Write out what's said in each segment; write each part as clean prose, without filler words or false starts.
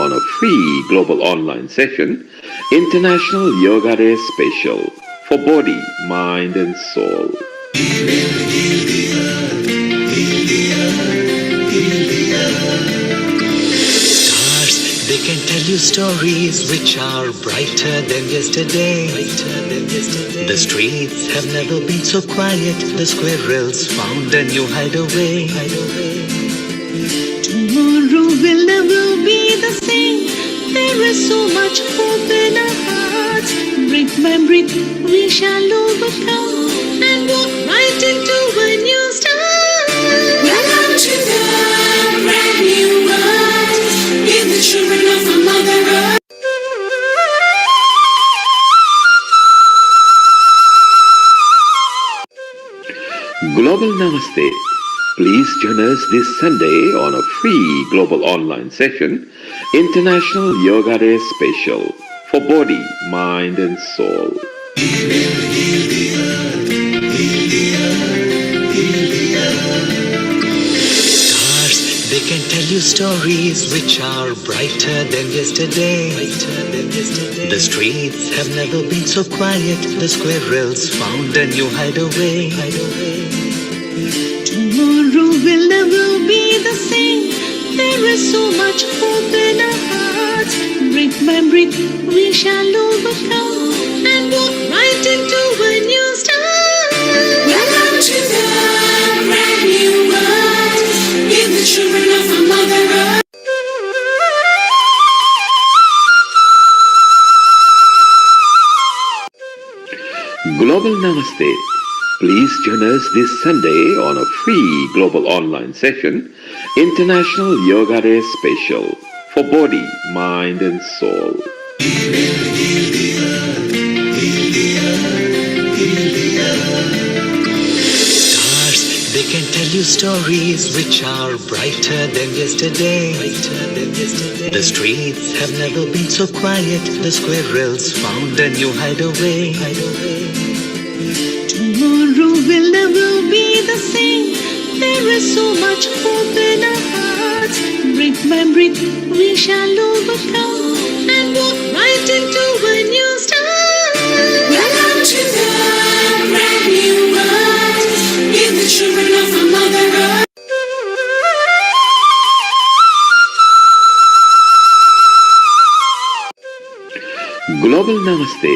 on a free global online session, International Yoga Day Special for body, mind and soul. Stars, they can tell you stories which are brighter than yesterday. The streets have never been so quiet. The squirrels found a new hideaway. Tomorrow will never be the same. There is so much hope in our hearts. Breath by breath we shall overcome and walk right into a new start. Welcome to the brand new world. Give the children of a mother earth. Global Namaste. Please join us this Sunday on a free global online session, International Yoga Day Special for body, mind and soul. Stars, they can tell you stories which are brighter than yesterday. The streets have never been so quiet. The squirrels found a new hideaway. Tomorrow will never be the same. There is so much hope in our hearts. Breath by breath we shall overcome and walk right into a new start. Welcome to the brand new world. Give the children of a mother earth. Global Namaste. Please join us this Sunday on a free global online session, International Yoga Day Special for body, mind and soul. Stars, they can tell you stories which are brighter than yesterday. The streets have never been so quiet. The squirrels found a new hideaway. Tomorrow will never be the same. There is so much hope in our hearts. Breath by breath we shall overcome and walk right into a new start. Welcome to the brand new world. Give the children of a mother earth. Global Namaste.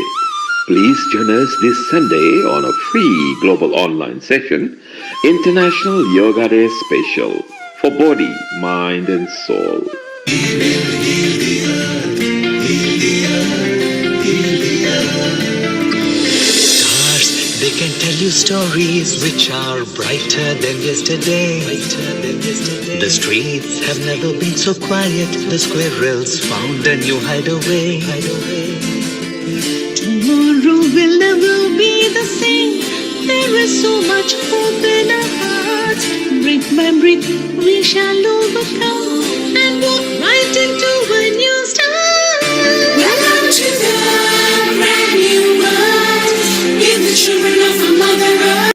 Please join us this Sunday on a free global online session, International Yoga Day Special for body, mind and soul. Stars, they can tell you stories which are brighter than yesterday. The streets have never been so quiet. The squirrels found a new hideaway. Tomorrow will never be the same. There is so much hope in our hearts. Breath by breath we shall overcome and walk right into a new start. Welcome to the brand new world. Give the children of a mother earth.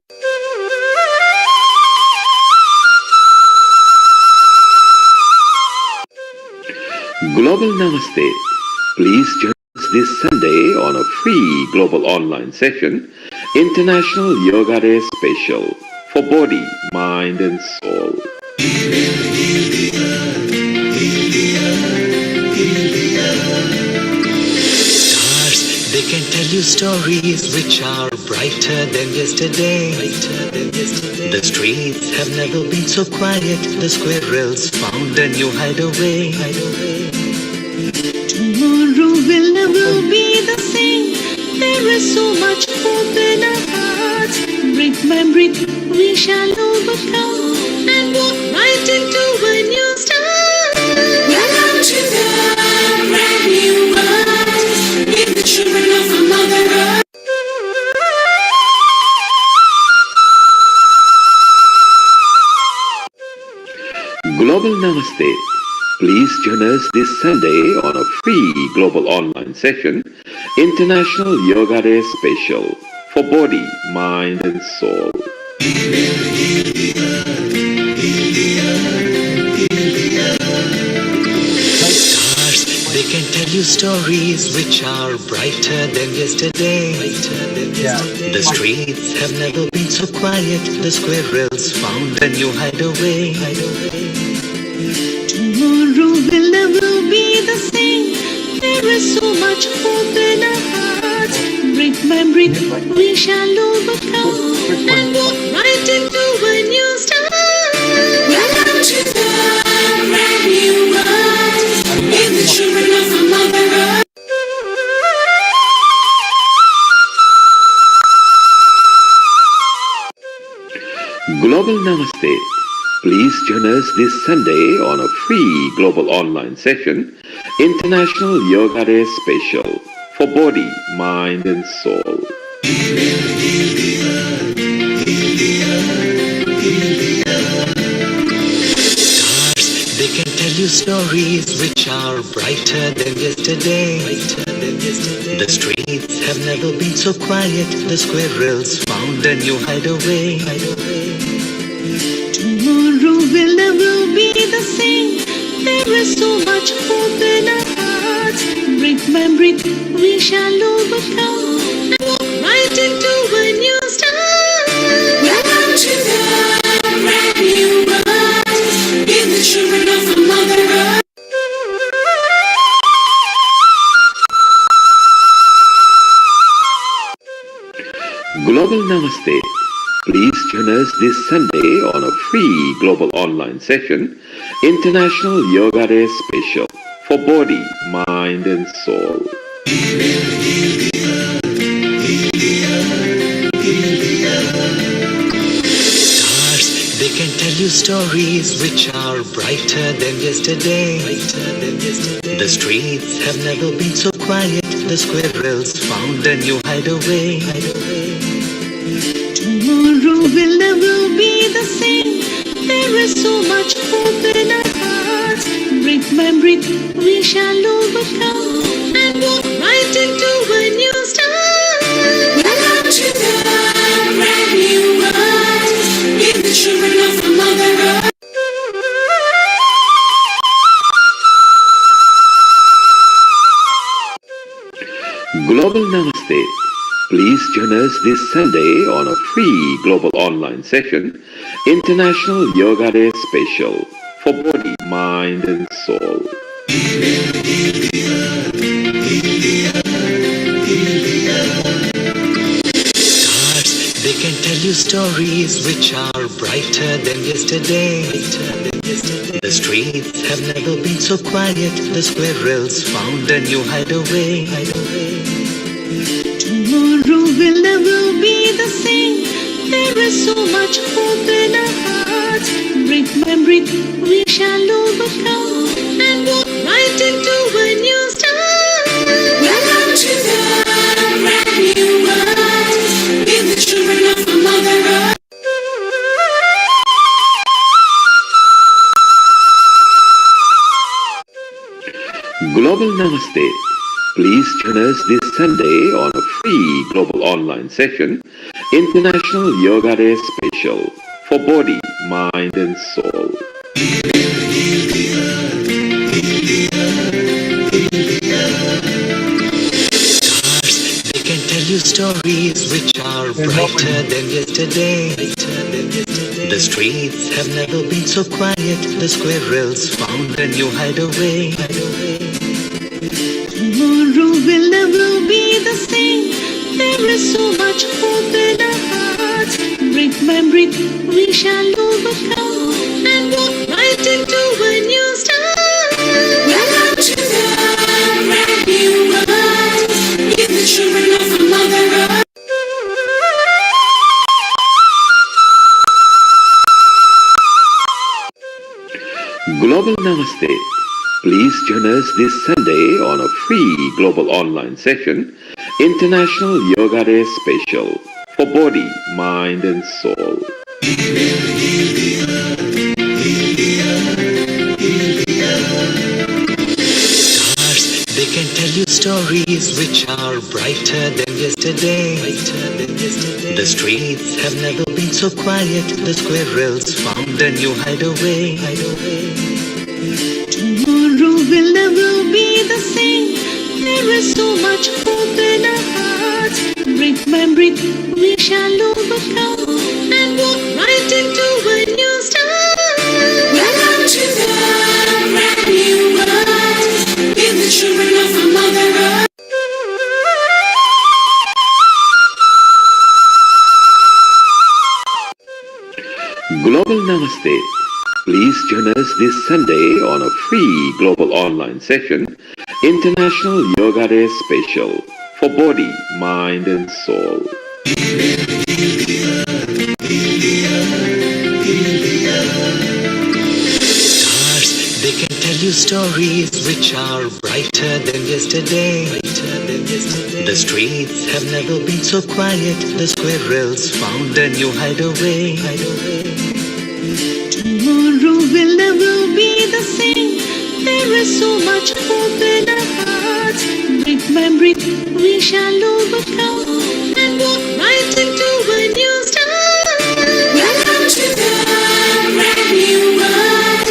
Global Namaste. Please join us this Sunday on a free global online session, International Yoga Day Special for body, mind and soul. Stars, they can tell you stories which are brighter than yesterday. The streets have never been so quiet. The squirrels found a new hideaway. Tomorrow will never be the same. There is so much hope in our hearts. Breath by breath we shall overcome and walk right into a new start. Welcome to the brand new world. Give the children of a mother earth. Global Namaste. Please join us this Sunday on a free global online session, International Yoga Day Special for body, mind and soul. Stars, you stories which are brighter than yesterday. The streets have never been so quiet. The squirrels found a new hideaway. Tomorrow will never be the same. There is so much hope in our hearts. Brick by brick, we shall overcome and walk right into a new start. Welcome to the brand new world. In the children of a mother earth. Global Namaste. Please join us this Sunday on a free global online session, International Yoga Day Special, for body, mind and soul. Stars, they can tell you stories which are brighter than yesterday. The streets have never been so quiet. The squirrels found a new hideaway. Tomorrow will never be the same. There is so much hope in our hearts. Brick by brick, we shall overcome and walk right into a new start. Welcome to the brand new world. In the children of a mother earth. Global Namaste. Please join us this Sunday on a free global online session, International Yoga Day Special, for body, mind and soul. Stars, they can tell you stories which are brighter than yesterday. The streets have never been so quiet. The squirrels found a new hideaway. Tomorrow will never be the same. There is so much hope in our hearts. Brick by brick, we shall overcome and walk right into a new start. Welcome to the brand new world. In the children of a mother earth. Global Namaste. Please join us this Sunday on a free global online session, International Yoga Day Special, for body, mind and soul. Stars, they can tell you stories which are brighter than yesterday. The streets have never been so quiet. The squirrels found a new hideaway. Tomorrow will never be the same. There is so much hope in our hearts. Brick by brick, we shall overcome and walk right into a new start. Welcome to the brand new world. In the children of a mother earth. Global Namaste. Please join us this Sunday on a free global online session, International Yoga Day Special, for body, mind and soul. Stars, they can tell you stories which are brighter than yesterday. The streets have never been so quiet. The squirrels found a new hideaway. Tomorrow will never be the same. There is so much hope in our hearts. Brick by brick, we shall overcome and walk right into a new start. Welcome to the brand new world. In the children of a mother earth. Global Namaste. Please join us this Sunday on a free global online session, International Yoga Day Special, for body, mind and soul. Stars, they can tell you stories which are brighter than yesterday. The streets have never been so quiet. The squirrels found a new hideaway. Tomorrow will never be the same. There is so much hope in our hearts. Brick by brick, we shall overcome and walk right into a new start. Welcome to the brand new world. We're the children of our Mother Earth. Global Namaste. Please join us this Sunday on a free global online session, International Yoga Day Special for body, mind and soul. Stars, they can tell you stories which are brighter than yesterday. The streets have never been so quiet. The squirrels found a new hideaway. Tomorrow will never be the same. There is so much hope in our hearts. Brick by brick, we shall overcome and walk right into a new start. Welcome to the brand new world.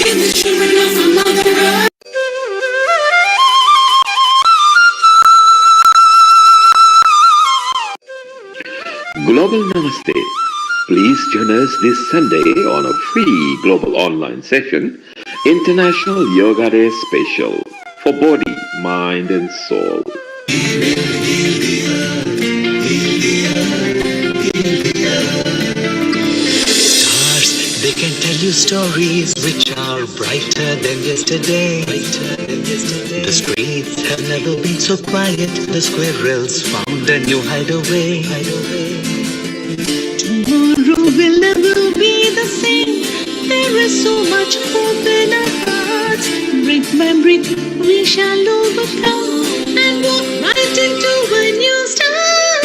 We're the children of our Mother Earth. Global Namaste. Please join us this Sunday on a free global online session, International Yoga Day Special for body, mind and soul. Stars, they can tell you stories which are brighter than yesterday. The streets have never been so quiet. The squirrels found a new hideaway. Tomorrow will never be the same. There is so much hope in our hearts. Brick by brick, we shall overcome and walk right into a new start.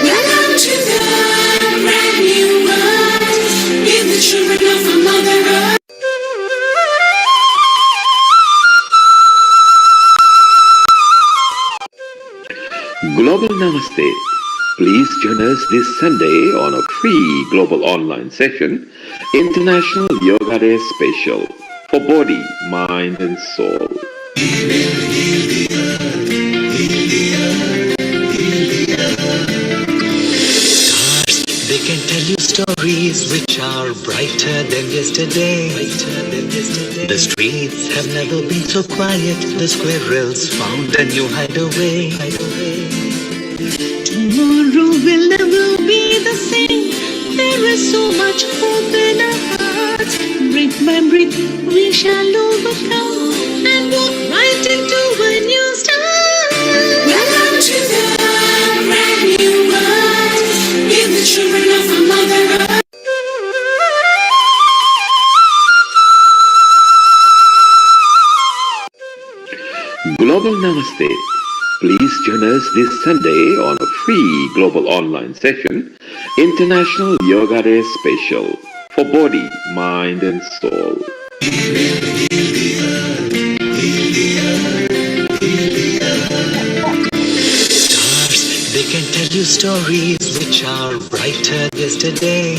Welcome to the brand new world. We're the children of our Mother Earth. Global Namaste. Please join us this Sunday on a free global online session, International Yoga Day Special for body, mind and soul. Stars, they can tell you stories which are brighter than yesterday. The streets have never been so quiet. The squirrels found a new hideaway. Tomorrow will never be the same. There is so much hope in our hearts. Brick by brick, we shall overcome and walk right into a new start. Welcome to the brand new world. We're the children of our Mother Earth. Global Namaste. Please join us this Sunday on a free global online session, International Yoga Day Special for body, mind and soul. Stars, they can tell you stories which are brighter than yesterday.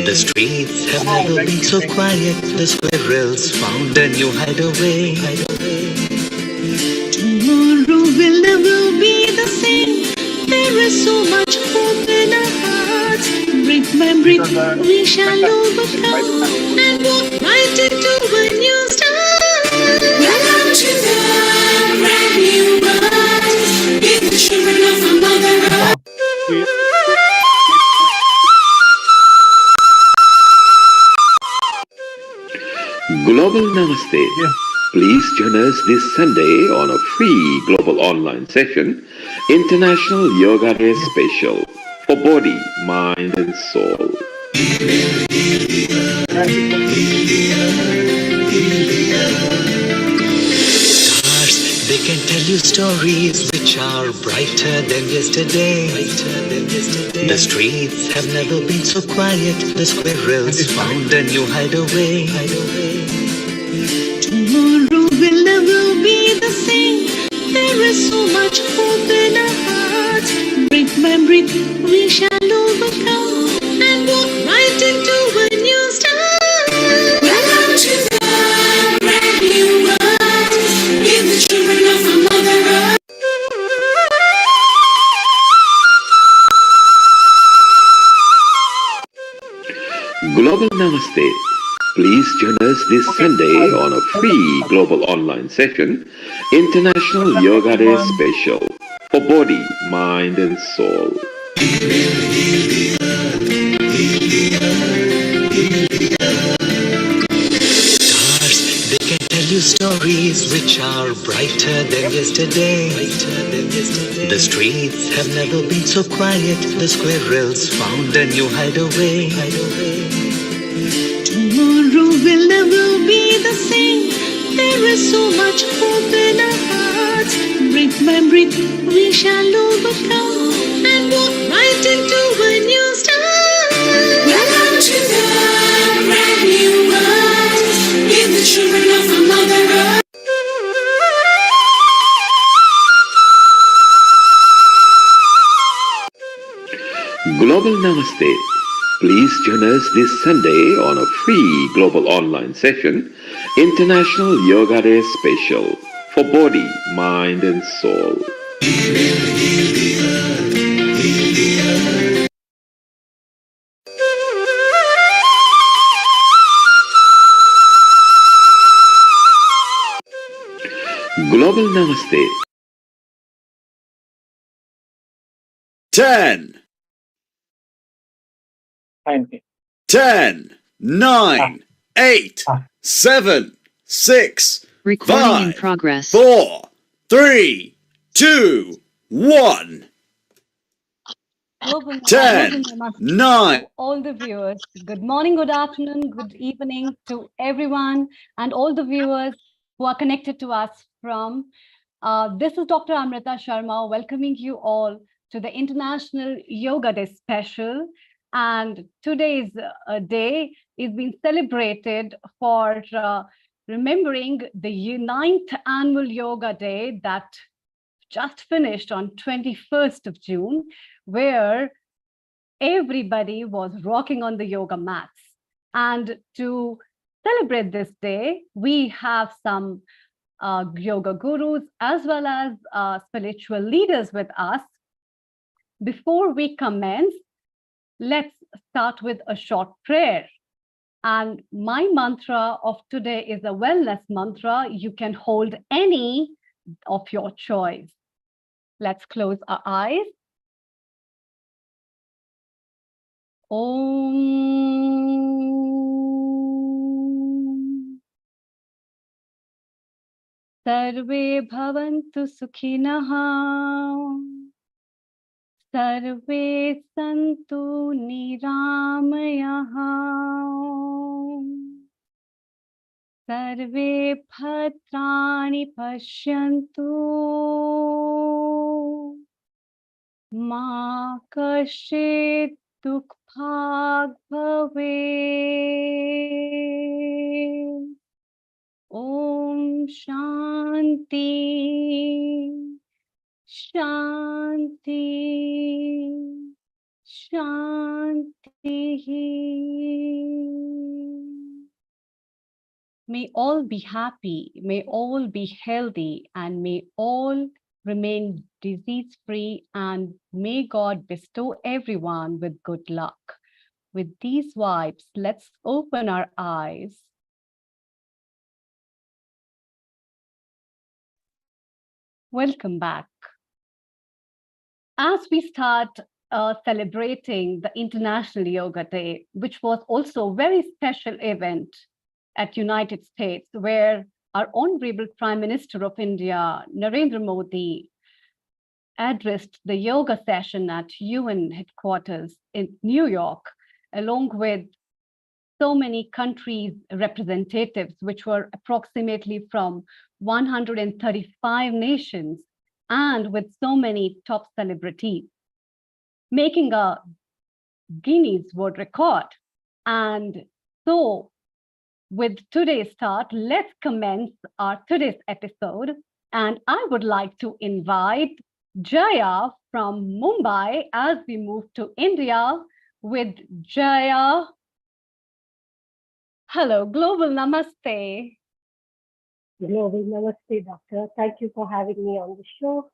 The streets have never been so quiet. The squirrels found a new hideaway. Tomorrow will never be the same. There is so much hope in our hearts. Brick by brick, we shall overcome and walk right into a new start. Welcome to the brand new world. We're the children of our Mother Earth. Global Namaste. Please join us this Sunday on a free global online session, International Yoga Day Special for body, mind and soul. Stars, they can tell you stories which are brighter than yesterday. The streets have never been so quiet. The squirrels found a new hideaway. Tomorrow will never be the same. There is so much hope in our hearts. Brick by brick, we shall overcome and walk right into a new start. Welcome to the brand new world. We're the children of our Mother Namaste. Please join us this Sunday on a free global online session, International Yoga Day Special for body, mind and soul. Stars, they can tell you stories which are brighter than yesterday. The streets have never been so quiet. The squirrels found a new hideaway. Tomorrow will never be the same. There is so much hope in our hearts. Brick by brick, we shall overcome and walk right into a new start. Welcome to the brand new world. Give the children of the Mother Earth. Global Namaste. Please join us this Sunday on a free global online session, International Yoga Day Special for body, mind and soul. Global Namaste. 10, 10, 9, 8, 7, 6, Recording in 5, progress. 4, 3, 2, 1. Global 10, Namaste 9. to all the viewers. Good morning, good afternoon, good evening to everyone and all the viewers who are connected to us from. This is Dr. Amrita Sharma welcoming you all to the International Yoga Day special. And today's day is being celebrated for remembering the 9th annual Yoga Day that just finished on 21st of June, where everybody was rocking on the yoga mats. And to celebrate this day, we have some yoga gurus as well as spiritual leaders with us. Before we commence, let's start with a short prayer. And my mantra of today is a wellness mantra. You can hold any of your choice. Let's close our eyes. Om Sarve Bhavantu Sukhinah Sarve Santu Niramayah Sarve Bhadrani Pashyantu Ma Kashit Dukh Bhag Bhave Om Shanti Shanti Shanti. May all be happy, may all be healthy, and may all remain disease-free, and may God bestow everyone with good luck. With these vibes, let's open our eyes. Welcome back. As we start celebrating the International Yoga Day, which was also a very special event at United States, where our Honorable Prime Minister of India, Narendra Modi, addressed the yoga session at UN headquarters in New York, along with so many countries' representatives, which were approximately from 135 nations, and with so many top celebrities, making a Guinness World Record. And so, with today's start, let's commence our today's episode. And I would like to invite Jaya from Mumbai as we move to India with Jaya. Hello, Global Namaste. Global Namaste, Doctor. Thank you for having me on the show.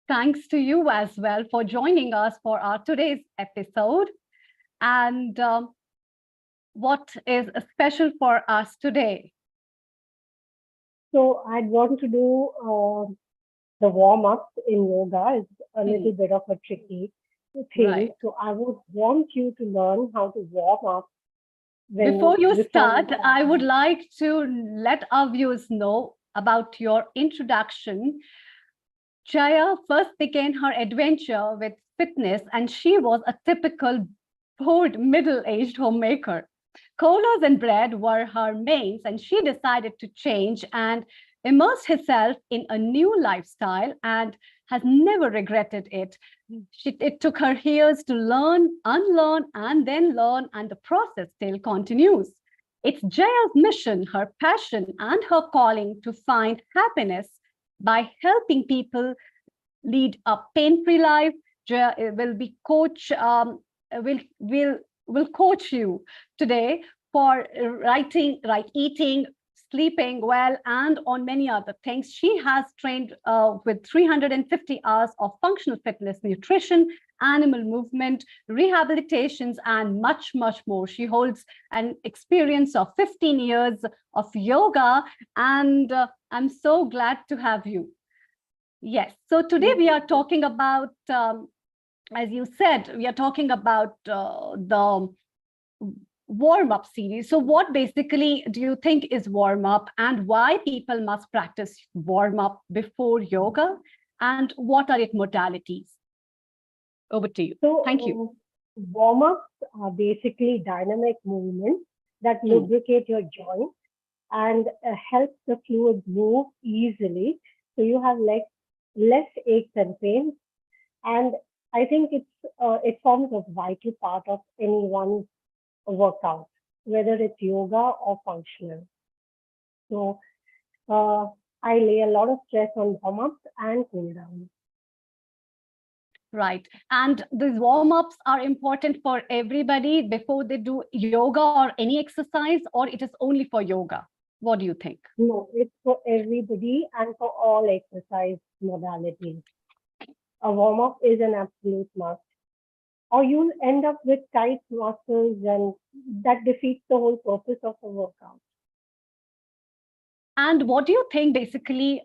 Thanks to you as well for joining us for our today's episode. And what is special for us today? So I'd want to do the warm-up in yoga is a little bit of a tricky thing. Right. So I would want you to learn how to warm up. Before you start, I would like to let our viewers know about your introduction. Jaya first began her adventure with fitness, and she was a typical bored middle-aged homemaker. Colas and bread were her mains, and she decided to change and immerse herself in a new lifestyle and has never regretted it. It took her years to learn, unlearn, and then learn, and the process still continues. It's Jaya's mission, her passion, and her calling to find happiness by helping people lead a pain-free life. Jaya will be coach, will coach you today for right eating, sleeping well, and on many other things. She has trained with 350 hours of functional fitness, nutrition, animal movement, rehabilitations, and much, much more. She holds an experience of 15 years of yoga, and I'm so glad to have you. Yes, so today we are talking about, as you said, we are talking about the warm-up series. So what basically do you think is warm-up, and why people must practice warm-up before yoga, and what are its modalities? Over to you. So, thank you. Warm-ups are basically dynamic movements that lubricate your joints and help the fluid move easily. So you have less aches and pains. And I think it forms a vital part of anyone's workout, whether it's yoga or functional. So I lay a lot of stress on warm-ups and cool down. Right. And these warm-ups are important for everybody before they do yoga or any exercise, or it is only for yoga? What do you think? No, it's for everybody and for all exercise modalities. A warm-up is an absolute must, or you'll end up with tight muscles, and that defeats the whole purpose of the workout. And what do you think, basically,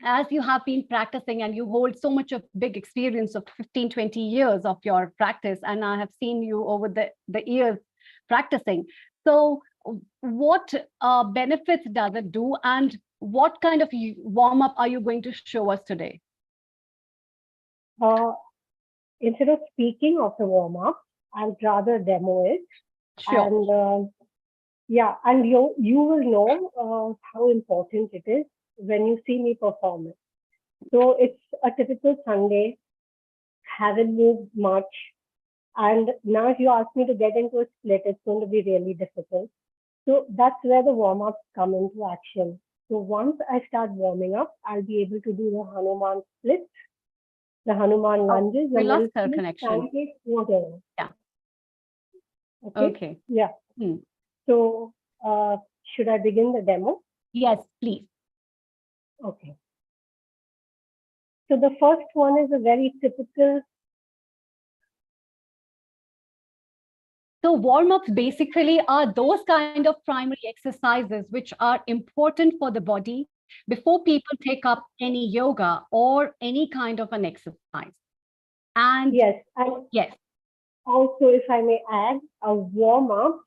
as you have been practicing and you hold so much of big experience of 15, 20 years of your practice, and I have seen you over the years practicing. So what benefits does it do, and what kind of warm-up are you going to show us today? Instead of speaking of the warm-up, I'd rather demo it. Sure. And yeah, and you will know how important it is when you see me perform it. So it's a typical Sunday, haven't moved much. And now if you ask me to get into a split, it's going to be really difficult. So that's where the warm-ups come into action. So once I start warming up, I'll be able to do the Hanuman split, the Hanuman lunges. We lost her connection. Whatever. Yeah. Okay. Yeah. So should I begin the demo? Yes, please. Okay. So the first one is a very typical. So warm-ups basically are those kind of primary exercises which are important for the body before people take up any yoga or any kind of an exercise. And yes, and yes. Also, if I may add, a warm-up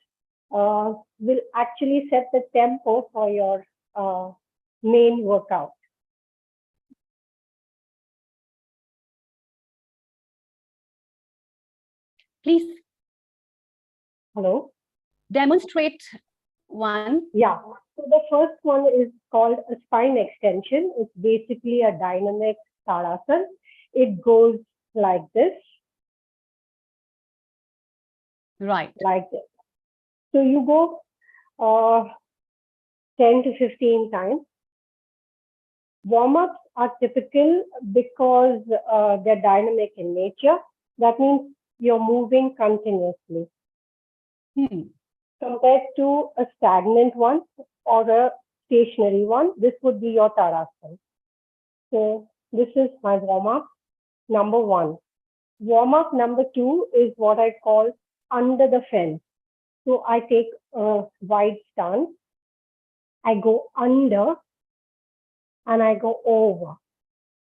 will actually set the tempo for your main workout. Please. Hello? Demonstrate one. Yeah. So the first one is called a spine extension. It's basically a dynamic Tadasana. It goes like this. Right. Like this. So you go 10 to 15 times. Warm-ups are typical because they're dynamic in nature. That means you're moving continuously. Compared to a stagnant one or a stationary one, this would be your Tadasana. So this is my warm-up number one. Warm-up number two is what I call under the fence. So I take a wide stance. I go under and I go over.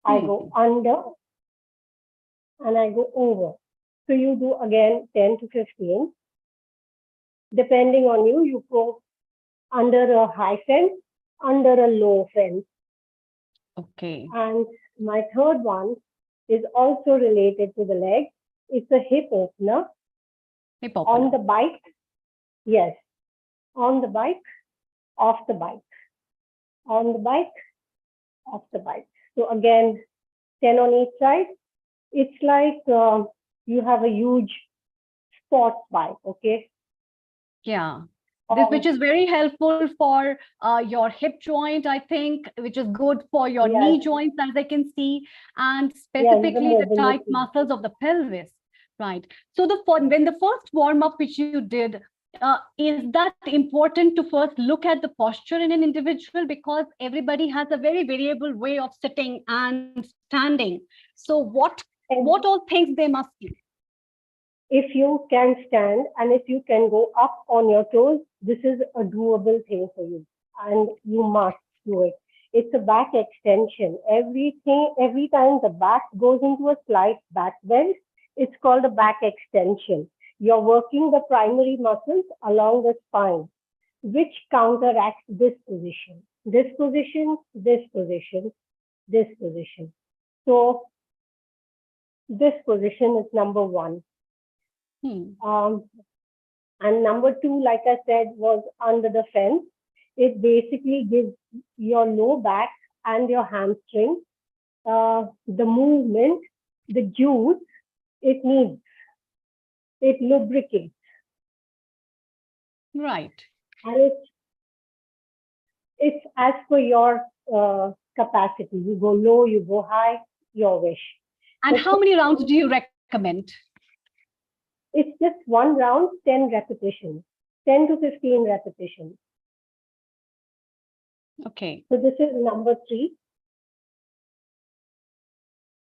I go under and I go over. So you do again 10 to 15. Depending on you, you go under a high fence, under a low fence. Okay. And my third one is also related to the leg. It's a hip opener. Hip On opener. the bike, yes. On the bike, off the bike. On the bike, off the bike. So again, 10 on each side. It's like you have a huge sports bike, okay? Yeah. This, which is very helpful for your hip joint, I think, which is good for your Yes, knee joints, as I can see, and yes, the specifically the tight mobility. muscles of the pelvis. Right. So when the first warm up which you did, is that important to first look at the posture in an individual, because everybody has a very variable way of sitting and standing. So what And all things they must do? if you can stand and if you can go up on your toes, this is a doable thing for you and you must do it. It's a back extension. Every time the back goes into a slight back bend, it's called a back extension. You're working the primary muscles along the spine, which counteracts this position, this position, this position, this position. So this position is number one. And number two, like I said, was under the fence. It basically gives your low back and your hamstring the movement, the juice it needs. It lubricates. Right. And it's as per your capacity. You go low, you go high, your wish. And how many rounds do you recommend? It's just one round, 10 repetitions, 10 to 15 repetitions. Okay. So this is number 3.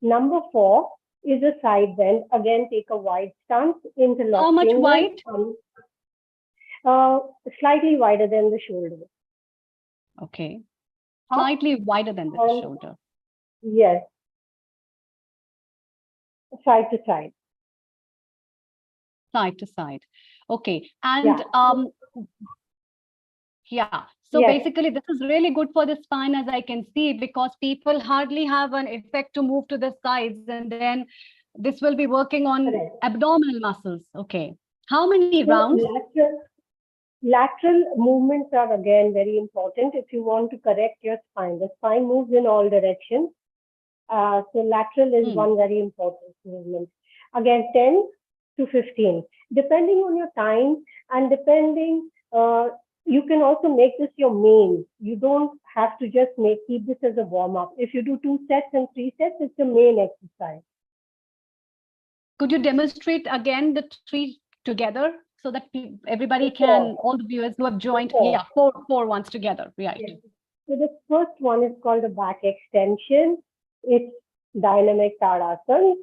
Number 4 is a side bend. Again, take a wide stance, interlock How much fingers. wide? Slightly wider than the shoulder. Okay. Slightly wider than the shoulder. Yes. Side to side. Side to side. Okay. And so yes. basically this is really good for the spine, as I can see, because people hardly have an effect to move to the sides, and then this will be working on abdominal muscles. Okay. How many rounds? Lateral movements are again very important if you want to correct your spine. The spine moves in all directions. So lateral is one very important movement. Again, 10 to 15, depending on your time and depending, you can also make this your main. You don't have to just keep this as a warm up. If you do 2 sets and 3 sets, it's the main exercise. Could you demonstrate again the 3 together so that everybody can, all the viewers who have joined, four ones together, right? Yes. So the first one is called a back extension. It's dynamic Tadasana.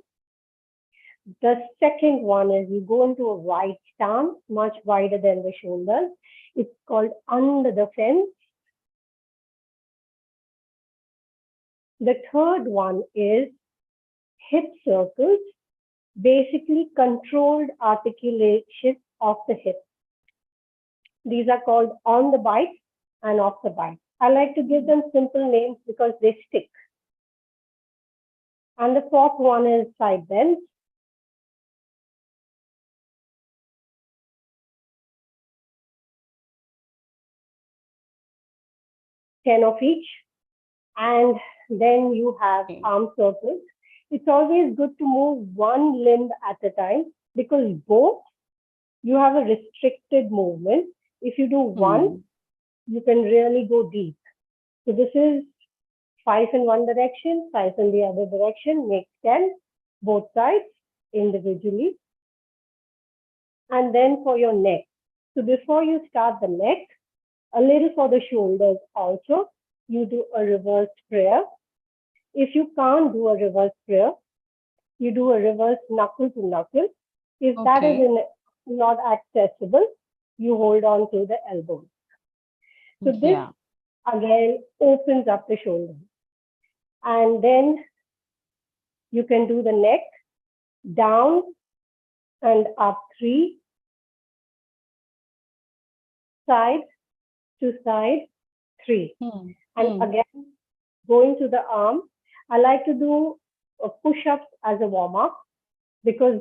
The second one is you go into a wide stance, much wider than the shoulders. It's called under the fence. The third one is hip circles, basically controlled articulation of the hip. These are called on the bike and off the bike. I like to give them simple names because they stick. And the fourth one is side bends. Ten of each. And then you have arm circles. It's always good to move one limb at a time because both you have a restricted movement. If you do one, you can really go deep. So this is 5 in one direction, 5 in the other direction, make 10, both sides individually. And then for your neck. So before you start the neck, a little for the shoulders also, you do a reverse prayer. If you can't do a reverse prayer, you do a reverse knuckle to knuckle. If that is not accessible, you hold on to the elbows. So this Yeah. again opens up the shoulders. And then you can do the neck down and up 3, side to side 3. And again, going to the arm, I like to do push-ups as a warm-up because,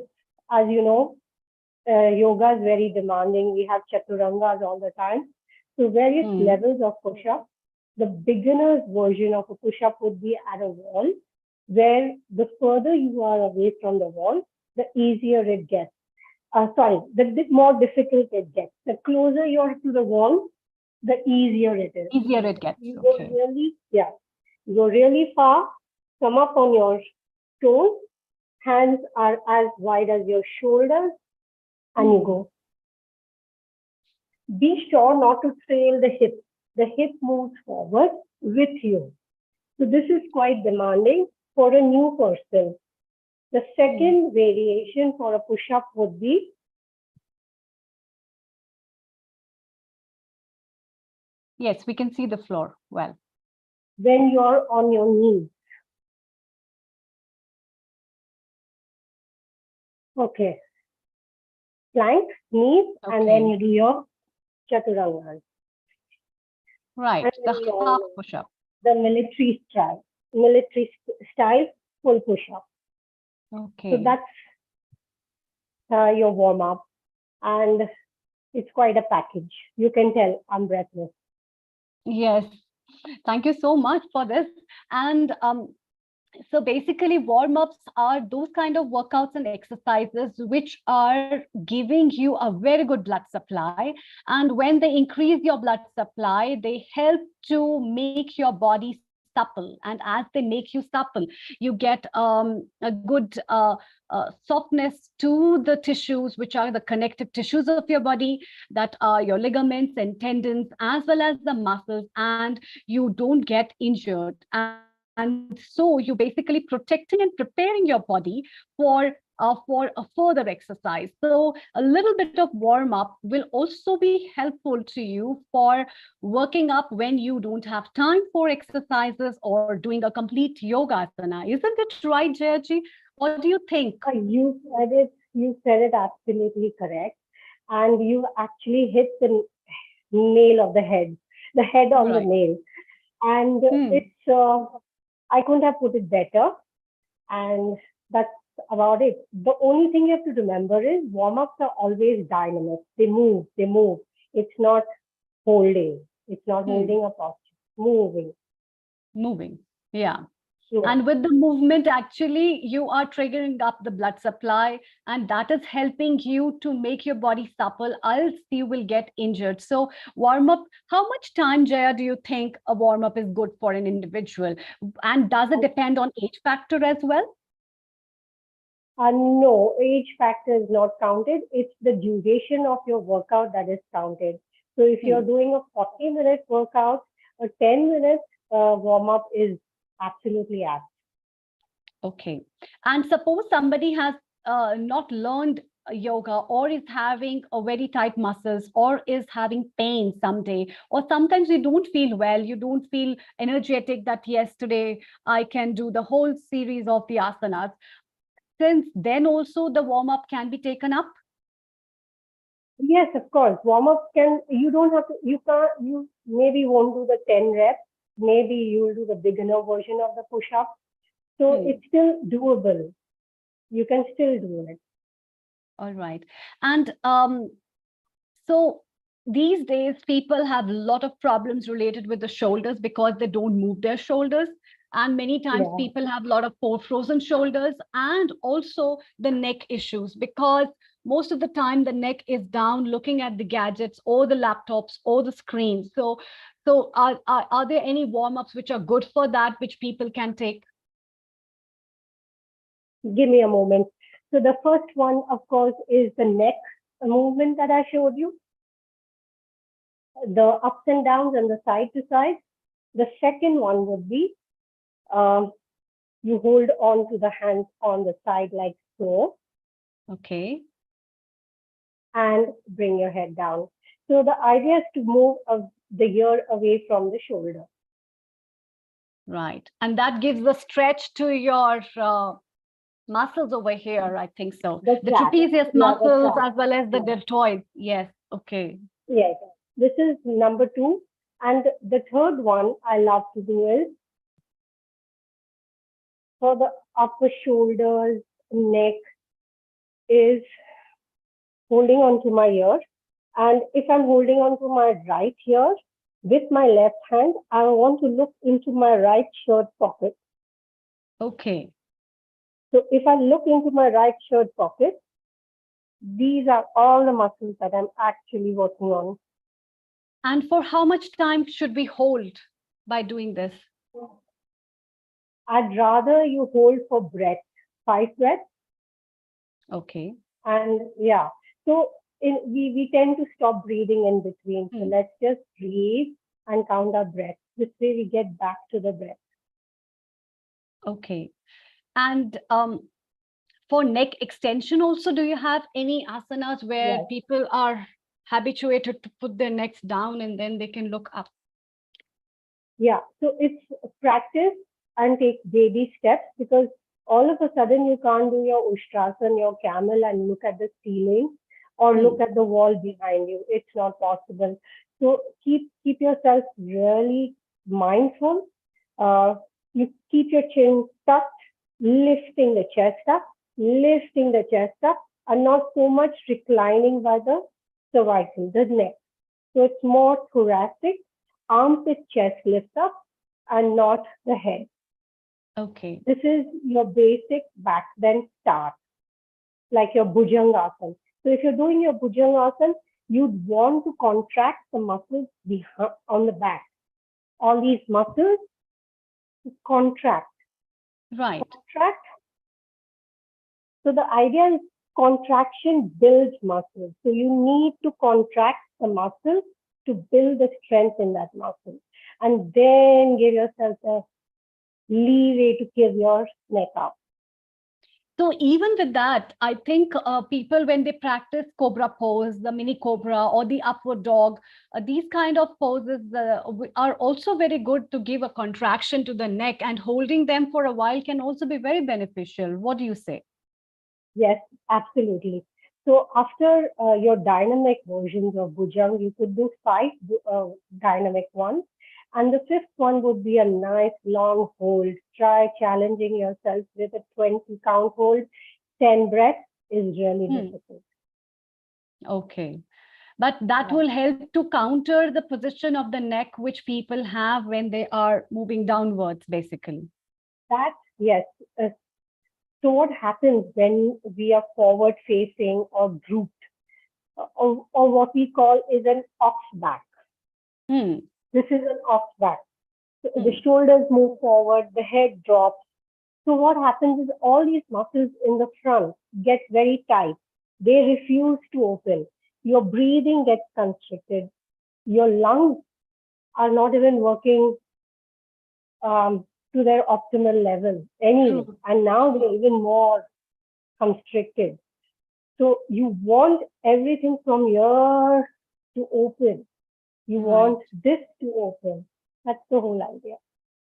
as you know, yoga is very demanding. We have chaturangas all the time. So various levels of push-up. The beginner's version of a push-up would be at a wall, where the further you are away from the wall, the easier it gets. The more difficult it gets. The closer you are to the wall, the easier it is. Easier it gets. You go you go really far, come up on your toes, hands are as wide as your shoulders, and you go. Be sure not to trail the hip. The hip moves forward with you. So this is quite demanding for a new person. The second variation for a push-up would be yes, we can see the floor well. When you're on your knees. Okay. Plank, knees, and then you do your chaturangas. Right, the half push-up. The military style full push-up. Okay. So that's your warm-up. And it's quite a package. You can tell I'm breathless. Yes. Thank you so much for this. And so basically, warm-ups are those kind of workouts and exercises which are giving you a very good blood supply. And when they increase your blood supply, they help to make your body supple. And as they make you supple, you get a good softness to the tissues, which are the connective tissues of your body, that are your ligaments and tendons, as well as the muscles, and you don't get injured. And so you basically protecting and preparing your body for a further exercise. So a little bit of warm up will also be helpful to you for working up when you don't have time for exercises or doing a complete yoga asana. Isn't it right, Jayaji? What do you think? You said it absolutely correct. And you actually hit the nail of the head on the nail. And it's, I couldn't have put it better. And that's about it. The only thing you have to remember is warm-ups are always dynamic. They move. It's not holding. It's not holding a posture. Moving. Yeah. Sure. And with the movement, actually, you are triggering up the blood supply, and that is helping you to make your body supple, else you will get injured. So warm up, how much time, Jaya, do you think a warm up is good for an individual? And does it depend on age factor as well? No, age factor is not counted. It's the duration of your workout that is counted. So if you're doing a 40-minute workout, a 10-minute warm-up is absolutely apt. Okay. And suppose somebody has not learned yoga, or is having a very tight muscles, or is having pain someday, or sometimes you don't feel well, you don't feel energetic that yes, today I can do the whole series of the asanas. Since then also the warm-up can be taken up? Yes, of course. Warm-up you maybe won't do the 10 reps, maybe you'll do the beginner version of the push-up. So it's still doable. You can still do it. All right. And so these days people have a lot of problems related with the shoulders because they don't move their shoulders. And many times people have a lot of frozen shoulders, and also the neck issues, because most of the time the neck is down looking at the gadgets or the laptops or the screens. So are there any warm-ups which are good for that, which people can take? Give me a moment. So the first one, of course, is the neck movement that I showed you. The ups and downs and the side to side. The second one would be you hold on to the hands on the side like so. Okay. And bring your head down. So the idea is to move the ear away from the shoulder. Right. And that gives the stretch to your muscles over here, I think so. The trapezius muscles as well as the deltoid. Yes. Okay. Yes. This is number 2. And the third one I love to do is for the upper shoulders, neck, is holding on to my ear. And if I'm holding on to my right ear with my left hand, I want to look into my right shirt pocket. Okay. So if I look into my right shirt pocket, these are all the muscles that I'm actually working on. And for how much time should we hold by doing this? I'd rather you hold for breath, 5 breaths. Okay. And yeah, so we tend to stop breathing in between. So let's just breathe and count our breath. This way we get back to the breath. Okay. And for neck extension also, do you have any asanas where people are habituated to put their necks down and then they can look up? Yeah, so it's practice and take baby steps, because all of a sudden you can't do your ushtrasan, your camel, and look at the ceiling or look at the wall behind you. It's not possible. So keep yourself really mindful. You keep your chin tucked, lifting the chest up, and not so much reclining by the cervical, the neck. So it's more thoracic, armpit, chest lift up, and not the head. Okay. This is your basic back bend start, like your Bhujangasana. So if you're doing your Bhujangasana, you'd want to contract the muscles behind, on the back. All these muscles contract. Right. Contract. So the idea is contraction builds muscles. So you need to contract the muscles to build the strength in that muscle. And then give yourself a leeway to give your neck up. So even with that, I think people, when they practice cobra pose, the mini cobra or the upward dog, these kind of poses are also very good to give a contraction to the neck, and holding them for a while can also be very beneficial. What do you say? Yes, absolutely. So after your dynamic versions of Bhujang, you could do 5 dynamic ones. And the 5th one would be a nice long hold. Try challenging yourself with a 20 count hold. 10 breaths is really difficult. Okay. But that will help to counter the position of the neck, which people have when they are moving downwards, basically. That, yes. So what happens when we are forward facing or grouped, or what we call is an ox back. This is an ox back. So the shoulders move forward, the head drops. So what happens is all these muscles in the front get very tight. They refuse to open. Your breathing gets constricted. Your lungs are not even working to their optimal level anyway. And now they're even more constricted. So you want everything from here to open. You want this to open. That's the whole idea.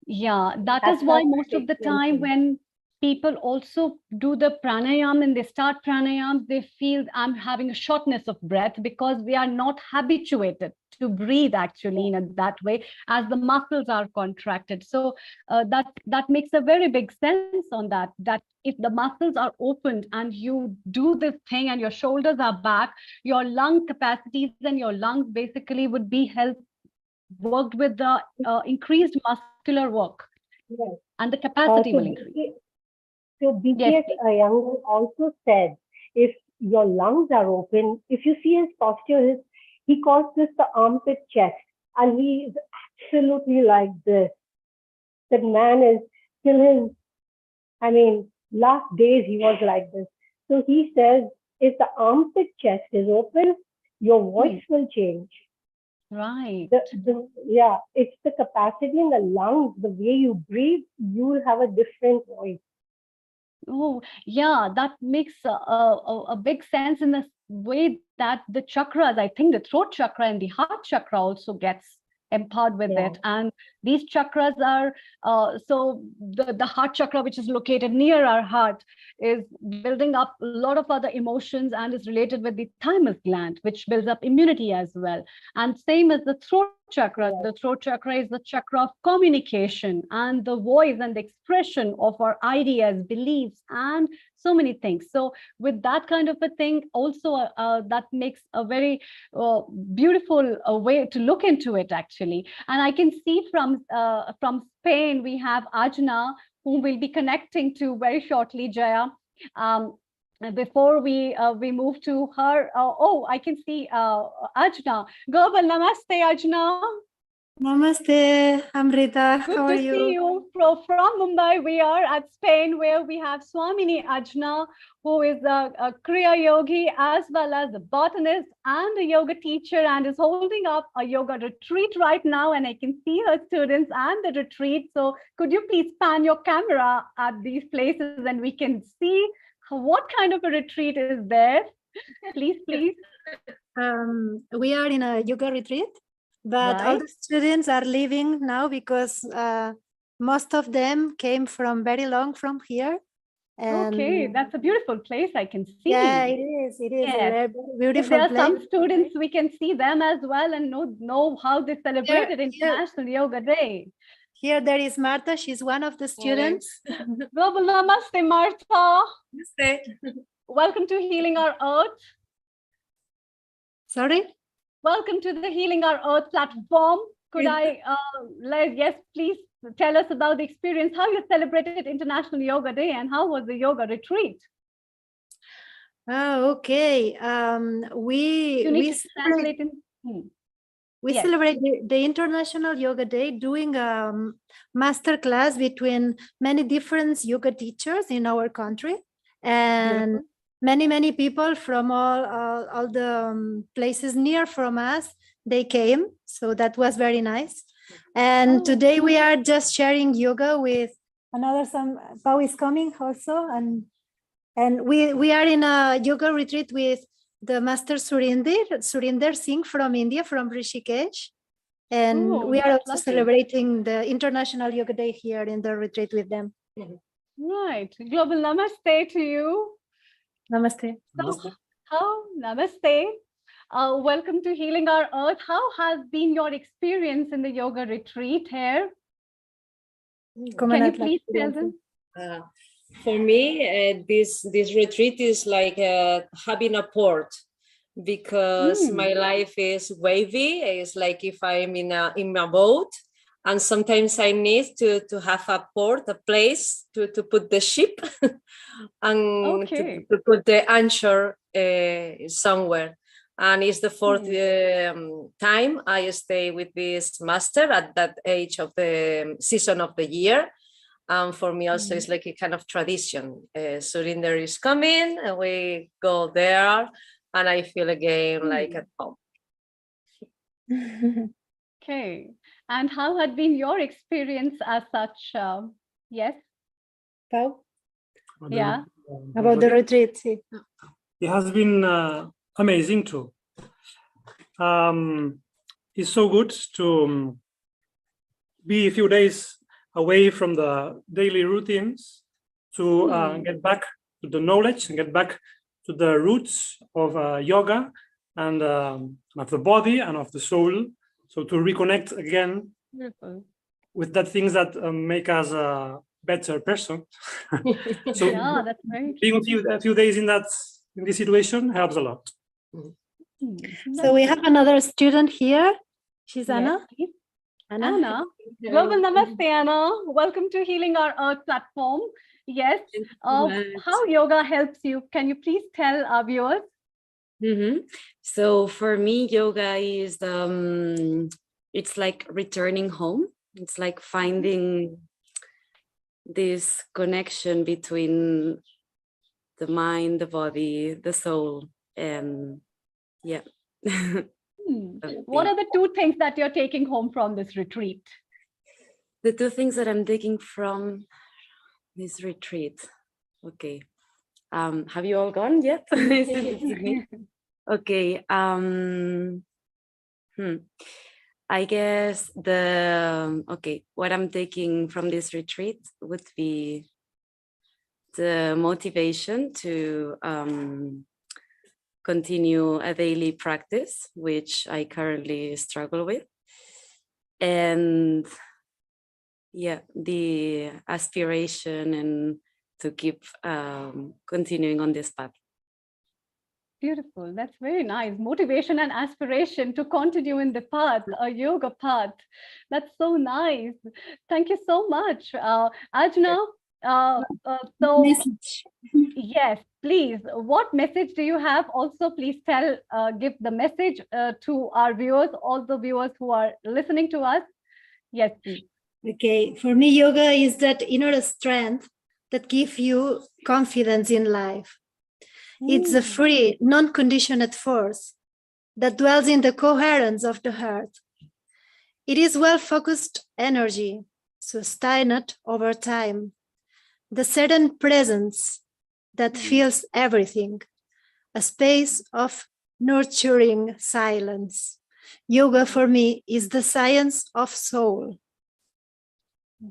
Yeah, that's why most of the time when people also do the pranayam and they start pranayam, they feel I'm having a shortness of breath, because we are not habituated to breathe actually in that way, as the muscles are contracted. So that makes a very big sense on that if the muscles are opened and you do this thing and your shoulders are back, your lung capacities and your lungs basically would be worked with the increased muscular work, and the capacity will increase. So BPS Iyengar also said, if your lungs are open, if you see his posture, he calls this the armpit chest, and he is absolutely like this. That man is till his, last days he was like this. So he says, if the armpit chest is open, your voice will change. Right. It's the capacity in the lungs, the way you breathe, you will have a different voice. Oh, yeah, that makes a big sense in the way that the chakras, I think the throat chakra and the heart chakra also gets empowered with Yeah. it. And these chakras are, so the heart chakra, which is located near our heart, is building up a lot of other emotions and is related with the thymus gland, which builds up immunity as well. And same as the throat chakra. Yeah. The throat chakra is the chakra of communication and the voice and the expression of our ideas, beliefs, and so many things. So with that kind of a thing, also that makes a very beautiful way to look into it, actually. And I can see from Spain, we have Ajna, whom we'll be connecting to very shortly, Jaya. Before we move to her, oh, I can see Ajna. Global Namaste, Ajna. Namaste, Amrita. Good How to are see you? you. From Mumbai, we are at Spain, where we have Swamini Ajna, who is a Kriya yogi, as well as a botanist and a yoga teacher, and is holding up a yoga retreat right now. And I can see her students and the retreat. So could you please pan your camera at these places and we can see what kind of a retreat is there? Please, please. We are in a yoga retreat, but all Right. the students are leaving now because most of them came from very long from here. And Okay, that's a beautiful place. I can see. yeah, it is. It is a Yes. very If beautiful there are place. some students, we can see them as well and know how they celebrated International Yoga Day. Here there is Marta. She's one of the students. Global Namaste, Martha. Namaste. Welcome to Healing Our Earth. Sorry? Welcome to the Healing Our Earth platform. Could I, yes, please tell us about the experience, how you celebrated International Yoga Day and how was the yoga retreat? Oh, okay. You need to translate in. We Yes. celebrate the International Yoga Day doing a master class between many different yoga teachers in our country, and many people from all the places near from us, they came. So that was very nice. And today we are just sharing yoga with some Pau is coming also, and we are in a yoga retreat with the Master Surinder Singh from India, from Rishikesh. And we are also celebrating the International Yoga Day here in the retreat with them. Right. Global Namaste to you. Namaste. Namaste. Welcome to Healing Our Earth. How has been your experience in the yoga retreat here? Can you please tell them? For me, this retreat is like having a port, because my life is wavy. It's like if I'm in a boat, and sometimes I need to have a port, a place to put the ship and to put the anchor somewhere. And it's the fourth time I stay with this master at that age of the season of the year. And for me also it's like a kind of tradition. Surinder is coming and we go there and I feel again like at home. Okay. And how had been your experience as such? Yes? Pau? Yeah. About the retreat. It has been amazing too. It's so good to be a few days away from the daily routines to get back to the knowledge and get back to the roots of yoga and of the body and of the soul. So to reconnect again with that things that make us a better person. So yeah, that's very being a few days in this situation helps a lot. So we have another student here. She's Anna. Anna. Global Namaste, Anna. Welcome to Healing Our Earth platform. Yes. How yoga helps you? Can you please tell our viewers? So for me, yoga is it's like returning home. It's like finding this connection between the mind, the body, the soul, and yeah. What are the two things that you're taking home from this retreat? The two things that I'm taking from this retreat. Okay. Have you all gone yet? Is it me? Okay. I guess what I'm taking from this retreat would be the motivation to continue a daily practice, which I currently struggle with. And yeah, the aspiration and to keep continuing on this path. Beautiful. That's very nice. Motivation and aspiration to continue in the path, a yoga path. That's so nice. Thank you so much. Ajna, yes, please. What message do you have? Also, please give the message to our viewers, all the viewers who are listening to us. Yes, please. Okay, for me, yoga is that inner strength that gives you confidence in life. It's a free, non-conditioned force that dwells in the coherence of the heart. It is well-focused energy, sustained over time. The certain presence that fills everything, a space of nurturing silence. Yoga for me is the science of soul.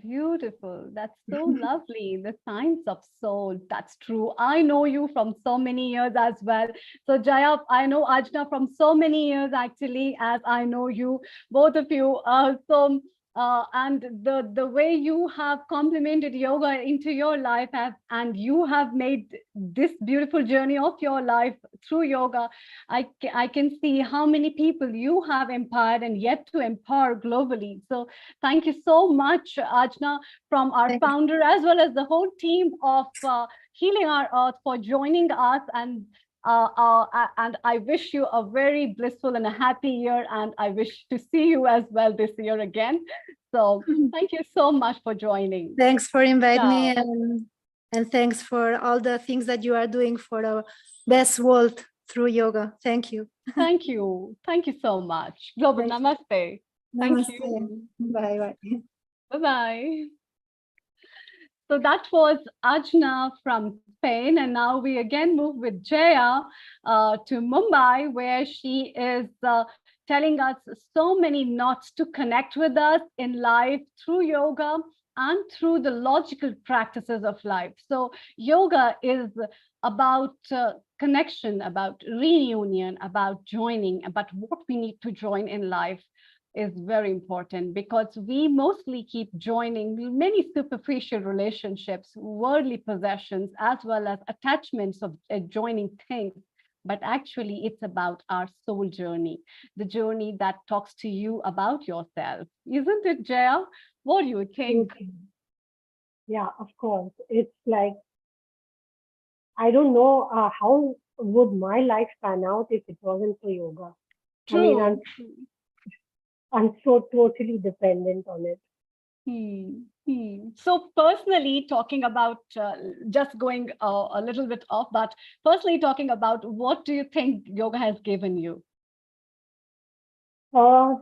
Beautiful. That's so lovely. The science of soul. That's true. I know you from so many years as well. So Jaya, I know Ajna from so many years actually, as I know you, both of you. And the way you have complemented yoga into your life and you have made this beautiful journey of your life through yoga, I can see how many people you have empowered and yet to empower globally. So thank you so much, Ajna, from our founder as well as the whole team of Healing Our Earth for joining us, and I wish you a very blissful and a happy year, and I wish to see you as well this year again. So thank you so much for joining. Thanks for inviting me, and thanks for all the things that you are doing for the best world through yoga. Thank you. Thank you. Thank you so much. Global Namaste. Thank you. Bye-bye. Bye-bye. So that was Ajna from Spain, and now we again move with Jaya to Mumbai, where she is telling us so many knots to connect with us in life through yoga and through the logical practices of life. So yoga is about connection, about reunion, about joining, about what we need to join in life is very important, because we mostly keep joining many superficial relationships, worldly possessions, as well as attachments of joining things. But actually, it's about our soul journey, the journey that talks to you about yourself. Isn't it, Jaya? What do you think? Yeah, of course. It's like, I don't know how would my life pan out if it wasn't for yoga. True. I mean, I'm so totally dependent on it. So personally talking about, just going a little bit off, but personally talking about, what do you think yoga has given you? So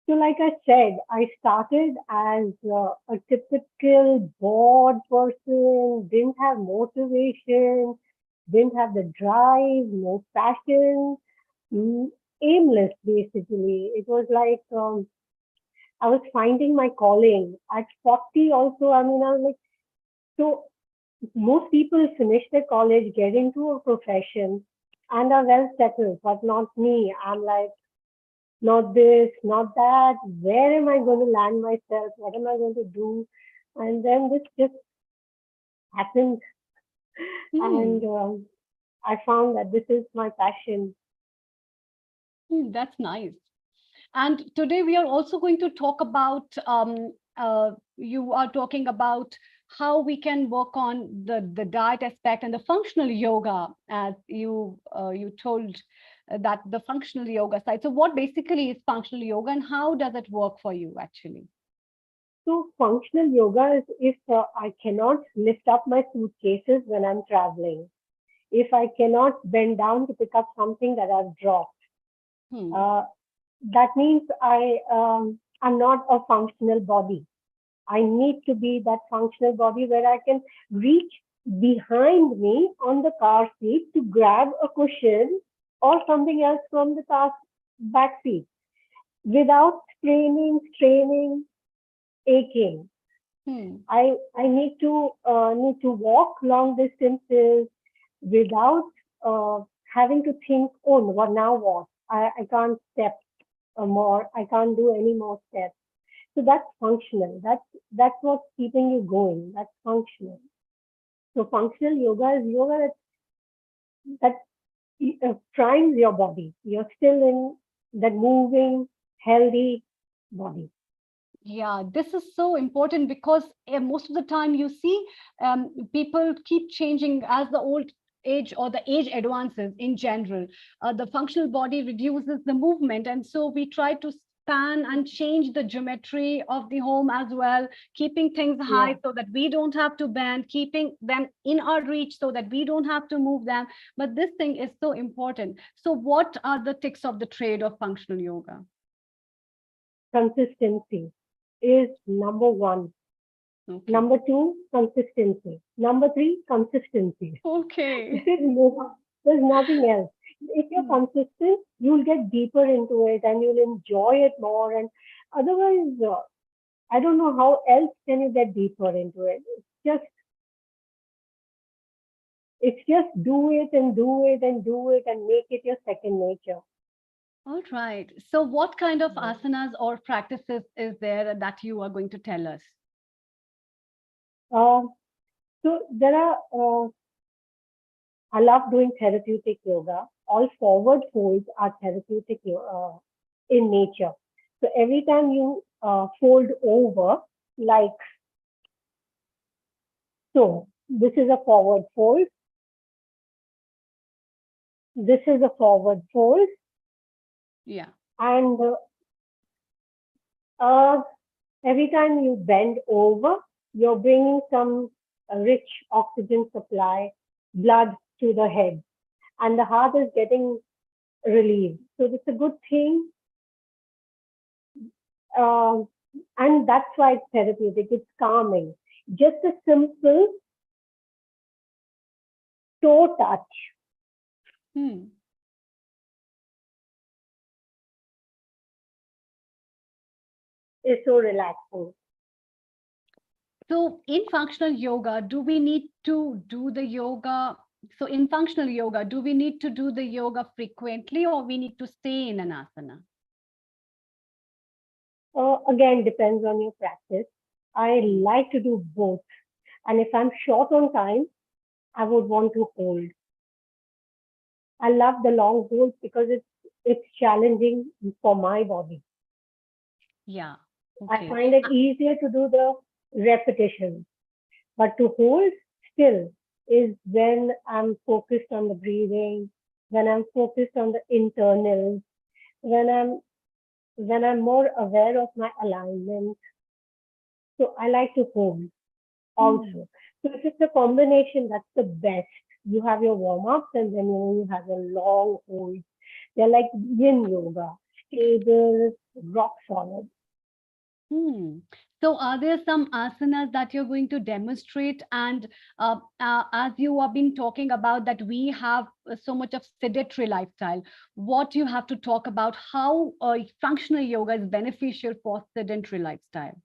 like I said, I started as a typical bored person, didn't have motivation, didn't have the drive, no passion, aimless basically. It was like I was finding my calling. At 40 also, I mean, I was like, so most people finish their college, get into a profession and are well settled, but not me. I'm like, not this, not that. Where am I going to land myself? What am I going to do? And then this just happened. And I found that this is my passion. That's nice. And today we are also going to talk about, you are talking about how we can work on the diet aspect and the functional yoga, as you told that the functional yoga side. So what basically is functional yoga and how does it work for you actually? So functional yoga is if I cannot lift up my suitcases when I'm traveling, if I cannot bend down to pick up something that I've dropped, that means I'm not a functional body. I need to be that functional body where I can reach behind me on the car seat to grab a cushion or something else from the car back seat without straining, aching. I need to walk long distances without having to think, oh, what now? What I can't step more. I can't do any more steps. So that's functional. That's what's keeping you going. That's functional. So functional yoga is yoga that primes your body. You're still in that moving, healthy body. Yeah, this is so important because most of the time you see people keep changing as the old age or the age advances in general. The functional body reduces the movement. And so we try to span and change the geometry of the home as well, keeping things high so that we don't have to bend, keeping them in our reach so that we don't have to move them. But this thing is so important. So what are the tricks of the trade of functional yoga? Consistency is number one. Okay. Number two, consistency. Number three, consistency. Okay. There's nothing else. If you're consistent, you'll get deeper into it and you'll enjoy it more. And otherwise, I don't know how else can you get deeper into it. It's just do it and do it and do it and make it your second nature. All right. So what kind of asanas or practices is there that you are going to tell us? So there are, I love doing therapeutic yoga. All forward folds are therapeutic in nature. So every time you fold over, like so, this is a forward fold. This is a forward fold. Yeah. And every time you bend over, you're bringing some rich oxygen supply, blood to the head, and the heart is getting relieved. So it's a good thing. And that's why it's therapeutic. It's calming. Just a simple toe touch. Is so relaxing. So in functional yoga, do we need to do the yoga? So in functional yoga, do we need to do the yoga frequently or we need to stay in an asana? Again, depends on your practice. I like to do both. And if I'm short on time, I would want to hold. I love the long hold because it's challenging for my body. Yeah. Okay. I find it easier to do the repetition, but to hold still is when I'm focused on the breathing, when I'm focused on the internals, when I'm more aware of my alignment. So I like to hold also. So if it's a combination, that's the best. You have your warm-ups and then you have a long hold. They're like yin yoga, stable, rock solid. So are there some asanas that you're going to demonstrate? And as you have been talking about that we have so much of sedentary lifestyle, what you have to talk about how functional yoga is beneficial for sedentary lifestyle?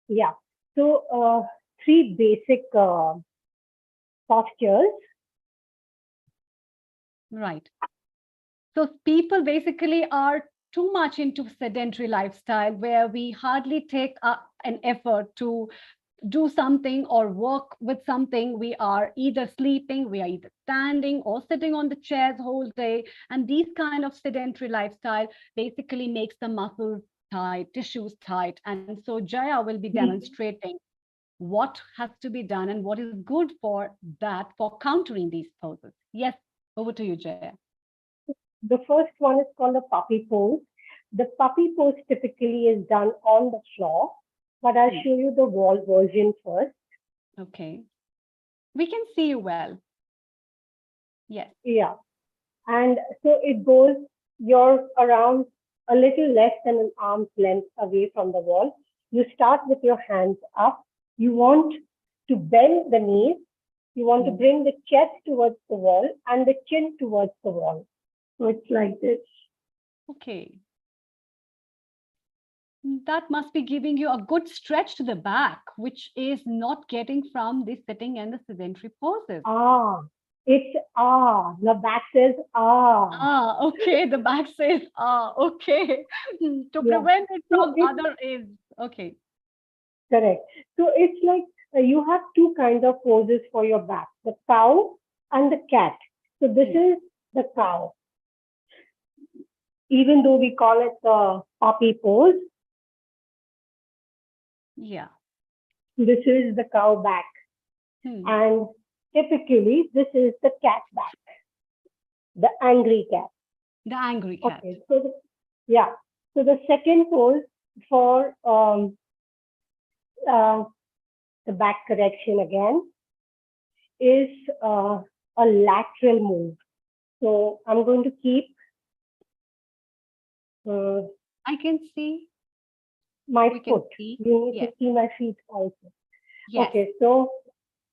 Yeah. So 3 basic postures. Right. So people basically are too much into sedentary lifestyle where we hardly take an effort to do something or work with something. We are either sleeping, we are either standing or sitting on the chairs whole day. And these kind of sedentary lifestyle basically makes the muscles tight, tissues tight. And so Jaya will be demonstrating what has to be done and what is good for that, for countering these poses. Yes, over to you, Jaya. The first one is called the puppy pose. The puppy pose typically is done on the floor, but I'll show you the wall version first. Okay. We can see you well. Yes. Yeah. And so it goes, you're around a little less than an arm's length away from the wall. You start with your hands up. You want to bend the knees You want to bring the chest towards the wall and the chin towards the wall. So it's like this. Okay. That must be giving you a good stretch to the back, which is not getting from the sitting and the sedentary poses. It's the back says Okay, the back says okay. To prevent it from other is okay. Correct. So it's like you have two kinds of poses for your back, the cow and the cat. So this is the cow. Even though we call it the puppy pose, this is the cow back. And typically this is the cat back, the angry cat. The angry cat. Okay, so so the second pose for the back correction again is a lateral move. So I'm going to keep I can see my foot. You need to see my feet also. Yes. Okay, so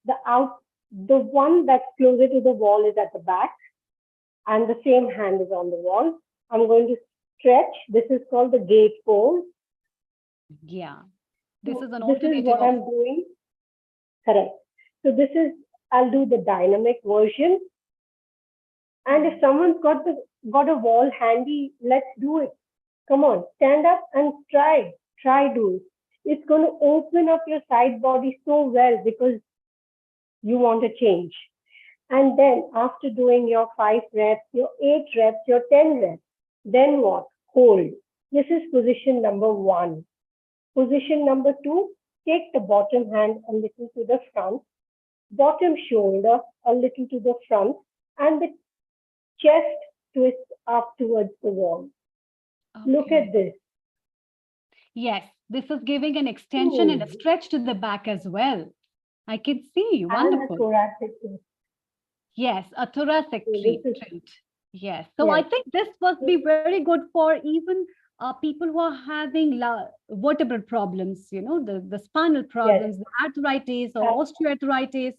the one that's closer to the wall is at the back, and the same hand is on the wall. I'm going to stretch. This is called the gate pose. Yeah. This is an alternative. This is what I'm doing. Correct. So this is, I'll do the dynamic version. And if someone's got a wall handy, let's do it. Come on, stand up and try do it. It's going to open up your side body so well because you want to change. And then after doing your 5 reps, your 8 reps, your 10 reps, then what? Hold. This is position number 1. Position number 2, take the bottom hand a little to the front, bottom shoulder a little to the front, and the chest twist up towards the wall. Okay. Look at this. Yes, this is giving an extension and a stretch to the back as well. I can see. Wonderful. And a thoracic twist. Yes, a thoracic treat. Yes. So I think this must be very good for even people who are having vertebral problems, you know, the spinal problems, the arthritis or osteoarthritis.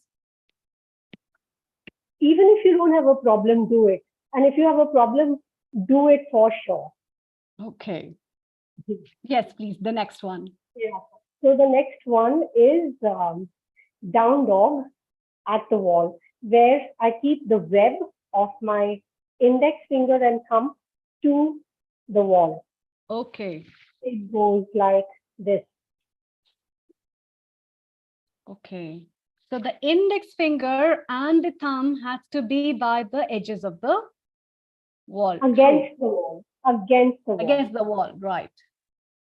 Even if you don't have a problem, do it. And if you have a problem, do it for sure. Okay. Yes, please. The next one. Yeah. So the next one is down dog at the wall, where I keep the web of my index finger and thumb to the wall. Okay. It goes like this. Okay. So the index finger and the thumb has to be by the edges of the wall. Against the wall. Against the wall. Against the wall, right.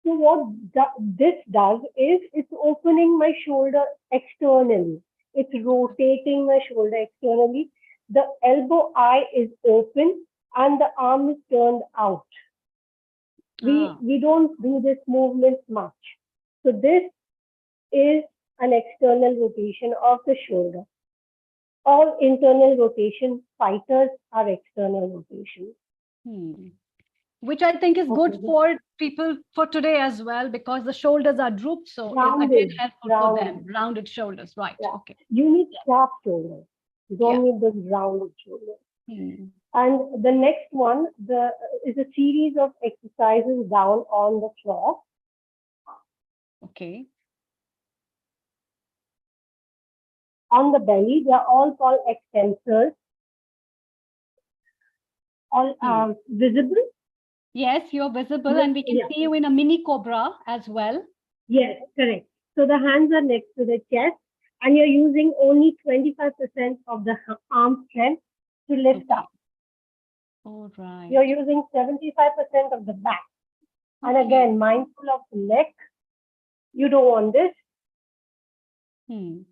So what this does is it's opening my shoulder externally. It's rotating my shoulder externally. The elbow eye is open and the arm is turned out. We don't do this movement much. So this is an external rotation of the shoulder. All internal rotation, fighters are external rotation. Which I think is good for people for today as well, because the shoulders are drooped. So it's again helpful for them. Rounded shoulders, right. Yeah. Okay. You need sharp shoulders. You don't need those rounded shoulders. And the next one is a series of exercises down on the floor. Okay. On the belly, they are all called extensors. All visible? Yes, you're visible, and we can see you in a mini cobra as well. Yes, correct. So the hands are next to the chest, and you're using only 25% of the arm strength to lift up. All right. You're using 75% of the back. And again, mindful of the neck. You don't want this. And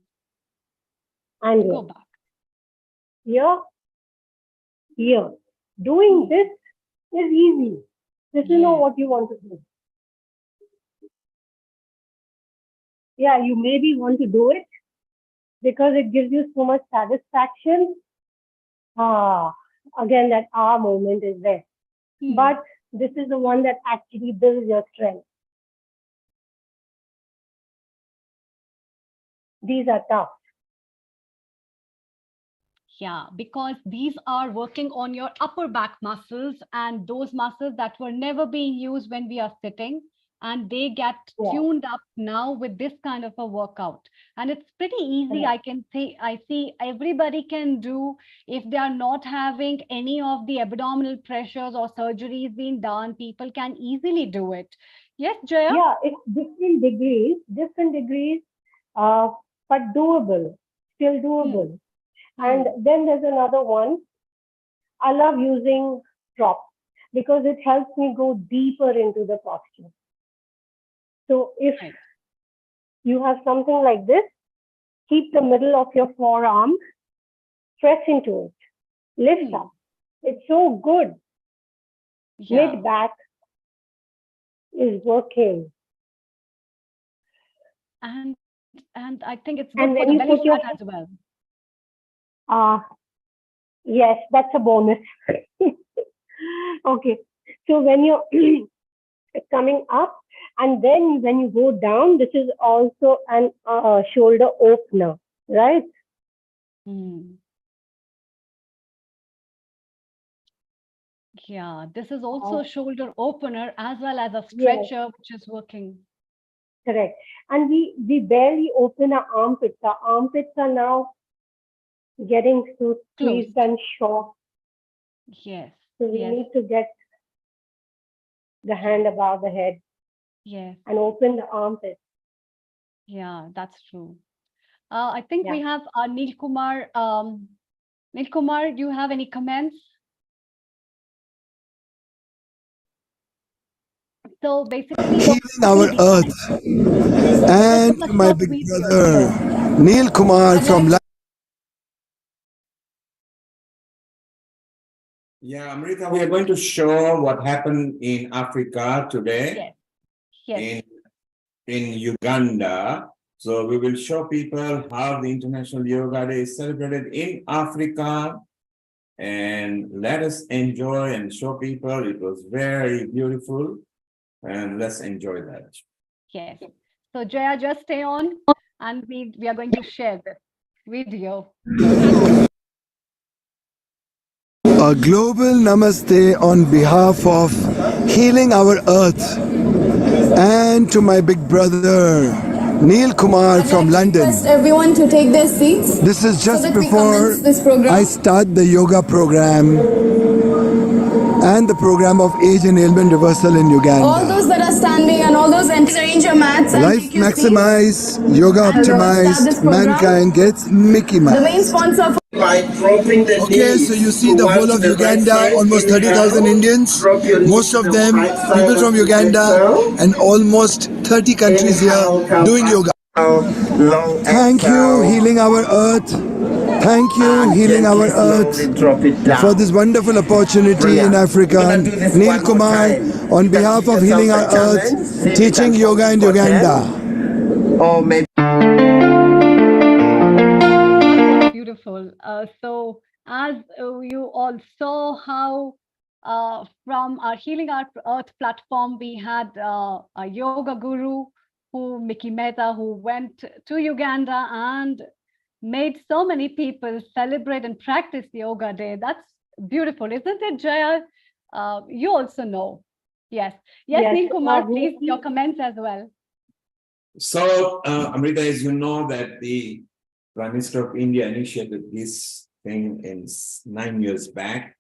go back. Here. Doing this is easy. This is not what you want to do. Yeah, you maybe want to do it because it gives you so much satisfaction. Again, that moment is there. But this is the one that actually builds your strength. These are tough. Yeah, because these are working on your upper back muscles and those muscles that were never being used when we are sitting, and they get tuned up now with this kind of a workout. And it's pretty easy. I see everybody can do. If they are not having any of the abdominal pressures or surgeries being done, people can easily do it. Yes, Jaya? Yeah, it's different degrees, but doable, still doable. And then there's another one. I love using props because it helps me go deeper into the posture. So if you have something like this, keep the middle of your forearm, stretch into it, lift up. It's so good. Mid back is working. And I think it's good for the belly fat as well. Yes, that's a bonus. Okay, so when you're coming up, and then when you go down, this is also an shoulder opener, right? Yeah, this is also a shoulder opener as well as a stretcher, which is working. Correct. And we barely open our armpits. Our armpits are now getting too squeezed and short. Yes. So we need to get the hand above the head. Yes. And open the armpits. Yeah, that's true. I think we have Neil Kumar. Neil Kumar, do you have any comments? So basically, healing our earth. And my big brother, Neil Kumar from Yeah, Amrita, we are going to show what happened in Africa today. Yes. In Uganda. So we will show people how the International Yoga Day is celebrated in Africa. And let us enjoy and show people. It was very beautiful. And let's enjoy that. Yes. So Jaya, just stay on and we are going to share this video. A global namaste on behalf of healing our earth. And to my big brother, Neil Kumar from London. I request everyone to take their seats. This is just before I start the yoga program and the program of age and ailment reversal in Uganda. All those that are standing and all those arrange your mats and Life maximize, yoga optimized, mankind gets Mickey Mouse. The main sponsor Okay, so you see the whole of Uganda, almost 30,000 Indians, most of them people from Uganda, and almost 30 countries here doing yoga. Thank you, healing our earth. Thank you, healing our earth, for this wonderful opportunity in Africa. Neil Kumar, on behalf of Healing Our Earth, teaching yoga in Uganda. Beautiful. So as you all saw how from our Healing Our Earth platform, we had a yoga guru, Mickey Mehta, who went to Uganda and made so many people celebrate and practice Yoga Day. That's beautiful, isn't it, Jaya? You also know. Yes, Neil Kumar, please, your comments as well. So, Amrita, as you know that the Prime Minister of India initiated this thing in 9 years back.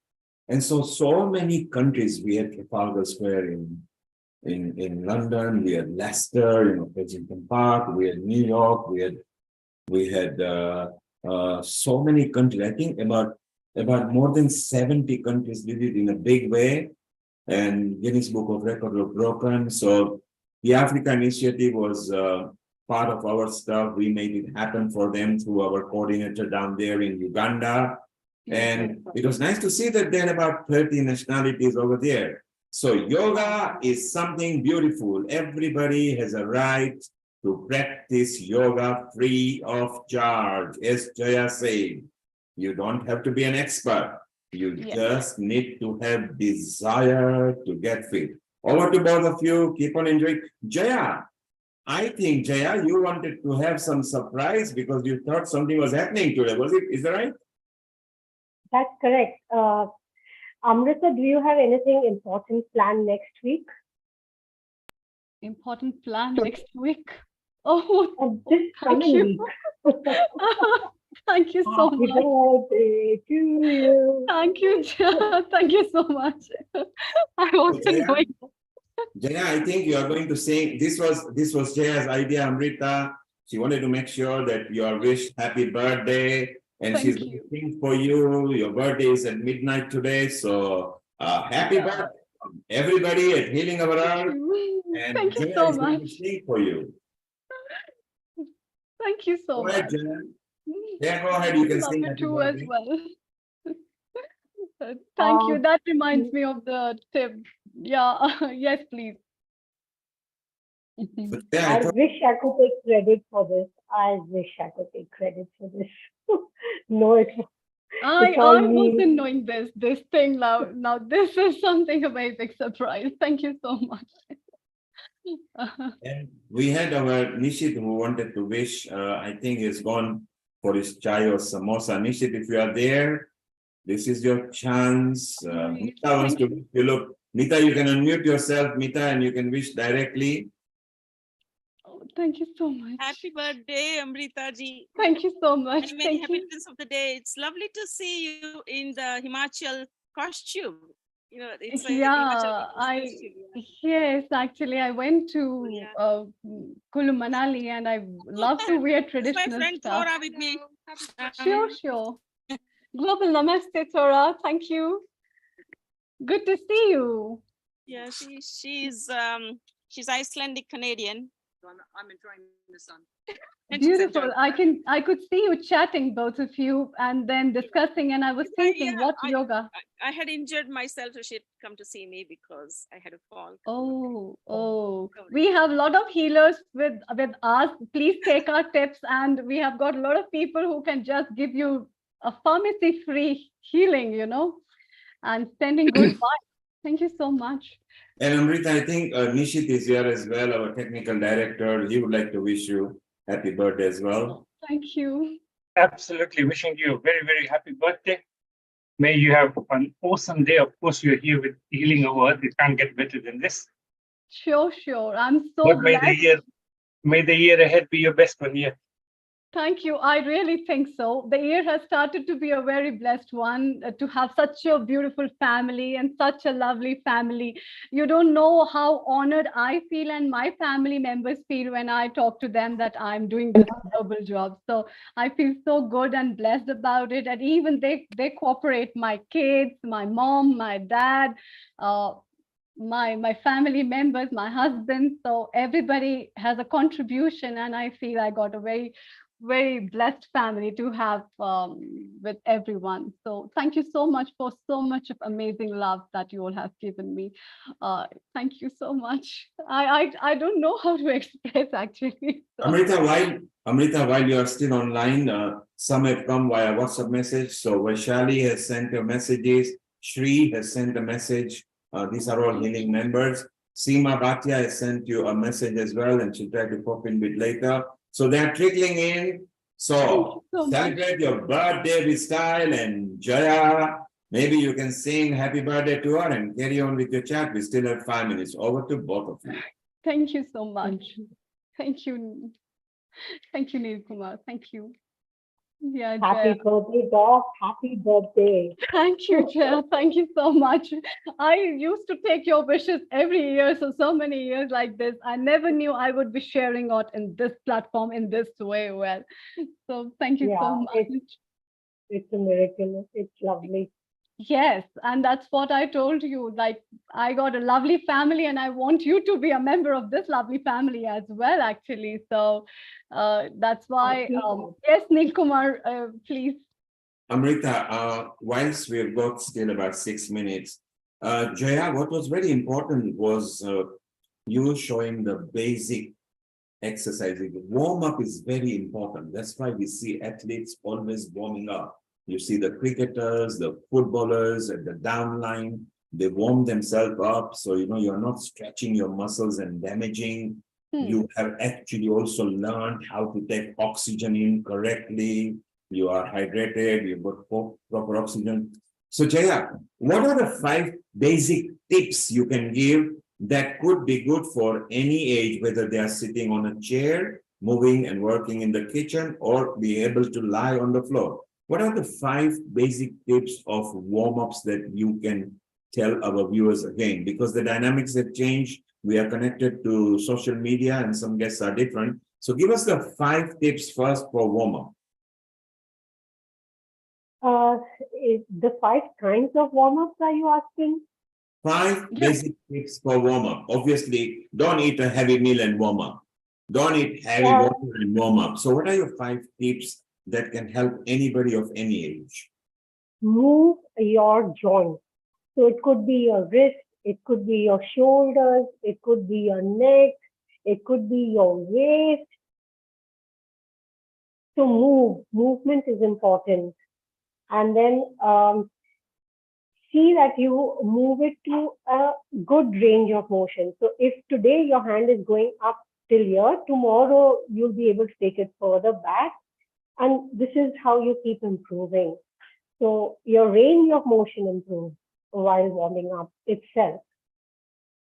And so many countries, we had Trafalgar Square in London, we had Leicester, Kensington Park, we had New York, we had so many countries. I think about more than 70 countries did it in a big way, and Guinness Book of Records were broken. So the Africa Initiative was part of our stuff. We made it happen for them through our coordinator down there in Uganda. And it was nice to see that there are about 30 nationalities over there. So yoga is something beautiful. Everybody has a right to practice yoga free of charge. As Jaya said, you don't have to be an expert. You just need to have desire to get fit. Over to both of you. Keep on enjoying. Jaya, I think, Jaya, you wanted to have some surprise because you thought something was happening today. Was it? Is that right? That's correct. Amrita, do you have anything important planned next week? Important plan next week. Oh, This thank coming you. week. Thank you so Happy much. birthday to you. Thank you, Jaya. Thank you so much. I wasn't going. Jaya, I think you are going to sing. This was Jaya's idea, Amrita. She wanted to make sure that you are wished happy birthday, and she's going to sing for you. Your birthday is at midnight today, so happy birthday, everybody at Healing Our Earth. And Thank you Jaya so is going to much. sing for you. Thank you so Go ahead, much. Jaya. Yeah, go ahead. You can Love sing you happy too as birthday. well. Thank you. That reminds me of the tip. Yeah. Yes, please. I wish I could take credit for this. I wish I could take credit for this. No, it's I all me. wasn't knowing this thing now. Now this is something amazing surprise. Thank you so much. And we had our Nishit who wanted to wish. I think he's gone for his chai or samosa. Nishit, if you are there, this is your chance. Mita wants to wish you. Look, Mita, you can unmute yourself, Mita, and you can wish directly. Thank you so much. Happy birthday, Amrita ji. Thank you so much. And many happy returns of the day. It's lovely to see you in the Himachal costume. You know, it's a Himachal costume. Yes, actually, I went to Kulu Manali, and I love to wear traditional my friend stuff. Thora with me. Sure. Global Namaste, Thora. Thank you. Good to see you. Yeah, she's Icelandic Canadian. I'm enjoying the sun. Beautiful. I could see you chatting, both of you, and then discussing, and I was thinking, what yoga? I had injured myself, so she'd come to see me because I had a fall. Oh, we have a lot of healers with us. Please take our tips, and we have got a lot of people who can just give you a pharmacy-free healing, and sending good vibes. Thank you so much. And Amrita, I think Nishit is here as well, our technical director. He would like to wish you happy birthday as well. Thank you. Absolutely. Wishing you a very, very happy birthday. May you have an awesome day. Of course, you're here with Healing Our Earth. It can't get better than this. Sure. I'm so But glad. may the year ahead be your best one year. Thank you. I really think so. The year has started to be a very blessed one, to have such a beautiful family and such a lovely family. You don't know how honored I feel and my family members feel when I talk to them that I'm doing this global job. So I feel so good and blessed about it. And even they cooperate, my kids, my mom, my dad, my family members, my husband. So everybody has a contribution, and I feel I got a very, very blessed family to have with everyone. So thank you so much for so much of amazing love that you all have given me. Thank you so much. I don't know how to express, actually. So. Amrita, while you are still online, some have come via WhatsApp message. So Vaishali has sent her messages. Shri has sent a message. These are all healing members. Seema Bhatia has sent you a message as well, and she'll try to pop in a bit later. So they're trickling in. So celebrate your birthday with style, and Jaya, maybe you can sing happy birthday to her and carry on with your chat. We still have 5 minutes. Over to both of you. Thank you so much. Thank you. Thank you, Neil Kumar. Thank you. Yeah, happy Jaya. birthday, Doc. Happy birthday. Thank you, Jaya. Thank you so much. I used to take your wishes every year, so many years like this. I never knew I would be sharing out in this platform in this way. Well, so thank you so much. It's a miracle. It's lovely. Yes, and that's what I told you. Like, I got a lovely family, and I want you to be a member of this lovely family as well, actually. So that's why, yes, Neil Kumar, please. Amrita, whilst we've got still about 6 minutes, Jaya, what was very important was you showing the basic exercises. Warm-up is very important. That's why we see athletes always warming up. You see the cricketers, the footballers at the down line, they warm themselves up. So, you're not stretching your muscles and damaging. You have actually also learned how to take oxygen in correctly. you are hydrated, you've got proper oxygen. So Jaya, what are the 5 basic tips you can give that could be good for any age, whether they are sitting on a chair, moving and working in the kitchen, or be able to lie on the floor? What are the 5 basic tips of warm-ups that you can tell our viewers again? Because the dynamics have changed. We are connected to social media and some guests are different. So give us the 5 tips first for warm-up. The 5 kinds of warm-ups are you asking? 5 basic tips for warm-up. Obviously, don't eat a heavy meal and warm up. Don't eat heavy water and warm up. So what are your 5 tips that can help anybody of any age? Move your joints. So it could be your wrist, it could be your shoulders, it could be your neck, it could be your waist. So movement is important. And then see that you move it to a good range of motion. So if today your hand is going up till here, tomorrow you'll be able to take it further back. And this is how you keep improving. So your range of motion improves while warming up itself.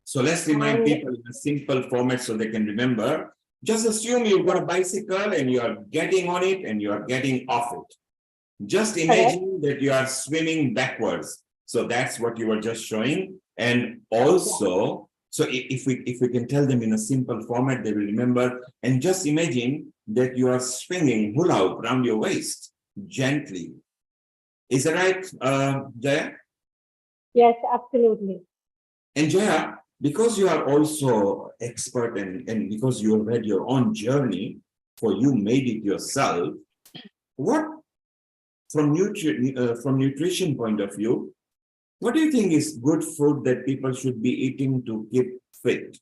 So let's remind people in a simple format so they can remember. Just assume you've got a bicycle and you are getting on it and you are getting off it. Just imagine that you are swimming backwards. So that's what you were just showing. And also, so if we can tell them in a simple format, they will remember. And just imagine that you are swinging hula hoop around your waist gently. Is that right, Jaya? Yes, absolutely. And Jaya, because you are also expert and because you have had your own journey, for you made it yourself, what from nutrition point of view, what do you think is good food that people should be eating to keep fit?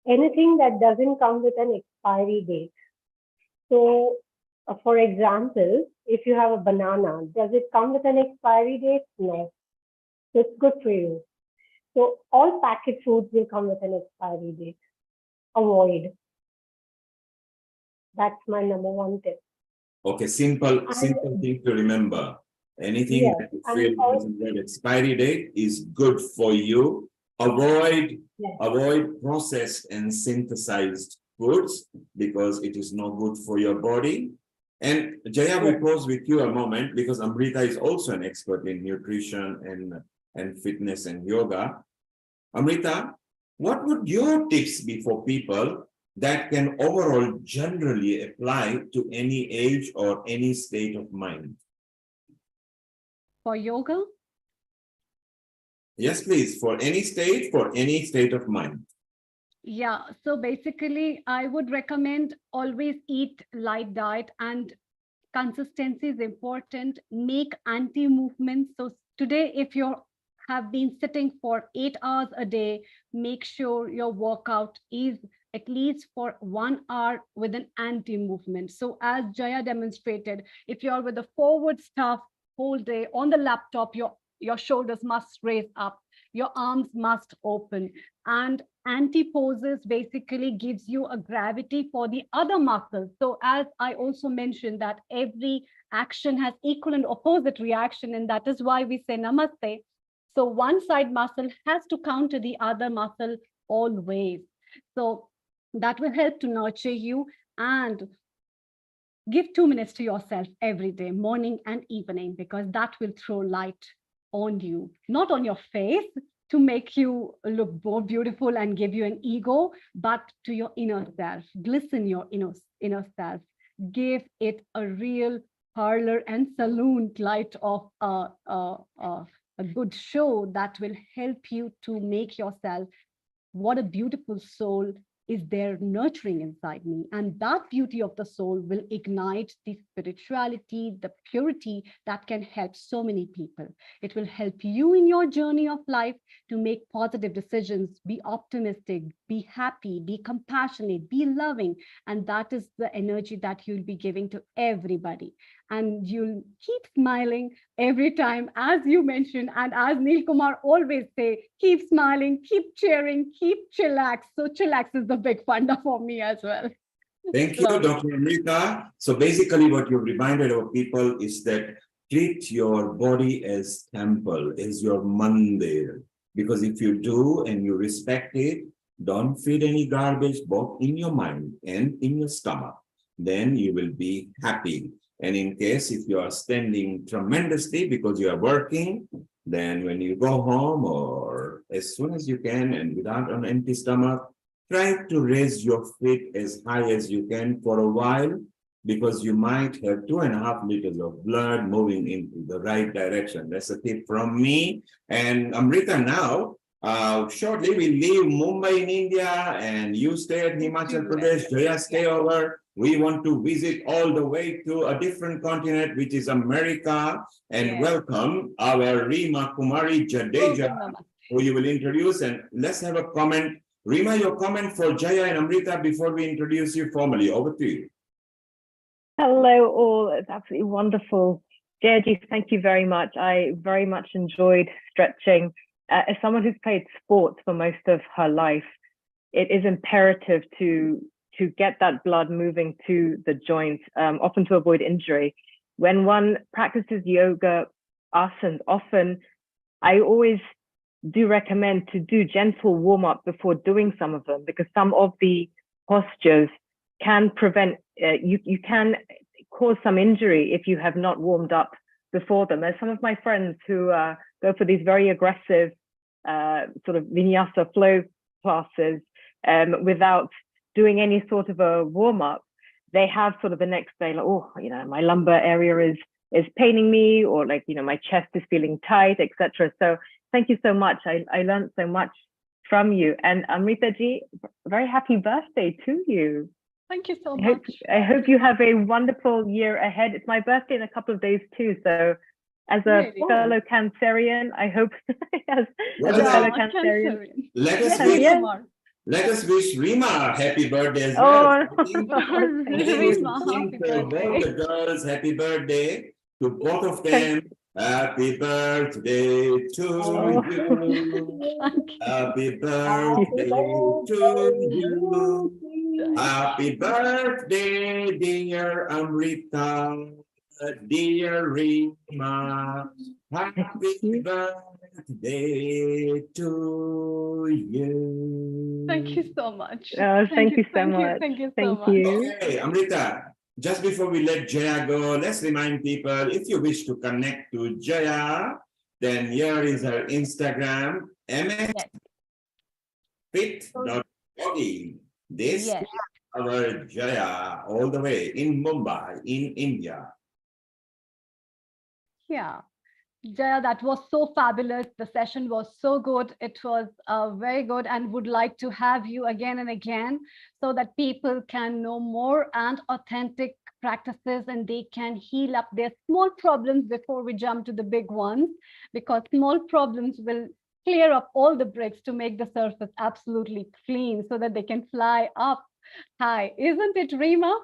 Anything that doesn't come with an expiry date. So, for example, if you have a banana, does it come with an expiry date? No. So it's good for you. So all packet foods will come with an expiry date. Avoid. That's my number 1 tip. Okay, simple thing to remember. Anything that you feel doesn't have expiry date is good for you. Avoid processed and synthesized foods because it is not good for your body. And Jaya, we pause with you a moment because Amrita is also an expert in nutrition and fitness and yoga. Amrita, what would your tips be for people that can overall generally apply to any age or any state of mind? For yoga? Yes, please. For any state of mind. Yeah, so basically, I would recommend always eat light diet and consistency is important. Make anti-movements. So today, if you have been sitting for 8 hours a day, make sure your workout is at least for 1 hour with an anti-movement. So as Jaya demonstrated, if you're with a forward stuff whole day on the laptop, your shoulders must raise up, your arms must open, and anti-poses basically gives you a gravity for the other muscles. So as I also mentioned that every action has equal and opposite reaction, and that is why we say namaste. So one side muscle has to counter the other muscle always. So that will help to nurture you, and give 2 minutes to yourself every day, morning and evening, because that will throw light on you, not on your face to make you look more beautiful and give you an ego, but to your inner self. Glisten your inner self. Give it a real parlor and saloon light of a good show that will help you to make yourself what a beautiful soul is there nurturing inside me. And that beauty of the soul will ignite the spirituality, the purity that can help so many people. It will help you in your journey of life to make positive decisions, be optimistic, be happy, be compassionate, be loving. And that is the energy that you'll be giving to everybody. And you'll keep smiling every time, as you mentioned, and as Neil Kumar always say, keep smiling, keep cheering, keep chillax. So chillax is the big funda for me as well. Thank you, Dr. Amrita. So basically what you've reminded our people is that treat your body as temple, as your mandir. Because if you do and you respect it, don't feed any garbage both in your mind and in your stomach, then you will be happy. And in case if you are standing tremendously because you are working, then when you go home or as soon as you can and without an empty stomach, try to raise your feet as high as you can for a while, because you might have 2.5 liters of blood moving into the right direction. That's a tip from me. And Amrita, now, shortly we leave Mumbai in India and you stay at Himachal Pradesh, Jaya stay over. We want to visit all the way to a different continent, which is America, and welcome our Reema Kumari Jadeja, who you will introduce. And let's have a comment. Reema, your comment for Jaya and Amrita before we introduce you formally. Over to you. Hello all, it's absolutely wonderful. Jayaji, thank you very much. I very much enjoyed stretching. As someone who's played sports for most of her life, it is imperative to get that blood moving to the joints, often to avoid injury. When one practices yoga asanas, often I always do recommend to do gentle warm-up before doing some of them, because some of the postures can prevent, you can cause some injury if you have not warmed up before them. There's some of my friends who go for these very aggressive sort of vinyasa flow classes without doing any sort of a warm-up. They have sort of the next day, like, oh, you know, my lumbar area is paining me, or like, you know, my chest is feeling tight, etc. So thank you so much. I learned so much from you. And Amrita ji, very happy birthday to you. Thank you so much. I hope you have a wonderful year ahead. It's my birthday in a couple of days too. So as a fellow Cancerian, I hope as a fellow Cancerian. Let us wish Reema happy birthday as well. Thank you. Both the girls, happy birthday to both of them. Happy birthday to you. Happy birthday to you. Happy birthday, dear Amrita, dear Reema. Happy birthday to you. Thank you so much. Thank you so much. Thank you so much. Okay, Amrita, just before we let Jaya go, let's remind people, if you wish to connect to Jaya, then here is her Instagram, msfit.body. This is our Jaya, all the way in Mumbai, in India. Yeah. Jaya, that was so fabulous. The session was so good. It was very good, and would like to have you again and again so that people can know more and authentic practices, and they can heal up their small problems before we jump to the big ones, because small problems will clear up all the bricks to make the surface absolutely clean so that they can fly up high. Isn't it, Reema?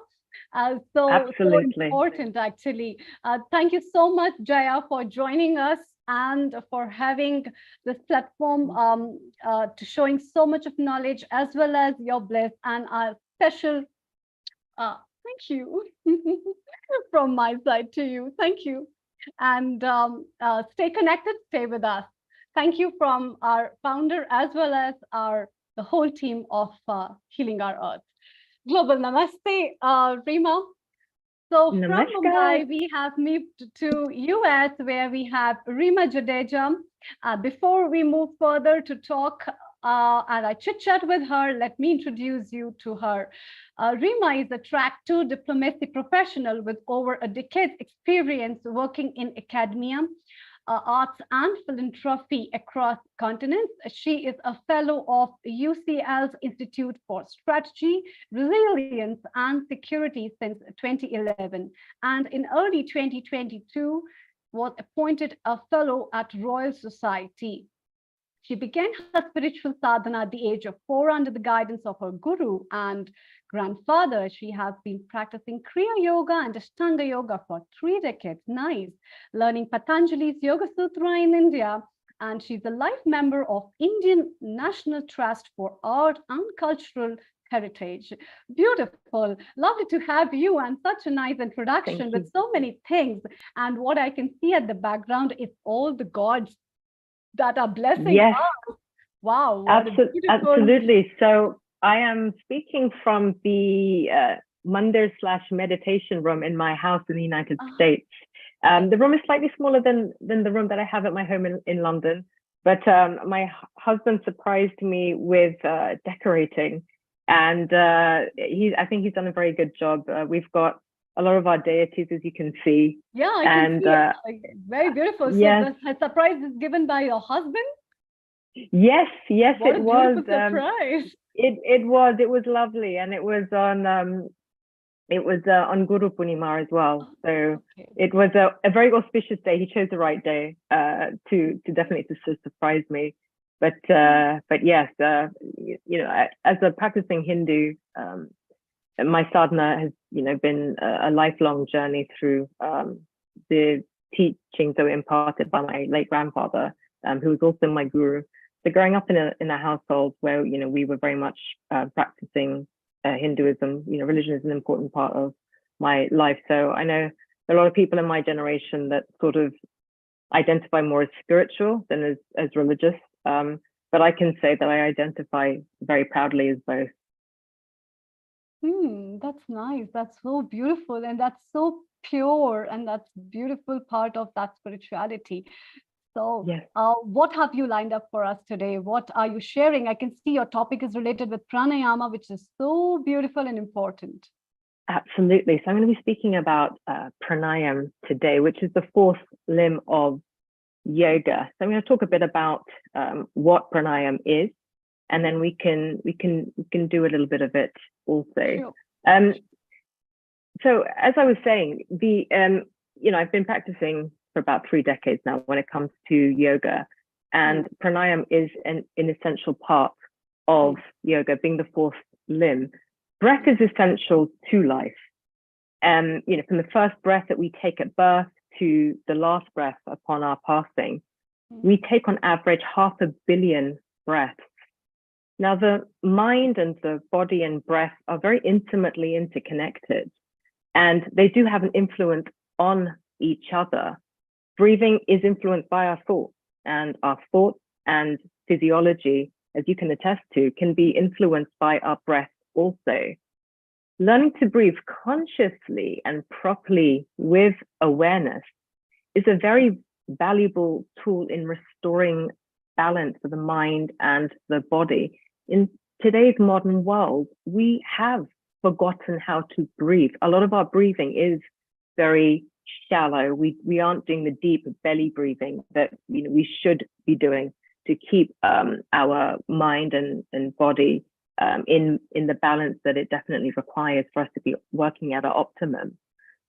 So important, actually. Thank you so much, Jaya, for joining us and for having this platform to showing so much of knowledge, as well as your bliss, and our special thank you from my side to you. Thank you. And stay connected, stay with us. Thank you from our founder, as well as the whole team of Healing Our Earth. Global Namaste, Reema. So from Mumbai, we have moved to US, where we have Reema Jadeja. Before we move further to talk and I chit chat with her, let me introduce you to her. Reema is a track 2 diplomacy professional with over a decade's experience working in academia, arts and philanthropy across continents. She is a fellow of UCL's Institute for Strategy, Resilience and Security since 2011, and in early 2022 was appointed a fellow at Royal Society. She began her spiritual sadhana at the age of 4 under the guidance of her guru and grandfather. She has been practicing Kriya Yoga and Ashtanga Yoga for 3 decades. Nice. Learning Patanjali's Yoga Sutra in India. And she's a life member of Indian National Trust for Art and Cultural heritage. Beautiful. Lovely to have you, and such a nice introduction with so many things. And what I can see at the background is all the gods that are blessing us. Wow. Absolutely. So I am speaking from the Mandir/meditation room in my house in the United States. The room is slightly smaller than the room that I have at my home in London. But my husband surprised me with decorating, and I think he's done a very good job. We've got a lot of our deities, as you can see. Yeah, I can see it. Very beautiful. So the surprise is given by your husband? Yes, what it was. Surprise. It was lovely, and it was on Guru Purnima as well. So it was a very auspicious day. He chose the right day to definitely to surprise me. But yes, as a practicing Hindu, my sadhana has been a lifelong journey through the teachings that were imparted by my late grandfather, who was also my guru. So growing up in a household where we were very much practicing Hinduism, religion is an important part of my life. So I know a lot of people in my generation that sort of identify more as spiritual than as religious. But I can say that I identify very proudly as both. That's nice. That's so beautiful, and that's so pure, and that's beautiful part of that spirituality. So what have you lined up for us today? What are you sharing? I can see your topic is related with pranayama, which is so beautiful and important. Absolutely. So I'm going to be speaking about pranayama today, which is the fourth limb of yoga. So I'm going to talk a bit about what pranayama is, and then we can do a little bit of it also. Sure. So as I was saying, I've been practicing for about 3 decades now when it comes to yoga, and pranayama is an essential part of yoga, being the fourth limb. Breath is essential to life. From the first breath that we take at birth to the last breath upon our passing, we take on average 500 million breaths. Now, the mind and the body and breath are very intimately interconnected, and they do have an influence on each other. Breathing is influenced by our thoughts, and our thoughts and physiology, as you can attest to, can be influenced by our breath also. Learning to breathe consciously and properly with awareness is a very valuable tool in restoring balance for the mind and the body. In today's modern world, we have forgotten how to breathe. A lot of our breathing is very shallow. We aren't doing the deep belly breathing that we should be doing to keep our mind and body in the balance that it definitely requires for us to be working at our optimum.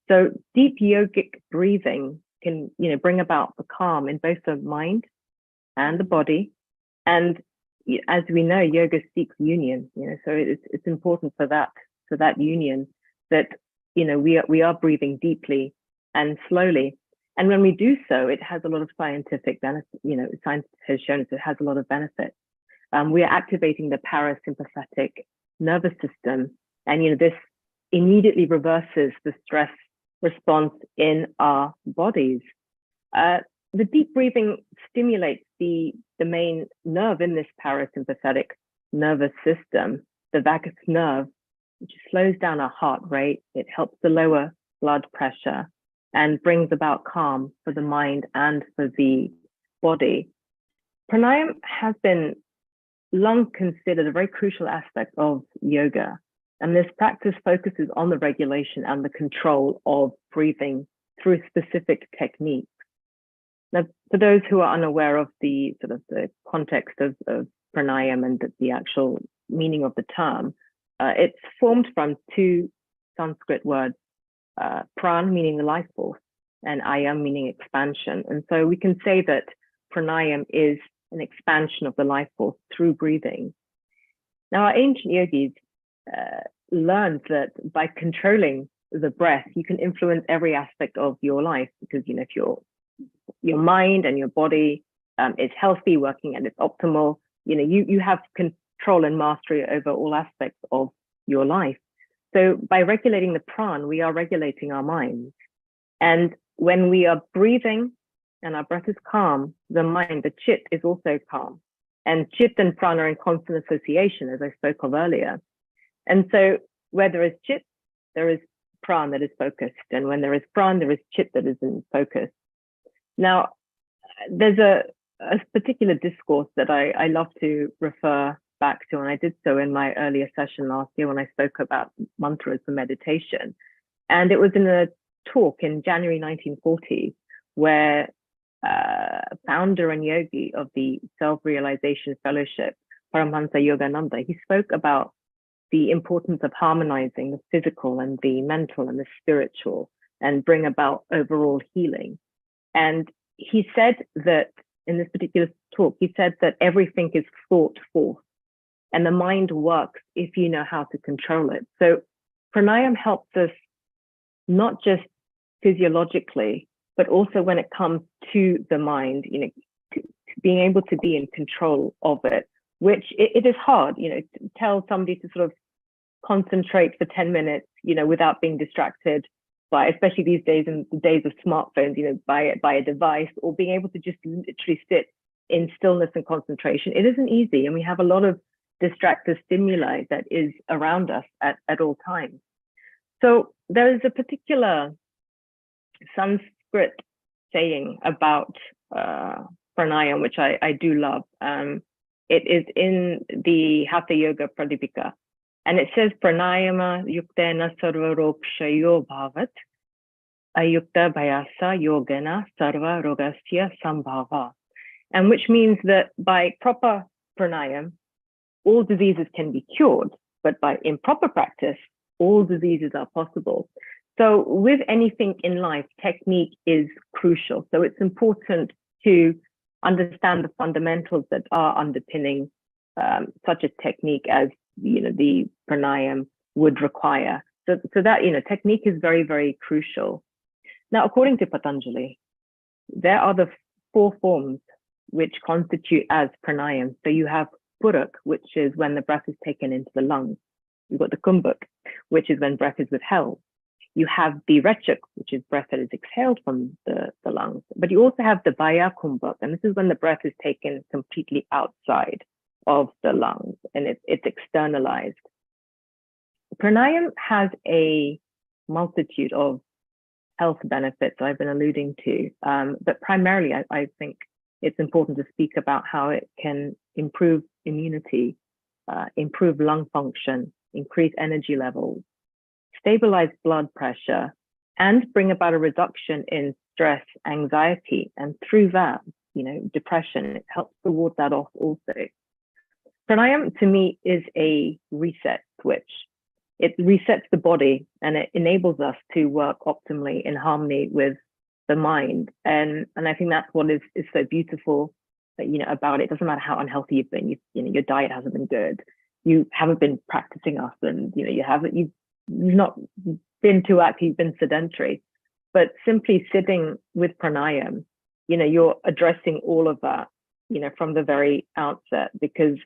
So deep yogic breathing can bring about the calm in both the mind and the body. And as we know, yoga seeks union. So it's important for that union that we are breathing deeply and slowly. And when we do so, it has a lot of scientific benefit. Science has shown us it has a lot of benefits. We are activating the parasympathetic nervous system, and this immediately reverses the stress response in our bodies. The deep breathing stimulates the main nerve in this parasympathetic nervous system, the vagus nerve, which slows down our heart rate. It helps to lower blood pressure and brings about calm for the mind and for the body. Pranayama has been long considered a very crucial aspect of yoga, and this practice focuses on the regulation and the control of breathing through specific techniques. Now, for those who are unaware of the context of pranayama and the actual meaning of the term, it's formed from 2 Sanskrit words, pran meaning the life force, and ayam meaning expansion. And so we can say that pranayama is an expansion of the life force through breathing. Now, our ancient yogis learned that by controlling the breath, you can influence every aspect of your life, because if your mind and your body is healthy, working at its optimal, you have control and mastery over all aspects of your life. So by regulating the pran, we are regulating our minds. And when we are breathing and our breath is calm, the mind, the chit, is also calm. And chit and pran are in constant association, as I spoke of earlier. And so where there is chit, there is pran that is focused. And when there is pran, there is chit that is in focus. Now, there's a particular discourse that I love to refer back to, and I did so in my earlier session last year when I spoke about mantras for meditation. And it was in a talk in January 1940, where founder and yogi of the Self-Realization Fellowship, Paramahansa Yogananda, he spoke about the importance of harmonizing the physical and the mental and the spiritual and bring about overall healing. And he said that in this particular talk, he said that everything is thought forth and the mind works if you know how to control it. So pranayama helps us not just physiologically, but also when it comes to the mind, to being able to be in control of it, which it is hard, to tell somebody to sort of concentrate for 10 minutes, without being distracted by, especially these days in the days of smartphones, by a device, or being able to just literally sit in stillness and concentration. It isn't easy. And we have a lot of distractive stimuli that is around us at all times. So there is a particular Sanskrit saying about pranayama, which I do love. It is in the Hatha Yoga Pradipika. And it says, pranayama yuktena sarva rokshayo bhavat, ayukta bhayasa yogena sarva rogasya sambhava. And which means that by proper pranayama, all diseases can be cured, but by improper practice, all diseases are possible. So with anything in life, technique is crucial. So it's important to understand the fundamentals that are underpinning such a technique as the pranayama would require. So that technique is very, very crucial. Now, according to Patanjali, there are the 4 forms which constitute as pranayama. So you have purak, which is when the breath is taken into the lungs. You've got the kumbhak, which is when breath is withheld. You have the rechak, which is breath that is exhaled from the lungs. But you also have the baya kumbhak, and this is when the breath is taken completely outside of the lungs and it's externalized. Pranayama has a multitude of health benefits I've been alluding to, but primarily I think it's important to speak about how it can improve immunity, improve lung function, increase energy levels, stabilize blood pressure, and bring about a reduction in stress, anxiety, and through that, depression. It helps to ward that off also. Pranayama to me is a reset switch. It resets the body and it enables us to work optimally in harmony with the mind. And I think that's what is so beautiful, about it. It doesn't matter how unhealthy you've been. Your diet hasn't been good. You haven't been practicing often. You've not been too active. You've been sedentary. But simply sitting with pranayama, you're addressing all of that, from the very outset, because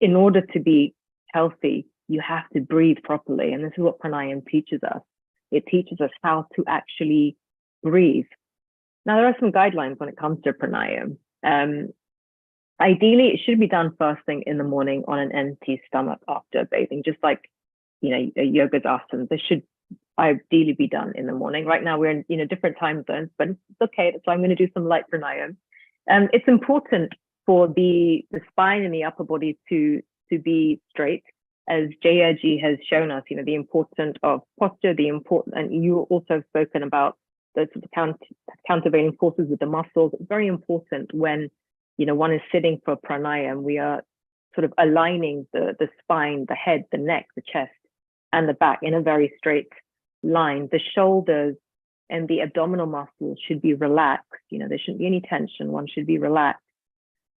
in order to be healthy, you have to breathe properly. And this is what pranayama teaches us. It teaches us how to actually breathe. Now, there are some guidelines when it comes to pranayama. Ideally, it should be done first thing in the morning on an empty stomach after bathing, just like, a yoga's asana. This should ideally be done in the morning. Right now, we're in, different time zones, but it's okay. So I'm going to do some light pranayama. It's important for the spine and the upper body to be straight, as Jaya has shown us, the importance of posture, and you also have spoken about the countervailing forces with the muscles. It's very important when, one is sitting for pranayama, we are sort of aligning the spine, the head, the neck, the chest, and the back in a very straight line. The shoulders and the abdominal muscles should be relaxed. There shouldn't be any tension. One should be relaxed.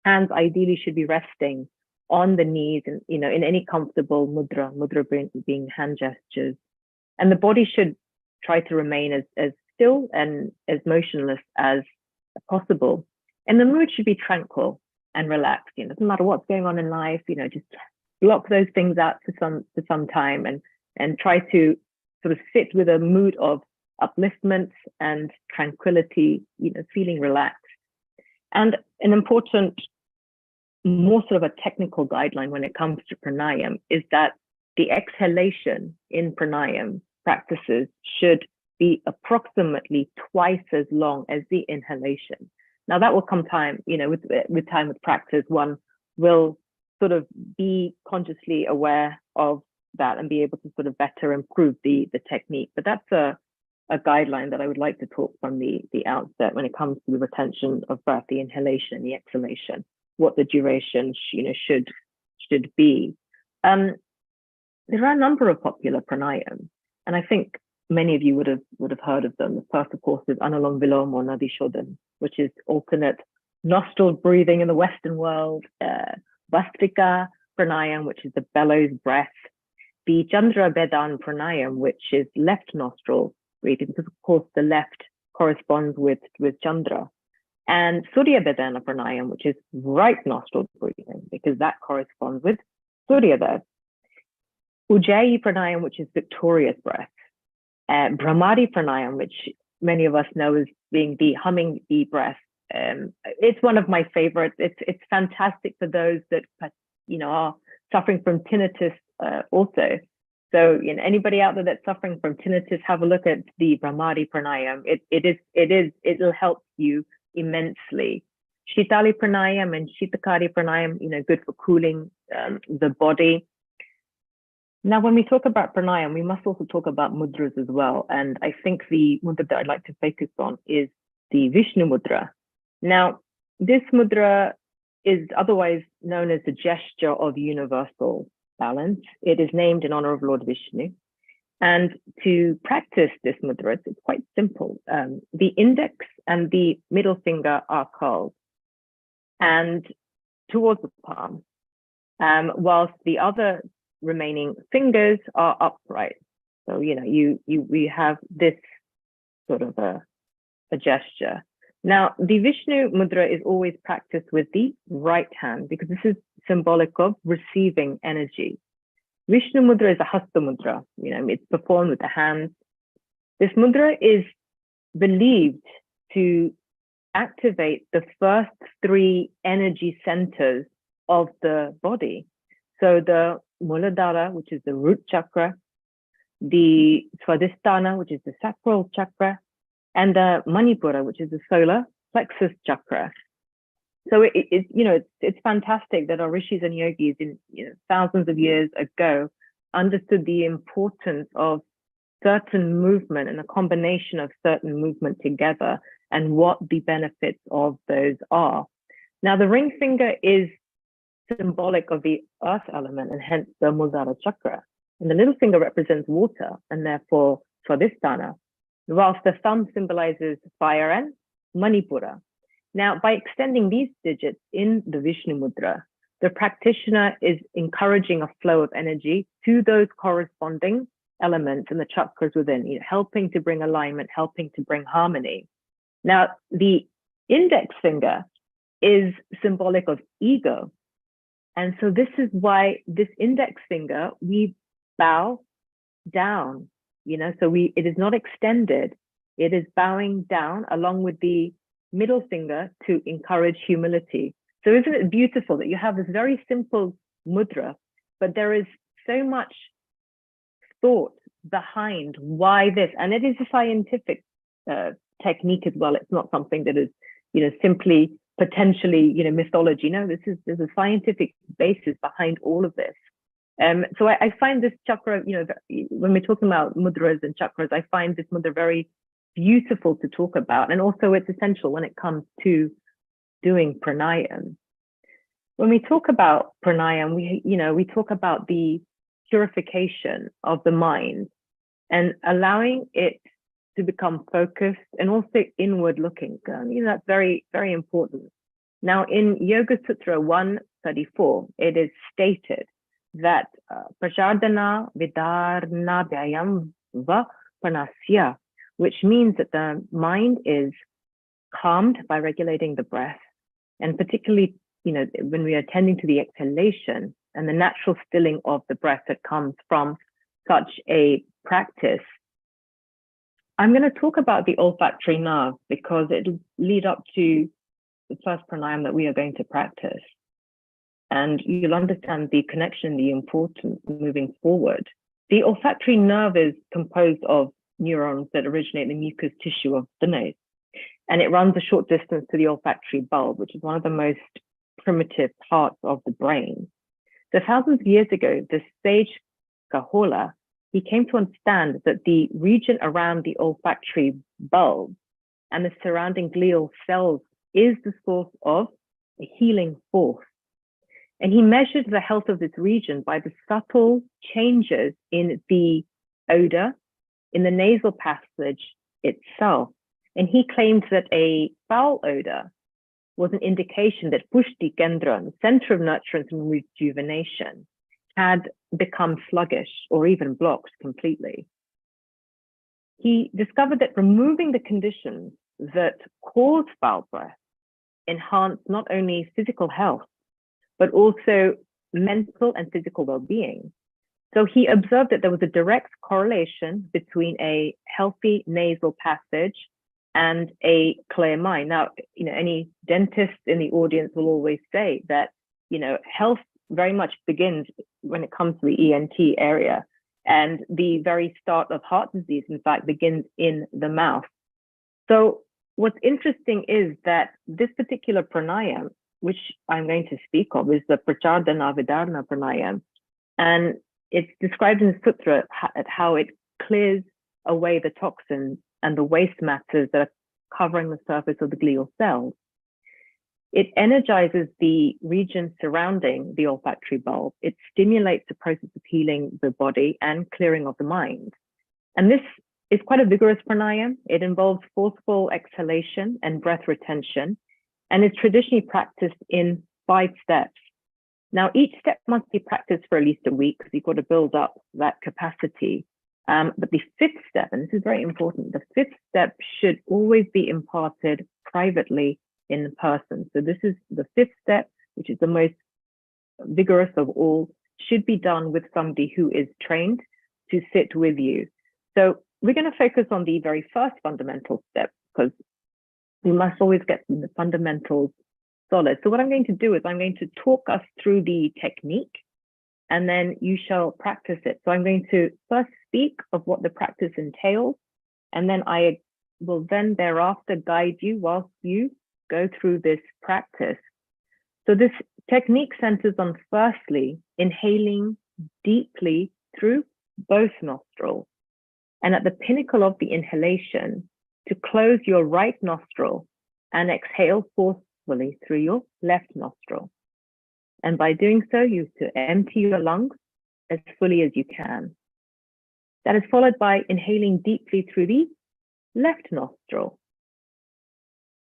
Hands ideally should be resting on the knees and, in any comfortable mudra being hand gestures. And the body should try to remain as still and as motionless as possible. And the mood should be tranquil and relaxed. It doesn't matter what's going on in life, just block those things out for some time and try to sort of sit with a mood of upliftment and tranquility, feeling relaxed. And an important, more sort of a technical guideline when it comes to pranayam is that the exhalation in pranayam practices should be approximately twice as long as the inhalation. Now that will come time, with time, with practice, one will sort of be consciously aware of that and be able to sort of better improve the technique. But that's a guideline that I would like to talk from the outset when it comes to the retention of breath, the inhalation, the exhalation, what the duration should be. There are a number of popular pranayams, and I think many of you would have heard of them. The first, of course, is Anulom Vilom or Nadi Shodhan, which is alternate nostril breathing in the Western world. Vastrika Pranayam, which is the bellows breath. The Chandra Bedan Pranayam, which is left nostril breathing, because of course the left corresponds with Chandra. And Surya Bedana Pranayam, which is right nostril breathing, because that corresponds with Surya Dev. Ujjayi Pranayam, which is victorious breath. Brahmari Pranayam, which many of us know as being the humming bee breath. It's one of my favorites. It's fantastic for those that are suffering from tinnitus also. So anybody out there that's suffering from tinnitus, have a look at the Brahmari Pranayam. It'll help you immensely. Shitali Pranayam and Shitakari Pranayam, good for cooling the body. Now, when we talk about pranayam, we must also talk about mudras as well. And I think the mudra that I'd like to focus on is the Vishnu mudra. Now, this mudra is otherwise known as the gesture of universal balance. It is named in honor of Lord Vishnu. And to practice this mudra, it's quite simple. The index and the middle finger are curled and towards the palm, whilst the other remaining fingers are upright. So, we have this sort of a gesture. Now, the Vishnu mudra is always practiced with the right hand because this is symbolic of receiving energy. Vishnu mudra is a hasta mudra. It's performed with the hands. This mudra is believed to activate the first three energy centers of the body. So the Muladhara, which is the root chakra, the Swadhisthana, which is the sacral chakra, and the Manipura, which is the solar plexus chakra. So it's fantastic that our rishis and yogis in thousands of years ago understood the importance of certain movement and a combination of certain movement together and what the benefits of those are. Now, the ring finger is symbolic of the earth element and hence the Muladhara chakra. And the little finger represents water and therefore Swadhisthana, whilst the thumb symbolizes fire and Manipura. Now, by extending these digits in the Vishnu mudra, the practitioner is encouraging a flow of energy to those corresponding elements and the chakras within, helping to bring alignment, helping to bring harmony. Now, the index finger is symbolic of ego. And so this is why this index finger, we bow down, so it is not extended. It is bowing down along with the middle finger to encourage humility. So isn't it beautiful that you have this very simple mudra, but there is so much thought behind why this, and it is a scientific technique as well. It's not something that is, simply potentially, mythology. No, there's a scientific basis behind all of this. So I find this chakra, when we're talking about mudras and chakras, I find this mudra very beautiful to talk about. And also it's essential when it comes to doing pranayam. When we talk about pranayam, we talk about the purification of the mind and allowing it to become focused and also inward looking. That's very, very important. Now in Yoga Sutra 134, it is stated that Prajardhana Vidarna Vyayam Va Panasya, which means that the mind is calmed by regulating the breath. And particularly, when we are tending to the exhalation, and the natural stilling of the breath that comes from such a practice. I'm going to talk about the olfactory nerve because it'll lead up to the first pranayama that we are going to practice. And you'll understand the connection, the importance moving forward. The olfactory nerve is composed of neurons that originate in the mucous tissue of the nose. And it runs a short distance to the olfactory bulb, which is one of the most primitive parts of the brain. So thousands of years ago, the sage Kahola, he came to understand that the region around the olfactory bulb and the surrounding glial cells is the source of a healing force. And he measured the health of this region by the subtle changes in the odor, in the nasal passage itself. And he claimed that a foul odor was an indication that Pushti Kendra, the center of nurturance and rejuvenation, had become sluggish or even blocked completely. He discovered that removing the conditions that cause foul breath enhanced not only physical health, but also mental and physical well-being. So he observed that there was a direct correlation between a healthy nasal passage and a clear mind. Now, any dentist in the audience will always say that, health very much begins when it comes to the ENT area. And the very start of heart disease, in fact, begins in the mouth. So what's interesting is that this particular pranayama, which I'm going to speak of, is the Prachardana Vidarna pranayama. And it's described in the sutra at how it clears away the toxins and the waste matters that are covering the surface of the glial cells. It energizes the region surrounding the olfactory bulb. It stimulates the process of healing the body and clearing of the mind. And this is quite a vigorous pranayama. It involves forceful exhalation and breath retention, and is traditionally practiced in 5 steps. Now, each step must be practiced for at least a week because you've got to build up that capacity. But the 5th step, and this is very important, the 5th step should always be imparted privately in person. So this is the 5th step, which is the most vigorous of all, should be done with somebody who is trained to sit with you. So we're going to focus on the very first fundamental step because we must always get the fundamentals solid. So what I'm going to do is I'm going to talk us through the technique and then you shall practice it. So I'm going to first speak of what the practice entails, and then I will then thereafter guide you whilst you go through this practice. So this technique centers on firstly, inhaling deeply through both nostrils. And at the pinnacle of the inhalation, to close your right nostril and exhale forcefully through your left nostril. And by doing so, you have to empty your lungs as fully as you can. That is followed by inhaling deeply through the left nostril.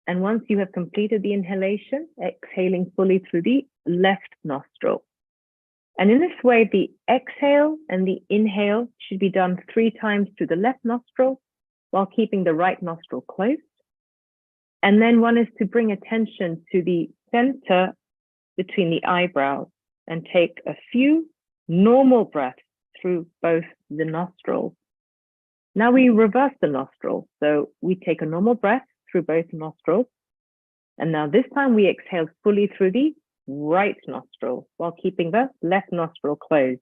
And once you have completed the inhalation, exhaling fully through the left nostril. And in this way, the exhale and the inhale should be done 3 times through the left nostril while keeping the right nostril closed. And then one is to bring attention to the center between the eyebrows and take a few normal breaths through both the nostrils. Now we reverse the nostril. So we take a normal breath through both nostrils. And now this time we exhale fully through the right nostril while keeping the left nostril closed.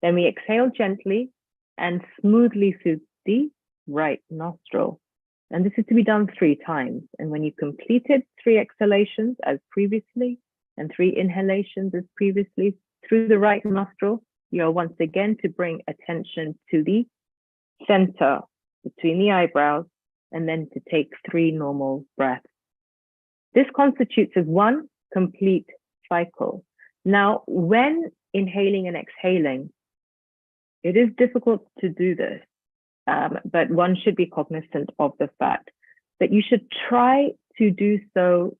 Then we exhale gently and smoothly through the right nostril. And this is to be done 3 times. And when you completed 3 exhalations as previously and 3 inhalations as previously through the right nostril, you are once again to bring attention to the center between the eyebrows and then to take 3 normal breaths. This constitutes as 1 complete cycle. Now, when inhaling and exhaling, it is difficult to do this, but one should be cognizant of the fact that you should try to do so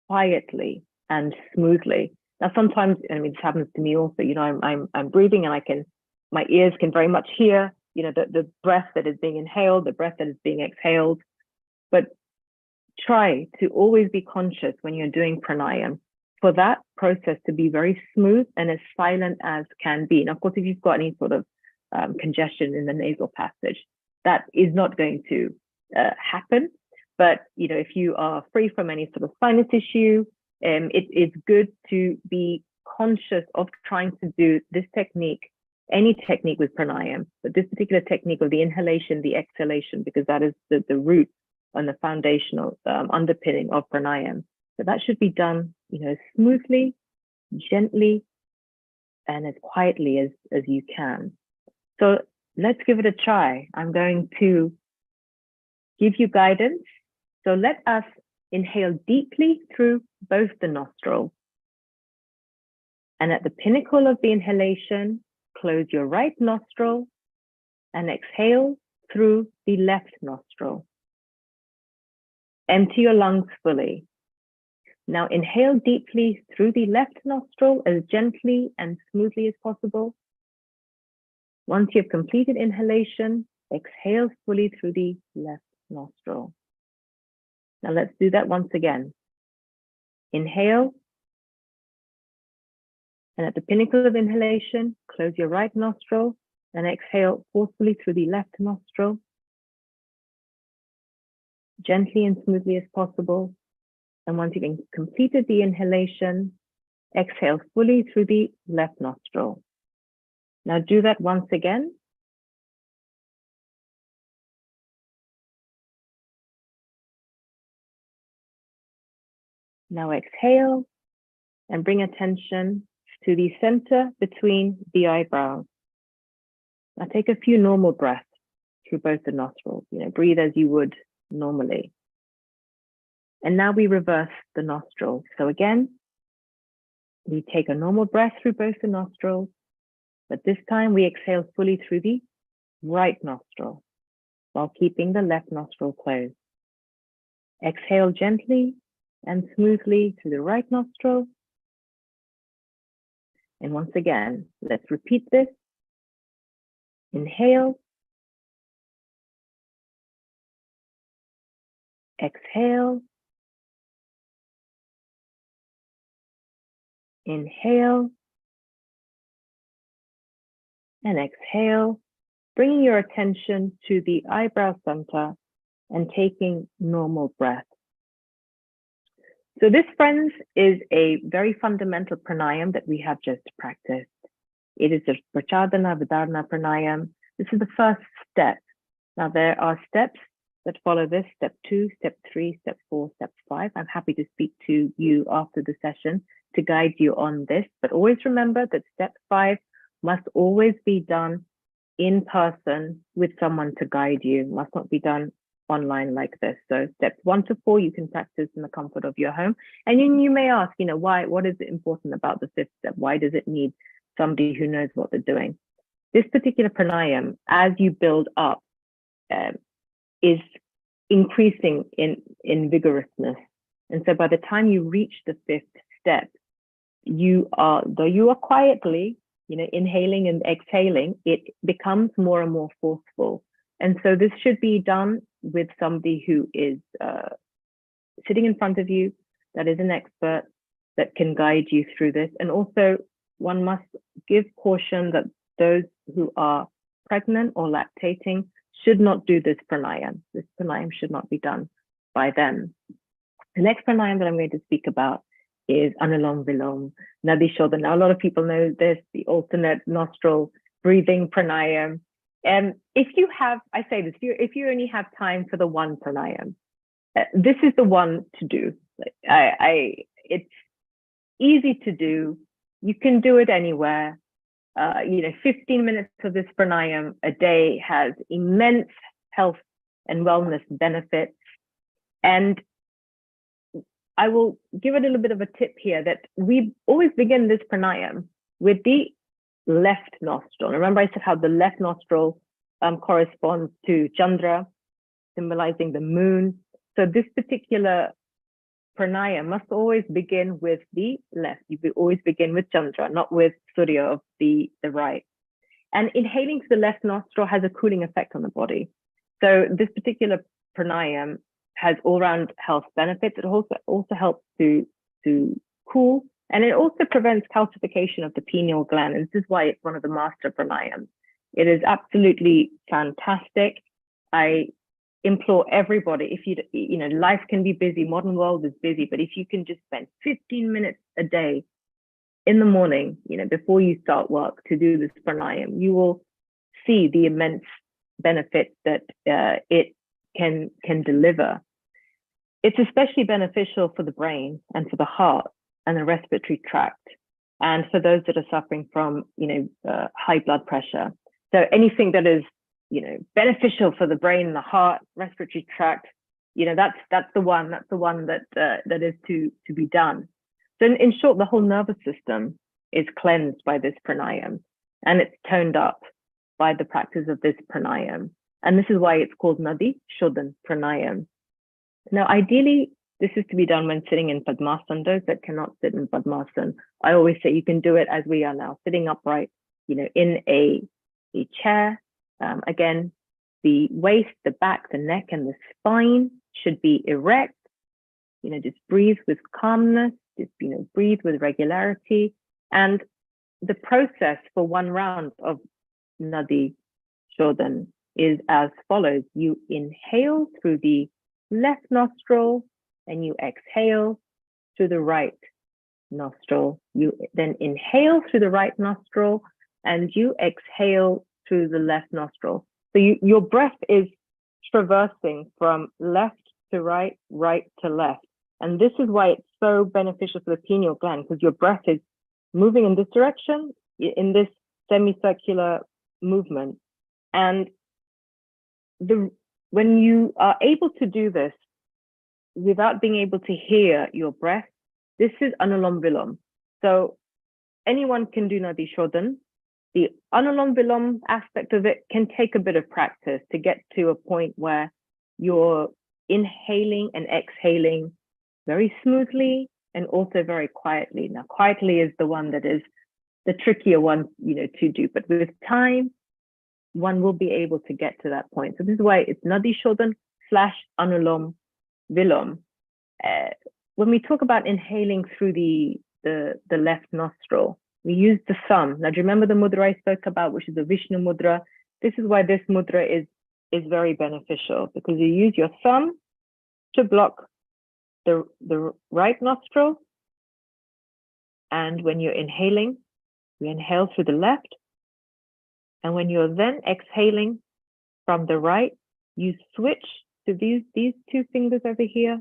quietly and smoothly. Now, sometimes, this happens to me also, I'm breathing and my ears can very much hear, the breath that is being inhaled, the breath that is being exhaled, but try to always be conscious when you're doing pranayama for that process to be very smooth and as silent as can be. And of course, if you've got any sort of congestion in the nasal passage, that is not going to happen. But if you are free from any sort of sinus issue, it is good to be conscious of trying to do this technique, any technique with pranayama, but this particular technique of the inhalation, the exhalation, because that is the root and the foundational underpinning of pranayama. So that should be done, smoothly, gently, and as quietly as you can. So let's give it a try. I'm going to give you guidance. So let us inhale deeply through both the nostrils. And at the pinnacle of the inhalation, close your right nostril and exhale through the left nostril. Empty your lungs fully. Now inhale deeply through the left nostril as gently and smoothly as possible. Once you've completed inhalation, exhale fully through the left nostril. Now let's do that once again. Inhale. And at the pinnacle of inhalation, close your right nostril and exhale forcefully through the left nostril. Gently and smoothly as possible. And once you've completed the inhalation, exhale fully through the left nostril. Now do that once again. Now exhale and bring attention to the center between the eyebrows. Now take a few normal breaths through both the nostrils. Breathe as you would normally. And now we reverse the nostrils. So again, we take a normal breath through both the nostrils, but this time we exhale fully through the right nostril while keeping the left nostril closed. Exhale gently and smoothly through the right nostril. And once again, let's repeat this. Inhale. Exhale. Inhale. And exhale, bringing your attention to the eyebrow center and taking normal breath. So this, friends, is a very fundamental pranayama that we have just practiced. It is a prachadana vidarana pranayama. This is the first step. Now there are steps that follow this: step 2, step 3, step 4, step 5. I'm happy to speak to you after the session to guide you on this, but always remember that step 5 must always be done in person with someone to guide you, must not be done online like this. So steps 1 to 4, you can practice in the comfort of your home. And you may ask, why, what is important about the 5th step? Why does it need somebody who knows what they're doing? This particular pranayama, as you build up, is increasing in vigorousness. And so by the time you reach the 5th step, though you are quietly, inhaling and exhaling, it becomes more and more forceful. And so this should be done with somebody who is sitting in front of you, that is an expert, that can guide you through this. And also, one must give caution that those who are pregnant or lactating should not do this pranayama. This pranayama should not be done by them. The next pranayama that I'm going to speak about is Anulom Vilom Nadi Shodhana. Now, a lot of people know this, the alternate nostril breathing pranayama. And if you have, I say this, if you only have time for the one pranayama, this is the one to do. It's easy to do. You can do it anywhere. 15 minutes of this pranayama a day has immense health and wellness benefits. And I will give a little bit of a tip here that we always begin this pranayama with the left nostril. Remember I said how the left nostril corresponds to Chandra, symbolizing the moon. So this particular pranayama must always begin with the left. You always begin with Chandra, not with Surya of the right. And inhaling to the left nostril has a cooling effect on the body. So this particular pranayama has all-round health benefits. It also helps to cool, and it also prevents calcification of the pineal gland. And this is why it's one of the master pranayams. It is absolutely fantastic. I implore everybody, if you know, life can be busy, modern world is busy, but if you can just spend 15 minutes a day in the morning, you know, before you start work to do this pranayam, you will see the immense benefit that it can deliver. It's especially beneficial for the brain and for the heart and the respiratory tract, and for those that are suffering from, you know, high blood pressure. So anything that is, you know, beneficial for the brain, the heart, respiratory tract, you know, that's the one that that is to be done. So in short, the whole nervous system is cleansed by this pranayam, and it's toned up by the practice of this pranayam. And this is why it's called Nadi Shodhan Pranayam. Now, ideally, this is to be done when sitting in Padmasana. Those that cannot sit in Padmasana, I always say you can do it as we are now, sitting upright, you know, in a chair. Again, the waist, the back, the neck, and the spine should be erect. You know, just breathe with calmness, just, you know, breathe with regularity. And the process for one round of Nadi Shodhan is as follows. You inhale through the left nostril and you exhale through the right nostril. You then inhale through the right nostril and you exhale through the left nostril. So your breath is traversing from left to right, right to left. And this is why it's so beneficial for the pineal gland, because your breath is moving in this direction, in this semicircular movement. And when you are able to do this without being able to hear your breath, this is Anulom Vilom. So anyone can do Nadi Shodhan. The Anulom Vilom aspect of it can take a bit of practice to get to a point where you're inhaling and exhaling very smoothly and also very quietly. Now, quietly is the one that is the trickier one, you know, to do. But with time, one will be able to get to that point. So this is why it's Nadi Shodhan / Anulom Vilom. When we talk about inhaling through the left nostril, we use the thumb. Now, do you remember the mudra I spoke about, which is the Vishnu mudra? This is why this mudra is very beneficial, because you use your thumb to block the right nostril. And when you're inhaling, you inhale through the left. And when you're then exhaling from the right, you switch to these two fingers over here,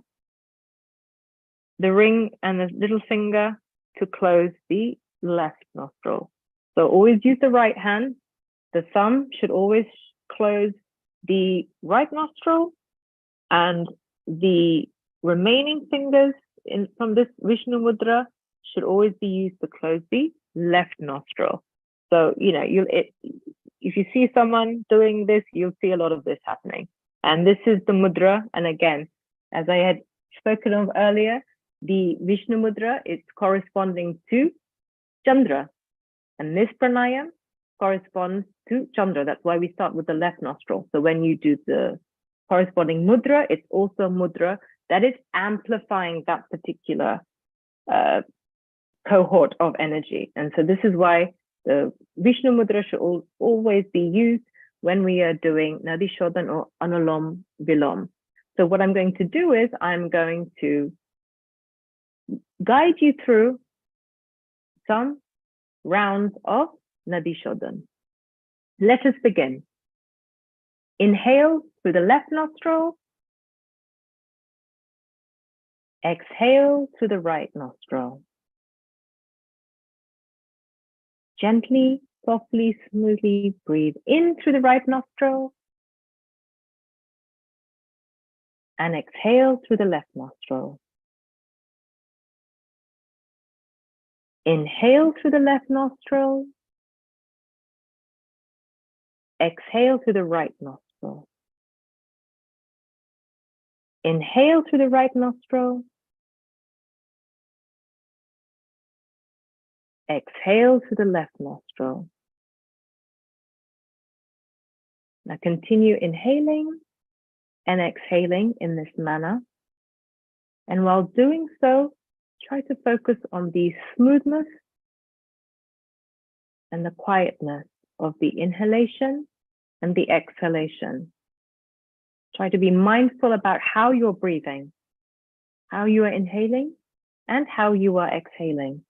the ring and the little finger, to close the left nostril. So always use the right hand. The thumb should always close the right nostril, and the remaining fingers from this Vishnu mudra should always be used to close the left nostril. So, you know, if you see someone doing this, you'll see a lot of this happening. And this is the mudra. And again, as I had spoken of earlier, the Vishnu mudra is corresponding to Chandra. And this pranayam corresponds to Chandra. That's why we start with the left nostril. So when you do the corresponding mudra, it's also a mudra that is amplifying that particular cohort of energy. And so this is why the Vishnu mudra should always be used when we are doing Nadi Shodhan or Anulom Vilom. So what I'm going to do is I'm going to guide you through some rounds of Nadi Shodhan. Let us begin. Inhale through the left nostril. Exhale through the right nostril. Gently, softly, smoothly breathe in through the right nostril and exhale through the left nostril. Inhale through the left nostril. Exhale through the right nostril. Inhale through the right nostril. Exhale through the left nostril. Now continue inhaling and exhaling in this manner. And while doing so, try to focus on the smoothness and the quietness of the inhalation and the exhalation. Try to be mindful about how you're breathing, how you are inhaling, and how you are exhaling.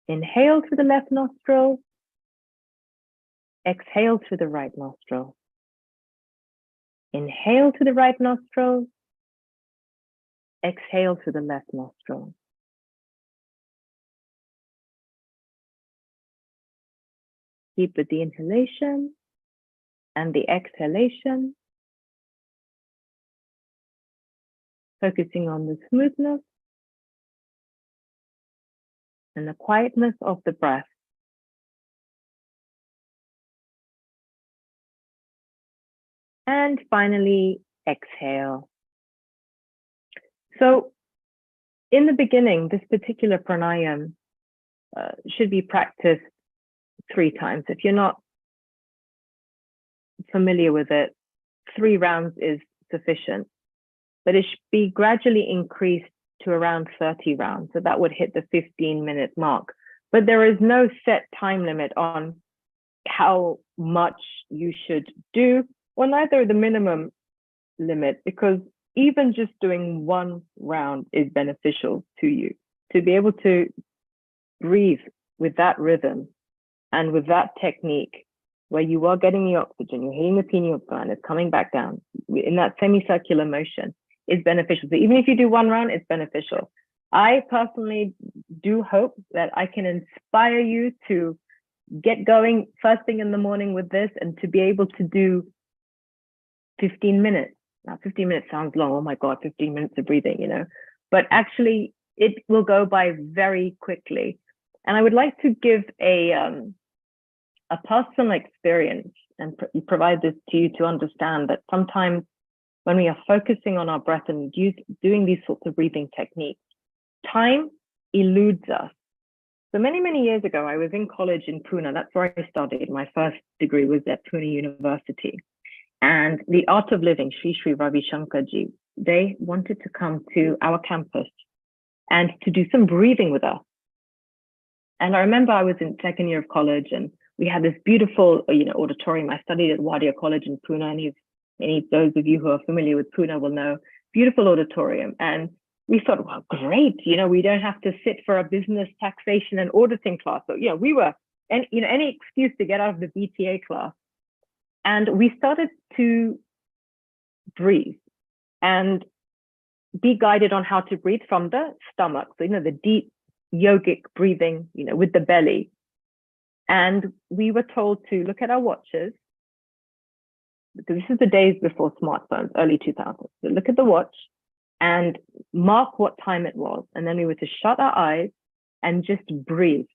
Inhale through the left nostril, exhale through the right nostril. Inhale through the right nostril, exhale through the left nostril. Keep with the inhalation and the exhalation, focusing on the smoothness and the quietness of the breath. And finally, exhale. So in the beginning, this particular pranayama should be practiced 3 times. If you're not familiar with it, 3 rounds is sufficient, but it should be gradually increased to around 30 rounds. So that would hit the 15-minute mark. But there is no set time limit on how much you should do, or neither the minimum limit, because even just doing 1 round is beneficial to you. To be able to breathe with that rhythm and with that technique, where you are getting the oxygen, you're hitting the pineal gland, it's coming back down in that semicircular motion, is beneficial. So even if you do 1 round, it's beneficial. I personally do hope that I can inspire you to get going first thing in the morning with this, and to be able to do 15 minutes. Now, 15 minutes sounds long. Oh my God, 15 minutes of breathing, you know, but actually it will go by very quickly. And I would like to give a personal experience and provide this to you to understand that sometimes when we are focusing on our breath and doing these sorts of breathing techniques, time eludes us. So many, many years ago, I was in college in Pune. That's where I studied. My first degree was at Pune University. And the Art of Living, Sri Sri Ravi Shankarji, they wanted to come to our campus and to do some breathing with us. And I remember I was in 2nd year of college, and we had this beautiful, auditorium. I studied at Wadia College in Pune. Any those of you who are familiar with Pune will know, beautiful auditorium. And we thought, well, great, we don't have to sit for a business taxation and auditing class. So, we were, and any excuse to get out of the BTA class. And we started to breathe and be guided on how to breathe from the stomach. So, the deep yogic breathing, with the belly. And we were told to look at our watches, because this is the days before smartphones, early 2000s. So look at the watch and mark what time it was. And then we were to shut our eyes and just breathe.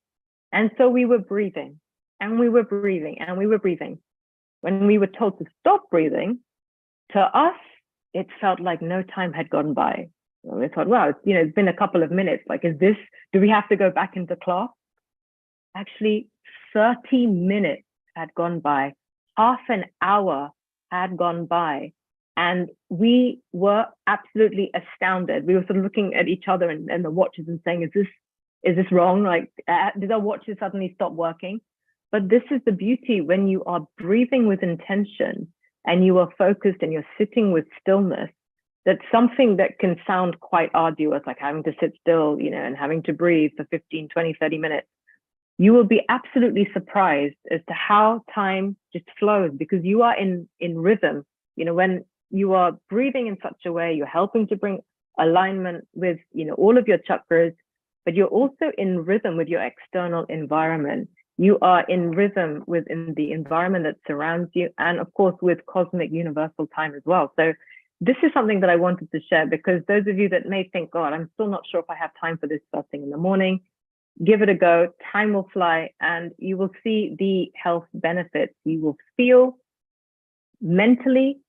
And so we were breathing and we were breathing and we were breathing. When we were told to stop breathing, to us, it felt like no time had gone by. We thought, wow, it's been a couple of minutes. Like, do we have to go back into class? Actually, 30 minutes had gone by. Half an hour had gone by. And we were absolutely astounded. We were sort of looking at each other and the watches and saying, is this wrong? Like, did our watches suddenly stop working? But this is the beauty when you are breathing with intention and you are focused and you're sitting with stillness, that something that can sound quite arduous, like having to sit still, and having to breathe for 15, 20, 30 minutes, you will be absolutely surprised as to how time just flows, because you are in rhythm. When you are breathing in such a way, you're helping to bring alignment with, all of your chakras, but you're also in rhythm with your external environment. You are in rhythm within the environment that surrounds you, and of course with cosmic universal time as well. So this is something that I wanted to share, because those of you that may think, God, I'm still not sure if I have time for this first thing in the morning, give it a go. Time will fly and you will see the health benefits. You will feel mentally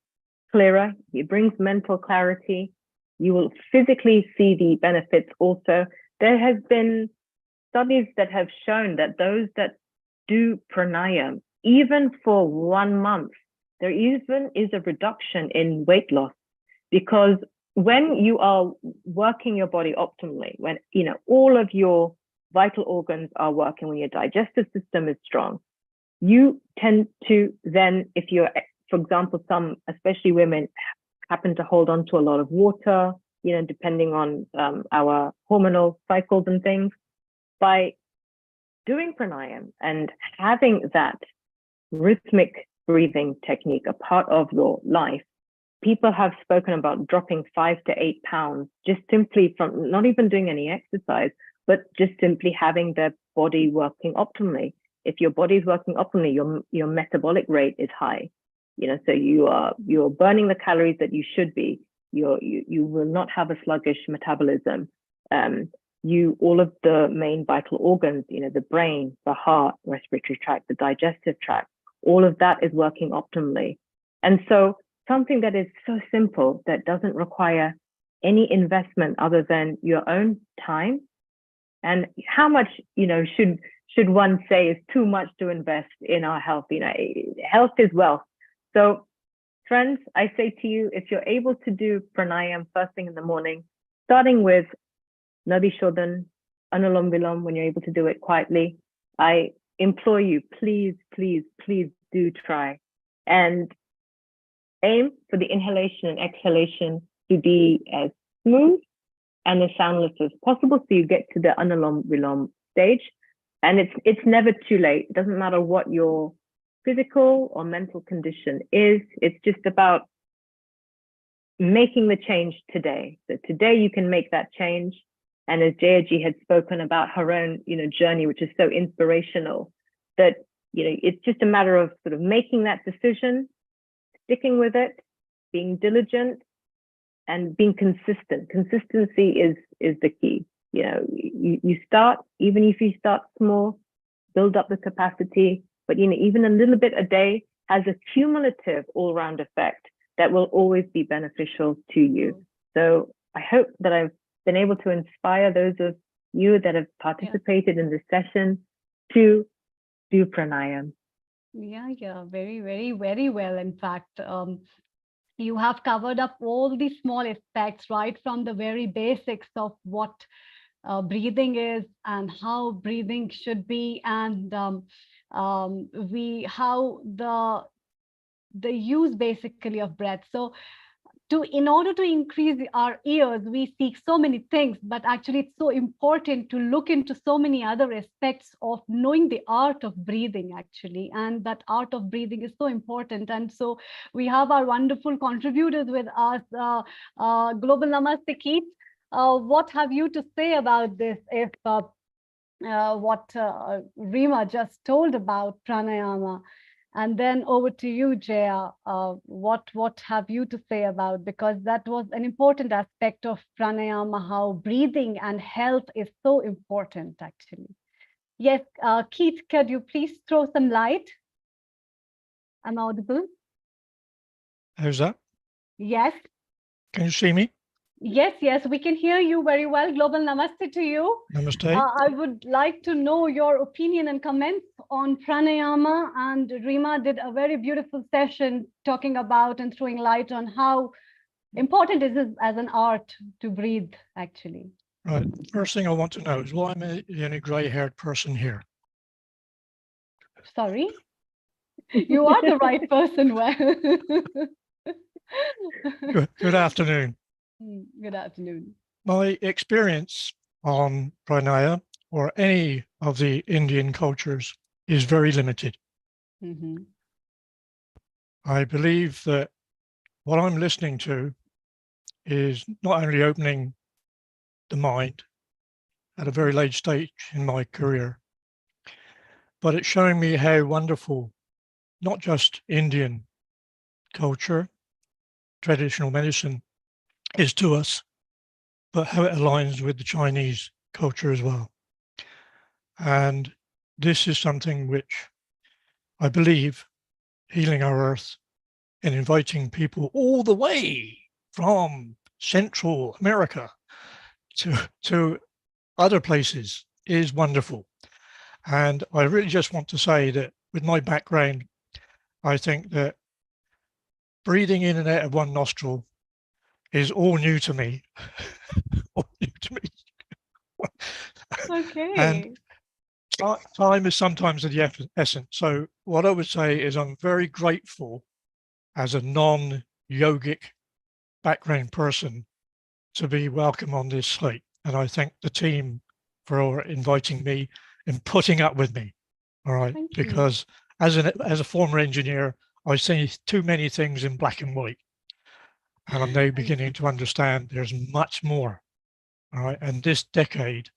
clearer. It brings mental clarity. You will physically see the benefits also. There has been studies that have shown that those that do pranayama, even for 1 month, there even is a reduction in weight loss, because when you are working your body optimally, when all of your vital organs are working, when your digestive system is strong, you tend to then, if you're, for example, some, especially women, happen to hold on to a lot of water, depending on our hormonal cycles and things. By doing pranayama and having that rhythmic breathing technique a part of your life, people have spoken about dropping 5 to 8 pounds just simply from not even doing any exercise, but just simply having their body working optimally. If your body is working optimally, your metabolic rate is high. So you're burning the calories that you should be. You will not have a sluggish metabolism. All of the main vital organs, the brain, the heart, respiratory tract, the digestive tract, all of that is working optimally. And so something that is so simple, that doesn't require any investment other than your own time. And how much, should one say is too much to invest in our health? Health is wealth. So friends, I say to you, if you're able to do pranayama first thing in the morning, starting with Nadi Shodhan, Anulom Vilom, when you're able to do it quietly, I implore you, please, please, please do try. And aim for the inhalation and exhalation to be as smooth and as soundless as possible, so you get to the Anulom Vilom stage. And it's never too late. It doesn't matter what your physical or mental condition is. It's just about making the change today. So today you can make that change. And as Jayaji had spoken about her own, journey, which is so inspirational, that, it's just a matter of sort of making that decision, sticking with it, being diligent, and being consistent. Consistency is the key. You start, even if you start small, build up the capacity, but even a little bit a day has a cumulative all-round effect that will always be beneficial to you. So I hope that I've been able to inspire those of you that have participated in this session to do pranayama. Yeah, very, very, very well. In fact, you have covered up all the small aspects, right from the very basics of what breathing is and how breathing should be, and how the use basically of breath. So in order to increase our ears, we seek so many things, but actually it's so important to look into so many other aspects of knowing the art of breathing, actually. And that art of breathing is so important. And so we have our wonderful contributors with us. Global Namaste, Keith. What have you to say about this? If what Reema just told about pranayama, and then over to you, Jaya. What have you to say about, because that was an important aspect of pranayama, how breathing and health is so important, actually. Yes, Keith, could you please throw some light? I'm audible. How's that? Yes. Can you see me? Yes, we can hear you very well. Global Namaste to you. Namaste. I would like to know your opinion and comments on pranayama, and Reema did a very beautiful session talking about and throwing light on how important it is as an art to breathe, actually. Right. First thing I want to know is why am I the only grey-haired person here? Sorry? You are the right person. Good afternoon. Good afternoon. My experience on pranayama or any of the Indian cultures is very limited. Mm-hmm. I believe that what I'm listening to is not only opening the mind at a very late stage in my career, but it's showing me how wonderful not just Indian culture, traditional medicine is to us, but how it aligns with the Chinese culture as well. And this is something which I believe healing our earth and inviting people all the way from Central America to other places is wonderful. And I really just want to say that with my background, I think that breathing in and out of one nostril is all new to me. All new to me. Okay. And time is sometimes of the essence. So what I would say is I'm very grateful as a non-yogic background person to be welcome on this site. And I thank the team for inviting me and putting up with me. All right. Because as a former engineer, I see too many things in black and white. And I'm now beginning to understand there's much more. All right. And this decade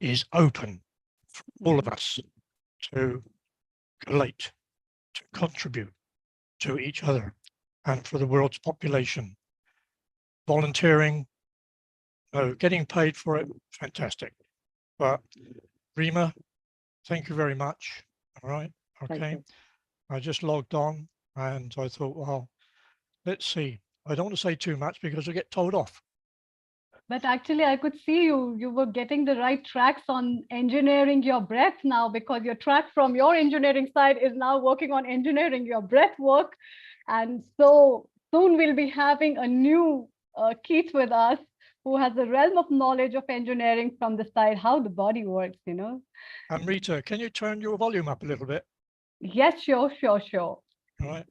is open for all of us to collate, to contribute to each other and for the world's population. Volunteering, getting paid for it, fantastic. But Reema, thank you very much. All right. Okay. I just logged on and I thought, well, let's see. I don't want to say too much because I get told off. But actually, I could see you were getting the right tracks on engineering your breath now, because your track from your engineering side is now working on engineering your breath work. And so soon we'll be having a new Keith with us who has a realm of knowledge of engineering from the side, how the body works, you know. Amrita, can you turn your volume up a little bit? Yes, sure. All right.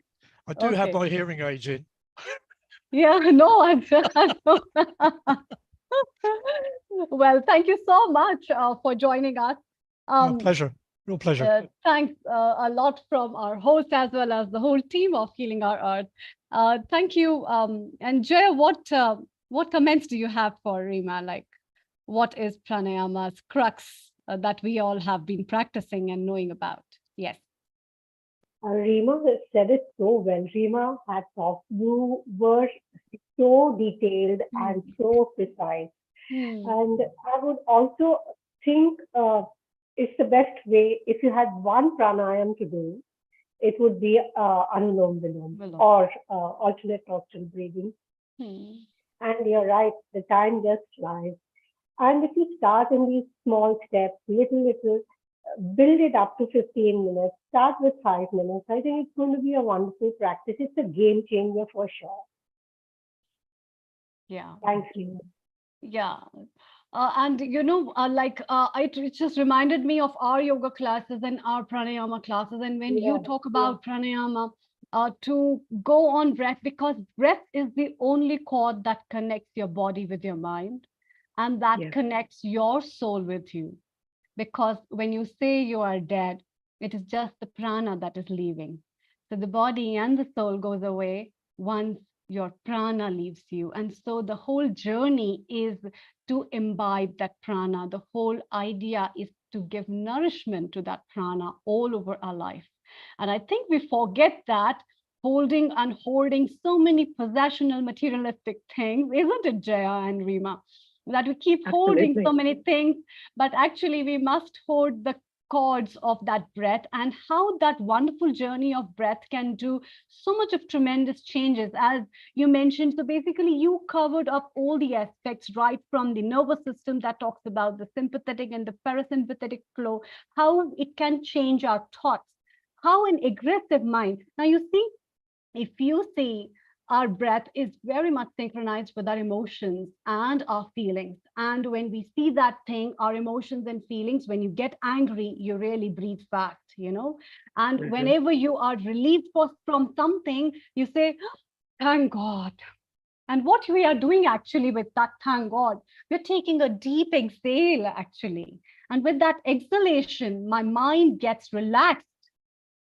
I do have my hearing aids in. Yeah, no, well, thank you so much for joining us. Pleasure. Real pleasure. Thanks a lot from our host as well as the whole team of Healing Our Earth. Thank you. And Jaya, what comments do you have for Reema? Like, what is pranayama's crux that we all have been practicing and knowing about? Yes. Reema has said it so well. Reema, hats off. You were so detailed and so precise. And I would also think it's the best way, if you had one pranayam to do, it would be Anulom Vilom or alternate nostril breathing. And you're right, the time just flies. And if you start in these small steps, little, build it up to 15 minutes, start with 5 minutes. I think it's going to be a wonderful practice. It's a game changer for sure. Yeah. Thanks, Reema. Yeah. And you know, it just reminded me of our yoga classes and our pranayama classes. And when you talk about pranayama, to go on breath, because breath is the only cord that connects your body with your mind, and that connects your soul with you. Because when you say you are dead, it is just the prana that is leaving. So the body and the soul goes away once your prana leaves you. And so the whole journey is to imbibe that prana. The whole idea is to give nourishment to that prana all over our life. And I think we forget that, holding so many possessional materialistic things, isn't it, Jaya and Reema? That we keep holding so many things, but actually we must hold the cords of that breath, and how that wonderful journey of breath can do so much of tremendous changes, as you mentioned. So basically you covered up all the aspects, right from the nervous system that talks about the sympathetic and the parasympathetic flow, how it can change our thoughts, how an aggressive mind. Now you see, if you see, our breath is very much synchronized with our emotions and our feelings. And when we see that thing, our emotions and feelings, when you get angry, you really breathe fast, you know. And whenever you are relieved from something, you say, thank God. And what we are doing actually with that, thank God, we're taking a deep exhale actually. And with that exhalation, my mind gets relaxed,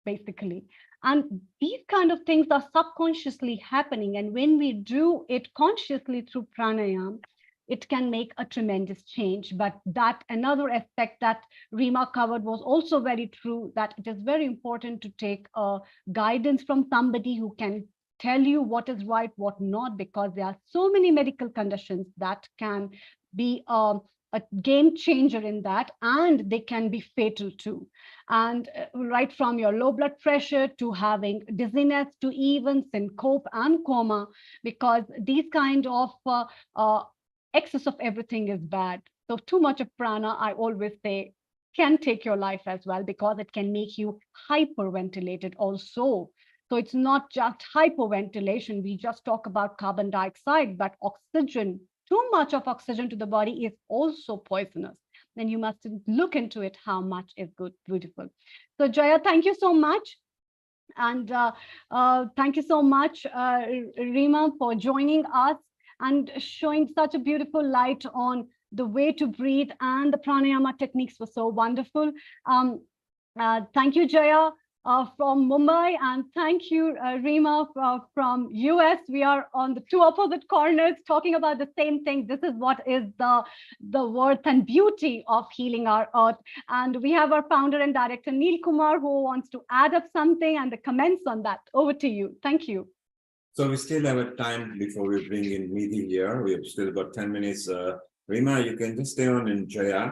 basically. And these kind of things are subconsciously happening. And when we do it consciously through pranayama, it can make a tremendous change. But that another aspect that Reema covered was also very true, that it is very important to take guidance from somebody who can tell you what is right, what not, because there are so many medical conditions that can be a game changer in that, and they can be fatal too. And right from your low blood pressure to having dizziness to even syncope and coma, because these kind of excess of everything is bad. So too much of prana, I always say, can take your life as well, because it can make you hyperventilated also. So it's not just hyperventilation. We just talk about carbon dioxide, but oxygen, too much of oxygen to the body is also poisonous. Then you must look into it, how much is good, beautiful. So Jaya, thank you so much. And thank you so much, Reema, for joining us and showing such a beautiful light on the way to breathe, and the pranayama techniques were so wonderful. Thank you, Jaya, from Mumbai, and thank you, Reema, from US. We are on the two opposite corners talking about the same thing. This is what is the worth and beauty of healing our earth. And we have our founder and director, Neil Kumar, who wants to add up something and the comments on that. Over to you. Thank you. So we still have a time before we bring in Nidhi here. We have still got 10 minutes. Reema, you can just stay on, and Jaya.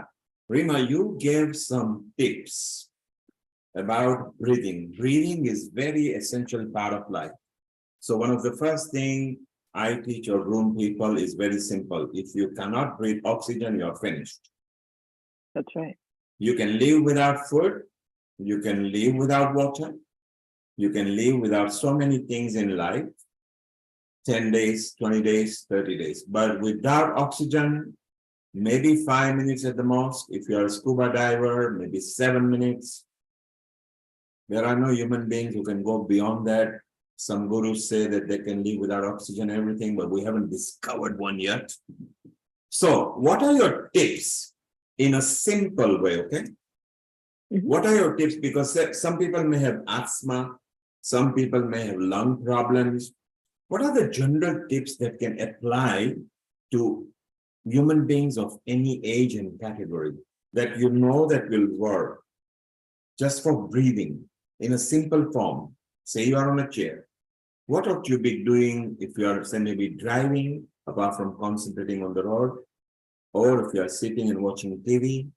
Reema, you gave some tips about breathing. Breathing is very essential part of life. So one of the first thing I teach or groom people is very simple. If you cannot breathe oxygen, you're finished. That's right. You can live without food. You can live without water. You can live without so many things in life. 10 days, 20 days, 30 days. But without oxygen, maybe 5 minutes at the most. If you're a scuba diver, maybe 7 minutes. There are no human beings who can go beyond that. Some gurus say that they can live without oxygen, everything, but we haven't discovered one yet. So what are your tips in a simple way, okay? What are your tips? Because some people may have asthma, some people may have lung problems. What are the general tips that can apply to human beings of any age and category that you know that will work just for breathing in a simple form? Say you are on a chair. What ought you be doing if you are, say, maybe driving, apart from concentrating on the road, or if you are sitting and watching TV?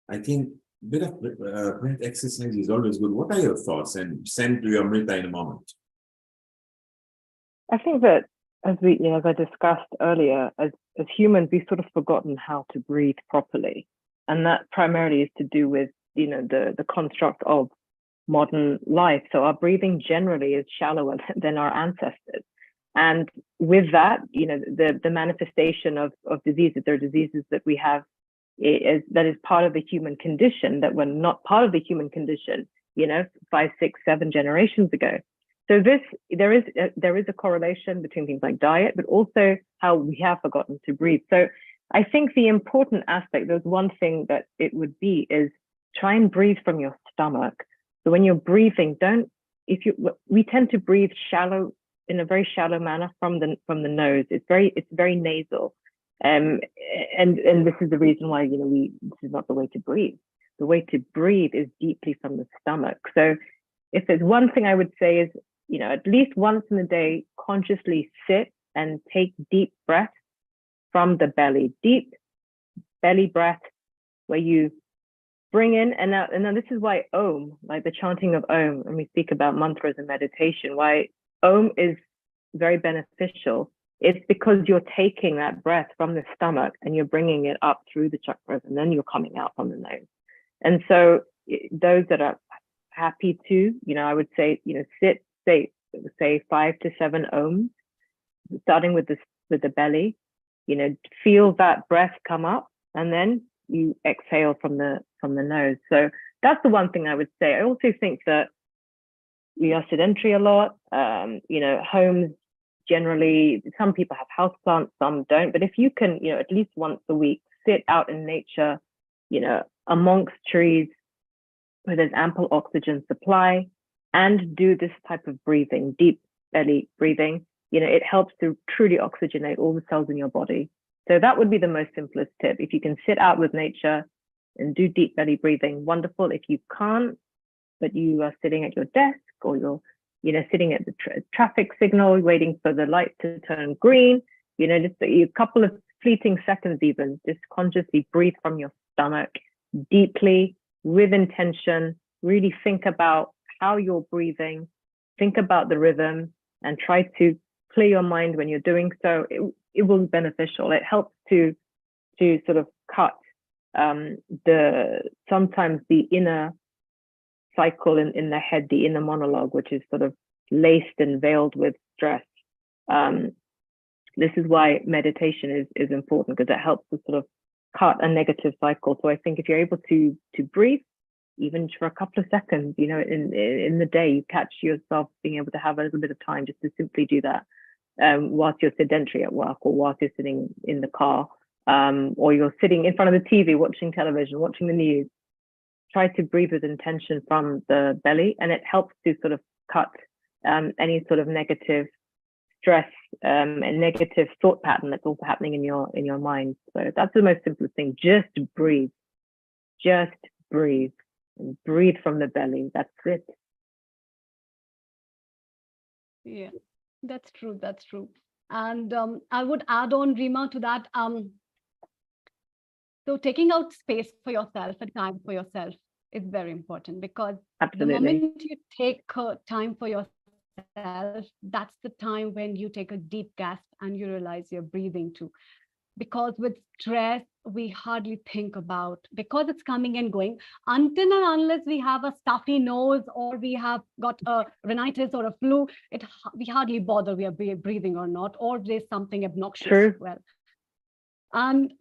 I think a bit of breath exercise is always good. What are your thoughts? And send to your Amrita in a moment. I think that as I discussed earlier, as humans, we've sort of forgotten how to breathe properly. And that primarily is to do with, the construct of modern life. So our breathing generally is shallower than our ancestors. And with that, the manifestation of diseases, there are diseases that we have that is part of the human condition that were not part of the human condition, 5, 6, 7 generations ago. So there is a correlation between things like diet, but also how we have forgotten to breathe. So I think the important aspect, there's one thing that it would be, is try and breathe from your stomach. So when you're breathing, we tend to breathe shallow, in a very shallow manner from the nose. It's very nasal. And this is the reason why, this is not the way to breathe. The way to breathe is deeply from the stomach. So if there's one thing I would say is, at least once in a day, consciously sit and take deep breaths from the belly, deep belly breath, where you bring in, and now this is why Om, like the chanting of Om, and we speak about mantras and meditation, why Om is very beneficial. It's because you're taking that breath from the stomach and you're bringing it up through the chakras, and then you're coming out from the nose. And so those that are happy to, I would say, sit, say 5 to 7 Oms, starting with the belly, feel that breath come up, and then you exhale from the nose. So that's the one thing I would say. I also think that we are sedentary a lot. Homes generally, some people have houseplants, some don't. But if you can, at least once a week, sit out in nature, amongst trees where there's ample oxygen supply, and do this type of breathing, deep belly breathing, it helps to truly oxygenate all the cells in your body. So that would be the most simplest tip. If you can sit out with nature and do deep belly breathing, wonderful. If you can't, but you are sitting at your desk, or you're sitting at the traffic signal, waiting for the light to turn green, just a couple of fleeting seconds even, just consciously breathe from your stomach deeply, with intention, really think about how you're breathing, think about the rhythm, and try to clear your mind when you're doing so. It will be beneficial. It helps to sort of cut sometimes the inner cycle in the head, the inner monologue, which is sort of laced and veiled with stress. This is why meditation is important, because it helps to sort of cut a negative cycle. So I think if you're able to breathe, even for a couple of seconds, you know, in the day, you catch yourself being able to have a little bit of time just to simply do that, whilst you're sedentary at work, or whilst you're sitting in the car, or you're sitting in front of the TV, watching television, watching the news. Try to breathe with intention from the belly, and it helps to sort of cut any sort of negative stress and negative thought pattern that's also happening in your mind. So that's the most simplest thing. Just breathe. Just breathe. And breathe from the belly. That's it. Yeah, that's true. That's true. And I would add on, Reema, to that. So taking out space for yourself and time for yourself is very important, because Absolutely. the moment you take time for yourself, that's the time when you take a deep gasp and you realize you're breathing too. Because with stress, we hardly think about, because it's coming and going, until and unless we have a stuffy nose or we have got a rhinitis or a flu, we hardly bother we are breathing or not, or there's something obnoxious. True. As well. And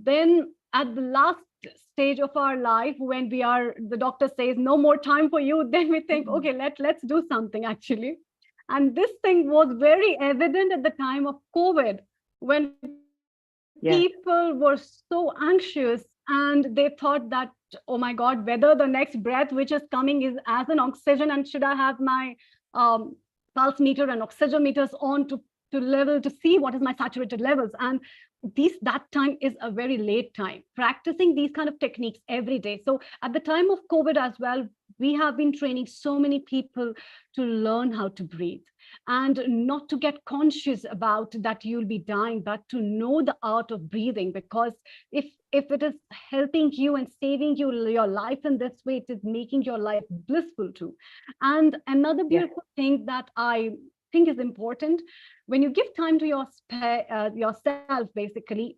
then at the last stage of our life, when the doctor says no more time for you, then we think, okay, let's do something actually. And this thing was very evident at the time of COVID, when people were so anxious and they thought that, oh my God, whether the next breath which is coming is as an oxygen, and should I have my pulse meter and oxygen meters on to level to see what is my saturated levels. And that time is a very late time. Practicing these kind of techniques every day. So at the time of COVID as well, we have been training so many people to learn how to breathe, and not to get conscious about that you'll be dying, but to know the art of breathing. Because if it is helping you and saving your life in this way, it is making your life blissful too. And another beautiful thing that I think is important, when you give time to yourself, basically,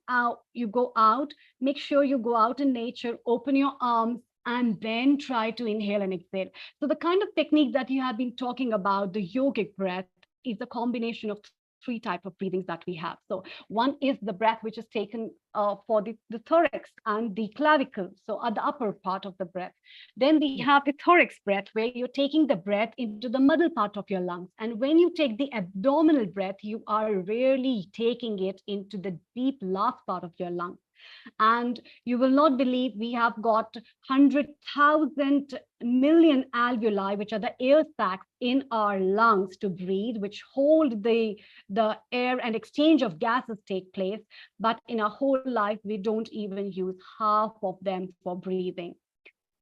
you go out, make sure you go out in nature, open your arms, and then try to inhale and exhale. So the kind of technique that you have been talking about, the yogic breath, is a combination of 3 types of breathings that we have. So one is the breath which is taken for the thorax and the clavicle, so at the upper part of the breath. Then we have the thorax breath, where you're taking the breath into the middle part of your lungs. And when you take the abdominal breath, you are really taking it into the deep last part of your lung. And you will not believe, we have got 100,000 million alveoli, which are the air sacs in our lungs to breathe, which hold the air, and exchange of gases take place. But in our whole life, we don't even use half of them for breathing,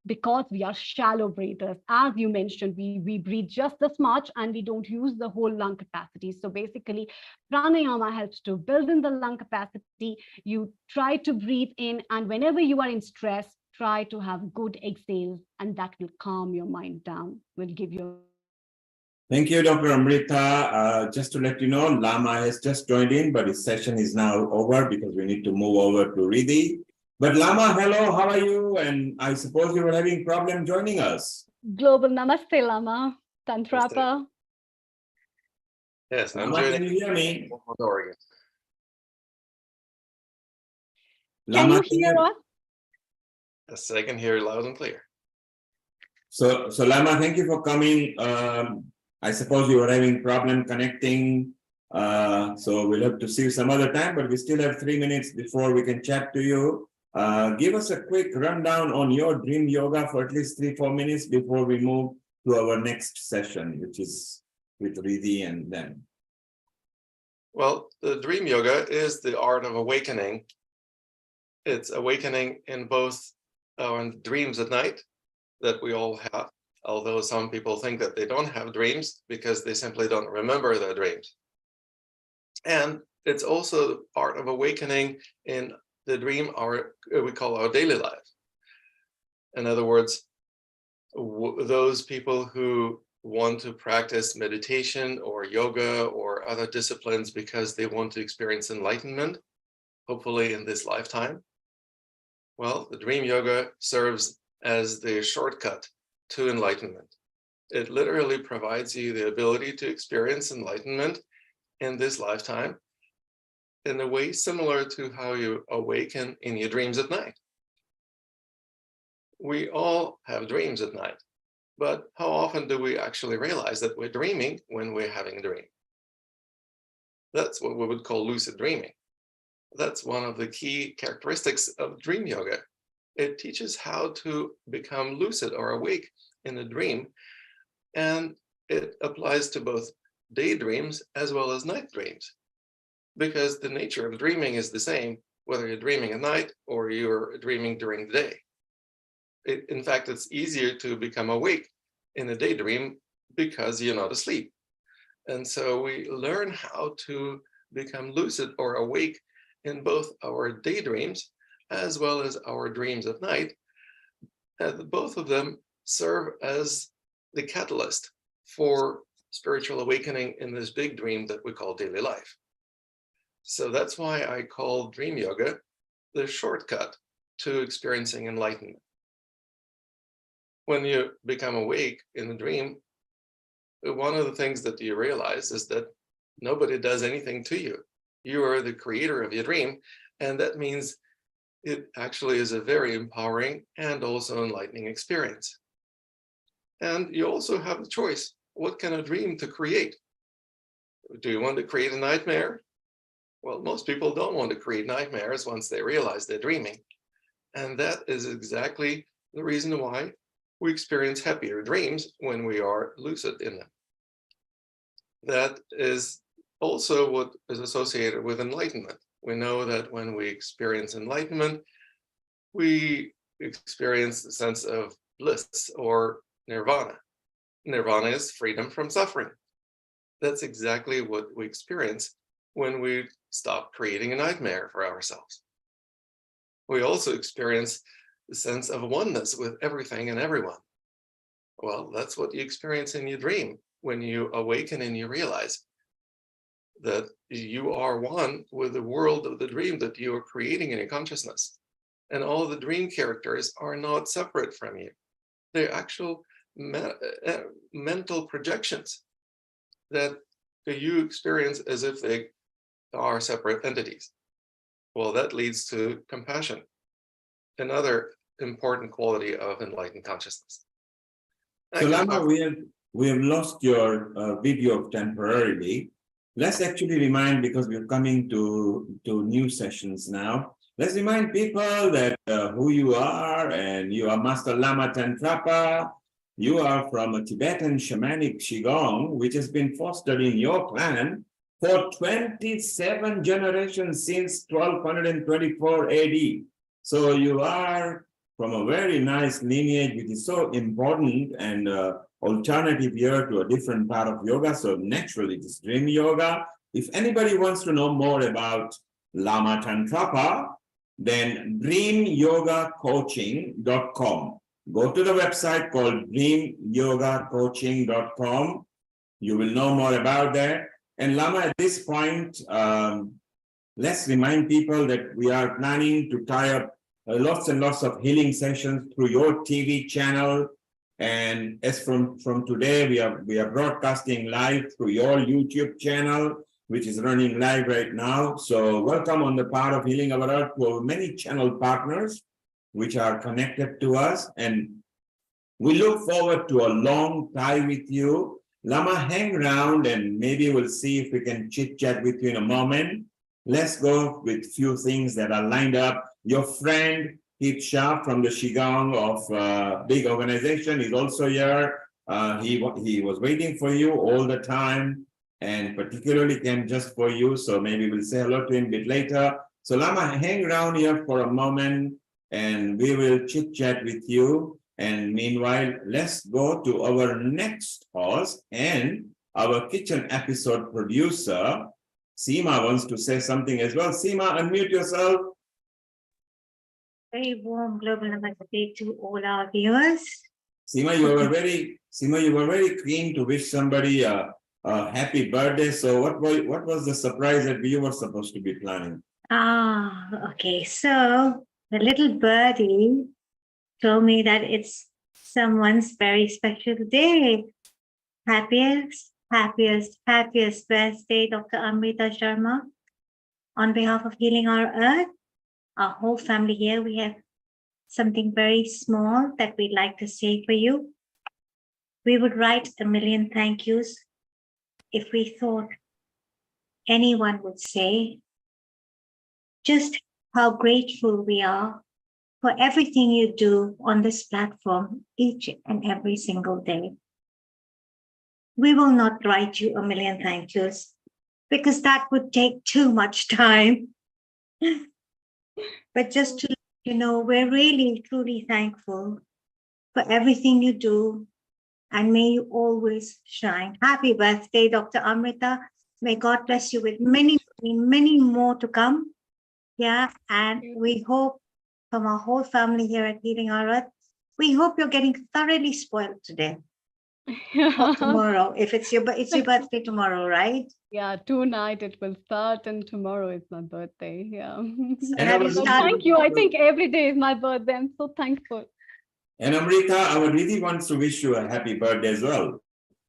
because we are shallow breathers. As you mentioned, we breathe just this much and we don't use the whole lung capacity. So basically, pranayama helps to build in the lung capacity. You try to breathe in, and whenever you are in stress, try to have good exhales, and that will calm your mind down, will give you. Thank you, Dr. Amrita. Just to let you know, Lama has just joined in, but his session is now over because we need to move over to Riddhi. But Lama, hello, how are you? And I suppose you were having problem joining us. Global namaste, Lama Tantrapa. Yes, I'm Lama, joining. can you hear me? Oregon. Lama, can you hear us? Yes, I can hear you loud and clear. So Lama, thank you for coming. I suppose you were having problem connecting. So we'll have to see you some other time, but we still have 3 minutes before we can chat to you. Give us a quick rundown on your dream yoga for at least 3-4 minutes before we move to our next session, which is with Riddhi and them. Well, the dream yoga is the art of awakening. It's awakening in both dreams at night that we all have, although some people think that they don't have dreams because they simply don't remember their dreams. And it's also the art of awakening in the dream we call our daily life. In other words, those people who want to practice meditation or yoga or other disciplines because they want to experience enlightenment, hopefully in this lifetime. Well, the dream yoga serves as the shortcut to enlightenment. It literally provides you the ability to experience enlightenment in this lifetime in a way similar to how you awaken in your dreams at night. We all have dreams at night, but how often do we actually realize that we're dreaming when we're having a dream? That's what we would call lucid dreaming. That's one of the key characteristics of dream yoga. It teaches how to become lucid or awake in a dream, and it applies to both daydreams as well as night dreams, because the nature of dreaming is the same, whether you're dreaming at night or you're dreaming during the day. In fact, it's easier to become awake in a daydream because you're not asleep. And so we learn how to become lucid or awake in both our daydreams as well as our dreams at night. And both of them serve as the catalyst for spiritual awakening in this big dream that we call daily life. So that's why I call dream yoga the shortcut to experiencing enlightenment. When you become awake in a dream, one of the things that you realize is that nobody does anything to you. You are the creator of your dream, and that means it actually is a very empowering and also enlightening experience. And you also have the choice, what kind of dream to create? Do you want to create a nightmare? Well, most people don't want to create nightmares once they realize they're dreaming. And that is exactly the reason why we experience happier dreams when we are lucid in them. That is also what is associated with enlightenment. We know that when we experience enlightenment, we experience the sense of bliss or nirvana. Nirvana is freedom from suffering. That's exactly what we experience when we stop creating a nightmare for ourselves. We also experience the sense of oneness with everything and everyone. Well, that's what you experience in your dream when you awaken and you realize that you are one with the world of the dream that you are creating in your consciousness. And all the dream characters are not separate from you. They're actual mental projections that you experience as if they are separate entities. Well, that leads to compassion, another important quality of enlightened consciousness. So Lama, we have lost your video temporarily. Let's actually remind, because we're coming to new sessions now, let's remind people that who you are, and you are Master Lama Tantrapa. You are from a Tibetan shamanic Qigong, which has been fostered in your clan for 27 generations since 1224 AD. So you are from a very nice lineage, which is so important and alternative here to a different part of yoga. So naturally, it is dream yoga. If anybody wants to know more about Lama Tantrapa, then dreamyogacoaching.com. Go to the website called dreamyogacoaching.com. You will know more about that. And Lama, at this point, let's remind people that we are planning to tie up lots and lots of healing sessions through your TV channel. And as from today, we are broadcasting live through your YouTube channel, which is running live right now. So welcome on the part of Healing Our Earth to many channel partners which are connected to us. And we look forward to a long time with you. Lama, hang around and maybe we'll see if we can chit chat with you in a moment. Let's go with few things that are lined up. Your friend, Hit Shah from the Qigong of big organization is also here. He was waiting for you all the time and particularly came just for you. So maybe we'll say hello to him a bit later. So Lama, hang around here for a moment and we will chit chat with you. And meanwhile, let's go to our next host and our kitchen episode producer. Seema wants to say something as well. Seema, unmute yourself. Very warm global namaste to all our viewers. Seema, you were very keen to wish somebody a happy birthday. So what was the surprise that you were supposed to be planning? Okay. So the little birdie told me that it's someone's very special day. happiest birthday, Dr. Amrita Sharma. On behalf of Healing Our Earth, our whole family here, we have something very small that we'd like to say for you. We would write 1,000,000 thank yous if we thought anyone would say just how grateful we are for everything you do on this platform each and every single day. We will not write you 1,000,000 thank yous because that would take too much time. But just to let you know, we're really, truly thankful for everything you do, and may you always shine. Happy birthday, Dr. Amrita. May God bless you with many, many, many more to come. Yeah, and we hope from our whole family here at Healing Our Earth, we hope you're getting thoroughly spoiled today. Or tomorrow, if it's your birthday tomorrow, right? Yeah, tonight it will start and tomorrow is my birthday. Yeah. So thank you. I think every day is my birthday. I'm so thankful. And Amrita, our Riddhi wants to wish you a happy birthday as well.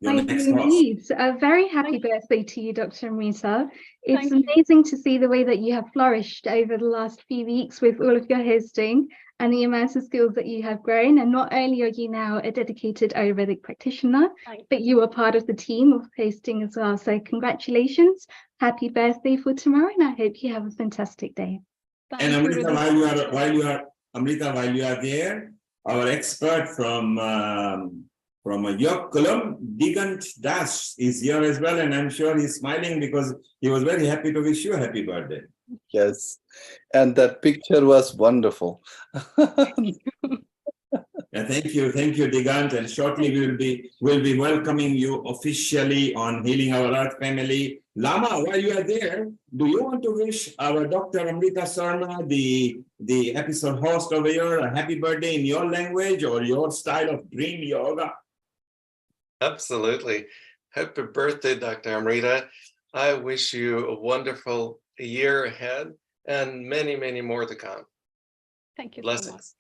I do indeed. A very happy birthday to you, Dr. Amrita. It's amazing to see the way that you have flourished over the last few weeks with all of your hosting and the amount of skills that you have grown. And not only are you now a dedicated Ayurvedic practitioner, but you are part of the team of hosting as well. So congratulations. Happy birthday for tomorrow. And I hope you have a fantastic day. And Amrita, while you are there, our expert from Yorkulam, Digant Das, is here as well, and I'm sure he's smiling because he was very happy to wish you a happy birthday. Yes, and that picture was wonderful. Yeah, thank you, Digant. And shortly we'll be welcoming you officially on Healing Our Earth family. Lama, while you are there, do you want to wish our Dr. Amrita Sharma, the episode host over here, a happy birthday in your language or your style of dream yoga? Absolutely. Happy birthday, Dr. Amrita. I wish you a wonderful year ahead and many, many more to come. Thank you. Blessings.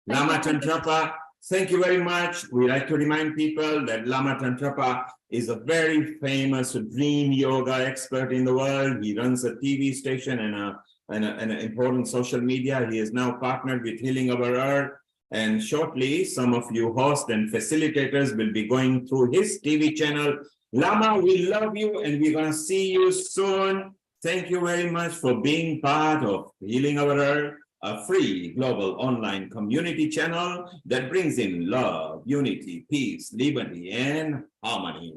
Lama Tantrapa, thank you very much. We like to remind people that Lama Tantrapa is a very famous dream yoga expert in the world. He runs a TV station and an important social media. He is now partnered with Healing Our Earth. And shortly, some of you hosts and facilitators will be going through his TV channel. Lama, we love you and we're going to see you soon. Thank you very much for being part of Healing Our Earth, a free global online community channel that brings in love, unity, peace, liberty, and harmony.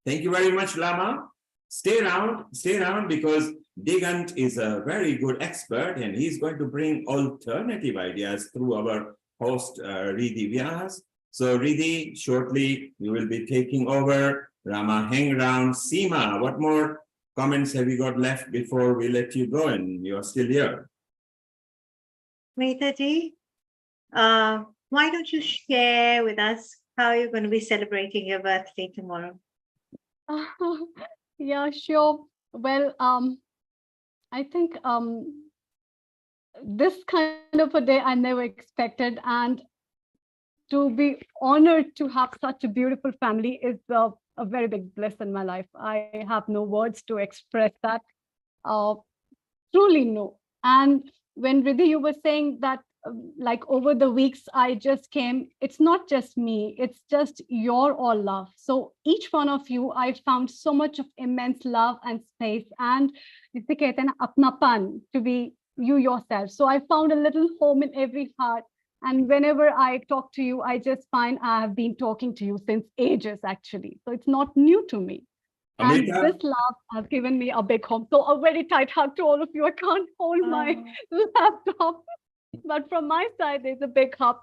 Thank you very much, Lama. Stay around because Digant is a very good expert and he's going to bring alternative ideas through our host, Riddhi Vyas. So Riddhi, shortly we will be taking over. Rama, hang around. Seema, what more comments have you got left before we let you go and you're still here? Amrita ji, why don't you share with us how you're going to be celebrating your birthday tomorrow? Yeah, sure. Well, I think this kind of a day I never expected, and to be honored to have such a beautiful family is a very big bliss in my life. I have no words to express that. Truly no. And when Riddhi, you were saying that like over the weeks I just came, it's not just me, it's just your all love. So each one of you, I found so much of immense love and space and apnapan to be you yourself. So I found a little home in every heart. And whenever I talk to you, I just find I have been talking to you since ages, actually. So it's not new to me. And this love has given me a big home. So a very tight hug to all of you. I can't hold my laptop. But from my side, there's a big hug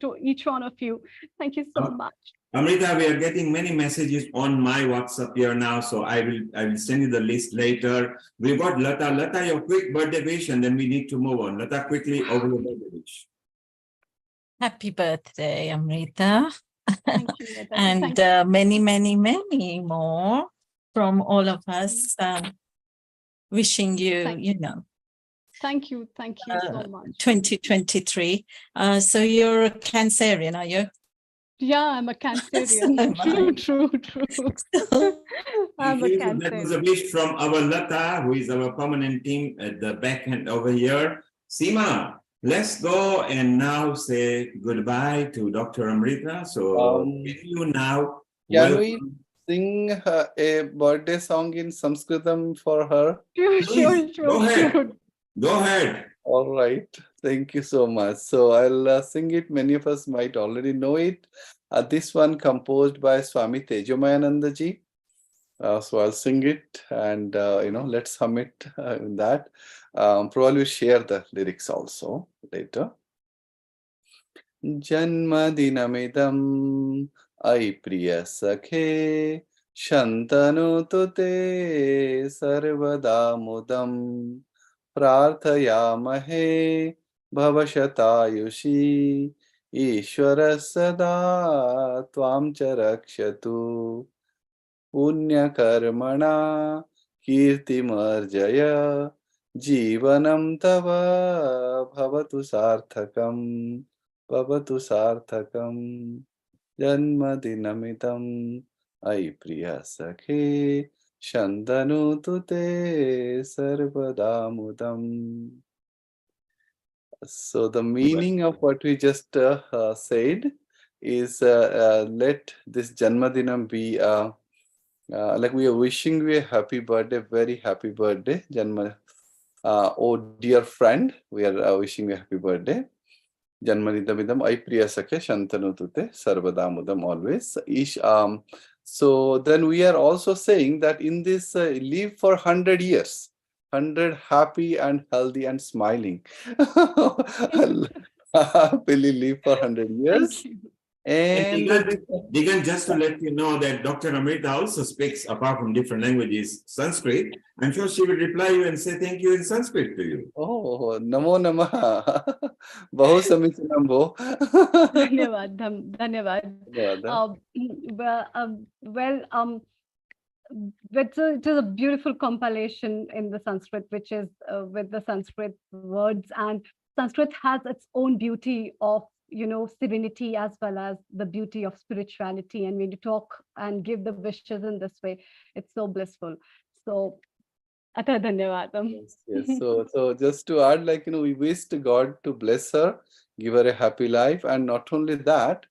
to each one of you. Thank you so much. Amrita, we are getting many messages on my WhatsApp here now, so I will send you the list later. We've got Lata. Lata, your quick birthday wish, and then we need to move on. Lata, quickly over your birthday wish. Happy birthday, Amrita. Thank you, Lata. And many, many, many more from all of us. Wishing you, you know. Thank you so much. 2023. So you're a Cancerian, are you? Yeah, I'm a Cancerian. True. I'm a That was a Cancerian. wish from our Lata, who is our permanent team at the back end over here. Seema, let's go and now say goodbye to Dr. Amrita. So with you now. Can we sing a birthday song in Sanskritam for her? Sure. Go ahead. Go ahead. All right. Thank you so much. So I'll sing it. Many of us might already know it. This one composed by Swami Tejomayananda ji. So I'll sing it and, let's hum it in that. Probably share the lyrics also later. Janmadinamidam ai priya sakhe shantanu tute sarvada mudam prarthayamahe bhavashatayushi ishvara sada tvam cha rakshatu punya-karmana kirtimarjaya jivanam tava bhavatu sarthakam janmadinamitam ai priya sakhe shandanu tute sarvadamudam. So the meaning of what we just said is let this Janmadinam be like we are wishing you a happy birthday, very happy birthday, Janma. Oh dear friend, we are wishing you a happy birthday. Janmadinamidam ai priya sakhe shantanu tute sarvadamudam always. So then we are also saying that in this live for 100 years, 100 happy and healthy and smiling. Happily live for 100 years. And Digan, just to let you know that Dr. Amrita also speaks, apart from different languages, Sanskrit. I'm sure she will reply you and say thank you in Sanskrit to you. Oh, namo namaha. Bahu samichinam bo. Dhanyavad. It is a beautiful compilation in the Sanskrit, which is with the Sanskrit words, and Sanskrit has its own beauty of serenity as well as the beauty of spirituality. And when you talk and give the wishes in this way, it's so blissful. So, Ata dhanyavadam. Yes. So just to add, we wish God to bless her, give her a happy life, and not only that,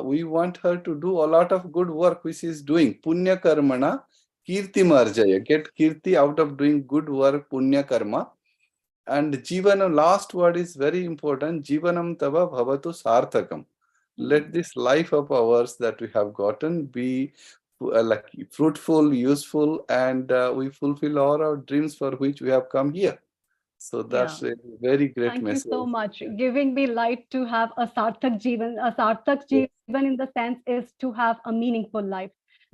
we want her to do a lot of good work which is doing. Punya karmana kirti marjaya. Get kirti out of doing good work, punya karma. And Jivana, last word is very important. Jivanam tava bhavatu sarthakam. Let this life of ours that we have gotten be fruitful, useful, and we fulfill all our dreams for which we have come here. So that's a very great message. Thank you so much. Giving me light to have a sarthak jivan. A sarthak jivan in the sense is to have a meaningful life.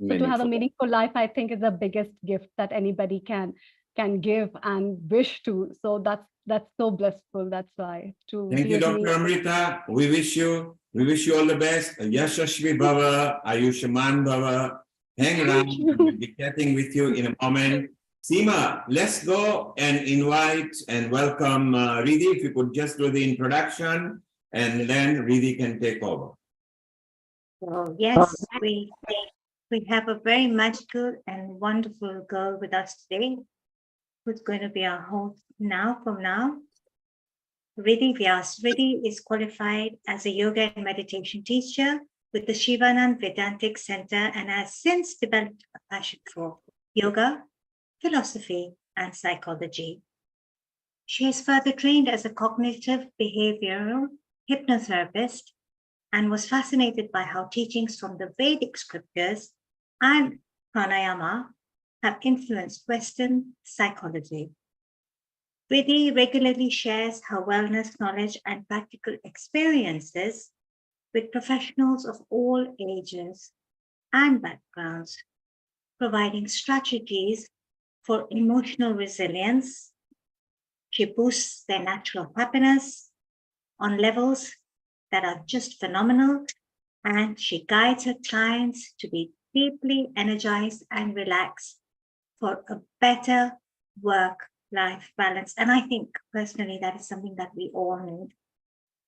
So to have a meaningful life, I think, is the biggest gift that anybody can give and wish to. So that's so blissful. That's why. Thank you, Dr. Amrita. We wish you all the best. Yashashvi Bhava, Ayushman Bhava. Hang around. We'll be chatting with you in a moment. Seema, let's go and invite and welcome Riddhi. If you could just do the introduction, and then Riddhi can take over. So yes, we have a very magical and wonderful girl with us today, who's going to be our host from now. Riddhi Vyas. Riddhi is qualified as a yoga and meditation teacher with the Shivanand Vedantic Center and has since developed a passion for yoga, philosophy, and psychology. She has further trained as a cognitive behavioral hypnotherapist and was fascinated by how teachings from the Vedic scriptures and Pranayama have influenced Western psychology. Riddhi regularly shares her wellness knowledge and practical experiences with professionals of all ages and backgrounds, providing strategies for emotional resilience. She boosts their natural happiness on levels that are just phenomenal, and she guides her clients to be deeply energized and relaxed for a better work-life balance. And I think personally that is something that we all need.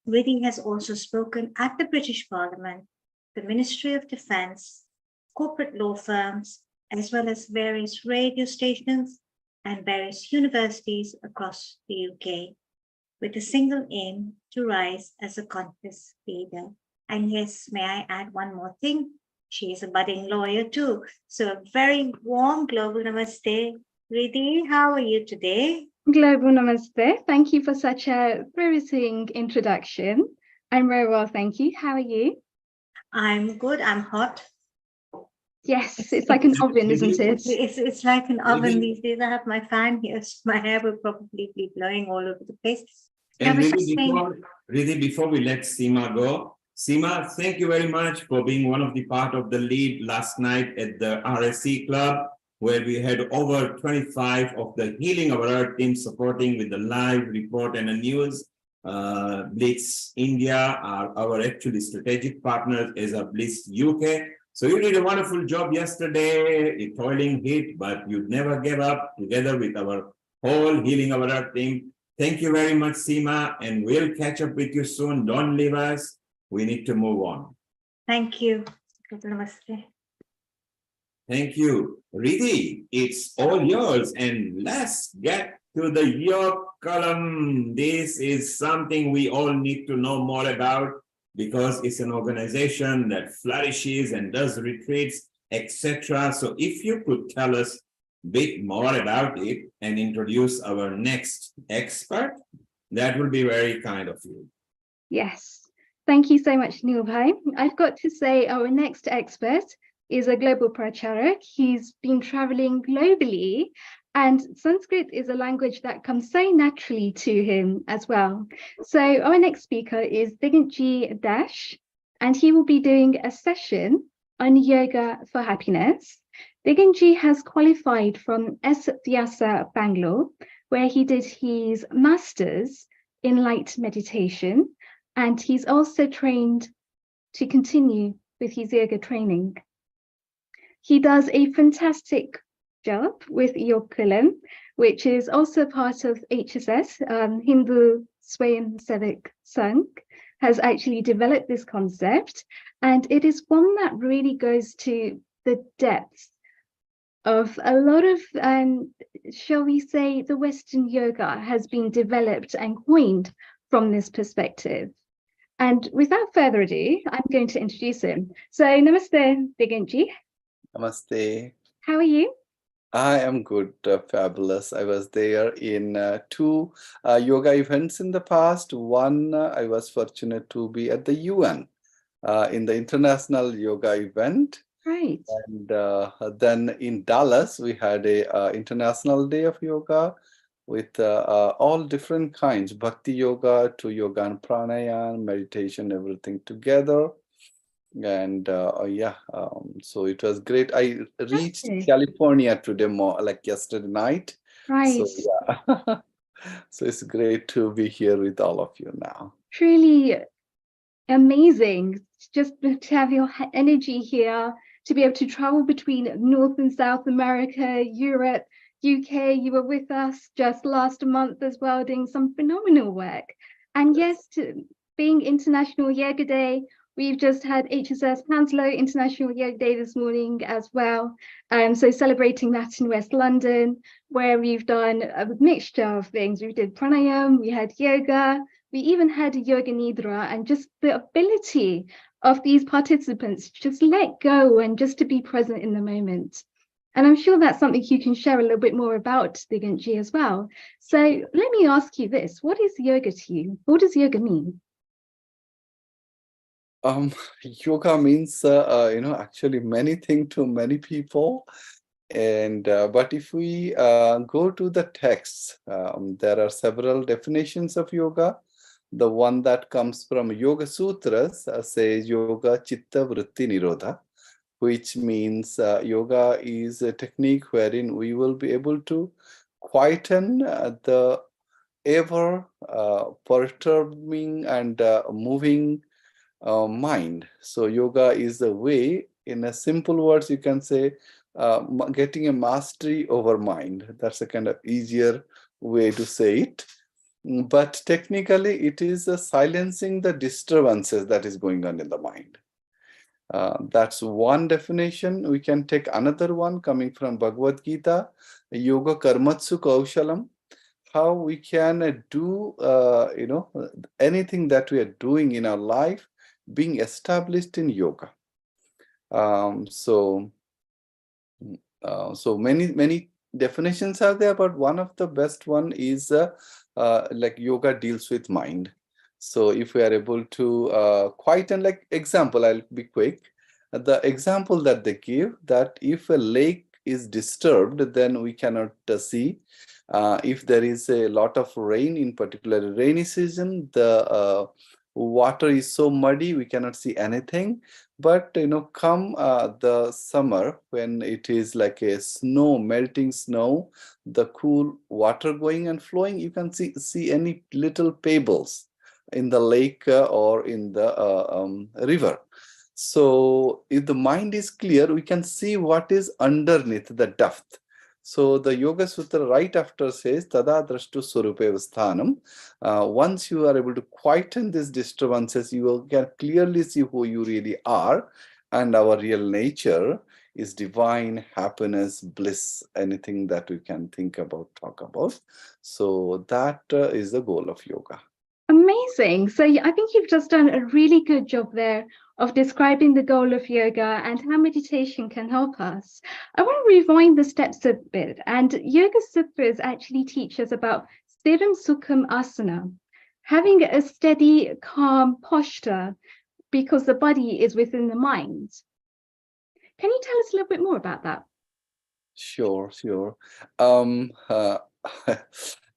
Riddhi has also spoken at the British Parliament, the Ministry of Defense, corporate law firms, as well as various radio stations and various universities across the UK, with a single aim to rise as a conscious leader. And yes, may I add one more thing? She is a budding lawyer too. So a very warm global namaste. Riddhi, how are you today? Global namaste. Thank you for such a riveting introduction. I'm very well, thank you. How are you? I'm good. I'm hot. Yes, it's like an oven, isn't it? It's like an oven these days. I have my fan here, so my hair will probably be blowing all over the place. And really, before we let Seema go, Seema, thank you very much for being one of the part of the lead last night at the RSC Club, where we had over 25 of the Healing Our Earth team supporting with the live report and the news. Blitz India are our actually strategic partners as a Blitz UK. So you did a wonderful job yesterday, a toiling heat, but you never gave up together with our whole Healing Our Earth team. Thank you very much, Seema, and we'll catch up with you soon. Don't leave us. We need to move on. Thank you. Namaste. Thank you. Riddhi, it's all yours, and let's get to the yoga column. This is something we all need to know more about because it's an organization that flourishes and does retreats, etc. So if you could tell us a bit more about it and introduce our next expert, that would be very kind of you. Yes. Thank you so much, Neil Bhai. I've got to say our next expert is a global pracharak. He's been traveling globally, and Sanskrit is a language that comes so naturally to him as well. So our next speaker is Digantji Dash, and he will be doing a session on yoga for happiness. Digantji has qualified from S. Vyasa, Bangalore, where he did his master's in light meditation, and he's also trained to continue with his yoga training. He does a fantastic job with Yogakulam, which is also part of HSS. Hindu Swayam Sevak Sangh has actually developed this concept, and it is one that really goes to the depths of a lot of, shall we say, the Western yoga has been developed and coined from this perspective. And without further ado, I'm going to introduce him. So, namaste, Digantji. Namaste. How are you? I am good, fabulous. I was there in two yoga events in the past. One, I was fortunate to be at the UN in the International Yoga event. Right. And then in Dallas, we had a International Day of Yoga with all different kinds, Bhakti Yoga to Yoga and Pranayama, meditation, everything together. And so it was great. I reached California today, like yesterday night. Right. So, yeah. So it's great to be here with all of you now. Truly amazing just to have your energy here, to be able to travel between North and South America, Europe, UK. You were with us just last month as well, doing some phenomenal work. And yes, being International Yoga Day, we've just had HSS Hounslow International Yoga Day this morning as well. So celebrating that in West London, where we've done a mixture of things. We did pranayama, we had yoga, we even had yoga nidra, and just the ability of these participants to just let go and just to be present in the moment. And I'm sure that's something you can share a little bit more about, Digantji, as well. So let me ask you this: what is yoga to you? What does yoga mean? Yoga means actually many things to many people, and but if we go to the texts, there are several definitions of yoga. The one that comes from Yoga Sutras says yoga chitta vritti nirodha, which means yoga is a technique wherein we will be able to quieten the ever perturbing and moving mind. So yoga is the way, in a simple words, you can say getting a mastery over mind. That's a kind of easier way to say it. But technically, it is silencing the disturbances that is going on in the mind. That's one definition. We can take another one coming from Bhagavad Gita, Yoga Karmatsu Kaushalam, how we can do, anything that we are doing in our life being established in yoga. So many definitions are there, but one of the best one is like yoga deals with mind. So if we are able to quieten, like example, I'll be quick. The example that they give, that if a lake is disturbed, then we cannot see. If there is a lot of rain, in particular rainy season, the water is so muddy, we cannot see anything. But come the summer, when it is like a snow, melting snow, the cool water going and flowing, you can see any little pebbles in the lake or in the river. So if the mind is clear, we can see what is underneath the depth. So the Yoga Sutra right after says, Tada drashtu surupevasthanam. Once you are able to quieten these disturbances, you can clearly see who you really are. And our real nature is divine, happiness, bliss, anything that we can think about, talk about. So that is the goal of yoga. Amazing. So I think you've just done a really good job there of describing the goal of yoga and how meditation can help us. I want to rewind the steps a bit. And Yoga Sutras actually teach us about Sthiram Sukham Asana, having a steady, calm posture because the body is within the mind. Can you tell us a little bit more about that? Sure.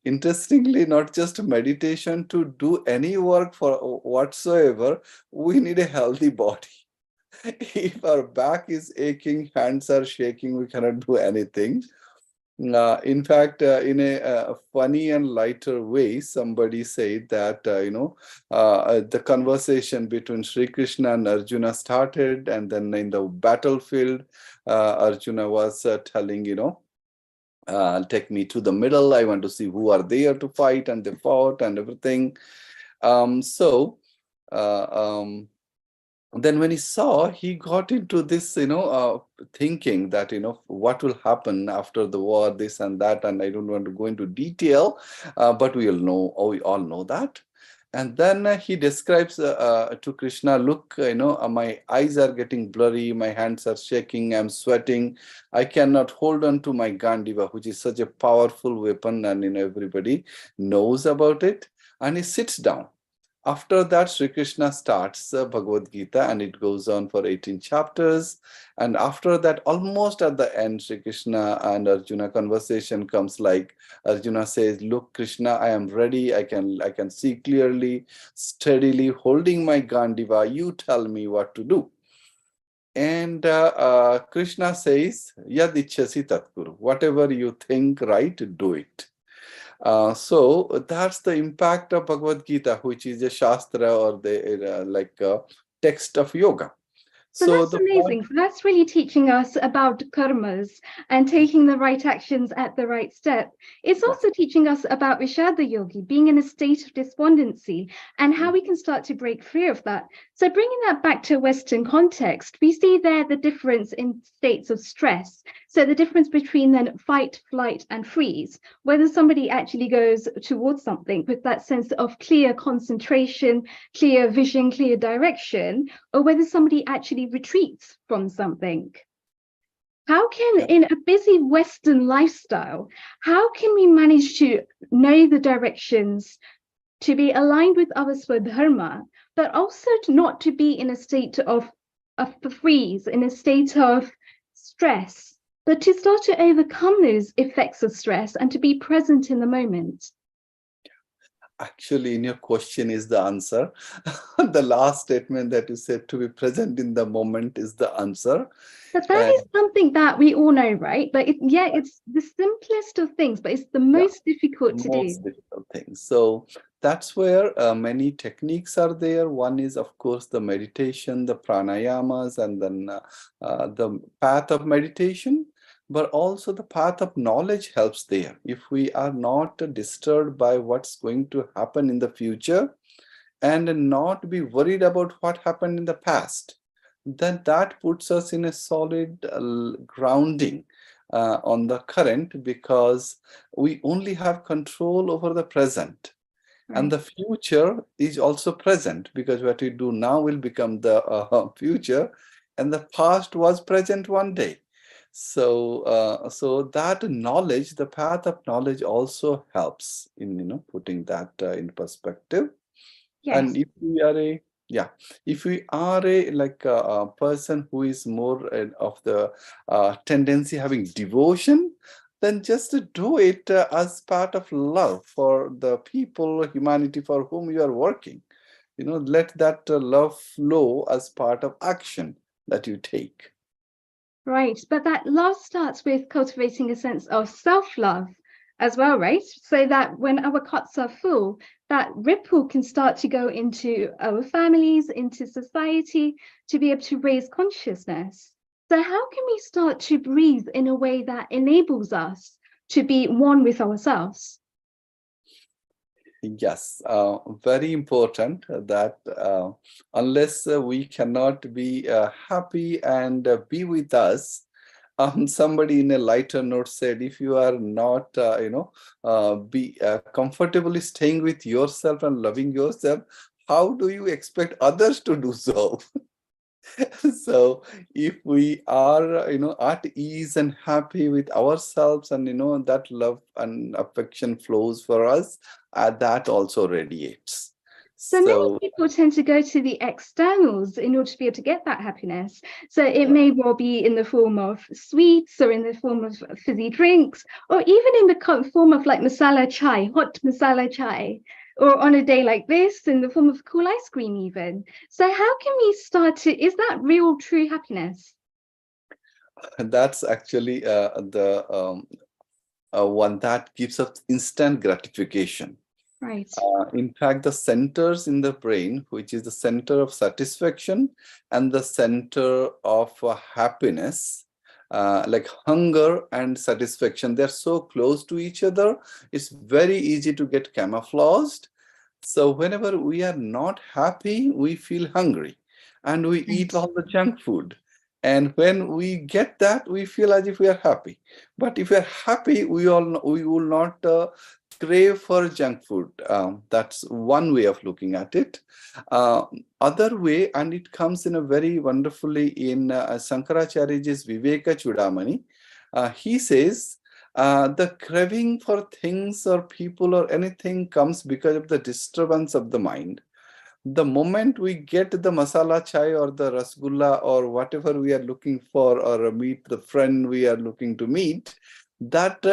Interestingly, not just meditation, to do any work for whatsoever, we need a healthy body. If our back is aching, hands are shaking, we cannot do anything. In fact, in a funny and lighter way, somebody said that, the conversation between Sri Krishna and Arjuna started, and then in the battlefield, Arjuna was telling, take me to the middle. I want to see who are there to fight, and they fought and everything. Then when he saw, he got into this, thinking that, what will happen after the war, this and that. And I don't want to go into detail, but we all know that. And then he describes to Krishna, look, my eyes are getting blurry, my hands are shaking, I'm sweating, I cannot hold on to my Gandiva, which is such a powerful weapon, and everybody knows about it. And he sits down. After that, Sri Krishna starts Bhagavad Gita, and it goes on for 18 chapters. And after that, almost at the end, Sri Krishna and Arjuna conversation comes like, Arjuna says, look, Krishna, I am ready. I can see clearly, steadily, holding my Gandiva. You tell me what to do. And Krishna says, Yad ichchasi tat kuru. Whatever you think right, do it. So that's the impact of Bhagavad Gita, which is a shastra or the text of yoga. So that's amazing. So that's really teaching us about karmas and taking the right actions at the right step. It's also teaching us about Vishada Yogi, being in a state of despondency, and how we can start to break free of that. So bringing that back to a Western context, we see there the difference in states of stress. So the difference between then fight, flight, and freeze, whether somebody actually goes towards something with that sense of clear concentration, clear vision, clear direction, or whether somebody actually retreats from something. How can, in a busy Western lifestyle, how can we manage to know the directions, to be aligned with our Swadharma, but also not to be in a state of freeze, in a state of stress, but to start to overcome those effects of stress and to be present in the moment? Actually, in your question is the answer. The last statement that you said, to be present in the moment, is the answer. But that is something that we all know, right? But it's the simplest of things, but it's the most difficult to do. Most difficult things. So that's where many techniques are there. One is, of course, the meditation, the pranayamas, and then the path of meditation. But also the path of knowledge helps there. If we are not disturbed by what's going to happen in the future, and not be worried about what happened in the past. then that puts us in a solid grounding on the current, because we only have control over the present. And the future is also present, because what we do now will become the future, and the past was present one day. So, so that knowledge, the path of knowledge, also helps in putting that in perspective. Yes. And if we are if we are a person who is more of the tendency having devotion, then just do it as part of love for the people, humanity for whom you are working. Let that love flow as part of action that you take. Right, but that love starts with cultivating a sense of self-love as well, right? So that when our cups are full, that ripple can start to go into our families, into society, to be able to raise consciousness. So how can we start to breathe in a way that enables us to be one with ourselves? Yes, very important that unless we cannot be happy and be with us, somebody in a lighter note said, if you are not, be comfortably staying with yourself and loving yourself, how do you expect others to do so? So if we are, at ease and happy with ourselves, and, that love and affection flows for us, that also radiates. So many people tend to go to the externals in order to be able to get that happiness. So it may well be in the form of sweets, or in the form of fizzy drinks, or even in the form of like masala chai, hot masala chai, or on a day like this in the form of cool ice cream even. So how can we start to, is that real true happiness? That's actually the one that gives us instant gratification. Right. In fact, the centers in the brain, which is the center of satisfaction and the center of happiness, like hunger and satisfaction, they're so close to each other, it's very easy to get camouflaged. So whenever we are not happy, we feel hungry and we eat all the junk food. And when we get that, we feel as if we are happy. But if we are happy, we will not crave for junk food. That's one way of looking at it. Other way, and it comes in a very wonderfully in Shankaracharya's Viveka Chudamani. He says, the craving for things or people or anything comes because of the disturbance of the mind. The moment we get the masala chai or the rasgulla or whatever we are looking for, or meet the friend we are looking to meet, that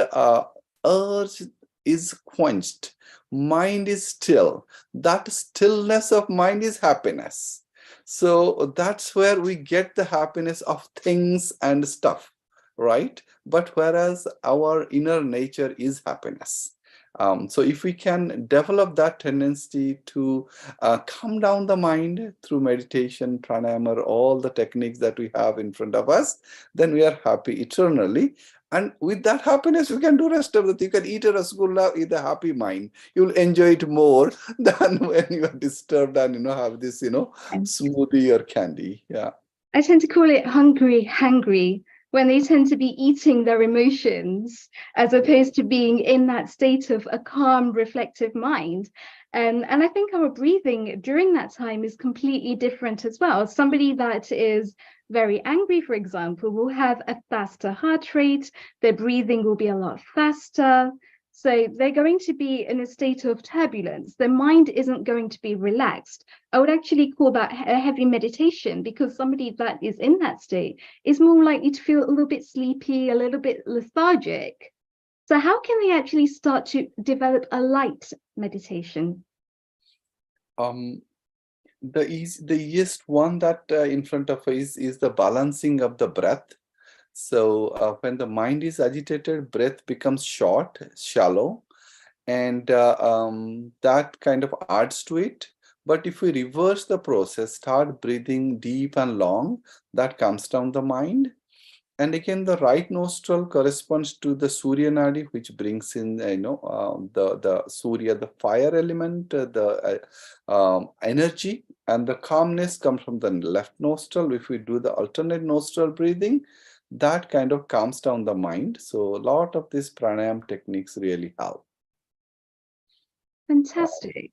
urge is quenched. Mind is still. That stillness of mind is happiness. So that's where we get the happiness of things and stuff, right? But whereas our inner nature is happiness. So if we can develop that tendency to calm down the mind through meditation, pranayama, or all the techniques that we have in front of us, then we are happy eternally. And with that happiness, you can do rest of the thing. You can eat a rasgulla with a happy mind. You'll enjoy it more than when you are disturbed and have this smoothie or candy. Yeah. I tend to call it hungry, when they tend to be eating their emotions as opposed to being in that state of a calm, reflective mind. And I think our breathing during that time is completely different as well. Somebody that is very angry, for example, will have a faster heart rate, their breathing will be a lot faster. So they're going to be in a state of turbulence. Their mind isn't going to be relaxed. I would actually call that a heavy meditation, because somebody that is in that state is more likely to feel a little bit sleepy, a little bit lethargic. So how can they actually start to develop a light meditation? The easiest one that in front of us is the balancing of the breath. So when the mind is agitated, breath becomes short, shallow, and that kind of adds to it. But if we reverse the process, start breathing deep and long, that calms down the mind. And again, the right nostril corresponds to the Surya Nadi, which brings in, the Surya, the fire element, the energy, And the calmness comes from the left nostril. If we do the alternate nostril breathing, that kind of calms down the mind. So a lot of these pranayama techniques really help. Fantastic.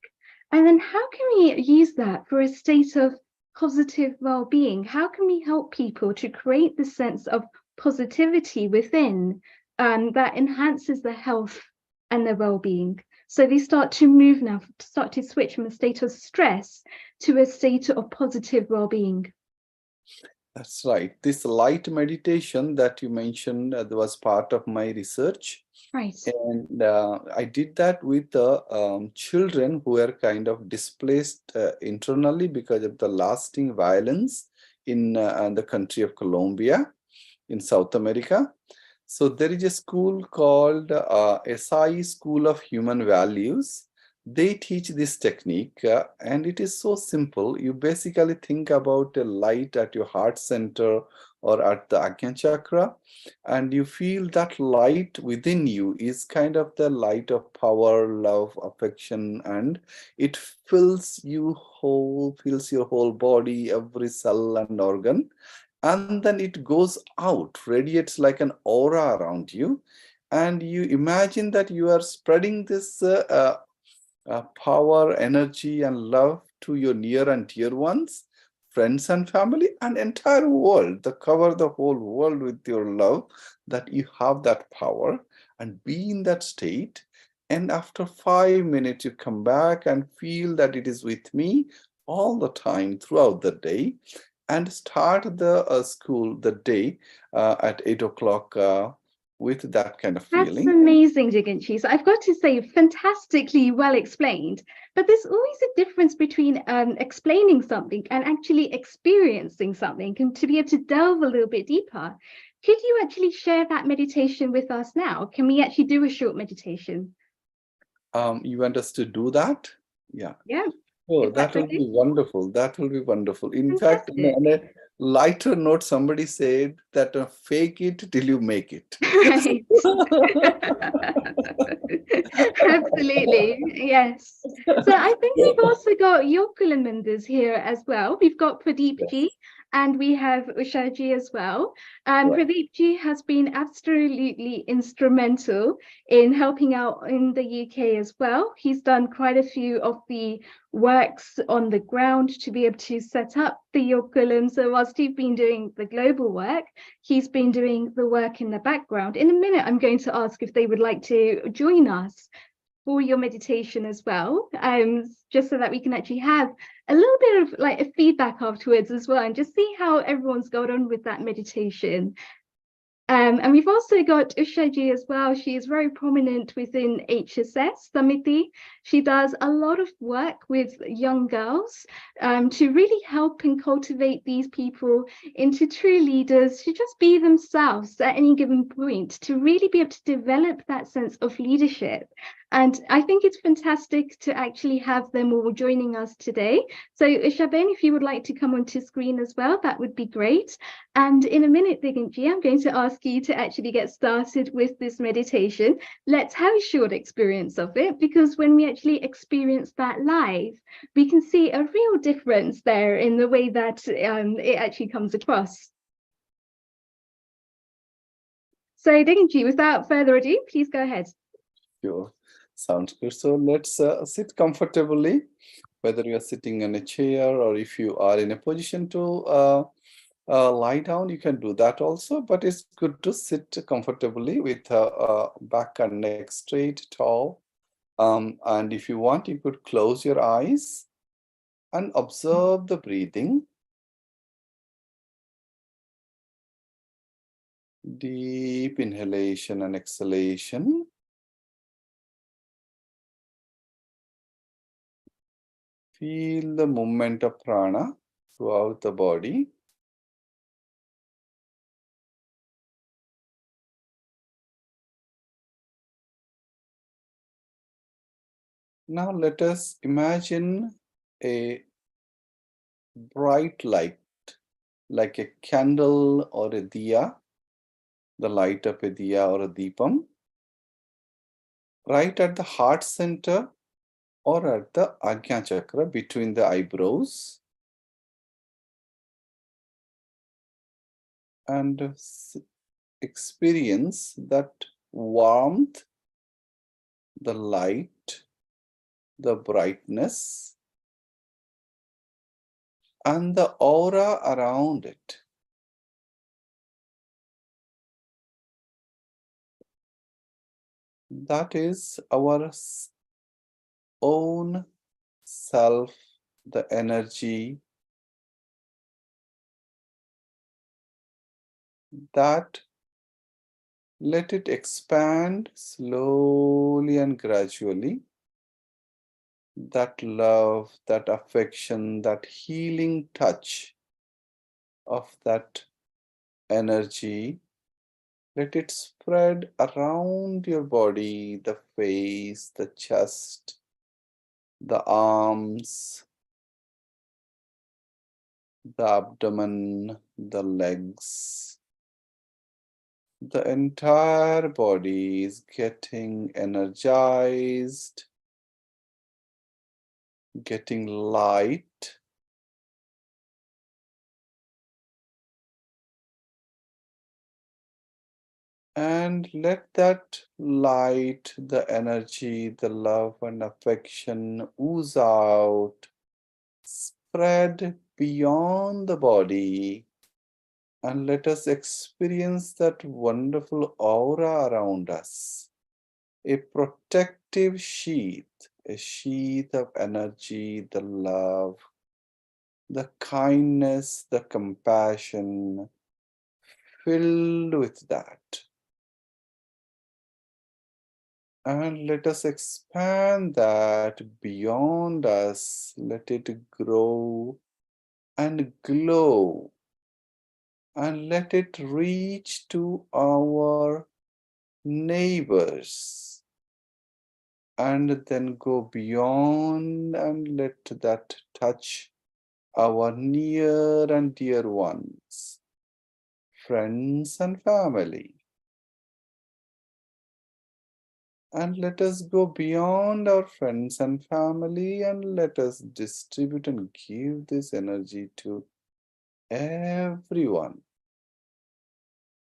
And then how can we use that for a state of positive well-being? How can we help people to create the sense of positivity within that enhances their health and their well-being? So they start to move now, start to switch from a state of stress to a state of positive well-being. That's right. This light meditation that you mentioned was part of my research. Right. And I did that with the children who were kind of displaced internally because of the lasting violence in the country of Colombia in South America. So there is a school called SI School of Human Values. They teach this technique and it is so simple. You basically think about a light at your heart center or at the Ajna chakra, and you feel that light within you is kind of the light of power, love, affection, and it fills you whole, fills your whole body, every cell and organ. And then it goes out, radiates like an aura around you. And you imagine that you are spreading this power, energy, and love to your near and dear ones, friends and family, and entire world. To cover the whole world with your love, that you have that power and be in that state. And after 5 minutes, you come back and feel that it is with me all the time throughout the day. And start the school, the day at 8 o'clock with that kind of feeling. That's amazing, Jiganchi. So I've got to say, fantastically well explained. But there's always a difference between explaining something and actually experiencing something, and to be able to delve a little bit deeper. Could you actually share that meditation with us now? Can we actually do a short meditation? You want us to do that? Yeah. Yeah. Oh, that will be wonderful. That will be wonderful. In fact, on a lighter note, somebody said that fake it till you make it. Right. Absolutely. Yes. So I think we've also got Yokula Menders here as well. We've got Pradeep ji and we have Usha ji as well. Pradeep ji has been absolutely instrumental in helping out in the UK as well. He's done quite a few of the works on the ground to be able to set up the Yokulam. So whilst he's been doing the global work, he's been doing the work in the background. In a minute, I'm going to ask if they would like to join us for your meditation as well, just so that we can actually have a little bit of like a feedback afterwards as well, and just see how everyone's got on with that meditation. And we've also got Usha ji as well. She is very prominent within HSS Samiti. She does a lot of work with young girls to really help and cultivate these people into true leaders, to just be themselves at any given point, to really be able to develop that sense of leadership. And I think it's fantastic to actually have them all joining us today. So Ushaben, if you would like to come onto screen as well, that would be great. And in a minute, Diganji, I'm going to ask you to actually get started with this meditation. Let's have a short experience of it, because when we actually experience that live, we can see a real difference there in the way that it actually comes across. So Diganji, without further ado, please go ahead. Sure. Sounds good. So let's sit comfortably, whether you are sitting in a chair or if you are in a position to lie down, you can do that also. But it's good to sit comfortably with back and neck straight, tall. And if you want, you could close your eyes and observe the breathing. Deep inhalation and exhalation. Feel the movement of prana throughout the body. Now let us imagine a bright light, like a candle or a diya, the light of a diya or a deepam, right at the heart center or at the Ajna chakra between the eyebrows. and experience that warmth, the light, the brightness, and the aura around it. That is our own self, the energy that let it expand slowly and gradually. That love, that affection, that healing touch of that energy, let it spread around your body, the face, the chest, the arms, the abdomen, the legs. The entire body is getting energized, getting light. And let that light, the energy, the love and affection ooze out, spread beyond the body, and let us experience that wonderful aura around us. A protective sheath, a sheath of energy, the love, the kindness, the compassion, filled with that. And let us expand that beyond us. Let it grow and glow. And let it reach to our neighbors. And then go beyond and let that touch our near and dear ones, friends and family. And let us go beyond our friends and family and let us distribute and give this energy to everyone.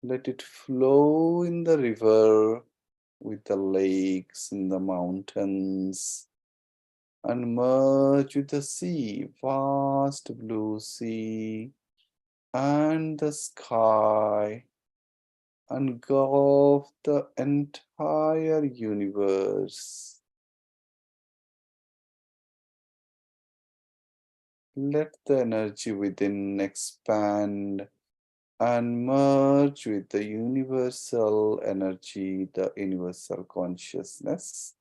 Let it flow in the river, with the lakes and the mountains, and merge with the sea, vast blue sea, and the sky, engulf the entire universe. Let the energy within expand and merge with the universal energy, the universal consciousness.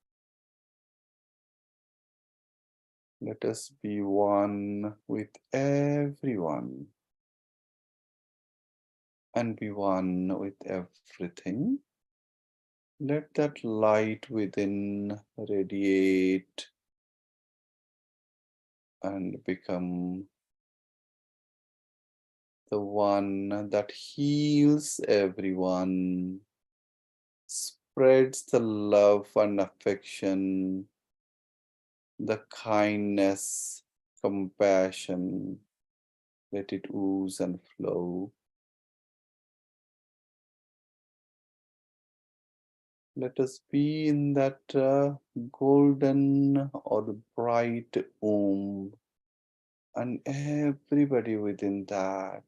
Let us be one with everyone and be one with everything. Let that light within radiate and become the one that heals everyone, spreads the love and affection, the kindness, compassion. Let it ooze and flow. Let us be in that golden or bright womb, and everybody within that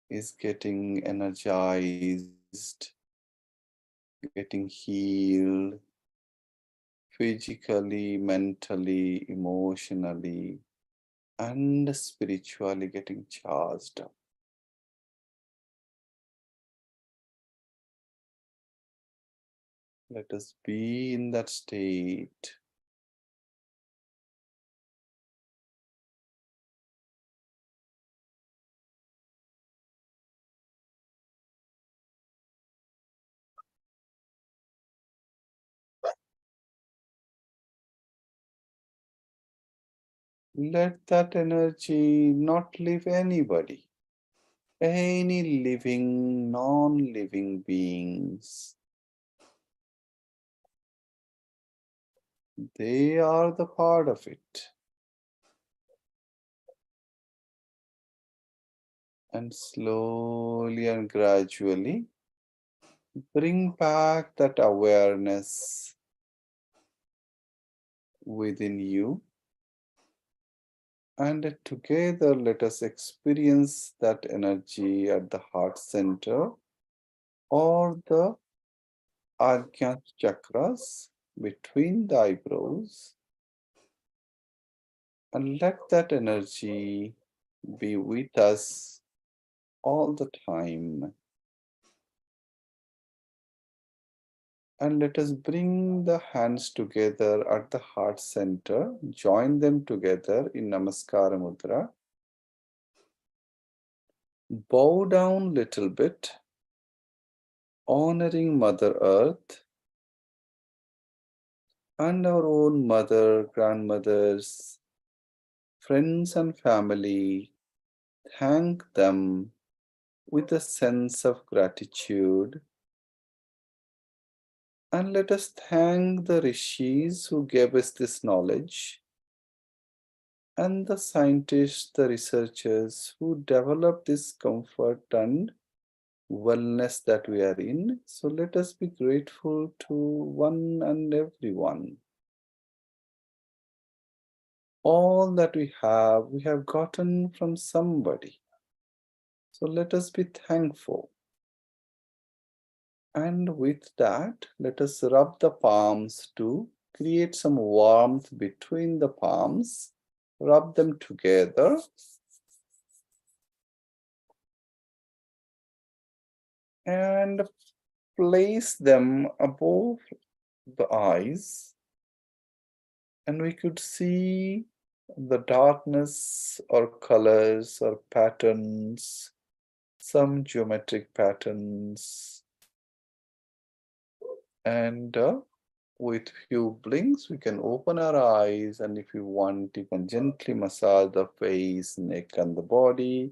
is getting energized, getting healed, physically, mentally, emotionally, and spiritually getting charged up. Let us be in that state. Let that energy not leave anybody, any living, non-living beings. They are the part of it. And slowly and gradually bring back that awareness within you. And together let us experience that energy at the heart center or the Ajna chakras between the eyebrows. And let that energy be with us all the time. And let us bring the hands together at the heart center, join them together in Namaskara Mudra. Bow down little bit, honoring Mother Earth and our own mother, grandmothers, friends and family. Thank them with a sense of gratitude. And let us thank the rishis who gave us this knowledge and the scientists, the researchers who developed this comfort and wellness that we are in. So let us be grateful to one and everyone. All that we have gotten from somebody. So let us be thankful. And with that, let us rub the palms to create some warmth between the palms. Rub them together. And place them above the eyes. And we could see the darkness or colors or patterns, some geometric patterns. And with few blinks, we can open our eyes, and if you want, you can gently massage the face, neck, and the body.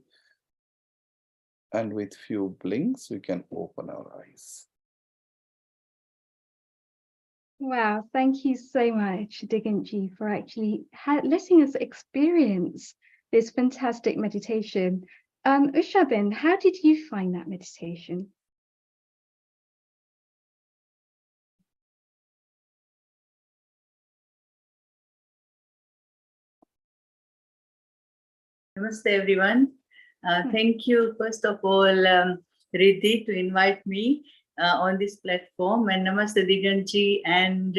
And with few blinks, we can open our eyes. Wow, thank you so much, Diganji, for actually letting us experience this fantastic meditation. Ushabin, how did you find that meditation? Namaste, everyone. Thank you, first of all, Riddhi, to invite me on this platform, and Namaste, Diganji and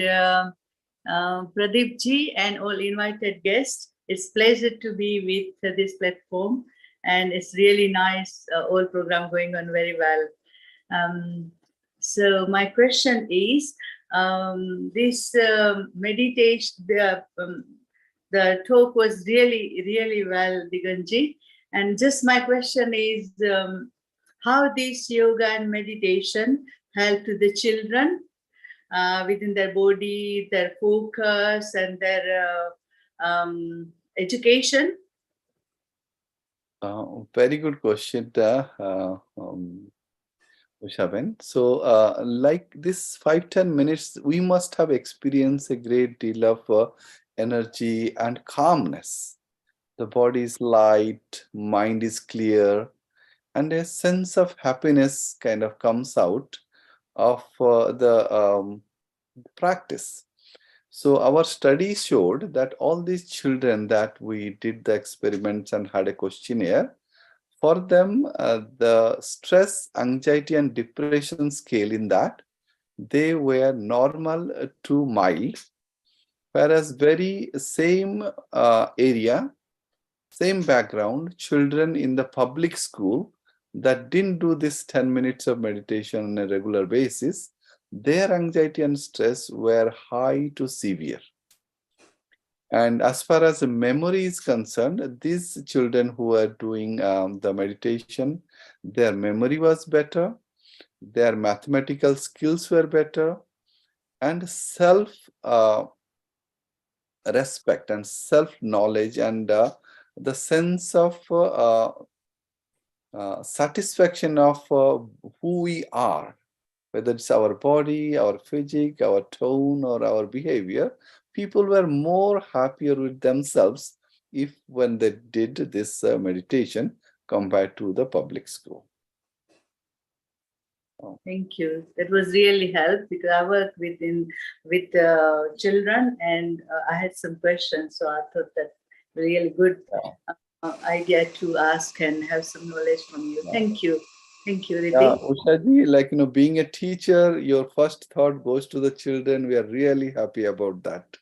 Pradeepji, and all invited guests. It's a pleasure to be with this platform, and it's really nice, all program going on very well. So my question is, this meditation, the talk was really well, Diganji. And just my question is, how this yoga and meditation help to the children within their body, their focus, and their education? Very good question, Ushaben. So like this 5-10 minutes, we must have experienced a great deal of energy and calmness. The body is light, mind is clear, and a sense of happiness kind of comes out of the practice. So our study showed that all these children that we did the experiments and had a questionnaire, for them, the stress, anxiety, and depression scale in that, they were normal to mild, whereas very same area, same background, children in the public school that didn't do this 10 minutes of meditation on a regular basis, their anxiety and stress were high to severe. And as far as the memory is concerned, these children who are doing the meditation, their memory was better, their mathematical skills were better, and self respect and self-knowledge and the sense of satisfaction of who we are, whether it's our body, our physique, our tone, or our behavior, people were more happier with themselves if when they did this meditation, compared to the public school. Thank you. That was really helped because I work with children, and I had some questions, so I thought that really good idea to ask and have some knowledge from you. Thank you. Thank you, Riddhi. Ushaji, like, being a teacher, your first thought goes to the children. We are really happy about that.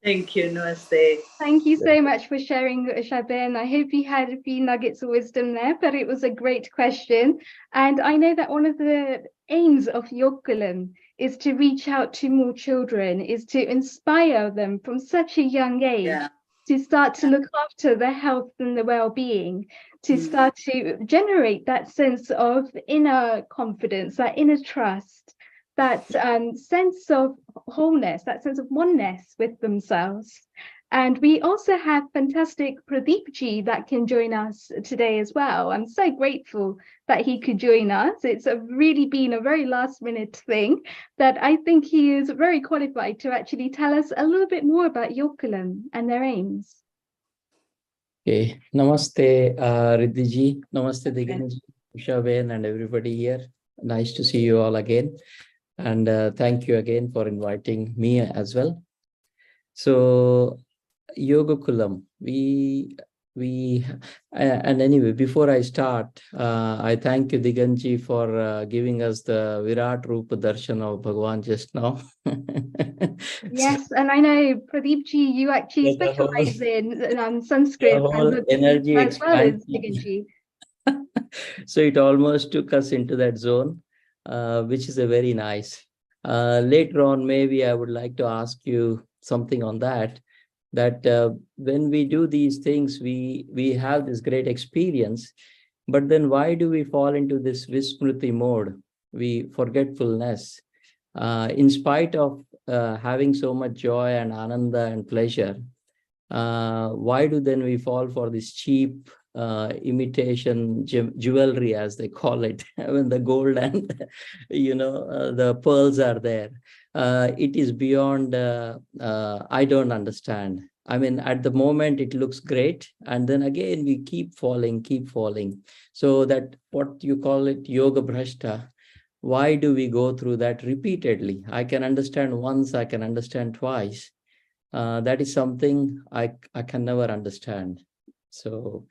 Thank you. Namaste. Thank you so much for sharing, Shabir. I hope you had a few nuggets of wisdom there, but it was a great question. And I know that one of the aims of Yogakulam is to reach out to more children, is to inspire them from such a young age to start to look after their health and their well-being, to start to generate that sense of inner confidence, that inner trust, that sense of wholeness, that sense of oneness with themselves. And we also have fantastic Pradeepji that can join us today as well. I'm so grateful that he could join us. It's really been a very last minute thing, that I think he is very qualified to actually tell us a little bit more about Yogakulam and their aims. Okay, Namaste Riddhiji, Namaste Diganji, Ushaben and everybody here. Nice to see you all again. And thank you again for inviting me as well. So Yogakulam, and anyway, before I start, I thank you, Diganji, for giving us the Virat Rupa Darshan of Bhagwan just now. Yes, and I know, Pradeepji, you actually specialize in Sanskrit and energy as well as expansion. Diganji. So it almost took us into that zone, which is a very nice. Later on, maybe I would like to ask you something on that when we do these things, we have this great experience, but then why do we fall into this Vismriti mode, forgetfulness, in spite of having so much joy and ananda and pleasure? Why do then we fall for this cheap imitation jewelry, as they call it, when the gold and the pearls are there? It is beyond, I don't understand. I mean, at the moment it looks great, and then again we keep falling. So that, what you call it, yoga bhrashta, why do we go through that repeatedly? I can understand once, I can understand twice. That is something I can never understand. So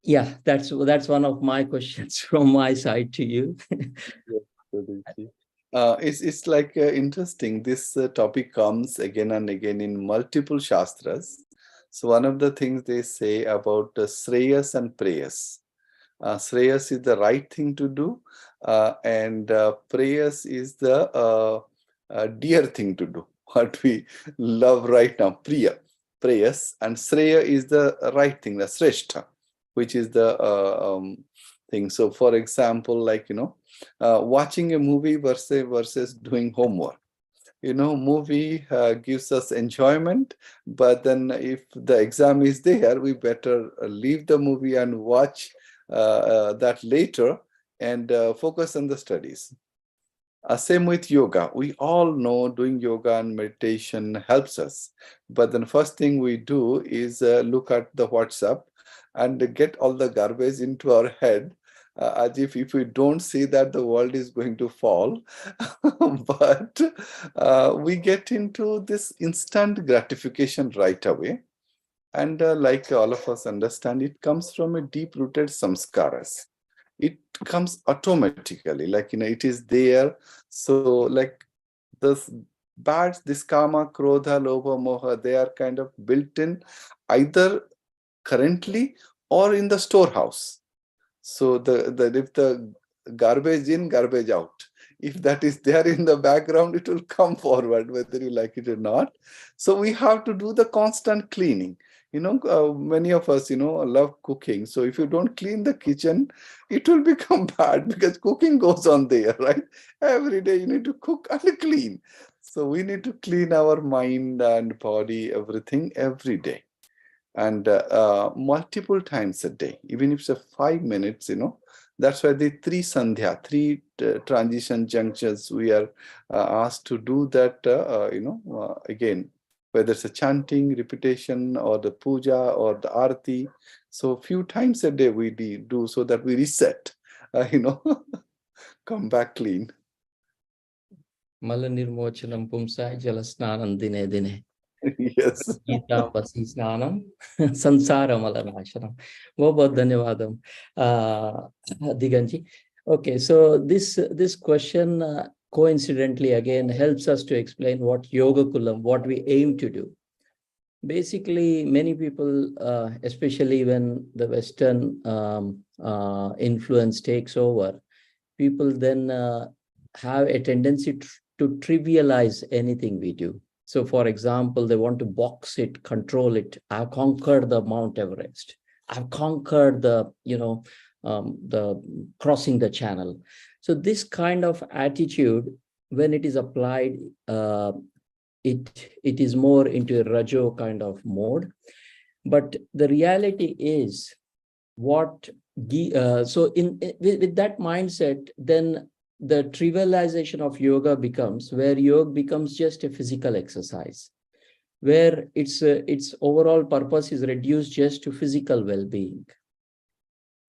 yeah, that's one of my questions from my side to you. It's like interesting. This topic comes again and again in multiple shastras. So one of the things they say about Shreyas and Preyas. Shreyas is the right thing to do, and Preyas is the dear thing to do. What we love right now, Preyas, and Shreya is the right thing, the Shrestha, which is the thing. So, for example, like watching a movie versus doing homework. Movie gives us enjoyment, but then if the exam is there, we better leave the movie and watch that later and focus on the studies. Same with yoga. We all know doing yoga and meditation helps us, but then first thing we do is look at the WhatsApp and get all the garbage into our head, as if we don't see that, the world is going to fall. But we get into this instant gratification right away. And like all of us understand, it comes from a deep-rooted samskaras. It comes automatically, like, it is there. So like this kama, krodha, lobha, moha, they are kind of built in either currently or in the storehouse. So if the garbage in, garbage out, if that is there in the background, it will come forward whether you like it or not. So we have to do the constant cleaning. Many of us, love cooking. So if you don't clean the kitchen, it will become bad, because cooking goes on there, right? Every day you need to cook and clean. So we need to clean our mind and body, everything, every day. And multiple times a day, even if it's 5 minutes, that's why the 3 sandhya, 3 transition junctions, we are asked to do that, again. whether it's a chanting, repetition, or the puja or the arati. So few times a day we do so that we reset, come back clean. Malanirmochanam pumsai jalasnanam dine dine. Yes. Gita Vasi Snanam Sansara Malanashanam. Bahut dhanyavadam, Diganji. Okay, so this question coincidentally again helps us to explain what Yoga Kulam, what we aim to do. Basically, many people, especially when the Western influence takes over, people then have a tendency to trivialize anything we do. So, for example, they want to box it, control it. I've conquered the Mount Everest. I've conquered the, the crossing the channel. So this kind of attitude, when it is applied, it is more into a Rajo kind of mode. But the reality is what, so with that mindset, then the trivialization of yoga becomes where yoga becomes just a physical exercise, where its overall purpose is reduced just to physical well-being.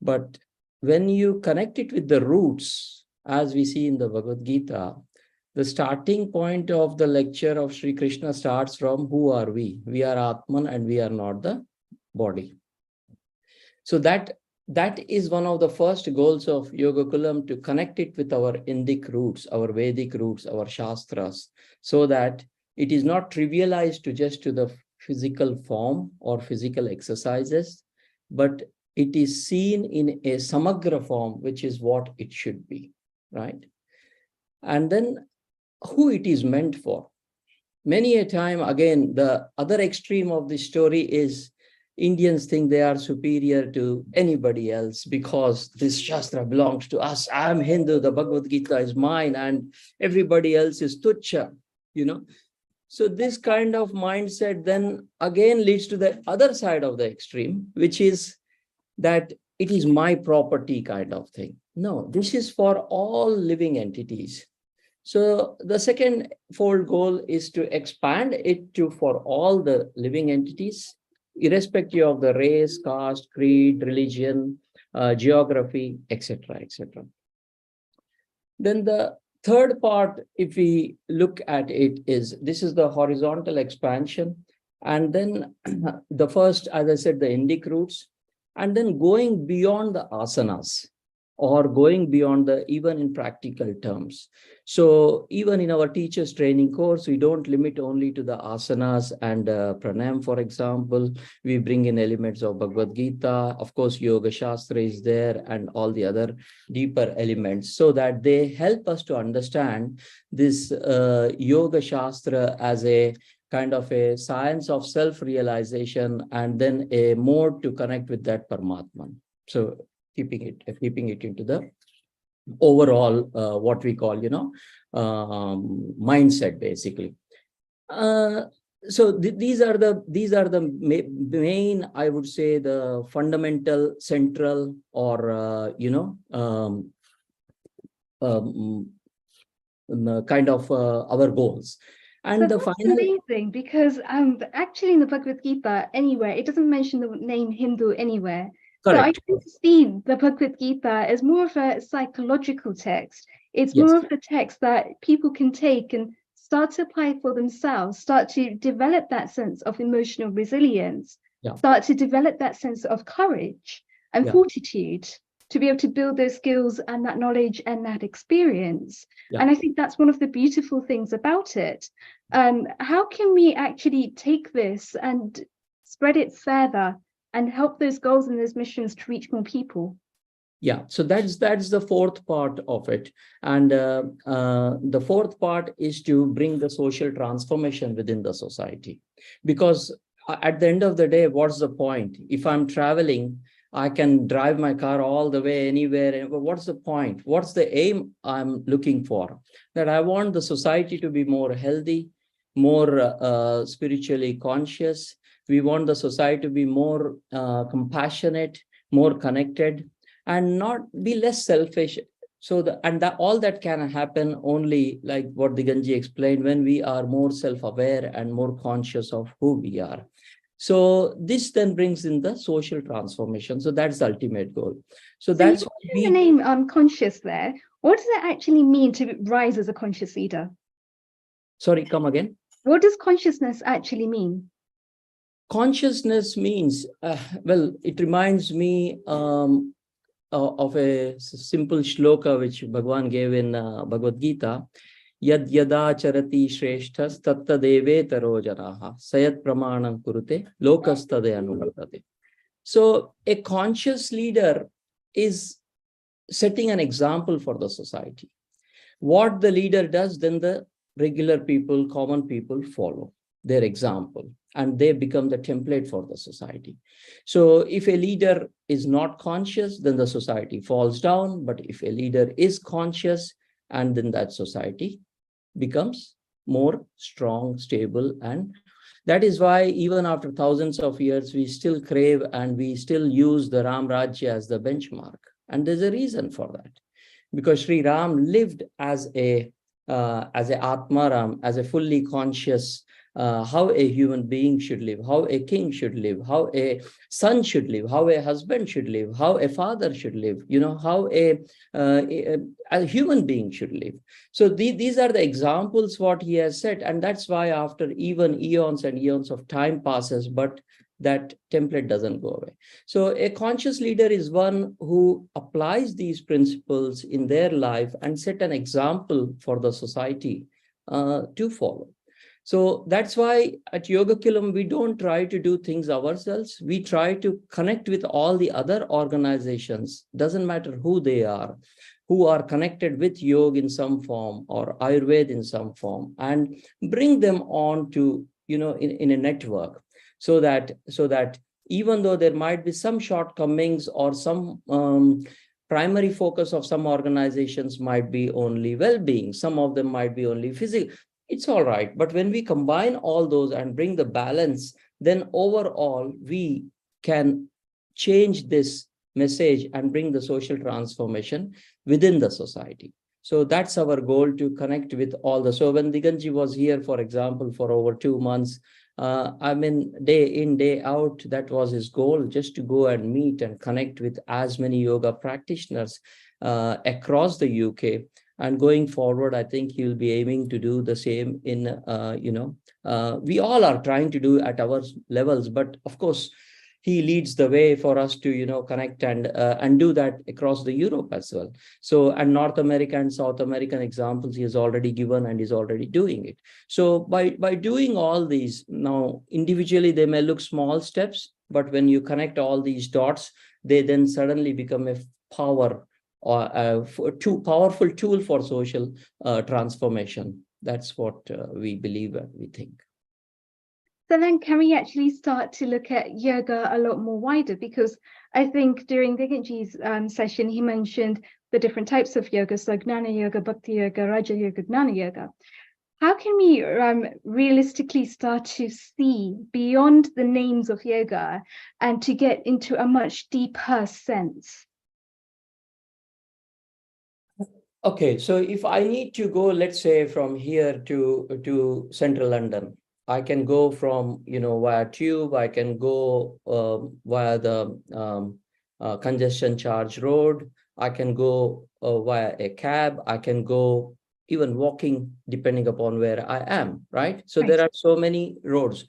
But when you connect it with the roots, as we see in the Bhagavad Gita, the starting point of the lecture of Sri Krishna starts from who are we? We are Atman and we are not the body. So that is one of the first goals of Yoga Kulam, to connect it with our Indic roots, our Vedic roots, our Shastras, so that it is not trivialized to just to the physical form or physical exercises, but it is seen in a samagra form, which is what it should be, right? And then who it is meant for. Many a time, again, the other extreme of the story is Indians think they are superior to anybody else because this Shastra belongs to us. I'm Hindu, the Bhagavad Gita is mine, and everybody else is tucha, So this kind of mindset then again leads to the other side of the extreme, which is that it is my property kind of thing. No, this is for all living entities. So the second fold goal is to expand it to for all the living entities, irrespective of the race, caste, creed, religion, geography, etc., etc. Then the third part, if we look at it, is this is the horizontal expansion. And then the first, as I said, the Indic roots, and then going beyond the asanas, or going beyond the, even in practical terms. So even in our teachers training course, we don't limit only to the asanas and pranayama, for example. We bring in elements of Bhagavad Gita, of course, Yoga Shastra is there, and all the other deeper elements, so that they help us to understand this Yoga Shastra as a kind of a science of self-realization, and then a mode to connect with that Paramatman. So keeping it into the overall what we call mindset, basically. So these are the main, I would say, the fundamental, central, or kind of our goals. And so the that's final, amazing, because actually in the Bhagavad Gita anywhere, it doesn't mention the name Hindu anywhere. Correct. So I tend to see the Bhagavad Gita as more of a psychological text. It's more of a text that people can take and start to apply for themselves, start to develop that sense of emotional resilience, start to develop that sense of courage and fortitude to be able to build those skills and that knowledge and that experience. And I think that's one of the beautiful things about it. How can we actually take this and spread it further and help those goals and those missions to reach more people? Yeah, so that's the fourth part of it. And the fourth part is to bring the social transformation within the society. Because at the end of the day, what's the point? If I'm traveling, I can drive my car all the way anywhere. What's the point? What's the aim I'm looking for? That I want the society to be more healthy, more spiritually conscious. We want the society to be more compassionate, more connected, and not be less selfish. So all that can happen only, like what Diganji explained, when we are more self-aware and more conscious of who we are. So this then brings in the social transformation. So that's the ultimate goal. So that's what the name conscious there. What does it actually mean to rise as a conscious leader? Sorry, come again. What does consciousness actually mean? Consciousness means, well, it reminds me of a simple shloka which Bhagwan gave in Bhagavad Gita. Yad yada charati shreshthas tatta deve taro janaha sayat pramanam kurute lokastade anuvartate. So a conscious leader is setting an example for the society. What the leader does, then the regular people, common people follow their example, and they become the template for the society. So if a leader is not conscious, then the society falls down. But if a leader is conscious, and then that society becomes more strong, stable. And that is why even after thousands of years, we still crave and we still use the Ram Rajya as the benchmark. And there's a reason for that, because Sri Ram lived as a Atmaram, as a fully conscious, how a human being should live, how a king should live, how a son should live, how a husband should live, how a father should live, how a human being should live. So these are the examples what he has set. And that's why after even eons and eons of time passes, but that template doesn't go away. So a conscious leader is one who applies these principles in their life and set an example for the society to follow. So that's why at Yoga Kilam, we don't try to do things ourselves. We try to connect with all the other organizations, doesn't matter who they are, who are connected with yoga in some form or Ayurveda in some form, and bring them on to, in a network. So that even though there might be some shortcomings or some primary focus of some organizations might be only well-being, some of them might be only physical, it's all right. But when we combine all those and bring the balance, then overall we can change this message and bring the social transformation within the society. So that's our goal, to connect with all the. So when Diganji was here, for example, for over 2 months, day in, day out, that was his goal, just to go and meet and connect with as many yoga practitioners across the UK. And going forward, I think he'll be aiming to do the same in, we all are trying to do at our levels, but of course, he leads the way for us to, connect and do that across the Europe as well. So, and North America and South American examples he has already given and is already doing it. So by doing all these, now individually they may look small steps, but when you connect all these dots, they then suddenly become a power or a powerful tool for social transformation. That's what we believe and we think. So then can we actually start to look at yoga a lot more wider? Because I think during Diganji's session, he mentioned the different types of yoga, so Gnana Yoga, Bhakti Yoga, Raja Yoga, Gnana Yoga. How can we realistically start to see beyond the names of yoga and to get into a much deeper sense? Okay, so if I need to go, let's say from here to central London, I can go from, via tube, I can go via the congestion charge road, I can go via a cab, I can go even walking, depending upon where I am, right? So there are so many roads.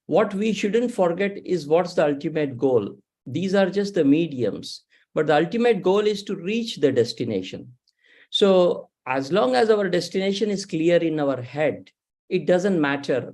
What we shouldn't forget is what's the ultimate goal. These are just the mediums, but the ultimate goal is to reach the destination. So as long as our destination is clear in our head, it doesn't matter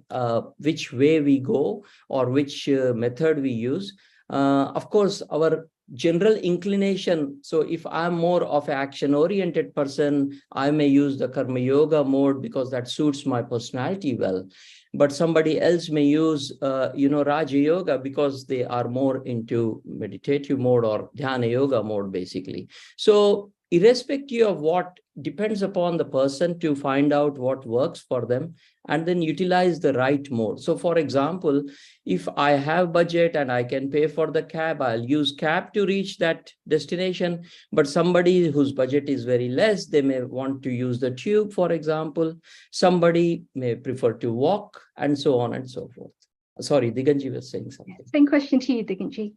which way we go or which method we use. Of course, our general inclination, so if I'm more of an action-oriented person, I may use the Karma Yoga mode because that suits my personality well. But somebody else may use, Raja Yoga because they are more into meditative mode or Dhyana Yoga mode, basically. So irrespective of what depends upon the person to find out what works for them and then utilize the right mode. So for example, if I have budget and I can pay for the cab, I'll use cab to reach that destination. But somebody whose budget is very less, they may want to use the tube, for example. Somebody may prefer to walk, and so on and so forth. Sorry, Diganji was saying something. Same question to you, Diganji.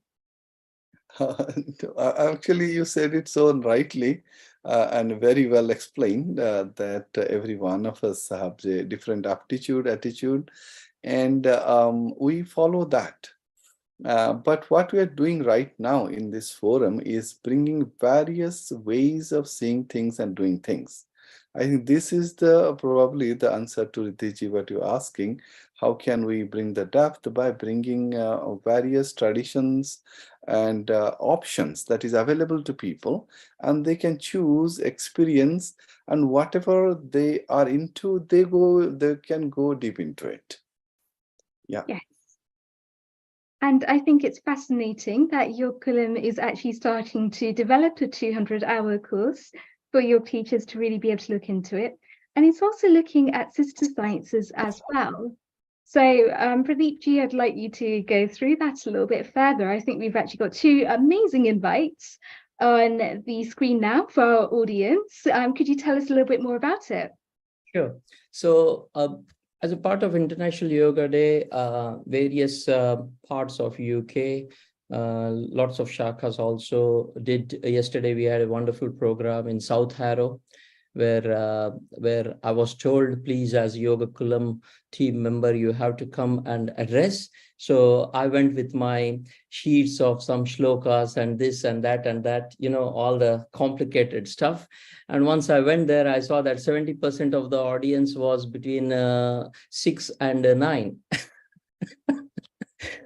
Actually, you said it so rightly and very well explained that every one of us have a different attitude, and we follow that. But what we are doing right now in this forum is bringing various ways of seeing things and doing things. I think this is probably the answer to Riteji, what you're asking. How can we bring the depth? By bringing various traditions and options that is available to people, and they can choose, experience, and whatever they are into, they can go deep into it. Yeah. Yes. And I think it's fascinating that your curriculum is actually starting to develop a 200-hour course for your teachers to really be able to look into it. And it's also looking at sister sciences as well. So Pradeepji, I'd like you to go through that a little bit further. I think we've actually got two amazing invites on the screen now for our audience. Could you tell us a little bit more about it? Sure. So as a part of International Yoga Day, various parts of UK, lots of shakhas also did. Yesterday, we had a wonderful program in South Harrow, where I was told, please, as Yoga Kulam team member, you have to come and address. So I went with my sheets of some shlokas and this and that, you know, all the complicated stuff. And once I went there, I saw that 70% of the audience was between 6 and 9.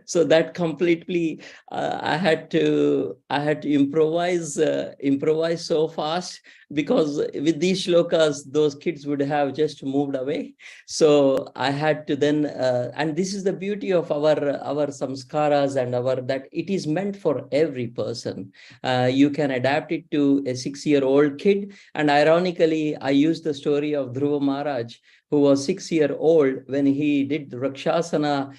So that completely, I had to improvise so fast, because with these shlokas, those kids would have just moved away. So I had to then, and this is the beauty of our samskaras and that it is meant for every person. You can adapt it to a 6-year-old kid. And ironically, I used the story of Dhruva Maharaj, who was 6-year-old when he did the Vrikshasana.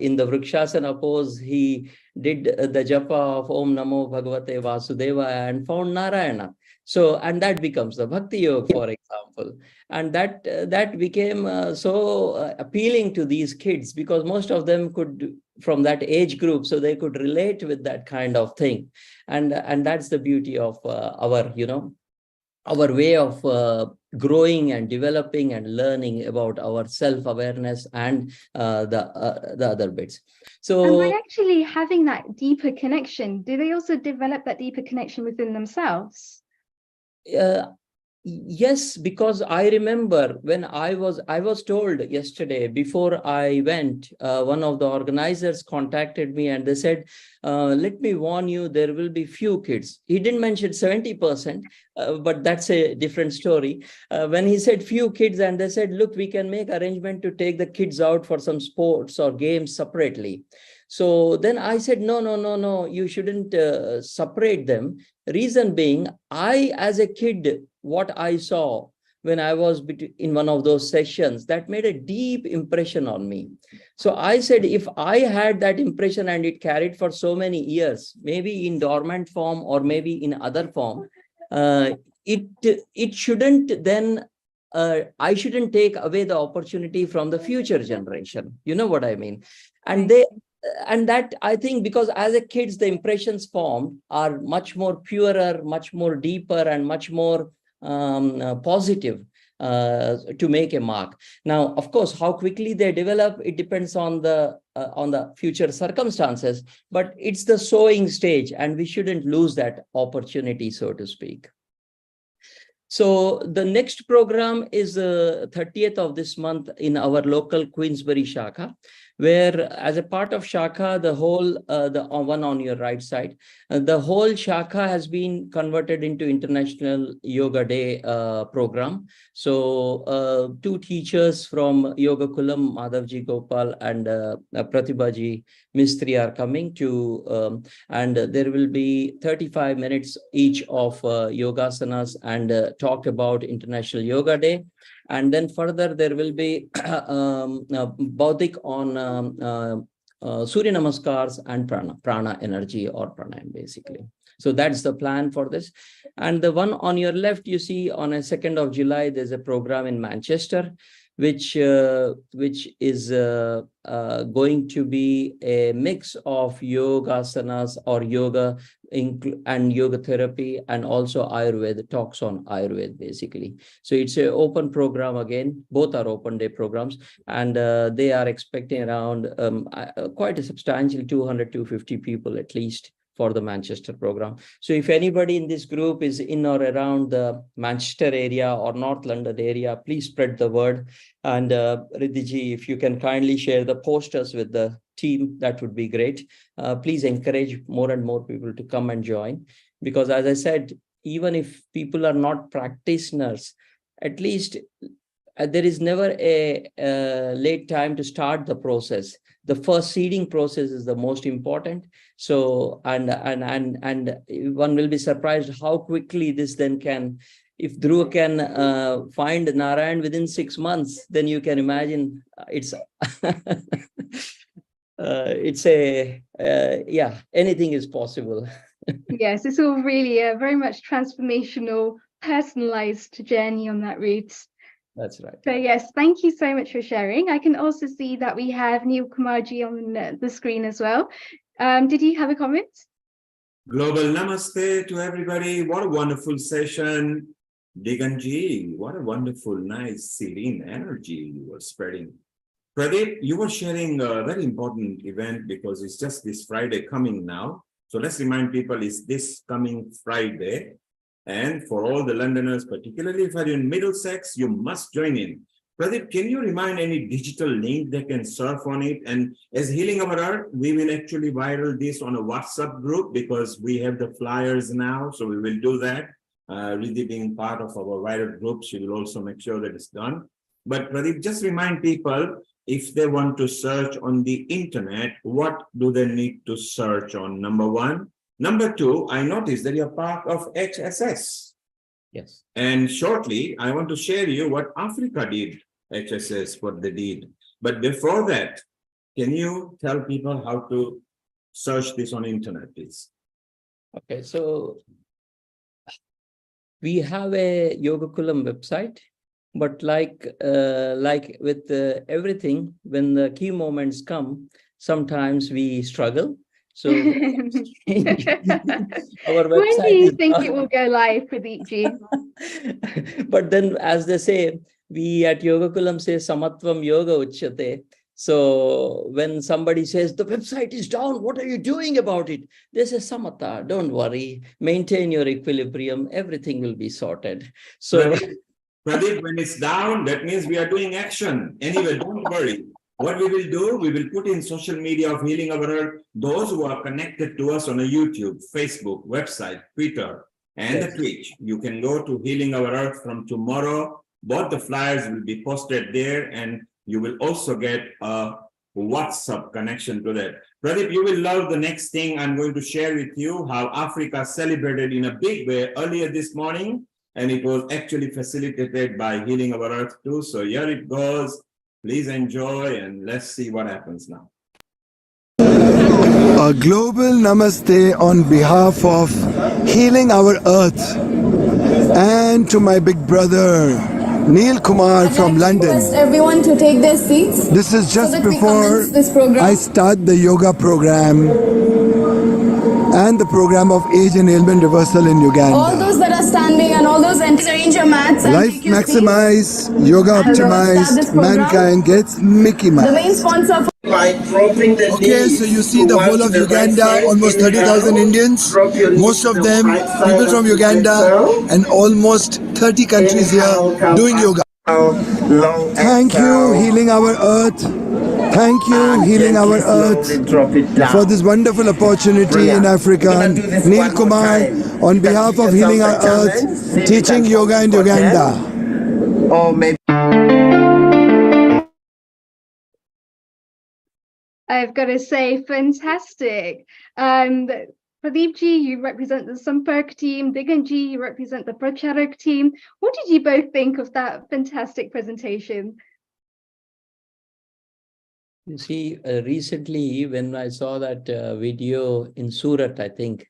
In the Vrikshasana pose, he did the japa of Om Namo Bhagavate Vasudevaya and found Narayana. So, and that becomes the Bhakti Yoga, for example. And that became so appealing to these kids, because most of them could, from that age group, so they could relate with that kind of thing. And that's the beauty of our way of growing and developing and learning about our self-awareness and the other bits. So, and by actually having that deeper connection, do they also develop that deeper connection within themselves? Yes, because I remember when I was told yesterday before I went, one of the organizers contacted me and they said, let me warn you, there will be few kids. He didn't mention 70%, but that's a different story. When he said few kids, and they said, look, we can make arrangement to take the kids out for some sports or games separately. So then I said, no, you shouldn't separate them. Reason being, I, as a kid, what I saw when I was in one of those sessions, that made a deep impression on me. So I said, if I had that impression and it carried for so many years, maybe in dormant form or maybe in other form, it shouldn't then, I shouldn't take away the opportunity from the future generation. You know what I mean? And that, I think, because as a kids, the impressions formed are much more purer, much more deeper, and much more positive to make a mark. Now, of course, how quickly they develop, it depends on the future circumstances, but it's the sowing stage, and we shouldn't lose that opportunity, so to speak. So the next program is 30th of this month in our local Queensbury Shakha, where as a part of Shakha, the whole, the one on your right side, the whole Shakha has been converted into International Yoga Day program. So 2 teachers from Yoga Kulam, Madhavji Gopal and Pratibhaji Mistry are coming and there will be 35 minutes each of yogasanas and talk about International Yoga Day. And then further, there will be Baudik on Surya Namaskars and prana energy or pranayama, basically. So that's the plan for this. And the one on your left, you see on a 2nd of July, there's a program in Manchester, which is going to be a mix of yoga asanas or yoga and yoga therapy, and also Ayurveda, talks on Ayurveda, basically. So it's an open program again. Both are open day programs, and they are expecting around quite a substantial 200-250 people at least for the Manchester program. So if anybody in this group is in or around the Manchester area or North London area, please spread the word. And Riddhiji, if you can kindly share the posters with the team, that would be great. Please encourage more and more people to come and join, because as I said, even if people are not practitioners, at least there is never a late time to start the process. The first seeding process is the most important. So, and one will be surprised how quickly this then can, if Dhruva can find Narayan within 6 months, then you can imagine it's, yeah, anything is possible. Yes, it's all really a very much transformational, personalized journey on that route. That's right. So yes, thank you so much for sharing. I can also see that we have Neil Kumarji on the screen as well. Did you have a comment? Global namaste to everybody. What a wonderful session. Diganji, what a wonderful, nice, serene energy you were spreading. Pradeep, you were sharing a very important event because it's just this Friday coming now. So let's remind people, it's this coming Friday. And for all the Londoners, particularly if you're in Middlesex, you must join in. Pradeep, can you remind any digital link they can surf on it? And as Healing Our Earth, we will actually viral this on a WhatsApp group because we have the flyers now. So we will do that. Really being part of our viral group, she will also make sure that it's done. But Pradeep, just remind people, if they want to search on the internet, what do they need to search on? Number one. Number two, I noticed that you're part of HSS. Yes. And shortly, I want to share you what Africa did, HSS, what they did. But before that, can you tell people how to search this on internet, please? Okay, so we have a Yogakulam website, but like with everything, when the key moments come, sometimes we struggle. So our website, when do you think it will go live, Pradeepji? But then, as they say, we at Yogakulam say Samatvam Yoga Uchyate. So when somebody says the website is down, what are you doing about it? They say Samatha, don't worry, maintain your equilibrium, everything will be sorted. So Pradeep, when it's down, that means we are doing action. Anyway, don't worry. What we will do, we will put in social media of Healing Our Earth, those who are connected to us on a YouTube, Facebook, website, Twitter, and the Twitch. You can go to Healing Our Earth from tomorrow. Both the flyers will be posted there, and you will also get a WhatsApp connection to that. Pradeep, you will love the next thing I'm going to share with you, how Africa celebrated in a big way earlier this morning, and it was actually facilitated by Healing Our Earth too. So here it goes. Please enjoy, and let's see what happens now. A global namaste on behalf of Healing Our Earth and to my big brother Neil Kumar from London. Request everyone to take their seats. This is just so before I start the yoga program and the program of age and ailment reversal in Uganda. All those that are standing and all those arrange your mats. Life maximize, yoga optimized, mankind gets Mickey Mouse. The main sponsor Okay, so you see the whole of Uganda, almost 30,000 Indians, most of them people from Uganda, and almost 30 countries here doing yoga. Thank you, Healing Our Earth. Thank you, Healing Our Earth, for this wonderful opportunity in Africa. Neil Kumar, on behalf of Healing Our Earth, teaching yoga in Uganda. I've got to say, fantastic. Pradeepji, you represent the Sampark team. Diganji, you represent the Pracharak team. What did you both think of that fantastic presentation? You see, recently when I saw that video in Surat, I think,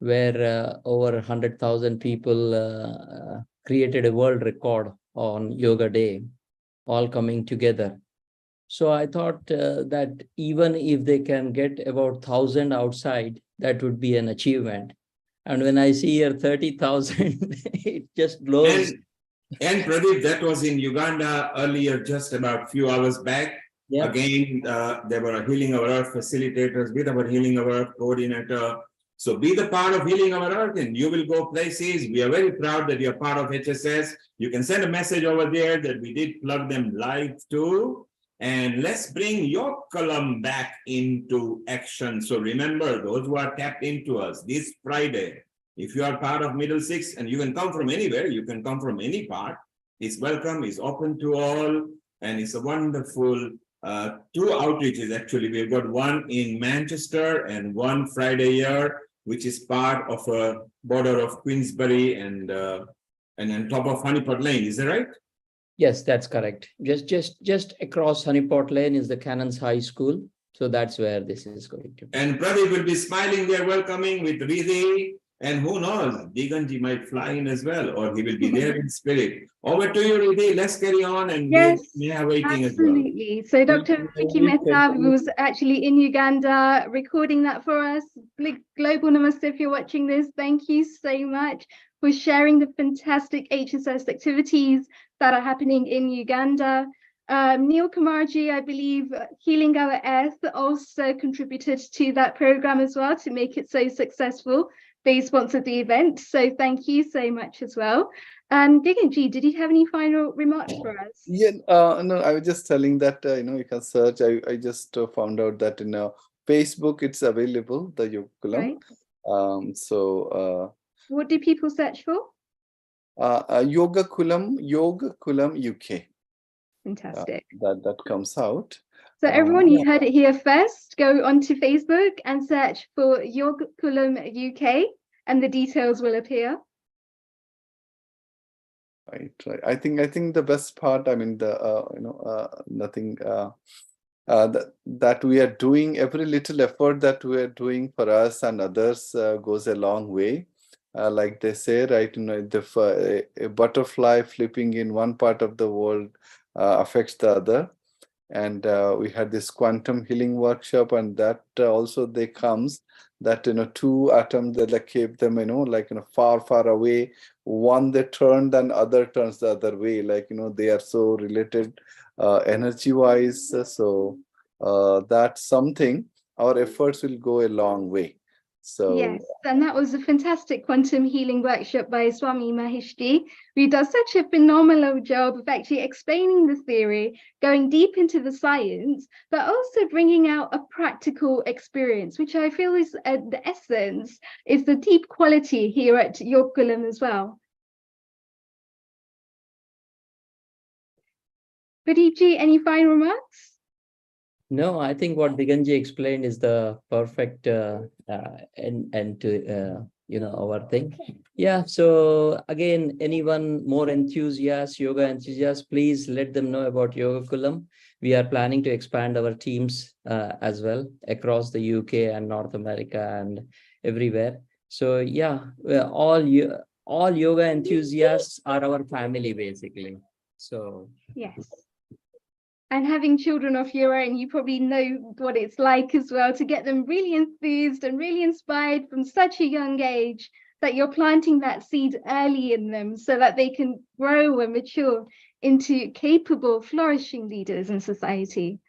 where over 100,000 people created a world record on Yoga Day, all coming together. So I thought that even if they can get about 1,000 outside, that would be an achievement. And when I see here 30,000, it just blows. And Pradeep, that was in Uganda earlier, just about a few hours back. Yeah. Again, there were Healing Our Earth facilitators with our Healing Our Earth coordinator. So be the part of Healing Our Earth and you will go places. We are very proud that you're part of HSS. You can send a message over there that we did plug them live too. And let's bring your column back into action. So remember, those who are tapped into us this Friday, if you are part of Middlesex, and you can come from anywhere, you can come from any part, it's welcome, it's open to all, and it's a wonderful two outreaches actually. We've got one in Manchester and one Friday here, which is part of a border of Queensbury and on top of Honeypot Lane, is that right? Yes, that's correct. Just across Honeypot Lane is the Cannons High School. So that's where this is going to be. And Pradeep will be smiling there, welcoming with Riddhi. And who knows, Diganji might fly in as well, or he will be there in spirit. Over to you, Riddhi. Let's carry on, and yes, we are waiting absolutely. as well. So Dr. Vicky Mehta was actually in Uganda recording that for us. Global Namaste, if you're watching this, thank you so much for sharing the fantastic HSS activities that are happening in Uganda. Neil Kamarji, I believe Healing Our Earth also contributed to that program as well to make it so successful. They sponsored the event, so thank you so much as well. Diganji, did you have any final remarks for us? Yeah, no, I was just telling that you can search. I just found out that in Facebook it's available, the Yoga Kulam. Right. What do people search for? Yoga Kulam UK. Fantastic. That comes out. So everyone, you heard it here first. Go onto Facebook and search for Yoga Kulam UK, and the details will appear. Right. I think the best part, I mean, nothing that we are doing, every little effort that we are doing for us and others goes a long way. Like they say, right? A butterfly flipping in one part of the world affects the other. And we had this quantum healing workshop, and that also they comes that two atoms that keep them far away. One they turn, then other turns the other way. They are so related energy wise. So that's something. Our efforts will go a long way. So yes, and that was a fantastic quantum healing workshop by Swami Maheshji, who does such a phenomenal job of actually explaining the theory, going deep into the science, but also bringing out a practical experience, which I feel is the essence, is the deep quality here at Yoga Kulam as well. Pradeepji, any final remarks? No, I think what Diganji explained is the perfect end to our thing. Yeah. So again, anyone more yoga enthusiasts, please let them know about Yoga Kulam. We are planning to expand our teams as well across the UK and North America and everywhere. So yeah, all yoga enthusiasts are our family basically. So yes. And having children of your own, you probably know what it's like as well to get them really enthused and really inspired from such a young age, that you're planting that seed early in them so that they can grow and mature into capable, flourishing leaders in society.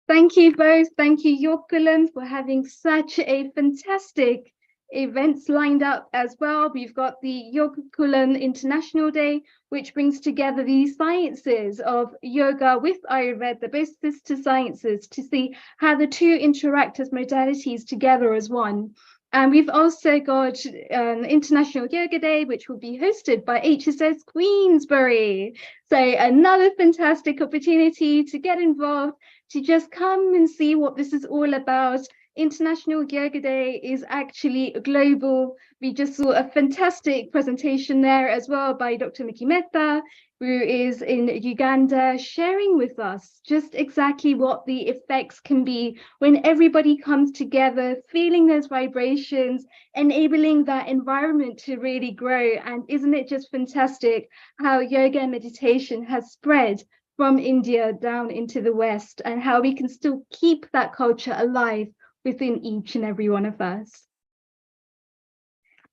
Thank you both. Thank you, Yoga Kulam, for having such a fantastic events lined up as well. We've got the Yoga Kulam International Day, which brings together the sciences of yoga with Ayurveda, both sister sciences, to see how the two interact as modalities together as one. And we've also got International Yoga Day, which will be hosted by HSS Queensbury. So another fantastic opportunity to get involved, to just come and see what this is all about International Yoga Day is actually global. We just saw a fantastic presentation there as well by Dr. Miki Mehta, who is in Uganda, sharing with us just exactly what the effects can be when everybody comes together, feeling those vibrations, enabling that environment to really grow. And isn't it just fantastic how yoga and meditation has spread from India down into the West, and how we can still keep that culture alive within each and every one of us.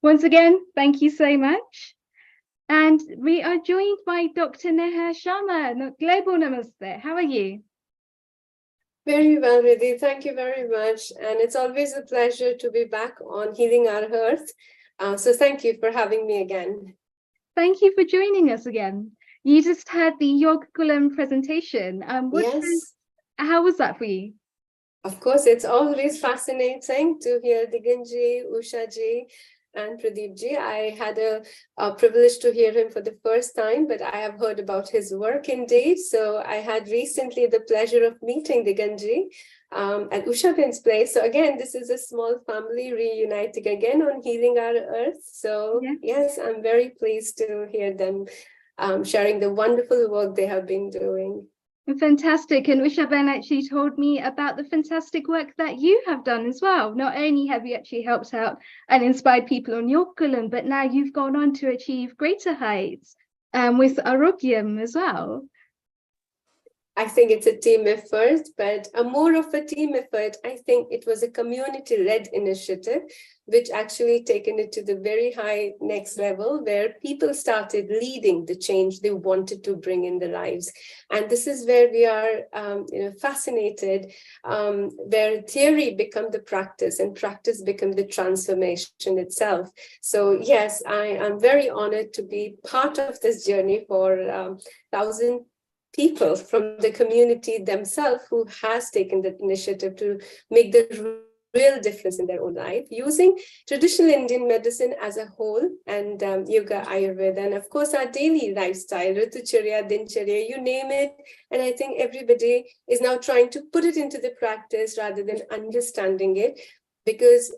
Once again, thank you so much. And we are joined by Dr. Neha Sharma. Global Namaste. How are you? Very well, Riddhi. Thank you very much. And it's always a pleasure to be back on Healing Our Earth. So thank you for having me again. Thank you for joining us again. You just had the Yoga Kulam presentation. Yes. How was that for you? Of course, it's always fascinating to hear Diganji, Ushaji, and Pradeepji. I had a privilege to hear him for the first time, but I have heard about his work indeed. So I had recently the pleasure of meeting Diganji at Ushabin's place. So again, this is a small family reuniting again on Healing Our Earth. So yes, I'm very pleased to hear them sharing the wonderful work they have been doing. Fantastic. And Ushaben actually told me about the fantastic work that you have done as well. Not only have you actually helped out and inspired people on Yoga Kulam, but now you've gone on to achieve greater heights with Arogyam as well. I think it's a team effort, but more of a team effort. I think it was a community-led initiative, which actually taken it to the very high next level, where people started leading the change they wanted to bring in their lives. And this is where we are fascinated, where theory become the practice and practice become the transformation itself. So yes, I am very honored to be part of this journey for 1,000 people from the community themselves who has taken the initiative to make the real difference in their own life using traditional Indian medicine as a whole and yoga, Ayurveda, and of course our daily lifestyle, Ritucharya, Dincharya, you name it. And I think everybody is now trying to put it into the practice rather than understanding it, because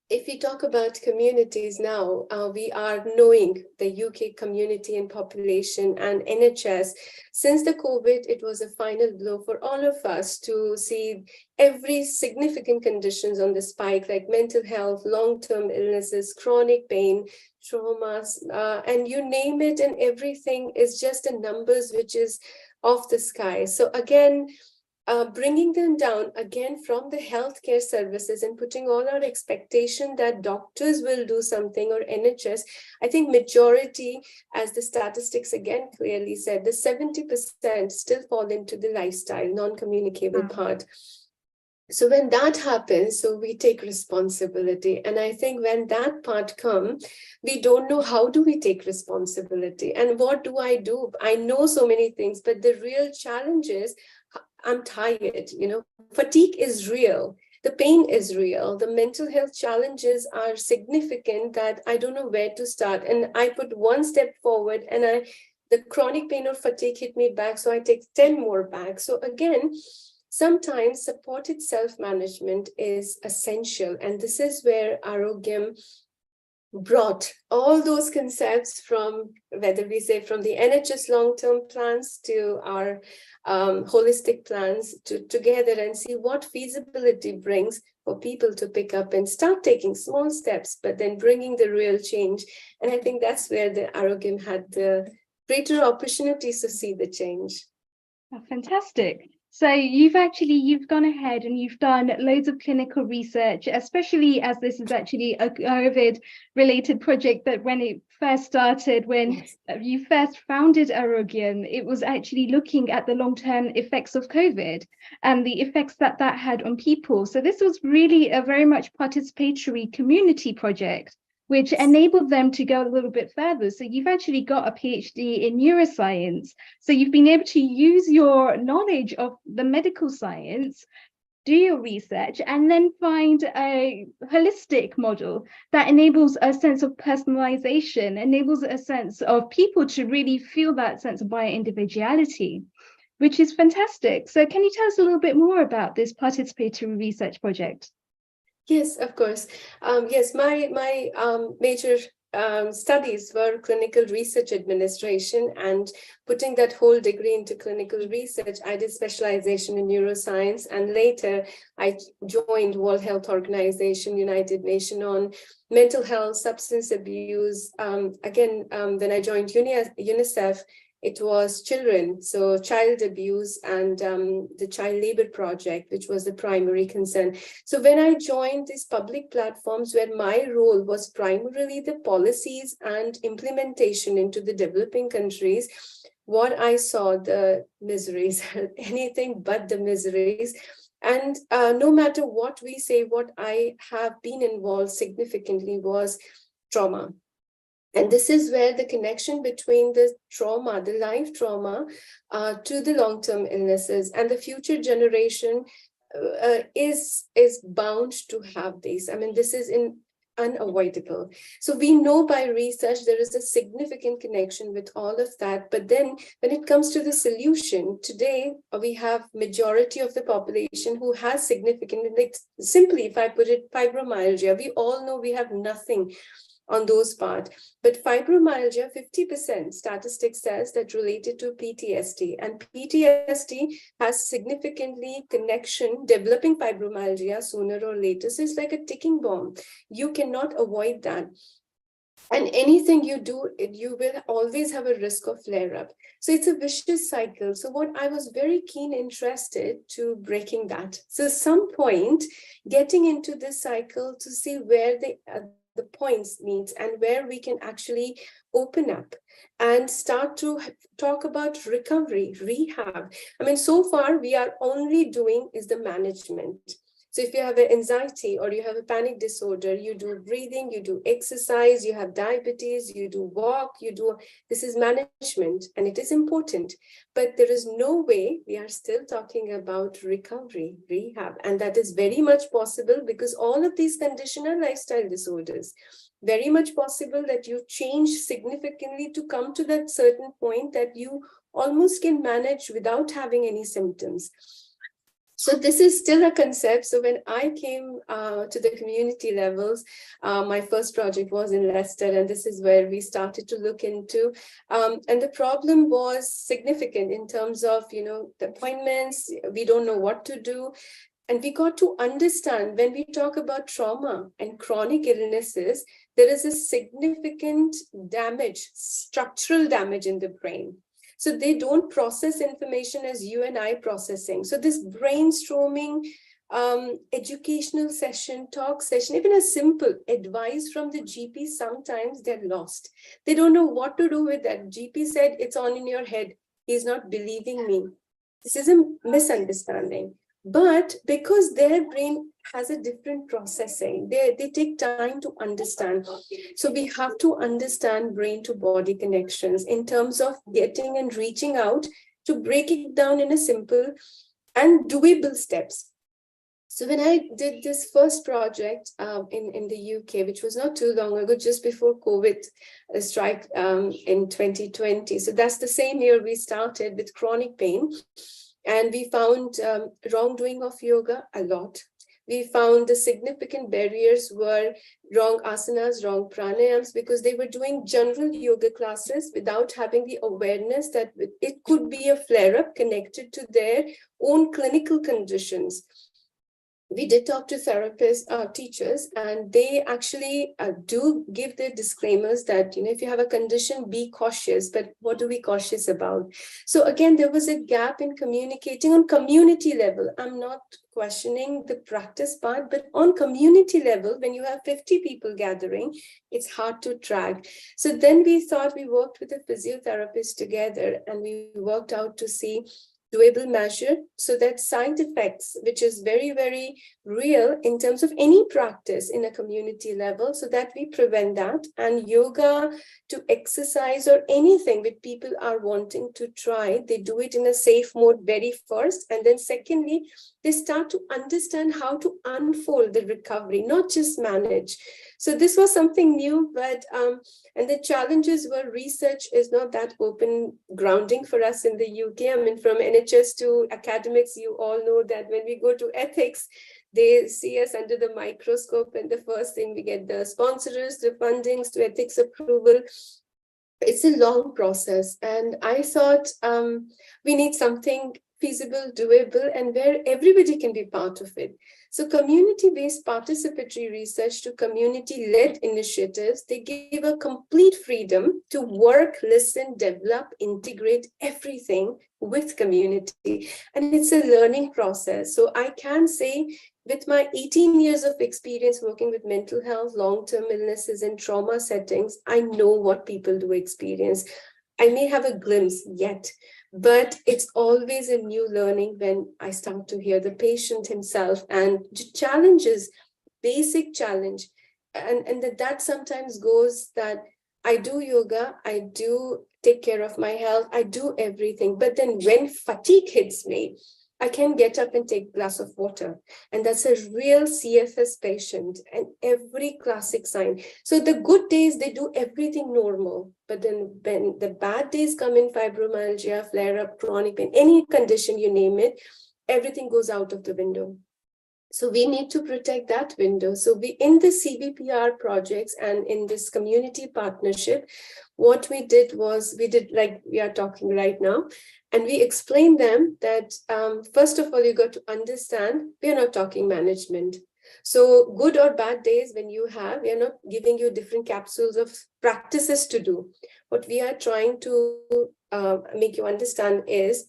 if we talk about communities now, we are knowing the UK community and population and NHS. Since the COVID, it was a final blow for all of us to see every significant conditions on the spike, like mental health, long-term illnesses, chronic pain, traumas, and you name it, and everything is just a numbers which is off the sky. So again, bringing them down again from the healthcare services and putting all our expectation that doctors will do something or NHS, I think majority, as the statistics again clearly said, the 70% still fall into the lifestyle, non-communicable part. So when that happens, so we take responsibility. And I think when that part comes, we don't know how do we take responsibility and what do? I know so many things, but the real challenge is I'm tired, fatigue is real. The pain is real. The mental health challenges are significant that I don't know where to start. And I put one step forward and the chronic pain or fatigue hit me back. So I take 10 more back. So again, sometimes supported self-management is essential. And this is where Arogyam brought all those concepts from, whether we say from the NHS long-term plans to our holistic plans together and see what feasibility brings for people to pick up and start taking small steps, but then bringing the real change. And I think that's where the Arogyam had the greater opportunities to see the change. Oh, fantastic. So you've gone ahead and you've done loads of clinical research, especially as this is actually a COVID related project that when it first started, when you first founded Arogyam, it was actually looking at the long-term effects of COVID and the effects that had on people. So this was really a very much participatory community project, which enabled them to go a little bit further. So you've actually got a PhD in neuroscience. So you've been able to use your knowledge of the medical science, do your research, and then find a holistic model that enables a sense of personalization, enables a sense of people to really feel that sense of bio-individuality. which is fantastic. So can you tell us a little bit more about this participatory research project? Yes, of course. Yes, my major studies were clinical research administration, and putting that whole degree into clinical research, I did specialization in neuroscience, and later I joined World Health Organization, United Nations on mental health, substance abuse. When I joined UNICEF, it was children, so child abuse and the child labor project, which was the primary concern. So when I joined these public platforms where my role was primarily the policies and implementation into the developing countries, what I saw, the miseries, anything but the miseries. And no matter what we say, what I have been involved significantly was trauma. And this is where the connection between the trauma, the life trauma, to the long-term illnesses and the future generation is bound to have this. I mean, this is unavoidable. So we know by research there is a significant connection with all of that. But then when it comes to the solution, today we have majority of the population who has significant, like simply if I put it, fibromyalgia, we all know we have nothing on those part. But fibromyalgia, 50% statistics says that related to PTSD, and PTSD has significantly connection, developing fibromyalgia sooner or later. So it's like a ticking bomb. You cannot avoid that. And anything you do, you will always have a risk of flare-up. So it's a vicious cycle. So what I was very interested to breaking that. So some point, getting into this cycle to see where the points meet and where we can actually open up and start to talk about recovery, rehab. I mean, so far we are only doing is the management. So if you have an anxiety or you have a panic disorder, you do breathing, you do exercise, you have diabetes, you do walk, this is management, and it is important. But there is no way we are still talking about recovery, rehab. And that is very much possible because all of these conditions are lifestyle disorders. Very much possible that you change significantly to come to that certain point that you almost can manage without having any symptoms. So this is still a concept. So when I came to the community levels, my first project was in Leicester, and this is where we started to look into. And the problem was significant in terms of, the appointments. We don't know what to do. And we got to understand when we talk about trauma and chronic illnesses, there is a significant damage, structural damage in the brain. So they don't process information as you and I processing. So this brainstorming, educational session, talk session, even a simple advice from the GP, sometimes they're lost. They don't know what to do with that. GP said it's on in your head. He's not believing me. This is a misunderstanding. But because their brain has a different processing, they take time to understand. So we have to understand brain to body connections in terms of getting and reaching out to break it down in a simple and doable steps. So when I did this first project in the UK, which was not too long ago, just before COVID strike in 2020. So that's the same year we started with chronic pain. And we found wrongdoing of yoga a lot. We found the significant barriers were wrong asanas, wrong pranayams, because they were doing general yoga classes without having the awareness that it could be a flare-up connected to their own clinical conditions. We did talk to therapists, teachers, and they actually do give the disclaimers that, if you have a condition, be cautious, but what are we cautious about? So again, there was a gap in communicating on community level. I'm not questioning the practice part, but on community level, when you have 50 people gathering, it's hard to track. So then we thought, we worked with a physiotherapist together, and we worked out to see doable measure so that side effects, which is very, very real in terms of any practice in a community level, so that we prevent that. And yoga to exercise or anything that people are wanting to try, they do it in a safe mode very first. And then secondly, they start to understand how to unfold the recovery, not just manage. So this was something new, but and the challenges were research is not that open grounding for us in the UK. I mean, from an NHS to academics, you all know that when we go to ethics, they see us under the microscope, and the first thing we get the sponsors, the fundings, to ethics approval. It's a long process, and I thought we need something feasible, doable, and where everybody can be part of it. So community-based participatory research to community-led initiatives, they give a complete freedom to work, listen, develop, integrate everything with community. And it's a learning process. So I can say, with my 18 years of experience working with mental health, long-term illnesses, and trauma settings, I know what people do experience. I may have a glimpse yet, but it's always a new learning when I start to hear the patient himself and challenges, basic challenge. And that sometimes goes that I do yoga, I do take care of my health, I do everything. But then when fatigue hits me, I can get up and take a glass of water. And that's a real CFS patient and every classic sign. So the good days, they do everything normal. But then when the bad days come in, fibromyalgia, flare-up, chronic pain, any condition, you name it, everything goes out of the window. So we need to protect that window. So we, in the CBPR projects and in this community partnership, what we did was, we did like we are talking right now, and we explained them that first of all, you got to understand, we are not talking management. So good or bad days when you have, we are not giving you different capsules of practices to do. What we are trying to make you understand is,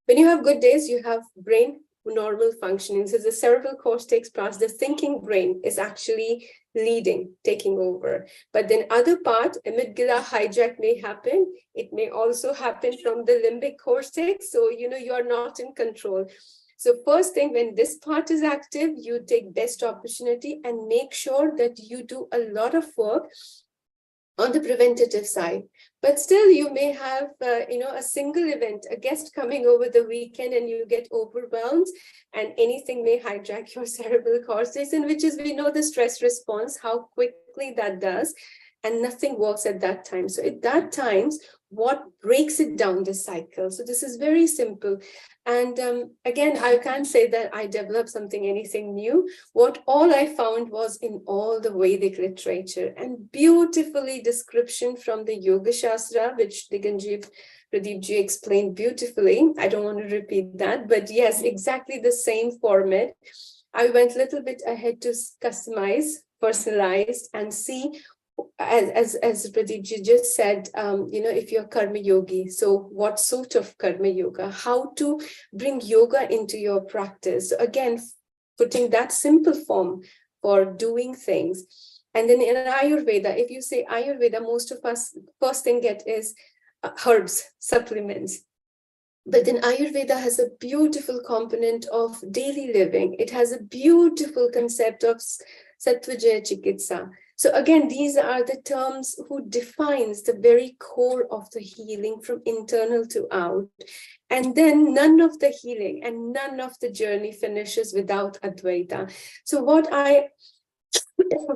when you have good days, you have brain normal functioning. So the cerebral cortex part, the thinking brain is actually leading, taking over. But then other part, amygdala hijack may happen. It may also happen from the limbic cortex. So, you know, you're not in control. So first thing, when this part is active, you take best opportunity and make sure that you do a lot of work on the preventative side. But still, you may have, a single event, a guest coming over the weekend, and you get overwhelmed, and anything may hijack your cerebral cortex, in which is, we know the stress response, how quickly that does, and nothing works at that time. So at that times, what breaks it down, the cycle? So this is very simple. And again, I can't say that I developed anything new. What all I found was in all the Vedic literature, and beautifully description from the Yoga Shastra, which Pradeepji explained beautifully. I don't want to repeat that, but yes, exactly the same format. I went a little bit ahead to customize, personalize, and see, as Pradeepji just said, if you're karma yogi, so what sort of karma yoga, how to bring yoga into your practice. So again, putting that simple form for doing things. And then in Ayurveda, if you say Ayurveda, most of us first thing get is herbs, supplements. But then Ayurveda has a beautiful component of daily living. It has a beautiful concept of Sattvajaya Chikitsa. So again, these are the terms who defines the very core of the healing from internal to out. And then none of the healing and none of the journey finishes without Advaita. So what I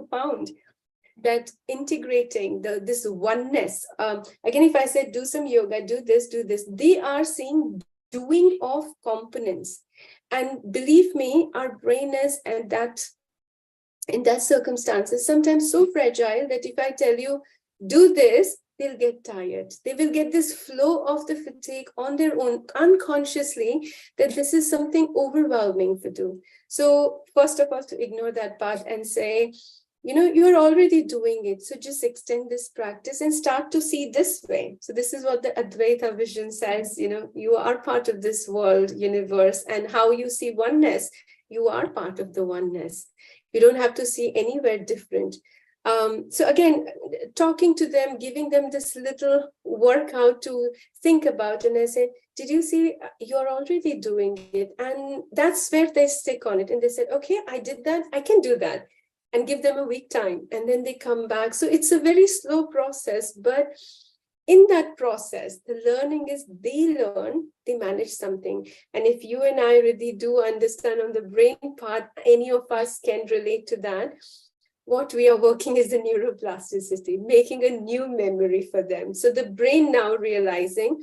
found, that integrating this oneness, again, if I said do some yoga, do this, they are seeing doing of components. And believe me, our brain is in that circumstances, sometimes so fragile that if I tell you, do this, they'll get tired. They will get this flow of the fatigue on their own, unconsciously, that this is something overwhelming to do. So first of all, to ignore that part and say, you're already doing it. So just extend this practice and start to see this way. So this is what the Advaita vision says, you are part of this world, universe, and how you see oneness, you are part of the oneness. You don't have to see anywhere different. So again, talking to them, giving them this little workout to think about. And I said, did you see, you're already doing it? And that's where they stick on it. And they said, okay, I did that, I can do that. And give them a week time. And then they come back. So it's a very slow process. But in that process, the learning is they learn, they manage something. And if you and I really do understand on the brain part, any of us can relate to that. What we are working is the neuroplasticity, making a new memory for them. So the brain now realizing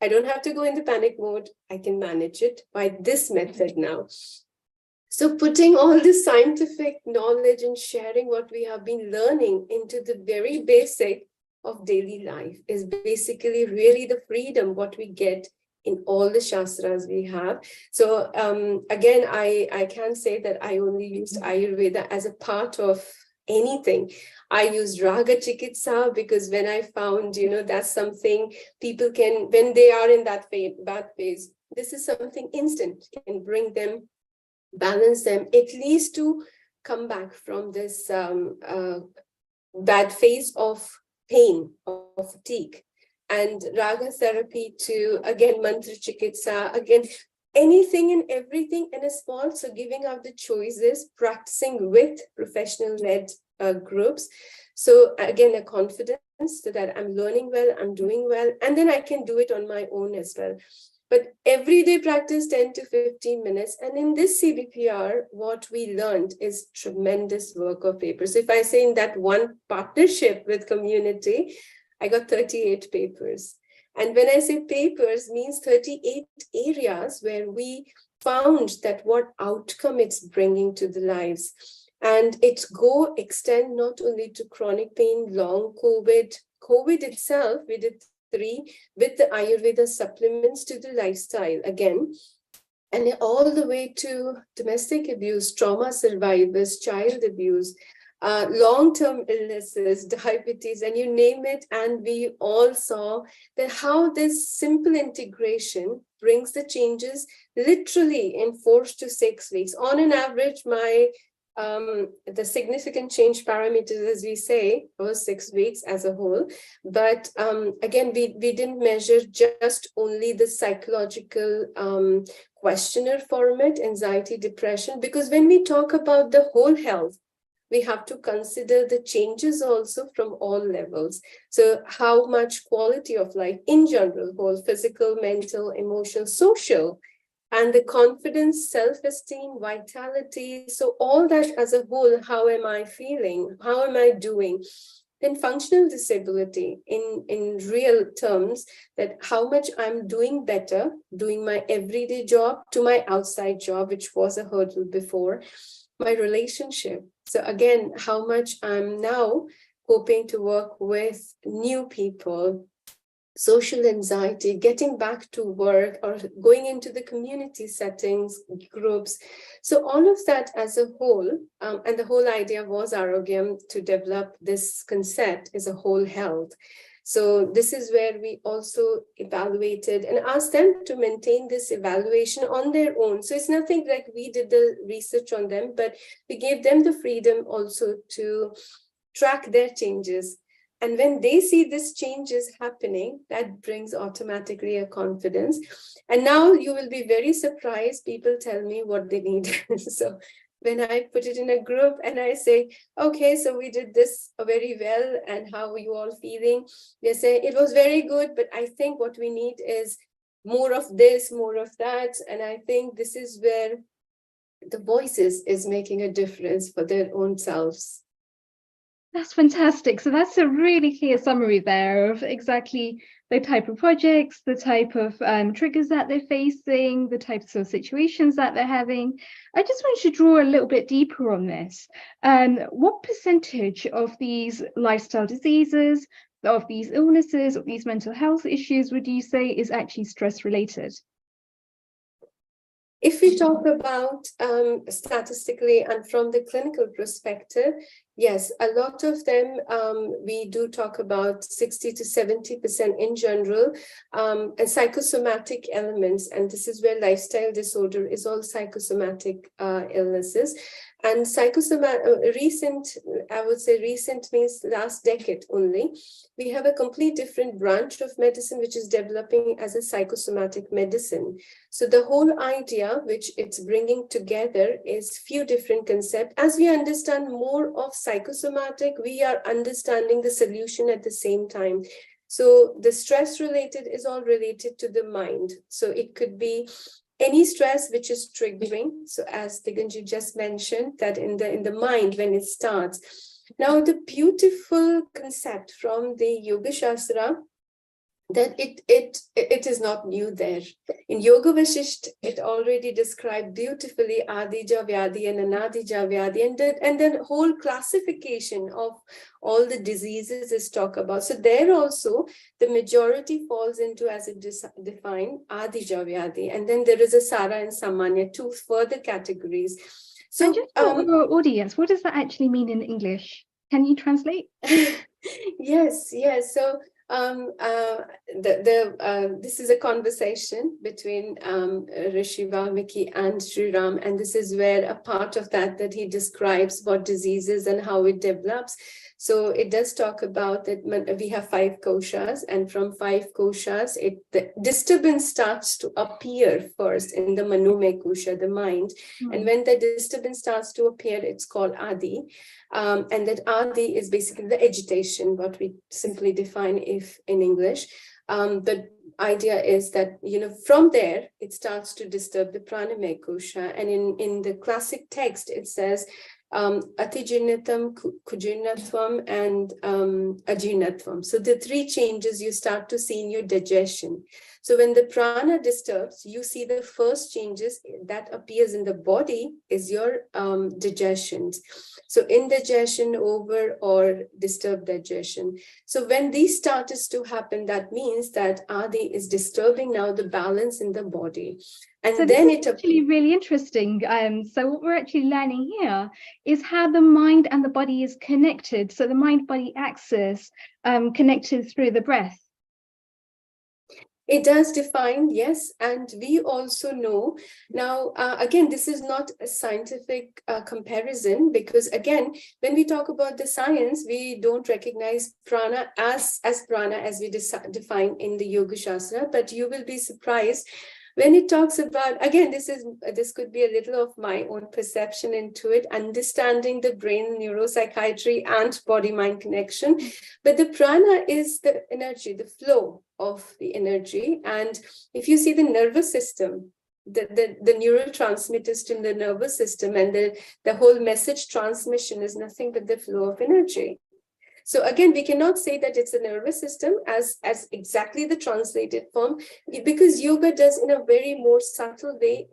I don't have to go into panic mode. I can manage it by this method now. So putting all this scientific knowledge and sharing what we have been learning into the very basic of daily life is basically really the freedom what we get in all the shastras we have. So again, I can't say that I only used Ayurveda as a part of anything. I used Raga Chikitsa because when I found, that's something people can, when they are in that bad phase, this is something instant, can bring them, balance them, at least to come back from this bad phase of pain, of fatigue. And Raga therapy to, again, Mantra Chikitsa, again, anything and everything in a small, so giving out the choices, practicing with professional-led groups. So again, a confidence so that I'm learning well, I'm doing well, and then I can do it on my own as well. But everyday practice 10 to 15 minutes. And in this CBPR, what we learned is tremendous work of papers. So if I say in that one partnership with community, I got 38 papers. And when I say papers, means 38 areas where we found that what outcome it's bringing to the lives. And it extend not only to chronic pain, long COVID itself, we did 3 with the Ayurveda supplements to the lifestyle again, and all the way to domestic abuse, trauma survivors, child abuse, long-term illnesses, diabetes, and you name it. And we all saw that how this simple integration brings the changes literally in 4 to 6 weeks. On an average, the significant change parameters, as we say, was 6 weeks as a whole. But again, we didn't measure just only the psychological questionnaire format, anxiety, depression, because when we talk about the whole health, we have to consider the changes also from all levels. So how much quality of life in general, whole physical, mental, emotional, social, and the confidence, self-esteem, vitality. So all that as a whole, how am I feeling? How am I doing? Then functional disability in real terms, that how much I'm doing better, doing my everyday job to my outside job, which was a hurdle before, my relationship. So again, how much I'm now hoping to work with new people, social anxiety, getting back to work or going into the community settings, groups. So all of that as a whole, and the whole idea was Arogyam to develop this concept as a whole health. So this is where we also evaluated and asked them to maintain this evaluation on their own. So it's nothing like we did the research on them, but we gave them the freedom also to track their changes. And when they see this changes happening, that brings automatically a confidence. And now you will be very surprised. People tell me what they need. So when I put it in a group and I say, okay, so we did this very well, and how are you all feeling? They say, it was very good, but I think what we need is more of this, more of that. And I think this is where the voices is making a difference for their own selves. That's fantastic. So that's a really clear summary there of exactly the type of projects, the type of triggers that they're facing, the types of situations that they're having. I just wanted to draw a little bit deeper on this. What percentage of these lifestyle diseases, of these illnesses, of these mental health issues would you say is actually stress related? If we talk about statistically and from the clinical perspective, yes, a lot of them, we do talk about 60 to 70% in general, and psychosomatic elements. And this is where lifestyle disorder is all psychosomatic illnesses. And recent, I would say recent means last decade only, we have a complete different branch of medicine, which is developing as a psychosomatic medicine. So the whole idea, which it's bringing together, is few different concepts. As we understand more of psychosomatic, we are understanding the solution at the same time. So the stress related is all related to the mind. So it could be any stress which is triggering. So as Diganji just mentioned, that in the mind when it starts. Now the beautiful concept from the Yoga Shastra that it is not new there. In Yoga Vasisht, it already described beautifully Adija Vyadi and Anadija Vyadi, and then whole classification of all the diseases is talked about. So there also, the majority falls into, as it defined, Adija Vyadi. And then there is a Sara and Samanya, two further categories. So, and just for our audience, what does that actually mean in English? Can you translate? Yes. So this is a conversation between Rishi Valmiki and Sri Ram, and this is where a part of that he describes what diseases and how it develops. So it does talk about that we have 5 koshas, and from 5 koshas, the disturbance starts to appear first in the Manume kosha, the mind. And when the disturbance starts to appear, it's called Adi. And that Adi is basically the agitation, what we simply define if in English. The idea is that, from there, it starts to disturb the Pranayama kosha. And in the classic text, it says, Atijinatam, Kujinatvam, and Ajinatvam. So the 3 changes you start to see in your digestion. So when the prana disturbs, you see the first changes that appears in the body is your digestion. So indigestion, over or disturbed digestion. So when these starts to happen, that means that Adi is disturbing now the balance in the body. And so then it's actually really interesting. So what we're actually learning here is how the mind and the body is connected. So the mind-body axis connected through the breath. It does define, yes, and we also know now, again, this is not a scientific comparison, because again, when we talk about the science, we don't recognize prana as prana as we define in the Yoga Shastra, but you will be surprised when it talks about, again, this could be a little of my own perception into it, understanding the brain, neuropsychiatry, and body-mind connection. But the prana is the energy, the flow of the energy. And if you see the nervous system, the neurotransmitters in the nervous system, and the whole message transmission is nothing but the flow of energy. So again, we cannot say that it's a nervous system as exactly the translated form, because yoga does in a very more subtle way.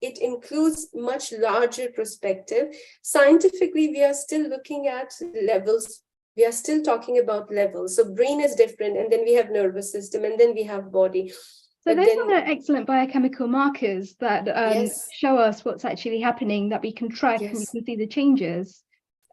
It includes much larger perspective. Scientifically, we are still looking at levels. We are still talking about levels. So brain is different, and then we have nervous system, and then we have body. So those are excellent biochemical markers that yes. show us what's actually happening, that we can track Yes. and we can see the changes.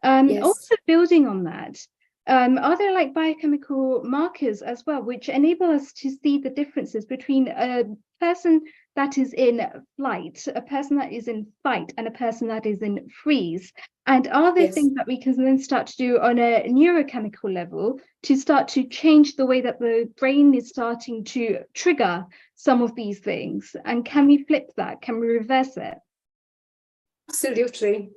Yes. Also building on that, are there like biochemical markers as well, which enable us to see the differences between a person that is in flight, a person that is in fight, and a person that is in freeze? And are there things that we can then start to do on a neurochemical level to start to change the way that the brain is starting to trigger some of these things? And can we flip that? Can we reverse it? Absolutely.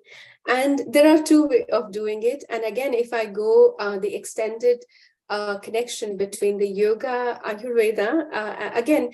And there are 2 ways of doing it. And again, if I go the extended connection between the yoga, Ayurveda, again,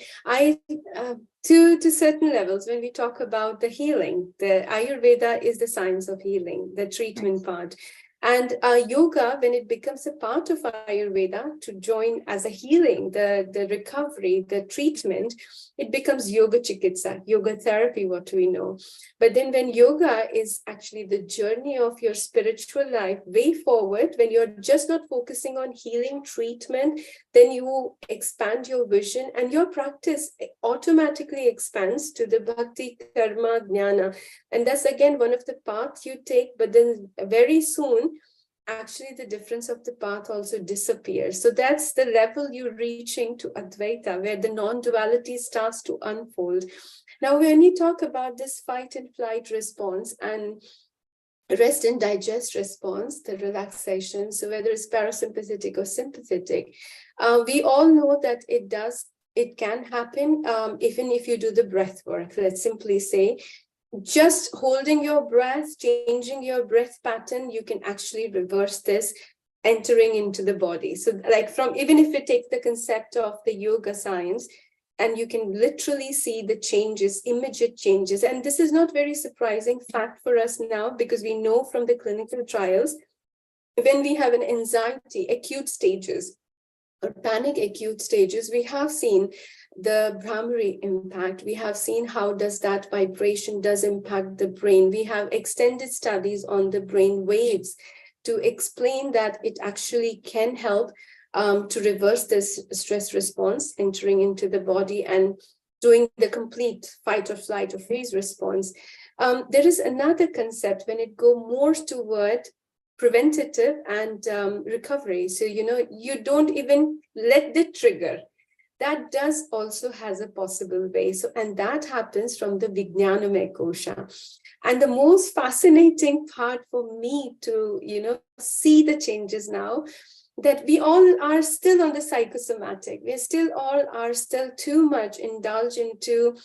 to certain levels, when we talk about the healing, the Ayurveda is the science of healing, the treatment part. And yoga, when it becomes a part of Ayurveda to join as a healing, the recovery, the treatment, it becomes yoga chikitsa, yoga therapy, what we know. But then when yoga is actually the journey of your spiritual life way forward, when you're just not focusing on healing treatment, then you expand your vision, and your practice automatically expands to the bhakti, karma, jnana. And that's again one of the paths you take, but then very soon, actually the difference of the path also disappears. So that's the level you're reaching to Advaita, where the non-duality starts to unfold. Now, when you talk about this fight and flight response and rest and digest response, the relaxation, so whether it's parasympathetic or sympathetic, we all know that it can happen even if you do the breath work. Let's simply say, just holding your breath, changing your breath pattern, you can actually reverse this entering into the body. So like even if we take the concept of the yoga science, and you can literally see the changes, immediate changes. And this is not very surprising fact for us now, because we know from the clinical trials, when we have an anxiety, acute stages, or panic acute stages, we have seen the Brahmari impact. We have seen how does that vibration does impact the brain. We have extended studies on the brain waves to explain that it actually can help to reverse this stress response entering into the body and doing the complete fight or flight or freeze response. There is another concept when it go more toward preventative and recovery. So, you don't even let the trigger. That does also has a possible way. So, and that happens from the Vijnanamaya Kosha. And the most fascinating part for me to, see the changes now, that we all are still on the psychosomatic. We still all are still too much indulged into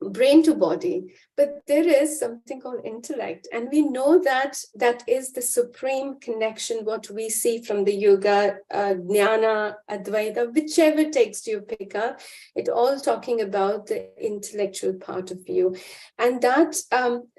brain to body, but there is something called intellect, and we know that that is the supreme connection, what we see from the yoga, jnana, advaita, whichever text you pick up, it all talking about the intellectual part of you. And that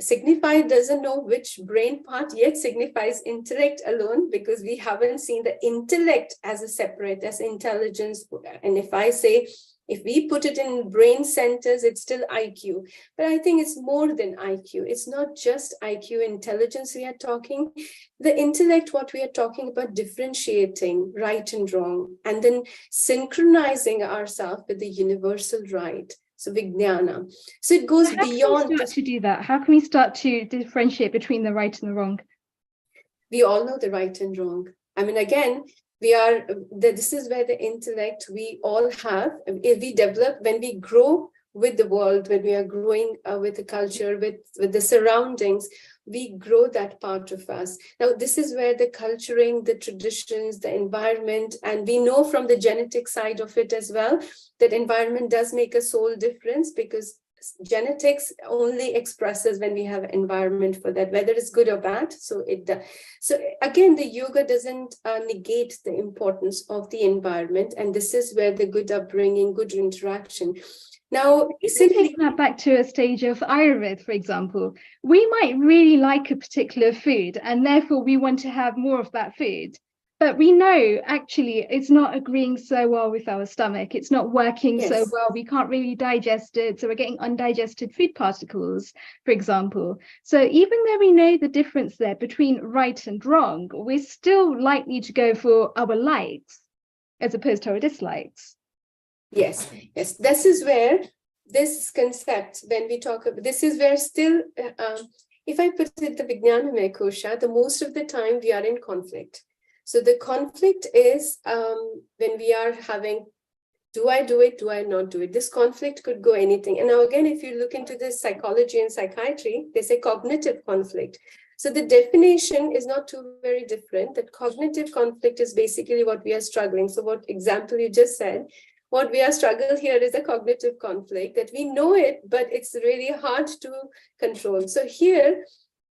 signifies, doesn't know which brain part yet signifies intellect alone, because we haven't seen the intellect as a separate, as intelligence. And if I say, if we put it in brain centers, it's still IQ. But I think it's more than IQ. It's not just IQ intelligence we are talking. The intellect, what we are talking about, differentiating right and wrong, and then synchronizing ourselves with the universal right. So Vijnana. So it goes beyond. To do that, how can we start to differentiate between the right and the wrong? We all know the right and wrong. I mean, again, this is where the intellect we all have, if we develop, when we grow with the world, when we are growing with the culture, with the surroundings, we grow that part of us. Now, this is where the culturing, the traditions, the environment, and we know from the genetic side of it as well, that environment does make a soul difference, because genetics only expresses when we have environment for that, whether it's good or bad. So again, the yoga doesn't negate the importance of the environment, and this is where the good upbringing, good interaction. Now, taking that back to a stage of Ayurveda, for example, we might really like a particular food, and therefore we want to have more of that food. But we know actually it's not agreeing so well with our stomach. It's not working so well. We can't really digest it. So we're getting undigested food particles, for example. So even though we know the difference there between right and wrong, we're still likely to go for our likes as opposed to our dislikes. Yes. This is where this concept, when we talk about, this is where still, if I put it the Vijnanamaya Kosha, the most of the time we are in conflict. So the conflict is when we are having, do I do it? Do I not do it? This conflict could go anything. And now again, if you look into this psychology and psychiatry, they say cognitive conflict. So the definition is not too very different. That cognitive conflict is basically what we are struggling. So what example you just said, what we are struggling here is a cognitive conflict, that we know it, but it's really hard to control. So here,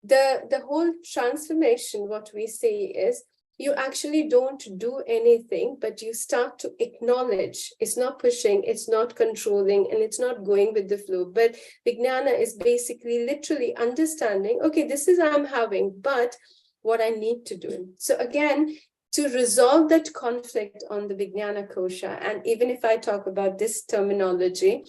the whole transformation, what we say is, you actually don't do anything, but you start to acknowledge. It's not pushing, it's not controlling, and it's not going with the flow. But Vijnana is basically literally understanding, okay, this is I'm having, but what I need to do. So again, to resolve that conflict on the Vijnana Kosha, and even if I talk about this terminology,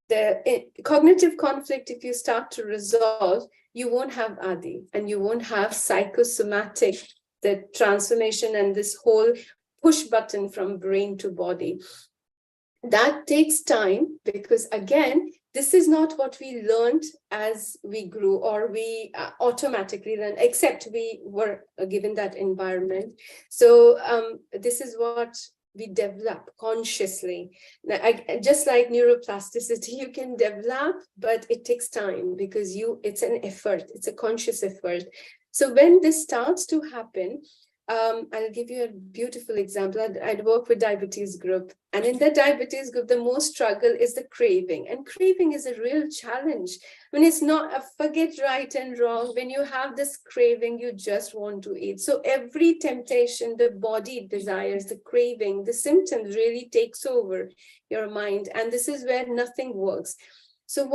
the cognitive conflict, if you start to resolve, you won't have Adi, and you won't have psychosomatic, the transformation and this whole push button from brain to body. That takes time, because again, this is not what we learned as we grew, or we automatically learned, except we were given that environment. So this is what we develop consciously. Now, just like neuroplasticity, you can develop, but it takes time, because it's an effort, it's a conscious effort. So when this starts to happen, I'll give you a beautiful example. I'd work with diabetes group, and in the diabetes group, the most struggle is the craving, and craving is a real challenge. When it's not, forget right and wrong. When you have this craving, you just want to eat. So every temptation, the body desires, the craving, the symptoms really takes over your mind, and this is where nothing works. So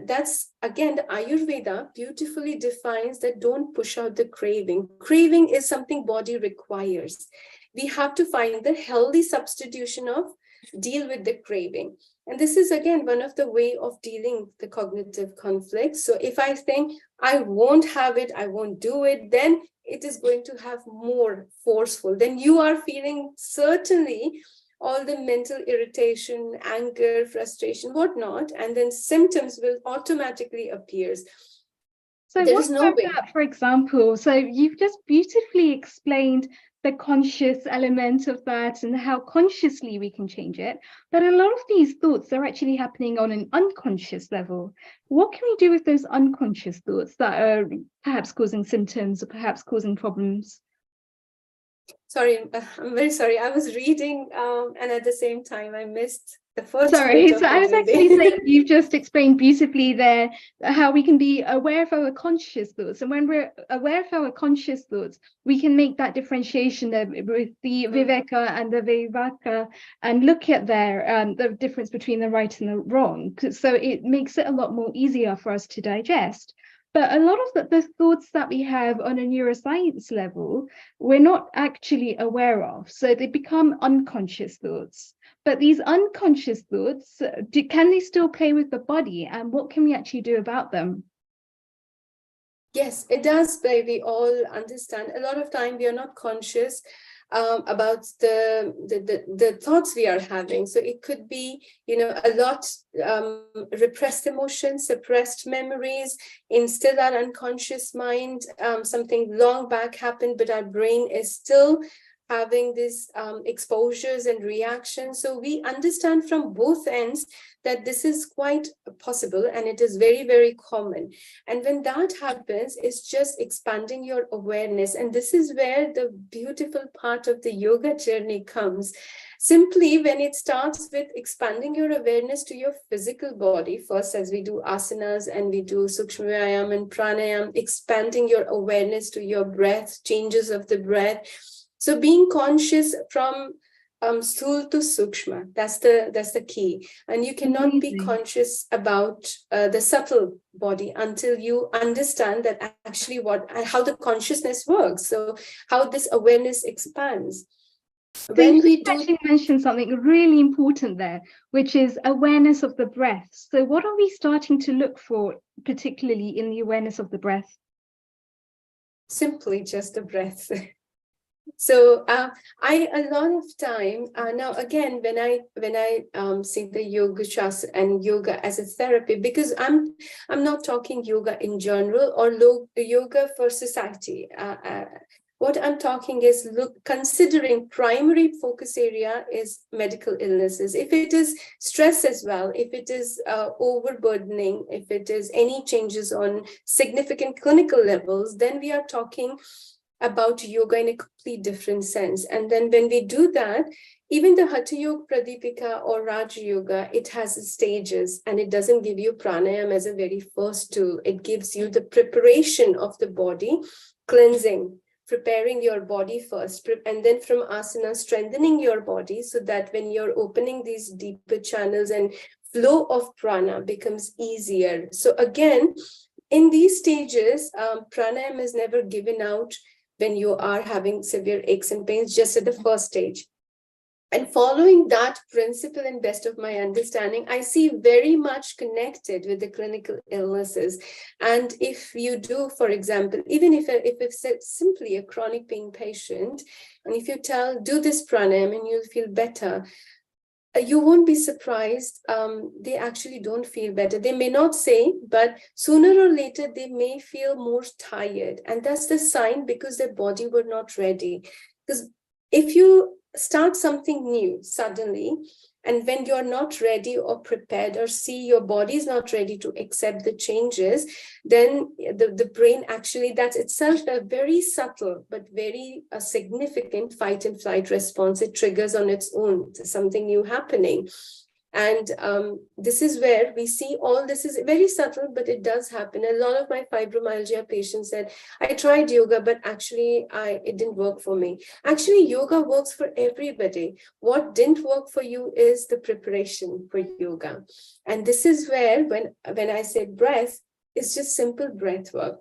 that's again, the Ayurveda beautifully defines that don't push out the craving. Craving is something body requires. we have to find the healthy substitution of deal with the craving. And this is again one of the way of dealing with the cognitive conflict. So if I think I won't have it, I won't do it, then it is going to have more forceful. Then you are feeling certainly all the mental irritation, anger, frustration, whatnot, and then symptoms will automatically appear. So There what is no about way. that, for example? So you've just beautifully explained the conscious element of that and how consciously we can change it. But a lot of these thoughts are actually happening on an unconscious level. What can we do with those unconscious thoughts that are perhaps causing symptoms or perhaps causing problems? Sorry, I'm very sorry. I was reading and at the same time I missed the first Sorry, bit of so I was the actually reading. saying you've just explained beautifully there how we can be aware of our conscious thoughts. And when we're aware of our conscious thoughts, we can make that differentiation with the Viveka and the Viveka and look at the difference between the right and the wrong. So it makes it a lot more easier for us to digest. But a lot of the thoughts that we have on a neuroscience level, we're not actually aware of. So they become unconscious thoughts. But these unconscious thoughts, can they still play with the body? And what can we actually do about them? Yes, it does play. We all understand. A lot of time we are not conscious about the thoughts we are having. So it could be, a lot repressed emotions, suppressed memories, in still that unconscious mind, something long back happened, but our brain is still having these exposures and reactions. So we understand from both ends that this is quite possible and it is very, very common. And when that happens, it's just expanding your awareness. And this is where the beautiful part of the yoga journey comes. Simply when it starts with expanding your awareness to your physical body, first as we do asanas and we do sukshma vyayam and pranayam, expanding your awareness to your breath, changes of the breath. So being conscious from sthul to sukshma, that's the key. And you cannot be conscious about the subtle body until you understand that actually how the consciousness works. So how this awareness expands. So when we actually mentioned something really important there, which is awareness of the breath. So what are we starting to look for, particularly in the awareness of the breath? Simply just the breath. So a lot of time now again when I see the yoga shastra and yoga as a therapy, because I'm not talking yoga in general or yoga for society. What I'm talking is considering primary focus area is medical illnesses. If it is stress as well, if it is overburdening, if it is any changes on significant clinical levels, then we are talking about yoga in a complete different sense. And then when we do that, even the Hatha Yoga Pradipika or Raja Yoga, it has stages and it doesn't give you pranayama as a very first tool. It gives you the preparation of the body, cleansing, preparing your body first, and then from asana, strengthening your body so that when you're opening these deeper channels and flow of prana becomes easier. So again, in these stages, pranayama is never given out when you are having severe aches and pains, just at the first stage. And following that principle, and best of my understanding, I see very much connected with the clinical illnesses. And if you do, for example, even if it's simply a chronic pain patient, and if you do this pranayama and you'll feel better, you won't be surprised. They actually don't feel better. They may not say, but sooner or later, they may feel more tired. And that's the sign because their body were not ready. Because if you start something new suddenly, and when you're not ready or prepared or see your body is not ready to accept the changes, then the brain actually, that's itself a very subtle but very significant fight and flight response. It triggers on its own something new happening. And this is where we see all this is very subtle, but it does happen. A lot of my fibromyalgia patients said, I tried yoga, but actually it didn't work for me. Actually, yoga works for everybody. What didn't work for you is the preparation for yoga. And this is where, when I say breath, it's just simple breath work.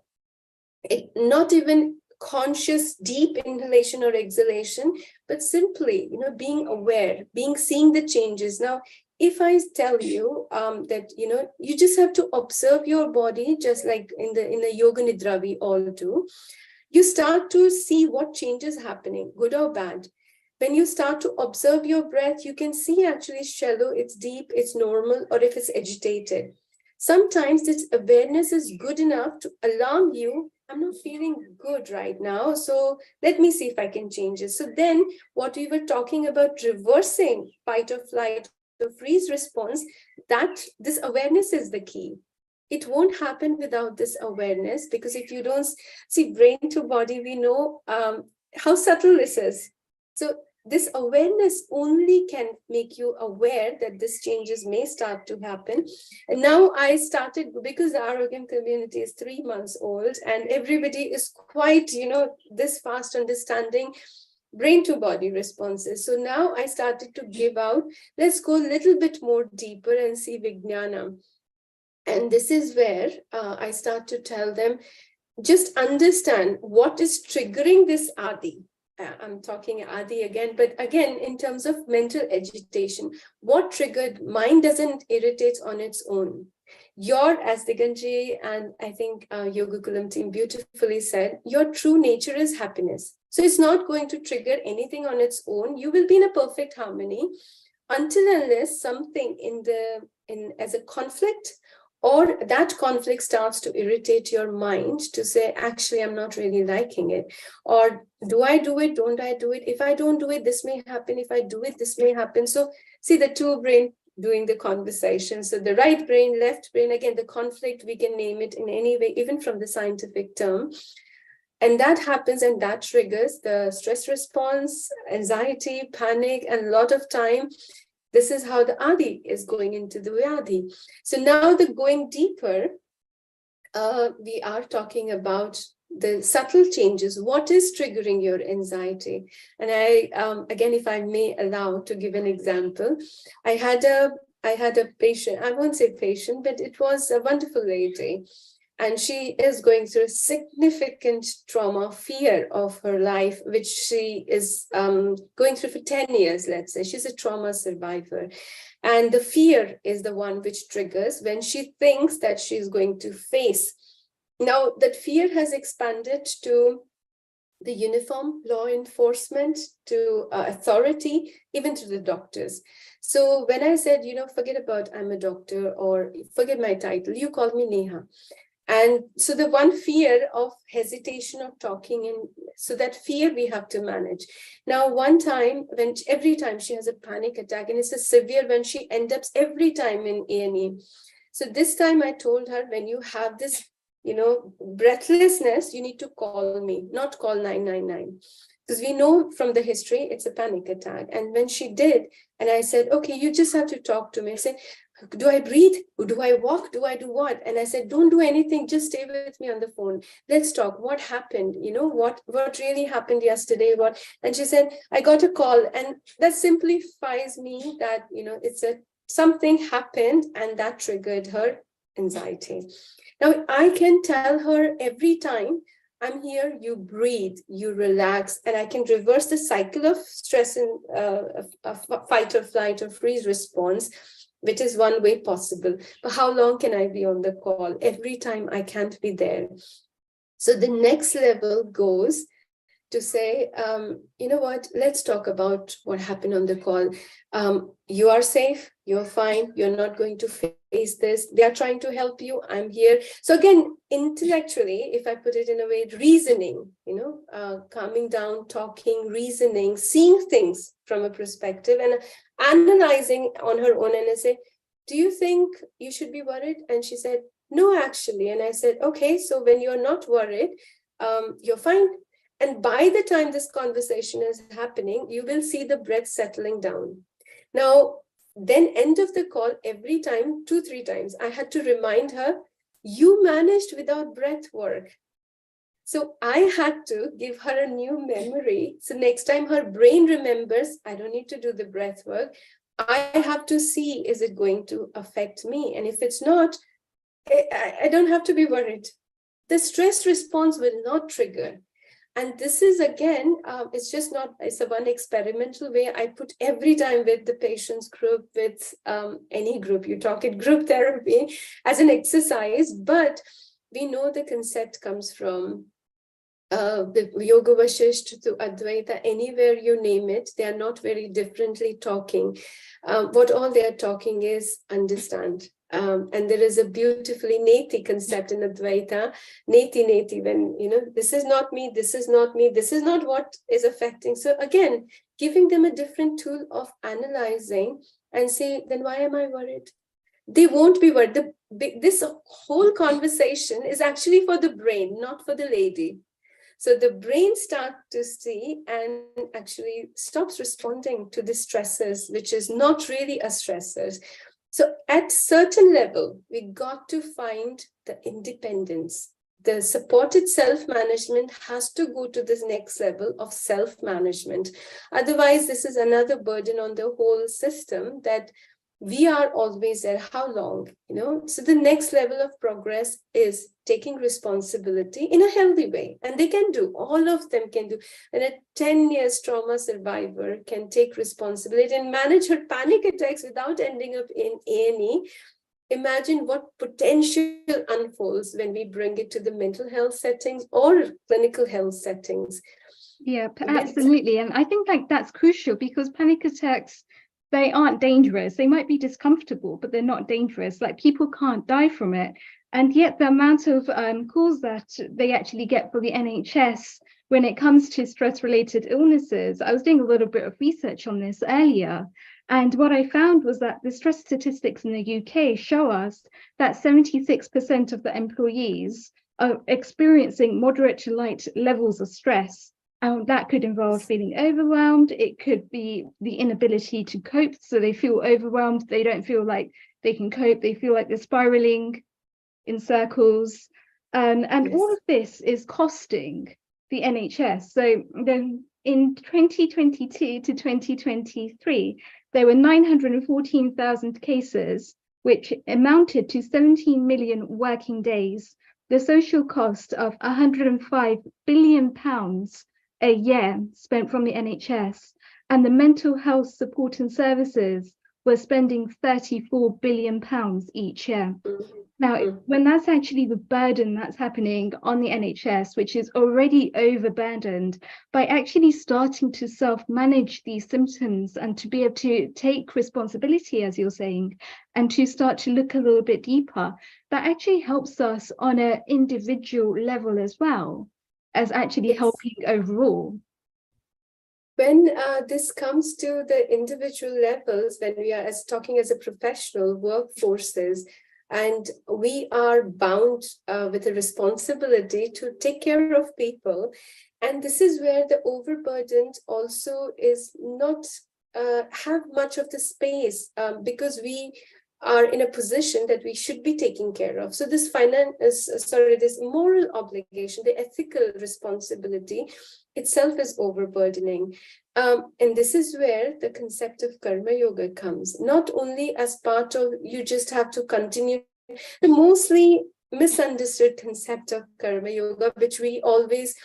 Not even conscious, deep inhalation or exhalation, but simply, being aware, seeing the changes. Now, if I tell you that, you just have to observe your body, just like in the Yoga Nidra we all do, you start to see what changes happening, good or bad. When you start to observe your breath, you can see actually it's shallow, it's deep, it's normal, or if it's agitated. Sometimes this awareness is good enough to alarm you, I'm not feeling good right now, so let me see if I can change it. So then what we were talking about, reversing fight or flight or freeze response, that this awareness is the key. It won't happen without this awareness, because if you don't see brain to body, we know how subtle this is. So this awareness only can make you aware that these changes may start to happen. And now I started, because the Arogyam community is 3 months old and everybody is quite, this fast understanding brain to body responses. So now I started to give out, let's go a little bit more deeper and see Vijnana. And this is where I start to tell them, just understand what is triggering this Adi. I'm talking Adi again, but again, in terms of mental agitation, what triggered? Mind doesn't irritate on its own. As Diganji and I think Yoga Kulam team beautifully said, your true nature is happiness. So it's not going to trigger anything on its own. You will be in a perfect harmony until unless something as a conflict, or that conflict starts to irritate your mind to say, actually, I'm not really liking it. Or do I do it? Don't I do it? If I don't do it, this may happen. If I do it, this may happen. So see the two brain doing the conversation. So the right brain, left brain, again, the conflict, we can name it in any way, even from the scientific term. And that happens and that triggers the stress response, anxiety, panic, and a lot of time. This is how the Adi is going into the Vyadhi. So now the going deeper, we are talking about the subtle changes. What is triggering your anxiety? And I, again, if I may allow to give an example, I had a patient, I won't say patient, but it was a wonderful lady. And she is going through a significant trauma, fear of her life, which she is going through for 10 years, let's say. She's a trauma survivor. And the fear is the one which triggers when she thinks that she's going to face. Now, that fear has expanded to the uniform law enforcement, to authority, even to the doctors. So when I said, forget about I'm a doctor or forget my title, you call me Neha. And so the one fear of hesitation of talking, and so that fear we have to manage. Now, one time, every time she has a panic attack, and it's a severe when she ends up every time in A&E. So this time I told her, when you have this, breathlessness, you need to call me, not call 999. Because we know from the history, it's a panic attack. And when she did, and I said, okay, you just have to talk to me. I said, do I breathe? Do I walk? Do I do what? And I said, don't do anything. Just stay with me on the phone. Let's talk. What happened? What really happened yesterday? And she said, I got a call. And that simplifies me that, something happened and that triggered her anxiety. Now, I can tell her every time, I'm here, you breathe, you relax, and I can reverse the cycle of stress and fight or flight or freeze response, which is one way possible. But how long can I be on the call? Every time I can't be there. So the next level goes to say, you know what, let's talk about what happened on the call. You are safe, you're fine, you're not going to face this. They are trying to help you, I'm here. So again, intellectually, if I put it in a way, reasoning, calming down, talking, reasoning, seeing things from a perspective and analyzing on her own. And I say, do you think you should be worried? And she said, no, actually. And I said, okay, so when you're not worried, you're fine. And by the time this conversation is happening, you will see the breath settling down. Now, then end of the call, every time, 2-3 times, I had to remind her, you managed without breath work. So I had to give her a new memory. So next time her brain remembers, I don't need to do the breath work. I have to see, is it going to affect me? And if it's not, I don't have to be worried. The stress response will not trigger. And this is again, it's just not, it's a one experimental way I put every time with the patients group, with any group, you talk it group therapy as an exercise, but we know the concept comes from the Yoga Vasishtha to Advaita, anywhere you name it, they are not very differently talking. What all they are talking is understand. And there is a beautifully Neti concept in Advaita, Neti, when, this is not me, this is not me, this is not what is affecting. So again, giving them a different tool of analyzing and say, then why am I worried? They won't be worried. This whole conversation is actually for the brain, not for the lady. So the brain starts to see and actually stops responding to the stressors, which is not really a stressors. So at certain level, we got to find the independence. The supported self-management has to go to this next level of self-management. Otherwise, this is another burden on the whole system that we are always there. How long? So the next level of progress is taking responsibility in a healthy way. And they can do, all of them can do. And a 10 years trauma survivor can take responsibility and manage her panic attacks without ending up in A&E. Imagine what potential unfolds when we bring it to the mental health settings or clinical health settings. Yeah, absolutely. And I think that's crucial, because panic attacks, they aren't dangerous. They might be discomfortable, but they're not dangerous. Like, people can't die from it. And yet the amount of calls that they actually get for the NHS when it comes to stress-related illnesses, I was doing a little bit of research on this earlier. And what I found was that the stress statistics in the UK show us that 76% of the employees are experiencing moderate to light levels of stress. That could involve feeling overwhelmed. It could be the inability to cope. So they feel overwhelmed. They don't feel like they can cope. They feel like they're spiraling in circles. And all of this is costing the NHS. So then in 2022 to 2023, there were 914,000 cases, which amounted to 17 million working days. The social cost of £105 billion a year spent from the NHS, and the mental health support and services were spending £34 billion each year. Now, when that's actually the burden that's happening on the NHS, which is already overburdened, by actually starting to self-manage these symptoms and to be able to take responsibility, as you're saying, and to start to look a little bit deeper, that actually helps us on an individual level as well as actually helping overall. When this comes to the individual levels, when we are talking as a professional workforces, and we are bound with a responsibility to take care of people. And this is where the overburdened also is not have much of the space because we are in a position that we should be taking care of. So this this moral obligation, the ethical responsibility itself is overburdening. And this is where the concept of karma yoga comes, not only as part of, you just have to continue the mostly misunderstood concept of karma yoga, which we always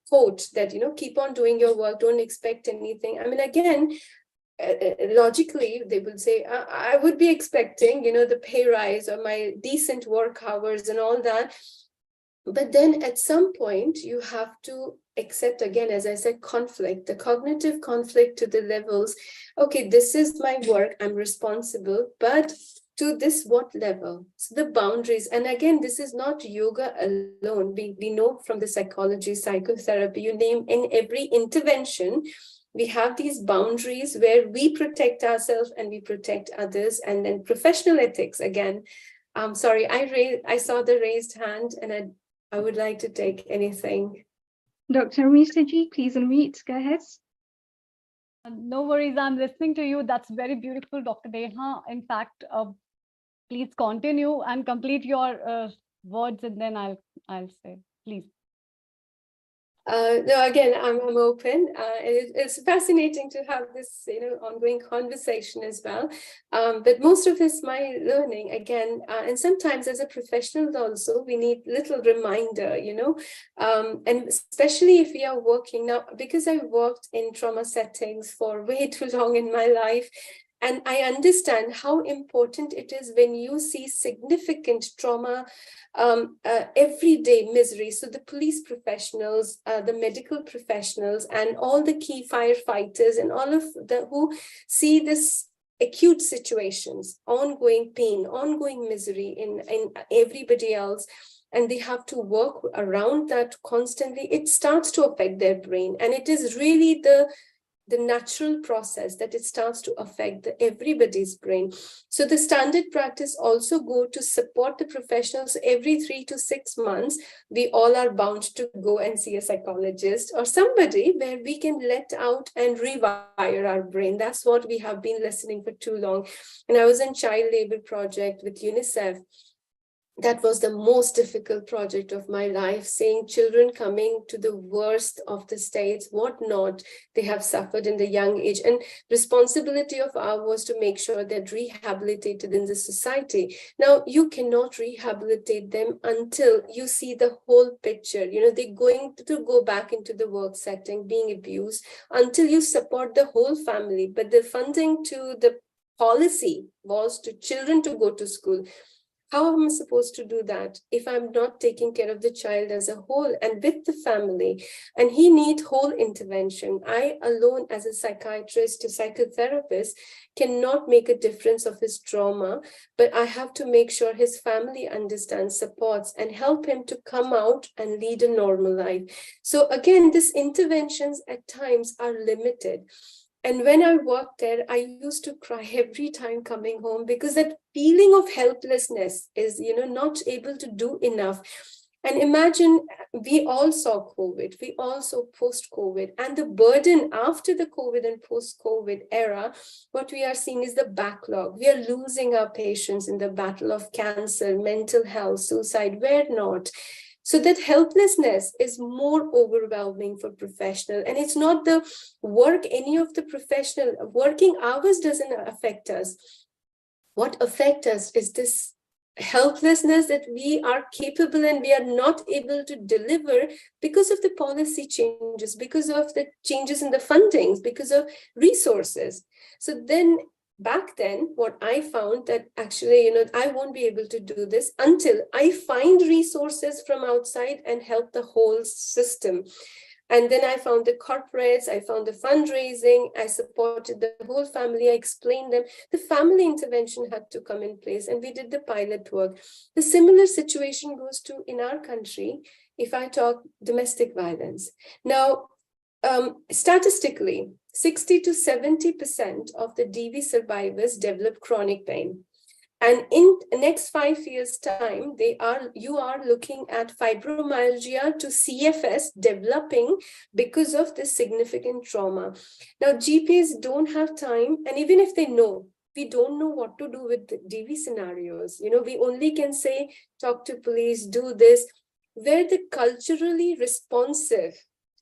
quote that, keep on doing your work, don't expect anything. I mean, again, logically, they would say, I would be expecting, the pay rise or my decent work hours and all that. But then at some point, you have to accept, again, as I said, conflict, the cognitive conflict to the levels. Okay, this is my work, I'm responsible, but to this what level? So the boundaries. And again, this is not yoga alone. We know from the psychology, psychotherapy, you name in every intervention, we have these boundaries where we protect ourselves and we protect others. And then professional ethics, again, sorry, I saw the raised hand and I would like to take anything. Dr. Amrita ji, please unmute, go ahead. No worries, I'm listening to you. That's very beautiful, Dr. Jadeja. In fact, please continue and complete your words, and then I'll say, please. No, again, I'm open. It's fascinating to have this, ongoing conversation as well. But most of this, my learning, again, and sometimes as a professional also, we need little reminder, and especially if we are working now, because I worked in trauma settings for way too long in my life. And I understand how important it is when you see significant trauma, everyday misery. So the police professionals, the medical professionals, and all the key firefighters, and all of the who see this acute situations, ongoing pain, ongoing misery in everybody else, and they have to work around that constantly, it starts to affect their brain. And it is really the natural process that it starts to affect everybody's brain. So the standard practice also go to support the professionals. Every 3 to 6 months, we all are bound to go and see a psychologist or somebody where we can let out and rewire our brain. That's what we have been listening for too long. And I was in child labor project with UNICEF. That was the most difficult project of my life, seeing children coming to the worst of the states, what not they have suffered in the young age. And responsibility of ours was to make sure they're rehabilitated in the society. Now, you cannot rehabilitate them until you see the whole picture. They're going to go back into the work setting, being abused, until you support the whole family. But the funding to the policy was to children to go to school. How am I supposed to do that if I'm not taking care of the child as a whole and with the family? And he needs whole intervention. I alone, as a psychiatrist to psychotherapist, cannot make a difference of his trauma, but I have to make sure his family understands, supports, and help him to come out and lead a normal life. So again, these interventions at times are limited. And when I worked there, I used to cry every time coming home, because that feeling of helplessness is, not able to do enough. And imagine, we all saw COVID, we all saw post-COVID, and the burden after the COVID and post-COVID era, what we are seeing is the backlog. We are losing our patients in the battle of cancer, mental health, suicide, where not. So that helplessness is more overwhelming for professional. And it's not the work, any of the professional working hours doesn't affect us. What affects us is this helplessness that we are capable and we are not able to deliver because of the policy changes, because of the changes in the fundings, because of resources. So then back then, what I found that actually, I won't be able to do this until I find resources from outside and help the whole system. And then I found the corporates, I found the fundraising, I supported the whole family, I explained them. The family intervention had to come in place, and we did the pilot work. The similar situation goes to in our country, if I talk domestic violence. Now, statistically, 60 to 70% of the DV survivors develop chronic pain. And in the next 5 years' time, you are looking at fibromyalgia to CFS developing because of this significant trauma. Now, GPs don't have time, and even if they know, we don't know what to do with the DV scenarios. We only can say, talk to police, do this, where the culturally responsive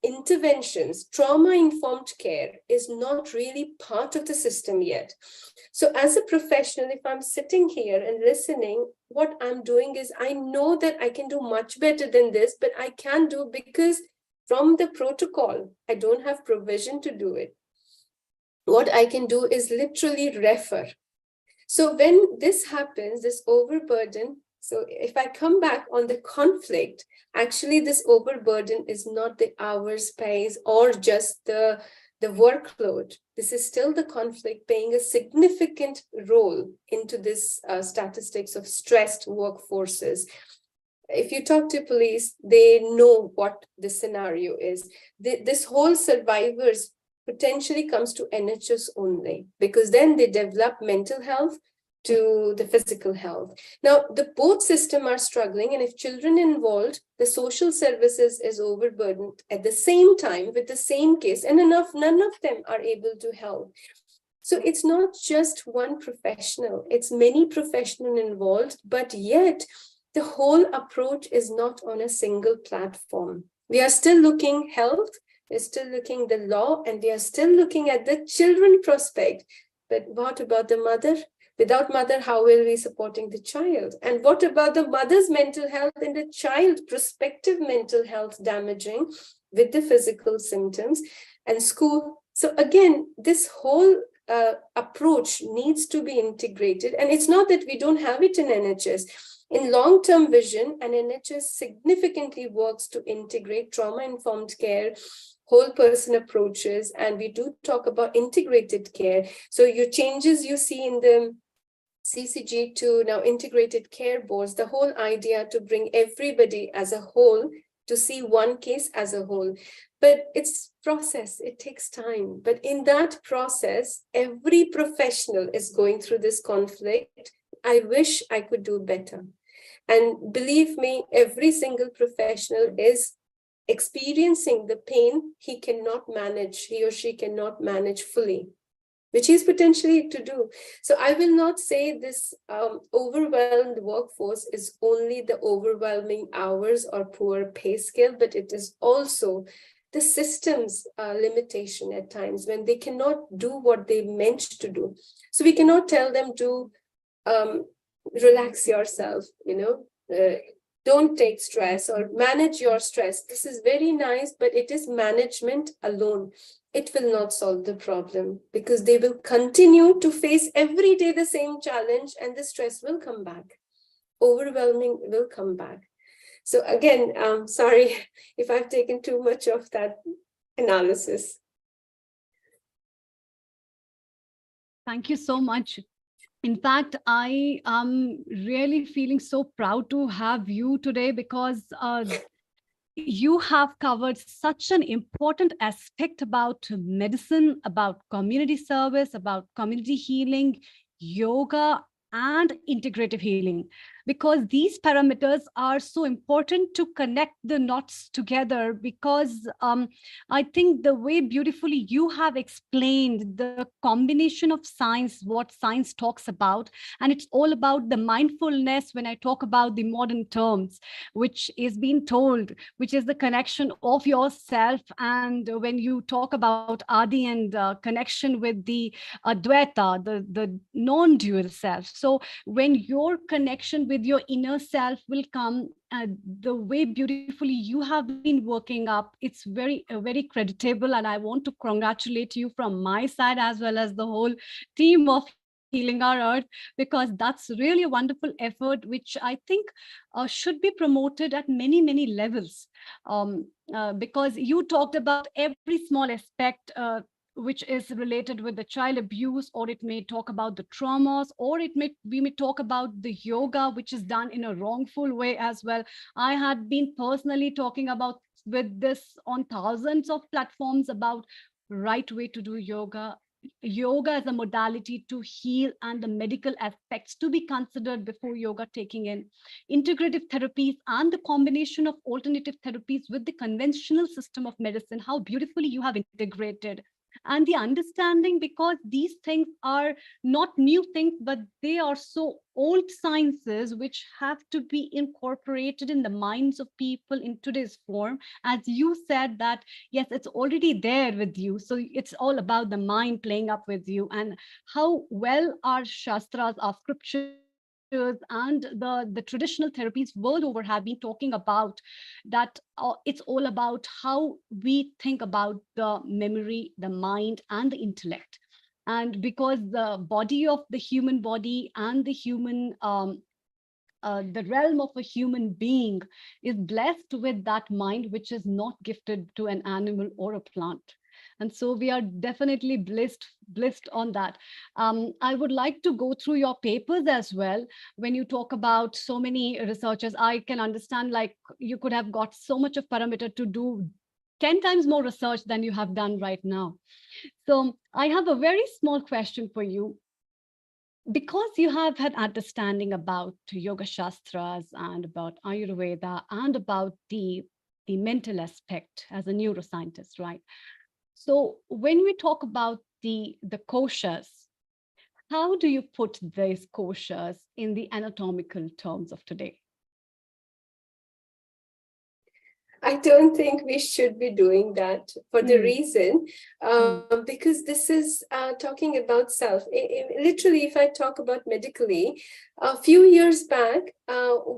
interventions, trauma-informed care is not really part of the system yet. So as a professional, if I'm sitting here and listening, what I'm doing is I know that I can do much better than this, but I can do because from the protocol, I don't have provision to do it. What I can do is literally refer. So when this happens, this overburden, so if I come back on the conflict, actually this overburden is not the hours pays or just the workload. This is still the conflict playing a significant role into this statistics of stressed workforces. If you talk to police, they know what the scenario is. This whole survivors potentially comes to NHS only, because then they develop mental health to the physical health. Now, the both systems are struggling, and if children involved, the social services is overburdened at the same time with the same case, and none of them are able to help. So it's not just one professional, it's many professionals involved, but yet the whole approach is not on a single platform. We are still looking health, we're still looking the law, and we are still looking at the children prospect. But what about the mother? Without mother, how will we supporting the child? And what about the mother's mental health and the child prospective mental health damaging with the physical symptoms and school? So again, this whole approach needs to be integrated. And it's not that we don't have it in NHS. In long-term vision, and NHS significantly works to integrate trauma-informed care, whole person approaches, and we do talk about integrated care. So your changes you see in the CCG to now integrated care boards, the whole idea to bring everybody as a whole to see one case as a whole. But it's process, it takes time. But in that process, every professional is going through this conflict. I wish I could do better. And believe me, every single professional is experiencing the pain he or she cannot manage fully, which is potentially to do. So I will not say this overwhelmed workforce is only the overwhelming hours or poor pay scale, but it is also the system's limitation at times when they cannot do what they meant to do. So we cannot tell them to relax yourself, don't take stress or manage your stress. This is very nice, but it is management alone. It will not solve the problem because they will continue to face every day the same challenge and the stress will come back. Overwhelming will come back. So again, sorry if I've taken too much of that analysis. Thank you so much. In fact, I am really feeling so proud to have you today because you have covered such an important aspect about medicine, about community service, about community healing, yoga, and integrative healing, because these parameters are so important to connect the knots together. Because I think the way beautifully you have explained the combination of science, what science talks about, and it's all about the mindfulness when I talk about the modern terms, which is being told, which is the connection of yourself. And when you talk about Adi and connection with the Advaita, the non-dual self. So when your connection with your inner self will come, the way beautifully you have been working up, it's very, very creditable. And I want to congratulate you from my side as well as the whole team of Healing Our Earth, because that's really a wonderful effort, which I think should be promoted at many, many levels. Because you talked about every small aspect which is related with the child abuse, or it may talk about the traumas, or we may talk about the yoga, which is done in a wrongful way as well. I had been personally talking about with this on thousands of platforms about right way to do yoga as a modality to heal, and the medical aspects to be considered before yoga taking in integrative therapies and the combination of alternative therapies with the conventional system of medicine, how beautifully you have integrated. And the understanding, because these things are not new things, but they are so old sciences which have to be incorporated in the minds of people in today's form. As you said that, yes, it's already there with you. So it's all about the mind playing up with you, and how well our Shastras, our scriptures, and the traditional therapies world over have been talking about that. It's all about how we think about the memory, the mind, and the intellect. And because the body of the human body and the human the realm of a human being is blessed with that mind, which is not gifted to an animal or a plant. And so we are definitely blessed on that. I would like to go through your papers as well. When you talk about so many researchers, I can understand like you could have got so much of parameter to do 10 times more research than you have done right now. So I have a very small question for you. Because you have had understanding about Yoga Shastras and about Ayurveda and about the mental aspect as a neuroscientist, right? So when we talk about the koshas, how do you put these koshas in the anatomical terms of today? I don't think we should be doing that for the reason, because this is talking about self. Literally, if I talk about medically, a few years back,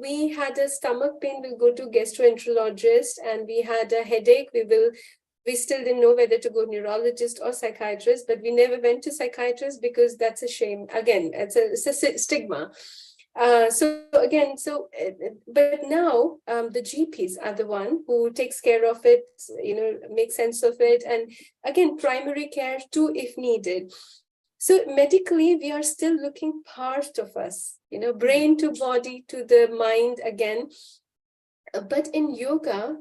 we had a stomach pain, we'll go to gastroenterologist, and we had a headache, we still didn't know whether to go neurologist or psychiatrist, but we never went to psychiatrist because that's a shame. Again, it's a stigma. But now the GPs are the one who takes care of it, makes sense of it. And again, primary care too, if needed. So medically, we are still looking part of us, brain to body to the mind again. But in yoga,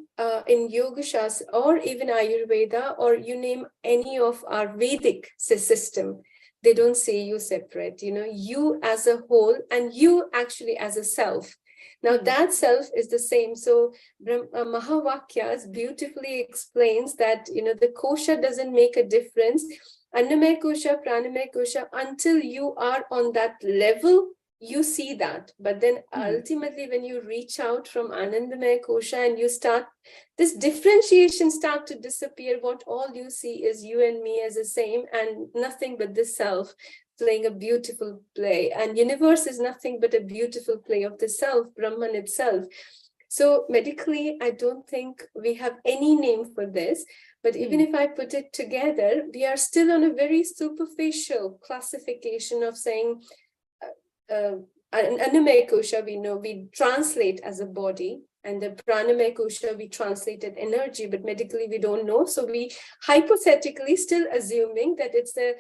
in Yoga Shastra, or even Ayurveda, or you name any of our Vedic system, they don't see you separate, you as a whole and you actually as a self. Now that self is the same. So Mahavakyas beautifully explains that, the kosha doesn't make a difference. Annamaya kosha, pranamaya kosha, until you are on that level, you see that. But then ultimately, when you reach out from Anandamaya kosha and you start, this differentiation start to disappear, what all you see is you and me as the same and nothing but the self playing a beautiful play. And universe is nothing but a beautiful play of the self, Brahman itself. So medically, I don't think we have any name for this. But even if I put it together, we are still on a very superficial classification of saying, Annamaya kosha, we know we translate as a body, and the pranamaya kosha we translated energy, but medically we don't know. So we hypothetically still assuming that it's the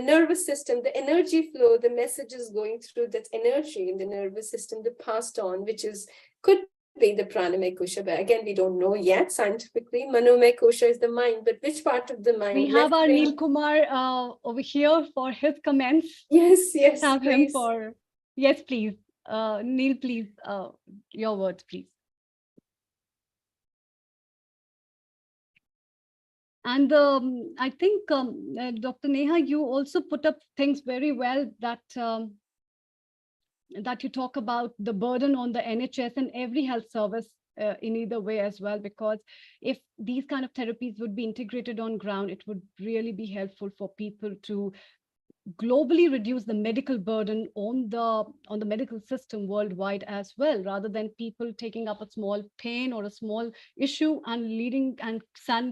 nervous system, the energy flow, the messages going through that energy in the nervous system, the passed on, which could be the pranamaya kosha, but again we don't know yet scientifically. Manomaya kosha is the mind, but which part of the mind? We have our Neil Kumar over here for his comments. Yes, Have please. him for yes, please. Neil, please, your words, please. And I think, Dr. Neha, you also put up things very well that that you talk about the burden on the NHS and every health service in either way as well, because if these kind of therapies would be integrated on ground, it would really be helpful for people to globally reduce the medical burden on the medical system worldwide as well, rather than people taking up a small pain or a small issue and leading and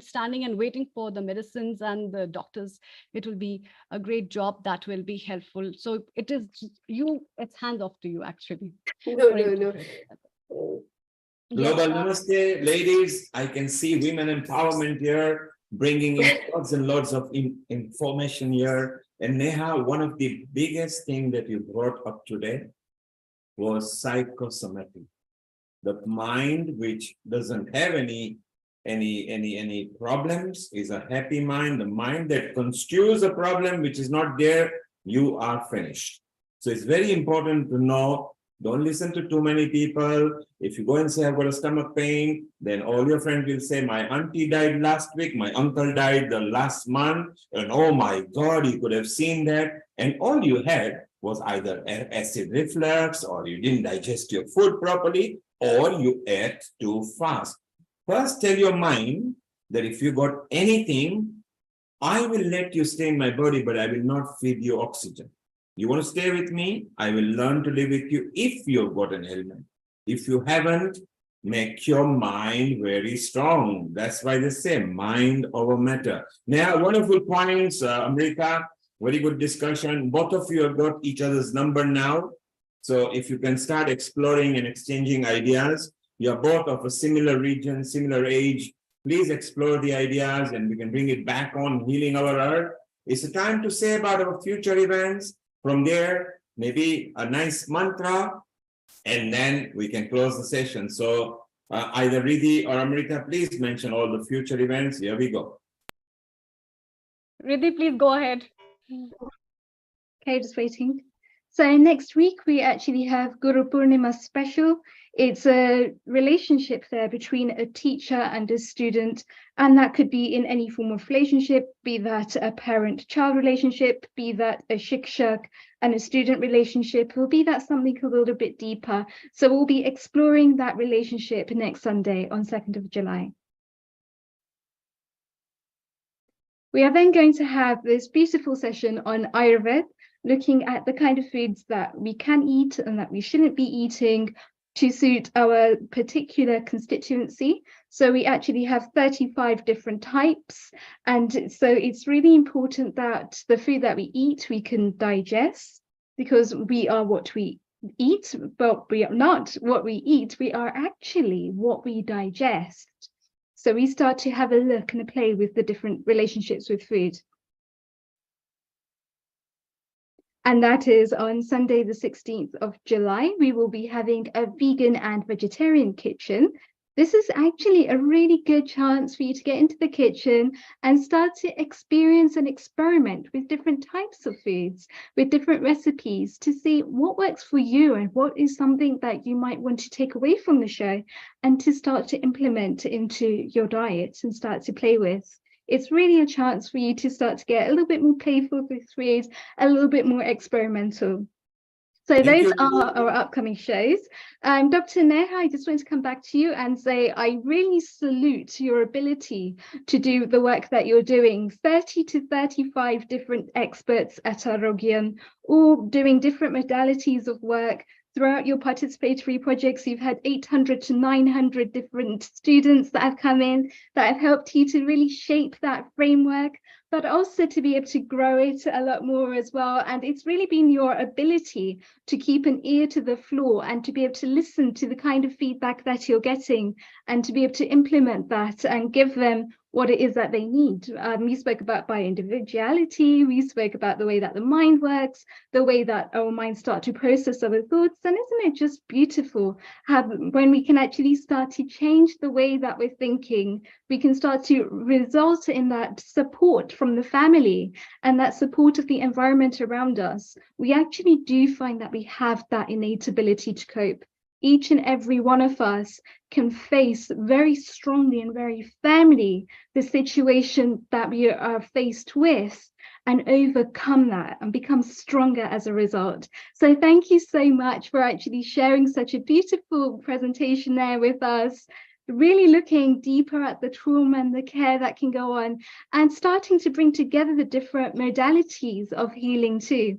standing and waiting for the medicines and the doctors. It will be a great job that will be helpful. So it is it's hands off to you actually. No. Global Namaste, ladies. I can see women empowerment here, bringing in lots and lots of information here. And Neha, one of the biggest things that you brought up today was psychosomatic. The mind which doesn't have any problems is a happy mind. The mind that construes a problem which is not there, you are finished. So it's very important to know, don't listen to too many people. If you go and say, I've got a stomach pain, then all your friends will say, my auntie died last week, my uncle died the last month, and oh my God, you could have seen that. And all you had was either acid reflux, or you didn't digest your food properly, or you ate too fast. First, tell your mind that if you got anything, I will let you stay in my body, but I will not feed you oxygen. You want to stay with me? I will learn to live with you if you've got an ailment. If you haven't, make your mind very strong. That's why they say mind over matter. Now, wonderful points, Amrita. Very good discussion. Both of you have got each other's number now. So if you can start exploring and exchanging ideas, you're both of a similar region, similar age. Please explore the ideas and we can bring it back on healing our earth. It's a time to say about our future events. From there, maybe a nice mantra, and then we can close the session. So either Riddhi or Amrita, please mention all the future events. Here we go. Riddhi, please go ahead. Okay, just waiting. So next week, we actually have Guru Purnima special. It's a relationship there between a teacher and a student, and that could be in any form of relationship, be that a parent-child relationship, be that a shikshak and a student relationship, or be that something a little bit deeper. So we'll be exploring that relationship next Sunday on 2nd of July. We are then going to have this beautiful session on Ayurveda, looking at the kind of foods that we can eat and that we shouldn't be eating to suit our particular constituency. So we actually have 35 different types. And so it's really important that the food that we eat, we can digest, because we are what we eat, but we are not what we eat. We are actually what we digest. So we start to have a look and a play with the different relationships with food. And that is on Sunday, the 16th of July. We will be having a vegan and vegetarian kitchen. This is actually a really good chance for you to get into the kitchen and start to experience and experiment with different types of foods, with different recipes, to see what works for you and what is something that you might want to take away from the show and to start to implement into your diet and start to play with. It's really a chance for you to start to get a little bit more playful with food, a little bit more experimental. So those are our upcoming shows. Dr. Neha, I just want to come back to you and say, I really salute your ability to do the work that you're doing. 30 to 35 different experts at Arogyan, all doing different modalities of work. Throughout your participatory projects, you've had 800 to 900 different students that have come in, that have helped you to really shape that framework, but also to be able to grow it a lot more as well. And it's really been your ability to keep an ear to the floor and to be able to listen to the kind of feedback that you're getting and to be able to implement that and give them what it is that they need. We spoke about bio-individuality, we spoke about the way that the mind works, the way that our minds start to process our thoughts. And isn't it just beautiful when we can actually start to change the way that we're thinking, we can start to result in that support from the family and that support of the environment around us. We actually do find that we have that innate ability to cope. Each and every one of us can face very strongly and very firmly the situation that we are faced with and overcome that and become stronger as a result. So thank you so much for actually sharing such a beautiful presentation there with us, really looking deeper at the trauma and the care that can go on and starting to bring together the different modalities of healing too.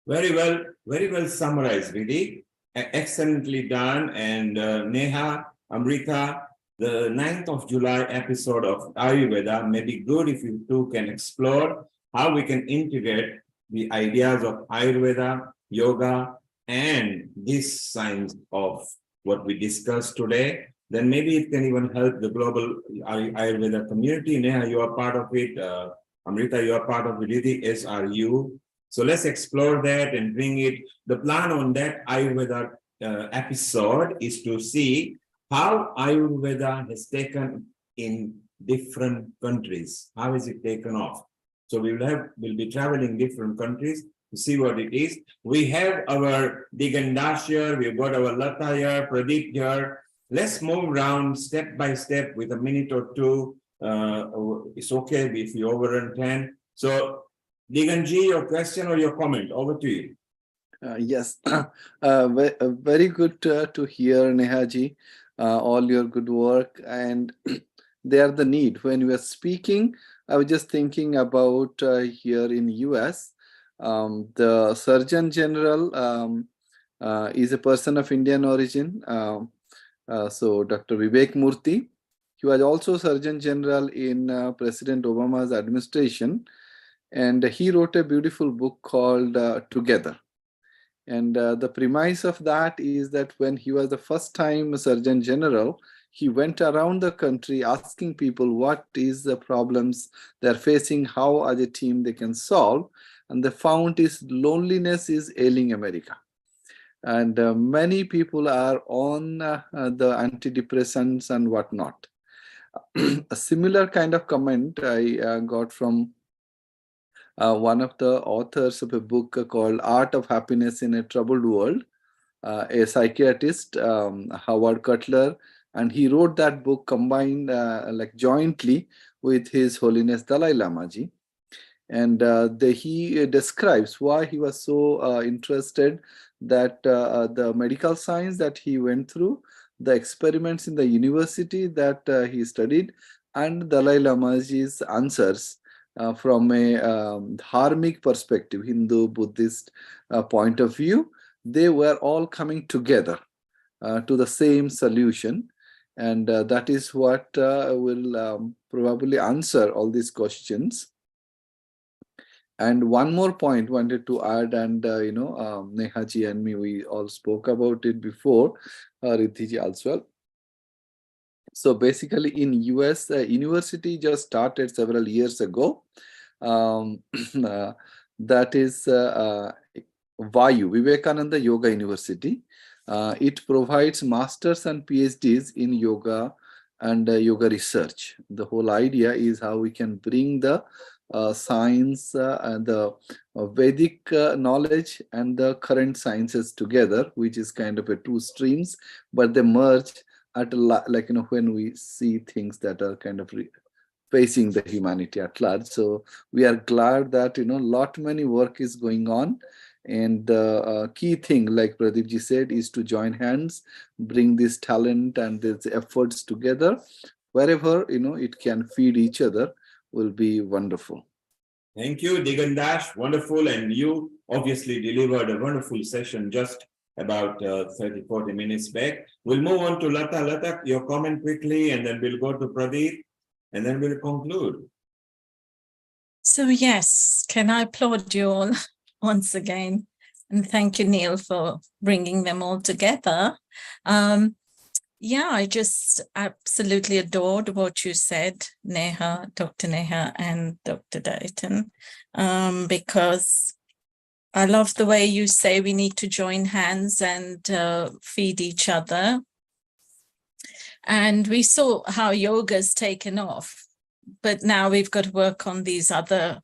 Very well summarized, Vidhi. Excellently done. And Neha, Amrita, the 9th of July episode of Ayurveda may be good if you two can explore how we can integrate the ideas of Ayurveda, yoga, and this science of what we discussed today. Then maybe it can even help the global Ayurveda community. Neha, you are part of it. Amrita, you are part of it. As are you. So let's explore that and bring it. The plan on that Ayurveda episode is to see how Ayurveda has taken in different countries. How is it taken off? So we'll be traveling different countries to see what it is. We have our Digandash here, we've got our Lata here, Pradeep here. Let's move around step by step with a minute or two. It's okay if you overrun 10. So Diganji, your question or your comment, over to you. Yes, very good to hear, Nehaji, all your good work, and they are the need. When we are speaking, I was just thinking about here in US, the Surgeon General is a person of Indian origin. So Dr. Vivek Murthy, he was also Surgeon General in President Obama's administration, and he wrote a beautiful book called Together. And the premise of that is that when he was the first time Surgeon General, he went around the country asking people what is the problems they're facing, how as a team they can solve. And they found is loneliness is ailing America. And many people are on the antidepressants and whatnot. A similar kind of comment I got from one of the authors of a book called Art of Happiness in a Troubled World. a psychiatrist, Howard Cutler, and he wrote that book combined like jointly with His Holiness Dalai Lama Ji. And he describes why he was so interested, that the medical science that he went through, the experiments in the university that he studied, and Dalai Lama's answers from a dharmic perspective, Hindu, Buddhist point of view, they were all coming together to the same solution. And that is what will probably answer all these questions. And one more point wanted to add, and Nehaji and me, we all spoke about it before, Riddhiji as well. So basically in US, university just started several years ago. That is Vayu, Vivekananda Yoga University. It provides masters and PhDs in yoga and yoga research. The whole idea is how we can bring the science and the Vedic knowledge and the current sciences together, which is kind of a two streams, but they merge at when we see things that are kind of facing the humanity at large. So we are glad that lot many work is going on, and the key thing, like Pradeepji said, is to join hands, bring this talent and these efforts together. Wherever it can feed each other, will be wonderful. Thank you, Digandash. Wonderful. And you obviously delivered a wonderful session just about 30-40 minutes back. We'll move on to Lata. Lata, your comment quickly, and then we'll go to Pradeep, and then we'll conclude. So yes, can I applaud you all once again? And thank you, Neil, for bringing them all together. Yeah, I just absolutely adored what you said, Neha, Dr. Neha and Dr. Dayton, because I love the way you say we need to join hands and feed each other. And we saw how yoga's taken off, but now we've got to work on these other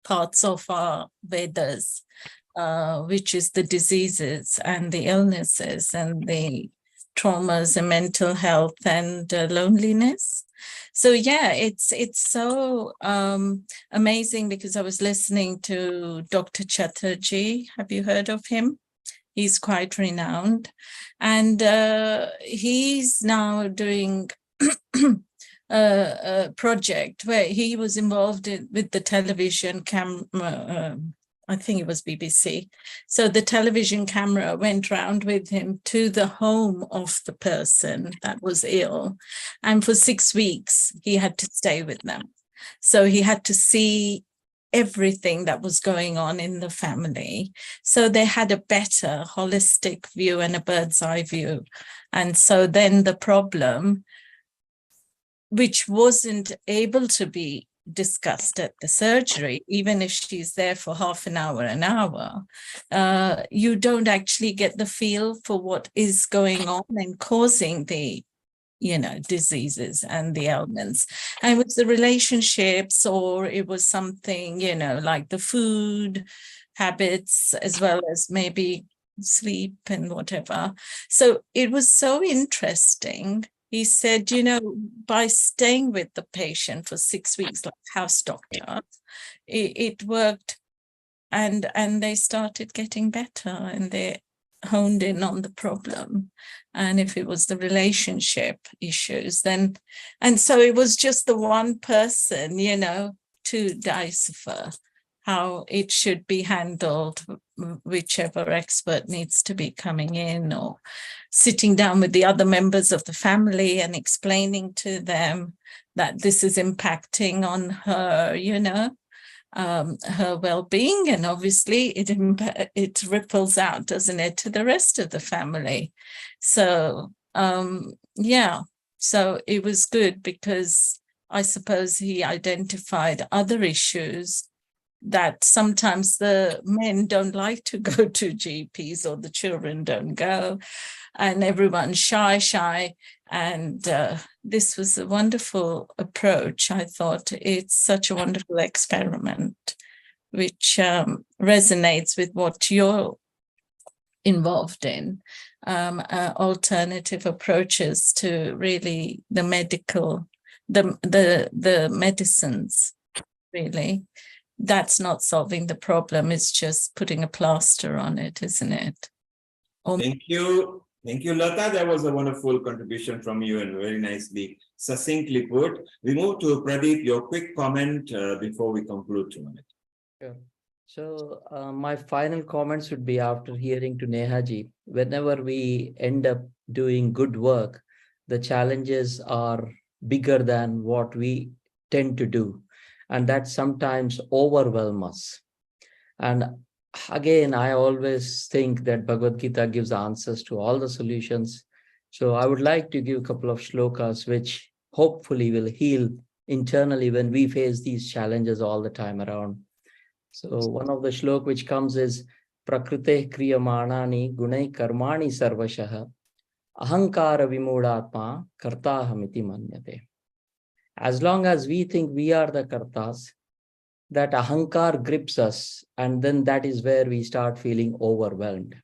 parts of our Vedas, which is the diseases and the illnesses and the traumas and mental health and loneliness. So yeah, it's so amazing, because I was listening to Dr. Chatterjee. Have you heard of him? He's quite renowned, and he's now doing a project where he was involved with the television camera. I think it was BBC. So the television camera went round with him to the home of the person that was ill. And for 6 weeks, he had to stay with them. So he had to see everything that was going on in the family. So they had a better holistic view and a bird's eye view. And so then the problem, which wasn't able to be discussed at the surgery, even if she's there for half an hour, you don't actually get the feel for what is going on and causing the diseases and the ailments. And it was the relationships, or it was something like the food habits, as well as maybe sleep and whatever. So it was so interesting. He said, by staying with the patient for 6 weeks, like house doctor, it worked, and they started getting better, and they honed in on the problem. And if it was the relationship issues, then, and so it was just the one person, to decipher how it should be handled, whichever expert needs to be coming in, or sitting down with the other members of the family and explaining to them that this is impacting on her, her well-being, and obviously it ripples out, doesn't it, to the rest of the family. So so it was good, because I suppose he identified other issues that sometimes the men don't like to go to GPs, or the children don't go, and everyone's shy. And this was a wonderful approach. I thought it's such a wonderful experiment, which resonates with what you're involved in, alternative approaches to really the medical, the medicines, really. That's not solving the problem, it's just putting a plaster on it, isn't it? Thank you. Thank you, Lata. That was a wonderful contribution from you and very nicely, succinctly put. We move to Pradeep, your quick comment before we conclude tonight. Sure. So my final comments would be after hearing to Nehaji, whenever we end up doing good work, the challenges are bigger than what we tend to do. And that sometimes overwhelm us. And again, I always think that Bhagavad Gita gives answers to all the solutions. So I would like to give a couple of shlokas, which hopefully will heal internally when we face these challenges all the time around. So one of the shlok which comes is Prakrite kriyamanani gunai karmani sarvashaha ahankara vimudatma kartahamiti manyate. As long as we think we are the kartas, that ahankar grips us, and then that is where we start feeling overwhelmed.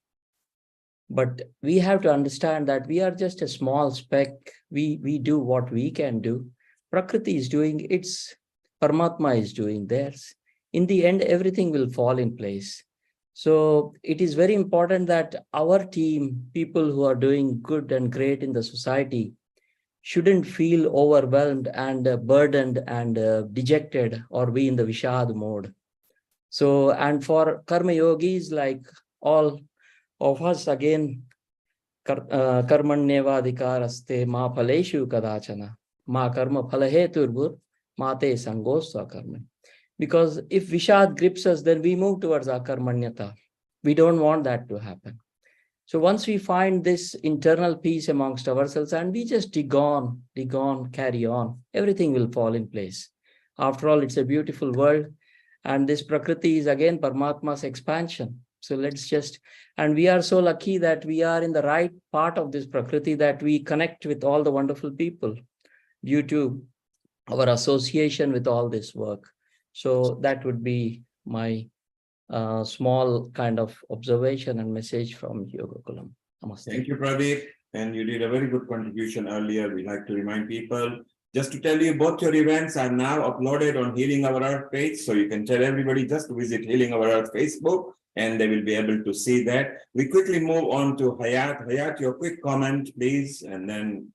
But we have to understand that we are just a small speck. We do what we can do. Prakriti is doing its, Paramatma is doing theirs. In the end, everything will fall in place. So it is very important that our team, people who are doing good and great in the society, shouldn't feel overwhelmed and burdened and dejected or be in the Vishad mode. So, and for Karma Yogis, like all of us, again, Karmanyeva adhikaraste ma phaleshu kadachana ma karma phalaheturbur mate sangosva karma. Because if Vishad grips us, then we move towards akarmanyata. We don't want that to happen. So once we find this internal peace amongst ourselves and we just dig on, carry on, everything will fall in place. After all, it's a beautiful world. And this Prakriti is again Paramatma's expansion. So let's just, and we are so lucky that we are in the right part of this Prakriti, that we connect with all the wonderful people due to our association with all this work. So that would be my small kind of observation and message from Yoga Kulam. Namaste. Thank you, Pradeep. And you did a very good contribution earlier. We like to remind people, just to tell you, both your events are now uploaded on Healing Our Earth page. So you can tell everybody just to visit Healing Our Earth Facebook and they will be able to see that. We quickly move on to Hayat. Hayat, your quick comment, please, and then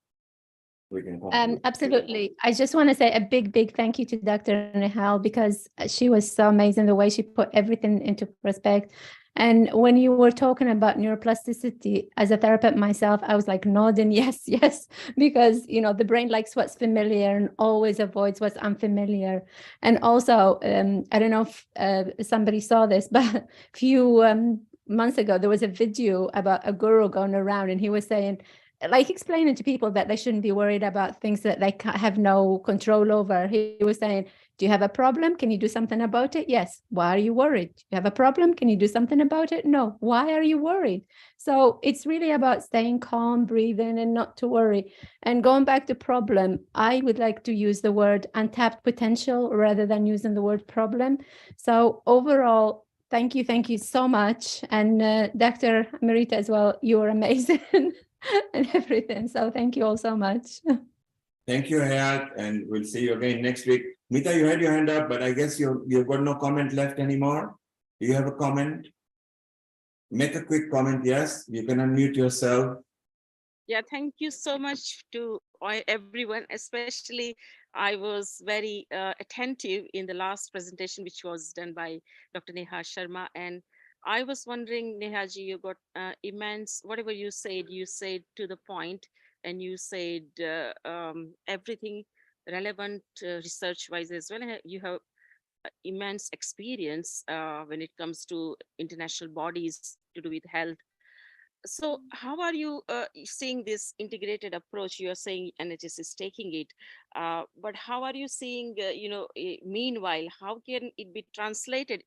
we can conclude. Absolutely. I just want to say a big thank you to Dr. Nihal, because she was so amazing, the way she put everything into perspective. And when you were talking about neuroplasticity, as a therapist myself, I was like nodding, yes, because, you know, the brain likes what's familiar and always avoids what's unfamiliar. And also, I don't know if somebody saw this, but a few months ago, there was a video about a guru going around and he was saying, like explaining to people that they shouldn't be worried about things that they can't have no control over. He was saying, do you have a problem? Can you do something about it? Yes. Why are you worried? Do you have a problem? Can you do something about it? No. Why are you worried? So it's really about staying calm, breathing, and not to worry. And going back to problem, I would like to use the word untapped potential rather than using the word problem. So overall, thank you so much. And Dr. Amrita as well, you were amazing. And everything. So thank you all so much. Thank you, Hayat, and we'll see you again next week. Mita, you had your hand up, but I guess you've got no comment left anymore. Do you have a comment? Make a quick comment, yes. You can unmute yourself. Yeah, thank you so much to everyone, especially I was very attentive in the last presentation, which was done by Dr. Neha Sharma. And I was wondering, Nehaji, you got immense, whatever you said to the point, and you said everything relevant research-wise as well. You have immense experience when it comes to international bodies to do with health. So how are you seeing this integrated approach? You are saying NHS is taking it, but how are you seeing, meanwhile, how can it be translated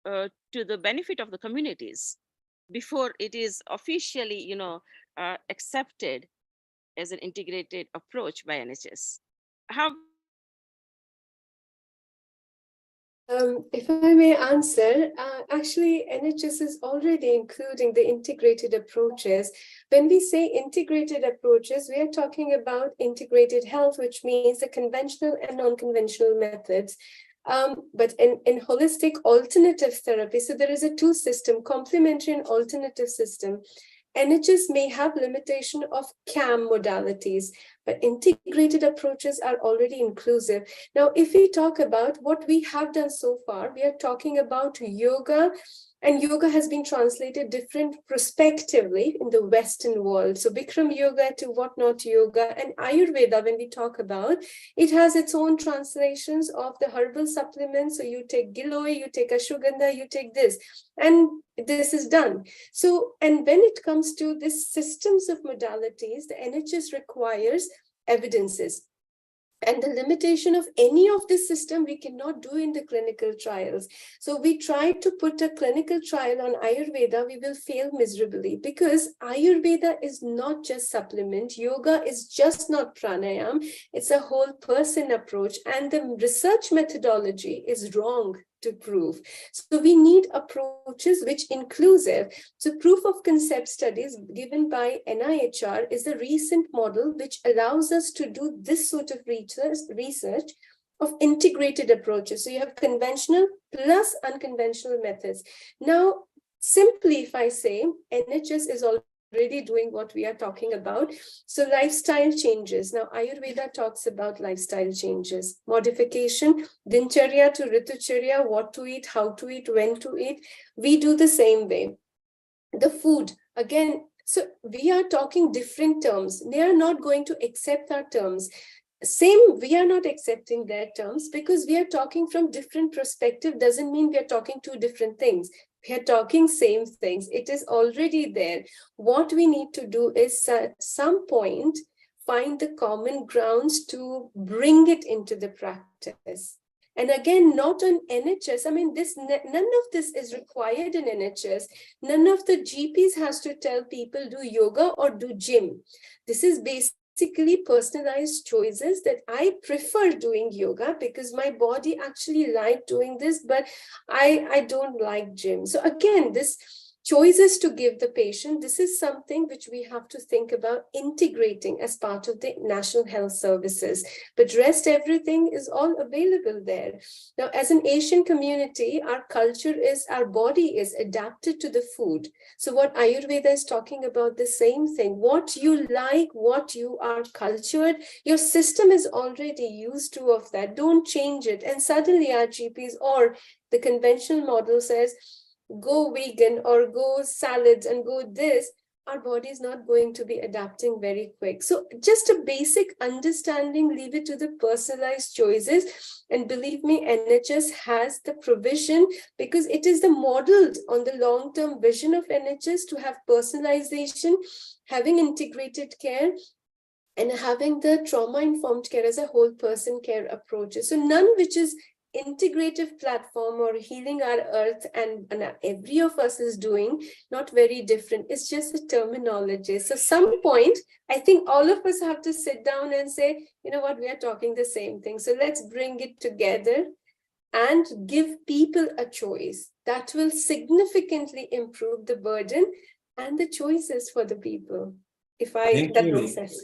to the benefit of the communities before it is officially, accepted as an integrated approach by NHS? How If I may answer, actually, NHS is already including the integrated approaches. When we say integrated approaches, we are talking about integrated health, which means the conventional and non-conventional methods. But in holistic alternative therapy, so there is a two system, complementary and alternative system. NHS may have limitation of CAM modalities, but integrated approaches are already inclusive. Now, if we talk about what we have done so far, we are talking about yoga, and yoga has been translated different prospectively in the Western world. So Bikram yoga to whatnot yoga, and Ayurveda, when we talk about, it has its own translations of the herbal supplements. So you take giloy, you take ashwagandha, you take this, and this is done. So, and when it comes to these systems of modalities, the NHS requires evidences. And the limitation of any of this system we cannot do in the clinical trials. So we try to put a clinical trial on Ayurveda, we will fail miserably, because Ayurveda is not just supplement. Yoga is just not pranayama. It's a whole person approach, and the research methodology is wrong to prove. So we need approaches which inclusive. So proof of concept studies given by NIHR is a recent model which allows us to do this sort of research of integrated approaches. So you have conventional plus unconventional methods. Now, simply if I say NHS is already doing what we are talking about. So lifestyle changes. Now, Ayurveda talks about lifestyle changes, modification, dincharya to ritucharya, what to eat, how to eat, when to eat. We do the same way. The food, again, so we are talking different terms. They are not going to accept our terms. Same, we are not accepting their terms because we are talking from different perspective. Doesn't mean we are talking two different things. We are talking same things. It is already there. What we need to do is at some point find the common grounds to bring it into the practice. And again, not on NHS. I mean, none of this is required in NHS. None of the GPs has to tell people do yoga or do gym. This is basically personalized choices that I prefer doing yoga because my body actually liked doing this, but I don't like gym. So again, this choices to give the patient, this is something which we have to think about integrating as part of the National Health Services. But rest everything is all available there. Now, as an Asian community, our culture is, our body is adapted to the food. So what Ayurveda is talking about, the same thing. What you like, what you are cultured, your system is already used to of that. Don't change it. And suddenly our GPs or the conventional model says, go vegan or go salads and go this, our body is not going to be adapting very quick. So just a basic understanding, leave it to the personalized choices. And believe me, NHS has the provision because it is the modeled on the long-term vision of NHS to have personalization, having integrated care, and having the trauma-informed care as a whole person care approaches. So none which is integrative platform or healing our earth and every of us is doing not very different. It's just a terminology. So some point, I think all of us have to sit down and say, you know what, we are talking the same thing. So let's bring it together and give people a choice that will significantly improve the burden and the choices for the people. If that makes sense.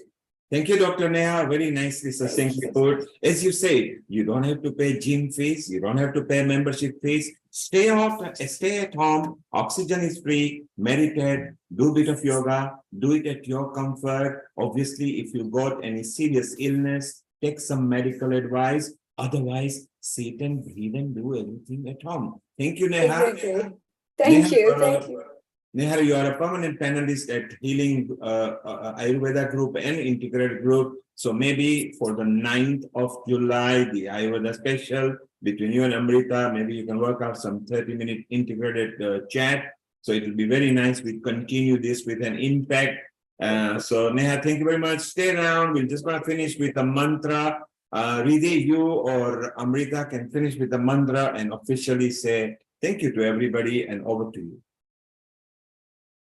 Thank you, Dr. Neha. Very nicely succinctly put. As you say, you don't have to pay gym fees. You don't have to pay membership fees. Stay at home. Oxygen is free. Meditate. Do a bit of yoga. Do it at your comfort. Obviously, if you got any serious illness, take some medical advice. Otherwise, sit and breathe and do everything at home. Thank you, Neha. Exactly. Thank you. Neha, you are a permanent panelist at Healing Ayurveda group and integrated group. So maybe for the 9th of July, the Ayurveda special between you and Amrita, maybe you can work out some 30-minute integrated chat. So it will be very nice. We continue this with an impact. So Neha, thank you very much. Stay around. We're just going to finish with a mantra. Riddhi, you or Amrita can finish with the mantra and officially say thank you to everybody and over to you.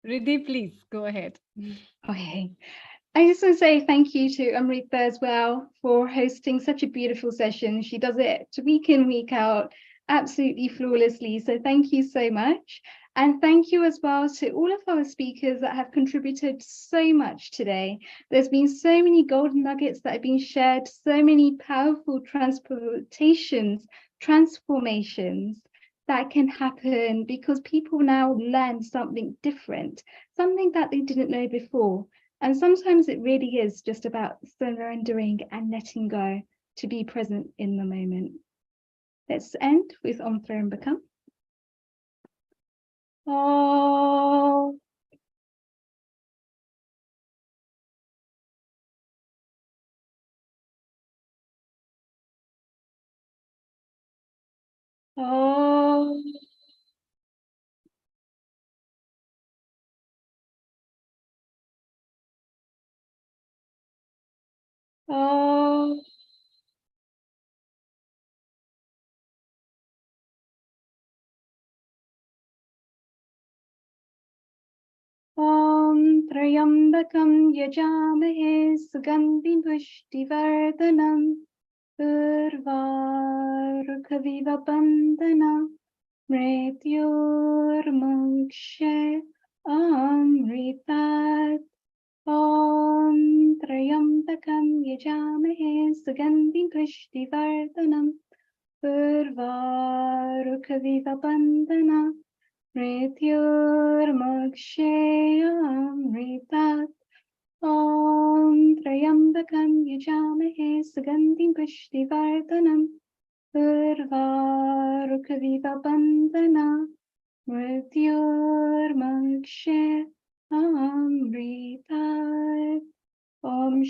Riddhi, please go ahead. Okay. I just want to say thank you to Amrita as well for hosting such a beautiful session. She does it week in, week out. absolutely flawlessly. So thank you so much. And thank you as well to all of our speakers that have contributed so much today. There's been so many golden nuggets that have been shared, so many powerful transformations that can happen because people now learn something different, something that they didn't know before. And sometimes it really is just about surrendering and letting go to be present in the moment. Let's end with Om Trambakam. Oh. Oh. Oh. Om Trayambakam Yajamahe Sugandhim Pushtivardhanam Urvarukaviva Bandhana Mrityormukshe Amritat. Om Trayambakam Yajamahe Sugandhim Pushtivardhanam Urvarukaviva Bandhana Mrityormukshayamritat. Om Trayambakam Yajamahe Sugandhim Pushtivardhanam Urvarukaviva Bandhana Mrityormukshayamritat. Om